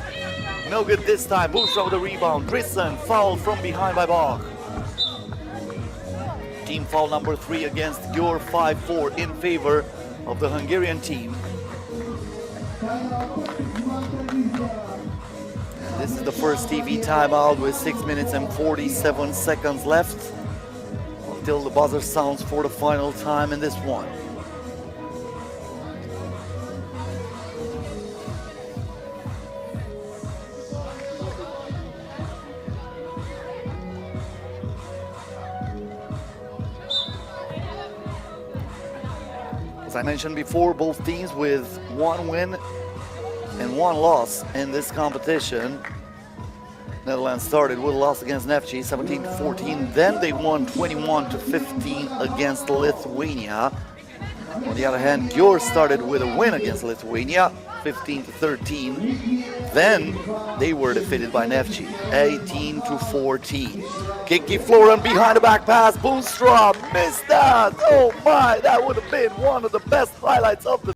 No good this time. Boonstra with the rebound. Drissen fouled from behind by Bach. Team foul number 3 against Gyor, 5-4 in favor of the Hungarian team. This is the first TV timeout with 6 minutes and 47 seconds left until the buzzer sounds for the final time in this one. As I mentioned before, both teams with 1 win and 1 loss in this competition. Netherlands started with a loss against Neftchi, 17-14. Then they won 21-15 against Lithuania. On the other hand, Gyor started with a win against Lithuania, 15-13. Then they were defeated by Neftchi, 18-14. Kiki Floren behind the back pass. Boonstra missed that. Oh my, that would have been one of the best highlights of the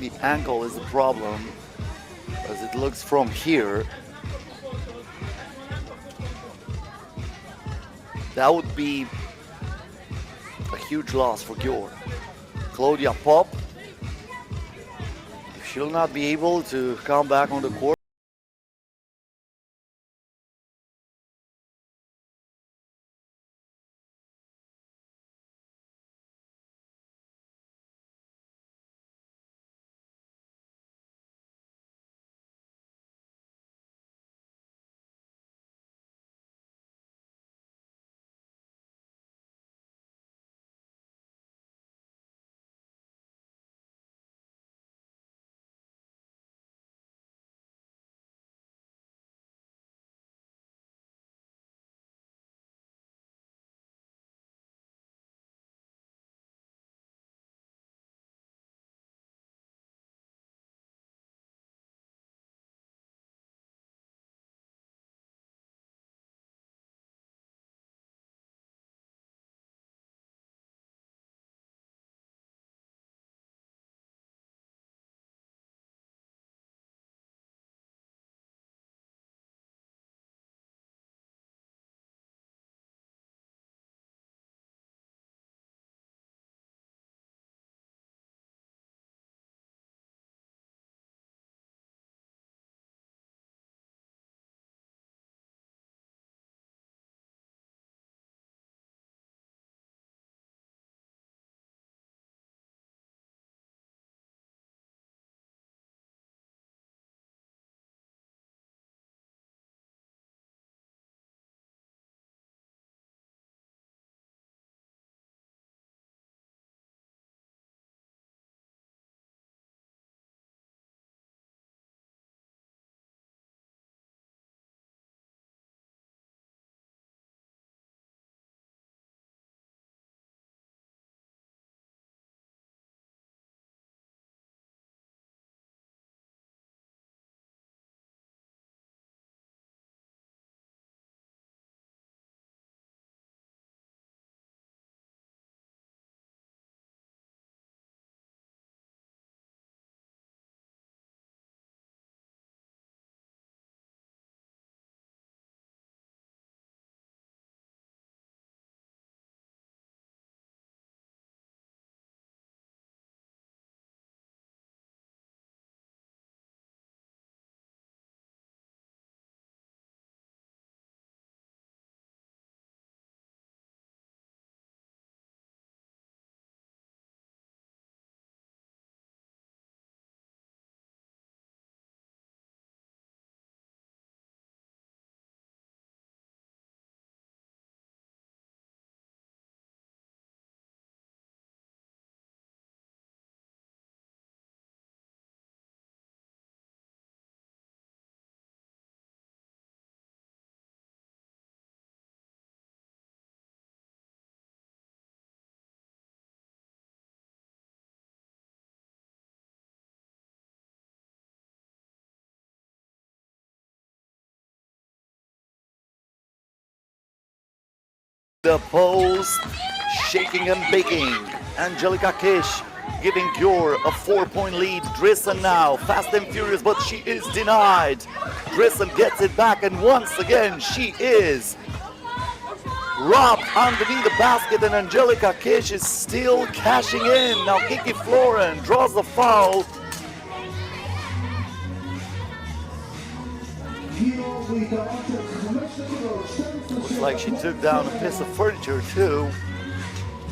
the ankle is the problem, as it looks from here. That would be a huge loss for Gyor. Claudia Pop, she'll not be able to come back on the court. The post, shaking and baking. Angelika Kish giving Gyor a 4-point lead. Drissen now, fast and furious, but she is denied. Drissen gets it back, and once again, she is robbed underneath the basket, and Angelika Kish is still cashing in. Now Kiki Florin draws the foul. Looks like she took down a piece of furniture too.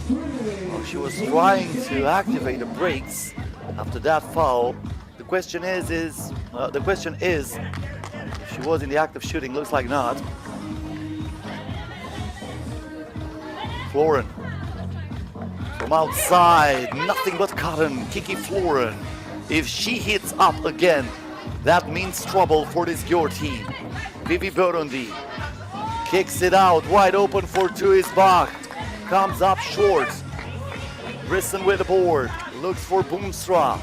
Well, she was trying to activate the brakes after that foul. The question is if she was in the act of shooting. Looks like not. Florin from outside, nothing but cotton. Kiki Florin. If she hits up again, that means trouble for this Gyor team. Vivi Burundi kicks it out, wide open for Tuisbach. Comes up short. Drissen with the board. Looks for Boomstra.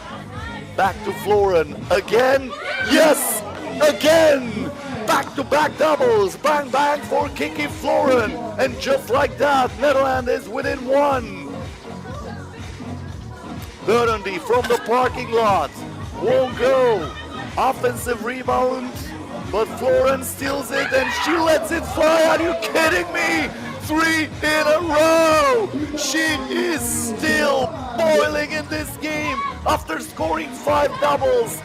Back to Florin. Again? Yes! Again! Back-to-back doubles. Bang, bang for Kiki Florin. And just like that, Netherlands is within one. Burundi from the parking lot. won't go. Offensive rebound, but Florence steals it and she lets it fly. Are you kidding me? 3 in a row. She is still boiling in this game after scoring 5 doubles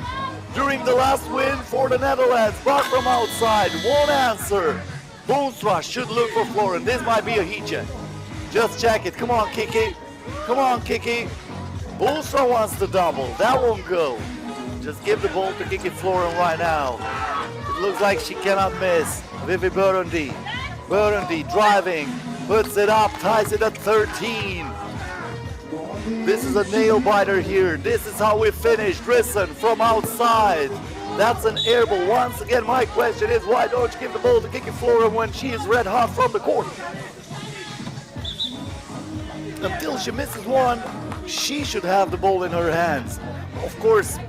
during the last win for the Netherlands. Back from outside, won't answer. Boonstra should look for Florence. This might be a heat check. Just check it. Come on, Kiki. Come on, Kiki. Boonstra wants the double. That won't go. Just give the ball to Kiki Floren right now. It looks like she cannot miss. Vivi Burundi. Burundi driving, puts it up, ties it at 13. This is a nail biter here. This is how we finish. Drissen from outside. That's an air ball. Once again, my question is, why don't you give the ball to Kiki Floren when she is red hot from the court? Until she misses one, she should have the ball in her hands. Of course,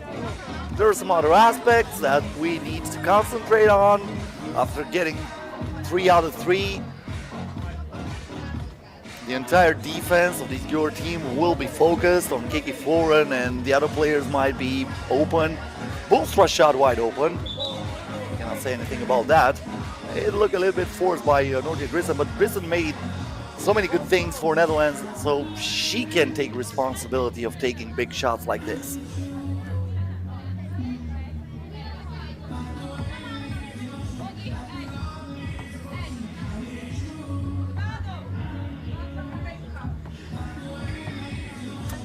there are some other aspects that we need to concentrate on after getting 3 out of 3. The entire defense of this Gyor team will be focused on Kiki Floren, and the other players might be open. Boonstra shot wide open. Cannot say anything about that. It looked a little bit forced by Nordia Drissen, but Drissen made so many good things for Netherlands, so she can take responsibility of taking big shots like this.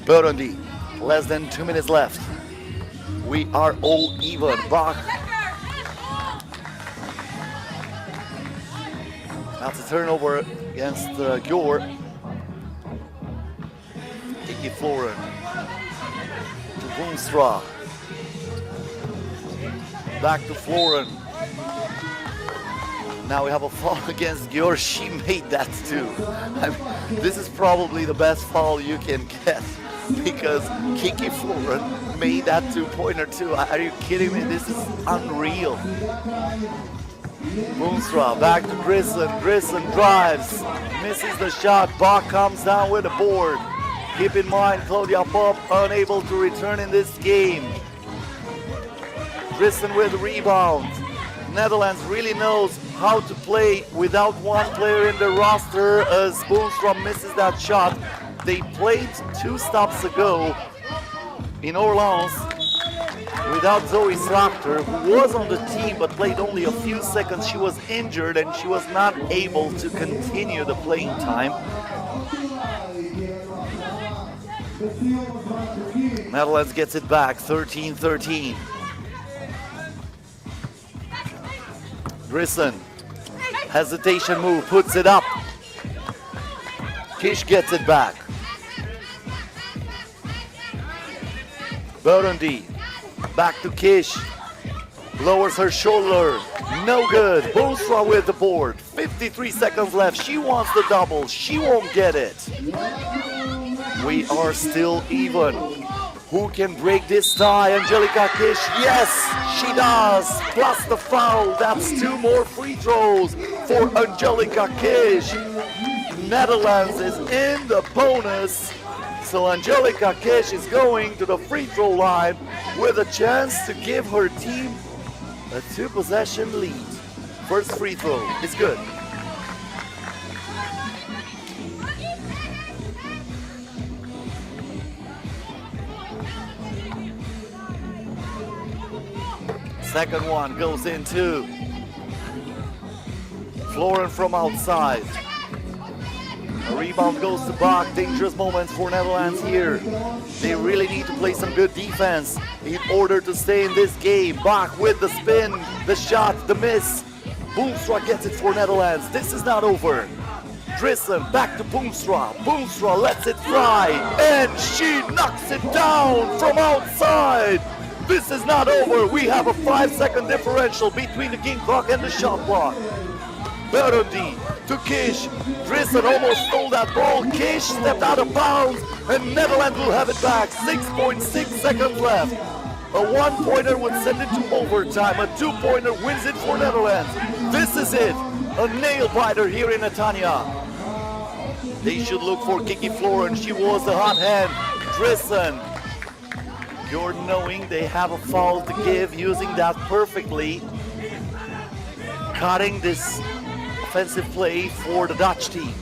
Burundi, less than 2 minutes left. We are all even. Bach. That's a turnover against Gyor. Kiki Floren to Boonstra. Back to Floren. Now we have a foul against Gyor. She made that too. I mean, this is probably the best foul you can get, because Kiki Floren made that 2-pointer too. Are you kidding me? This is unreal. Boonstra back to Drissen. Drissen drives, misses the shot. Bach comes down with a board. Keep in mind, Claudia Pop unable to return in this game. Drissen with the rebound. Netherlands really knows how to play without one player in the roster as Boonstra misses that shot. They played 2 stops ago in Orleans without Zoe Slaughter, who was on the team but played only a few seconds. She was injured and she was not able to continue the playing time. Netherlands gets it back, 13-13. Drissen, hesitation move, puts it up. Kish gets it back. Burundi, back to Kish. Lowers her shoulder, no good. Boonstra with the board, 53 seconds left. She wants the double, she won't get it. We are still even. Who can break this tie? Angelica Kish, yes, she does. Plus the foul, that's 2 more free throws for Angelica Kish. Netherlands is in the bonus. So Angelica Kish is going to the free throw line with a chance to give her team a 2-possession lead. First free throw is good. Second one goes in too. Floren from outside. A rebound goes to Bach. Dangerous moments for Netherlands here. They really need to play some good defense in order to stay in this game. Bach with the spin, the shot, the miss. Boonstra gets it for Netherlands. This is not over. Drissen back to Boonstra. Boonstra lets it fly and she knocks it down from outside. This is not over. We have a 5-second differential between the game clock and the shot clock. Burundi to Kish. Drissen almost stole that ball. Kish stepped out of bounds and Netherlands will have it back. 6.6 seconds left. A 1-pointer would send it to overtime. A 2-pointer wins it for Netherlands. This is it. A nail biter here in Netanya. They should look for Kiki Floren. She was the hot hand. Drissen. You're knowing they have a foul to give, using that perfectly, cutting this offensive play for the Dutch team.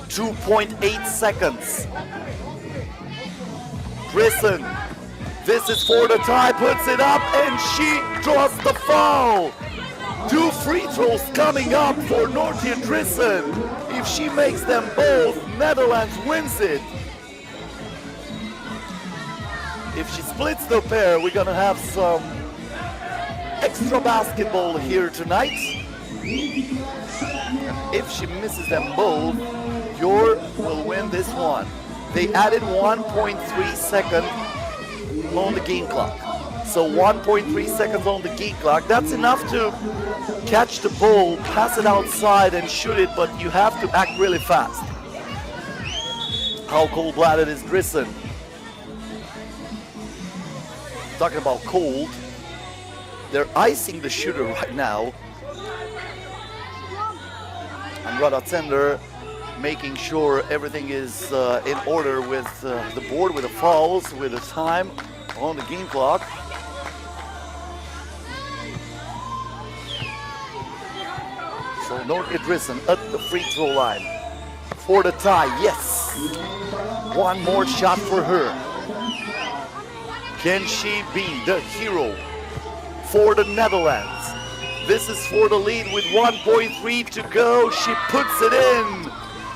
2.8 seconds. Drissen, this is for the tie, puts it up, and she draws the foul. 2 free throws coming up for Nortia Drissen. If she makes them both, Netherlands wins it. If she splits the pair, we're gonna have some extra basketball here tonight. If she misses them both, Gyor will win this one. They added 1.3 seconds on the game clock. So 1.3 seconds on the game clock. That's enough to catch the ball, pass it outside and shoot it, but you have to act really fast. How cold-blooded is Drissen? Talking about cold, they're icing the shooter right now. And Radacender making sure everything is in order with the board, with the fouls, with the time on the game clock. So Nortia Drissen at the free throw line for the tie. Yes, one more shot for her. Can she be the hero for the Netherlands? This is for the lead with 1.3 to go. She puts it in.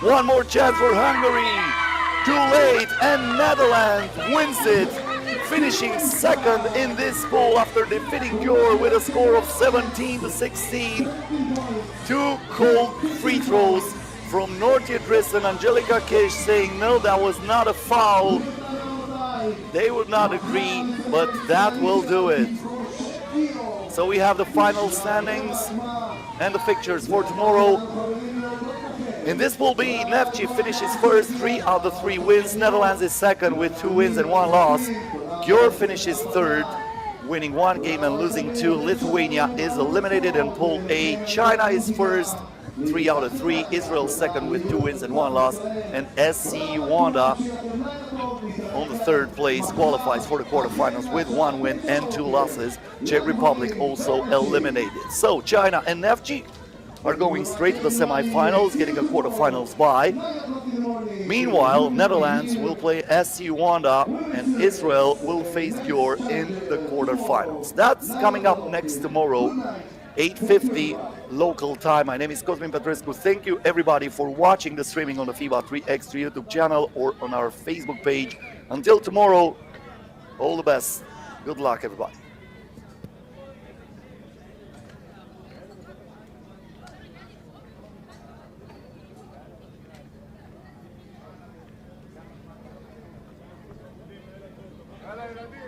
One more chance for Hungary. Too late, and Netherlands wins it, finishing second in this pool after defeating Gyor with a score of 17-16. 2 cold free throws from Nortia Drissen. Angelika Kish saying no, that was not a foul. They would not agree, but that will do it. So we have the final standings and the fixtures for tomorrow. In this pool B, Neftchi finishes first, 3 out of 3 wins. Netherlands is second with 2 wins and 1 loss. Gyor finishes third, winning 1 game and losing 2. Lithuania is eliminated in Pool A. China is first, 3 out of 3. Israel second with 2 wins and 1 loss. And SC Yuanda on the 3rd place qualifies for the quarterfinals with 1 win and 2 losses. Czech Republic also eliminated. So China and Neftchi are going straight to the semifinals, getting a quarterfinals bye. Meanwhile, Netherlands will play SC Yuanda and Israel will face Gyor in the quarterfinals. That's coming up next tomorrow, 8:50 local time. My name is Cosmin Petrescu. Thank you everybody for watching the streaming on the FIBA 3x3 YouTube channel or on our Facebook page. Until tomorrow, all the best. Good luck everybody. יאללה ילדים,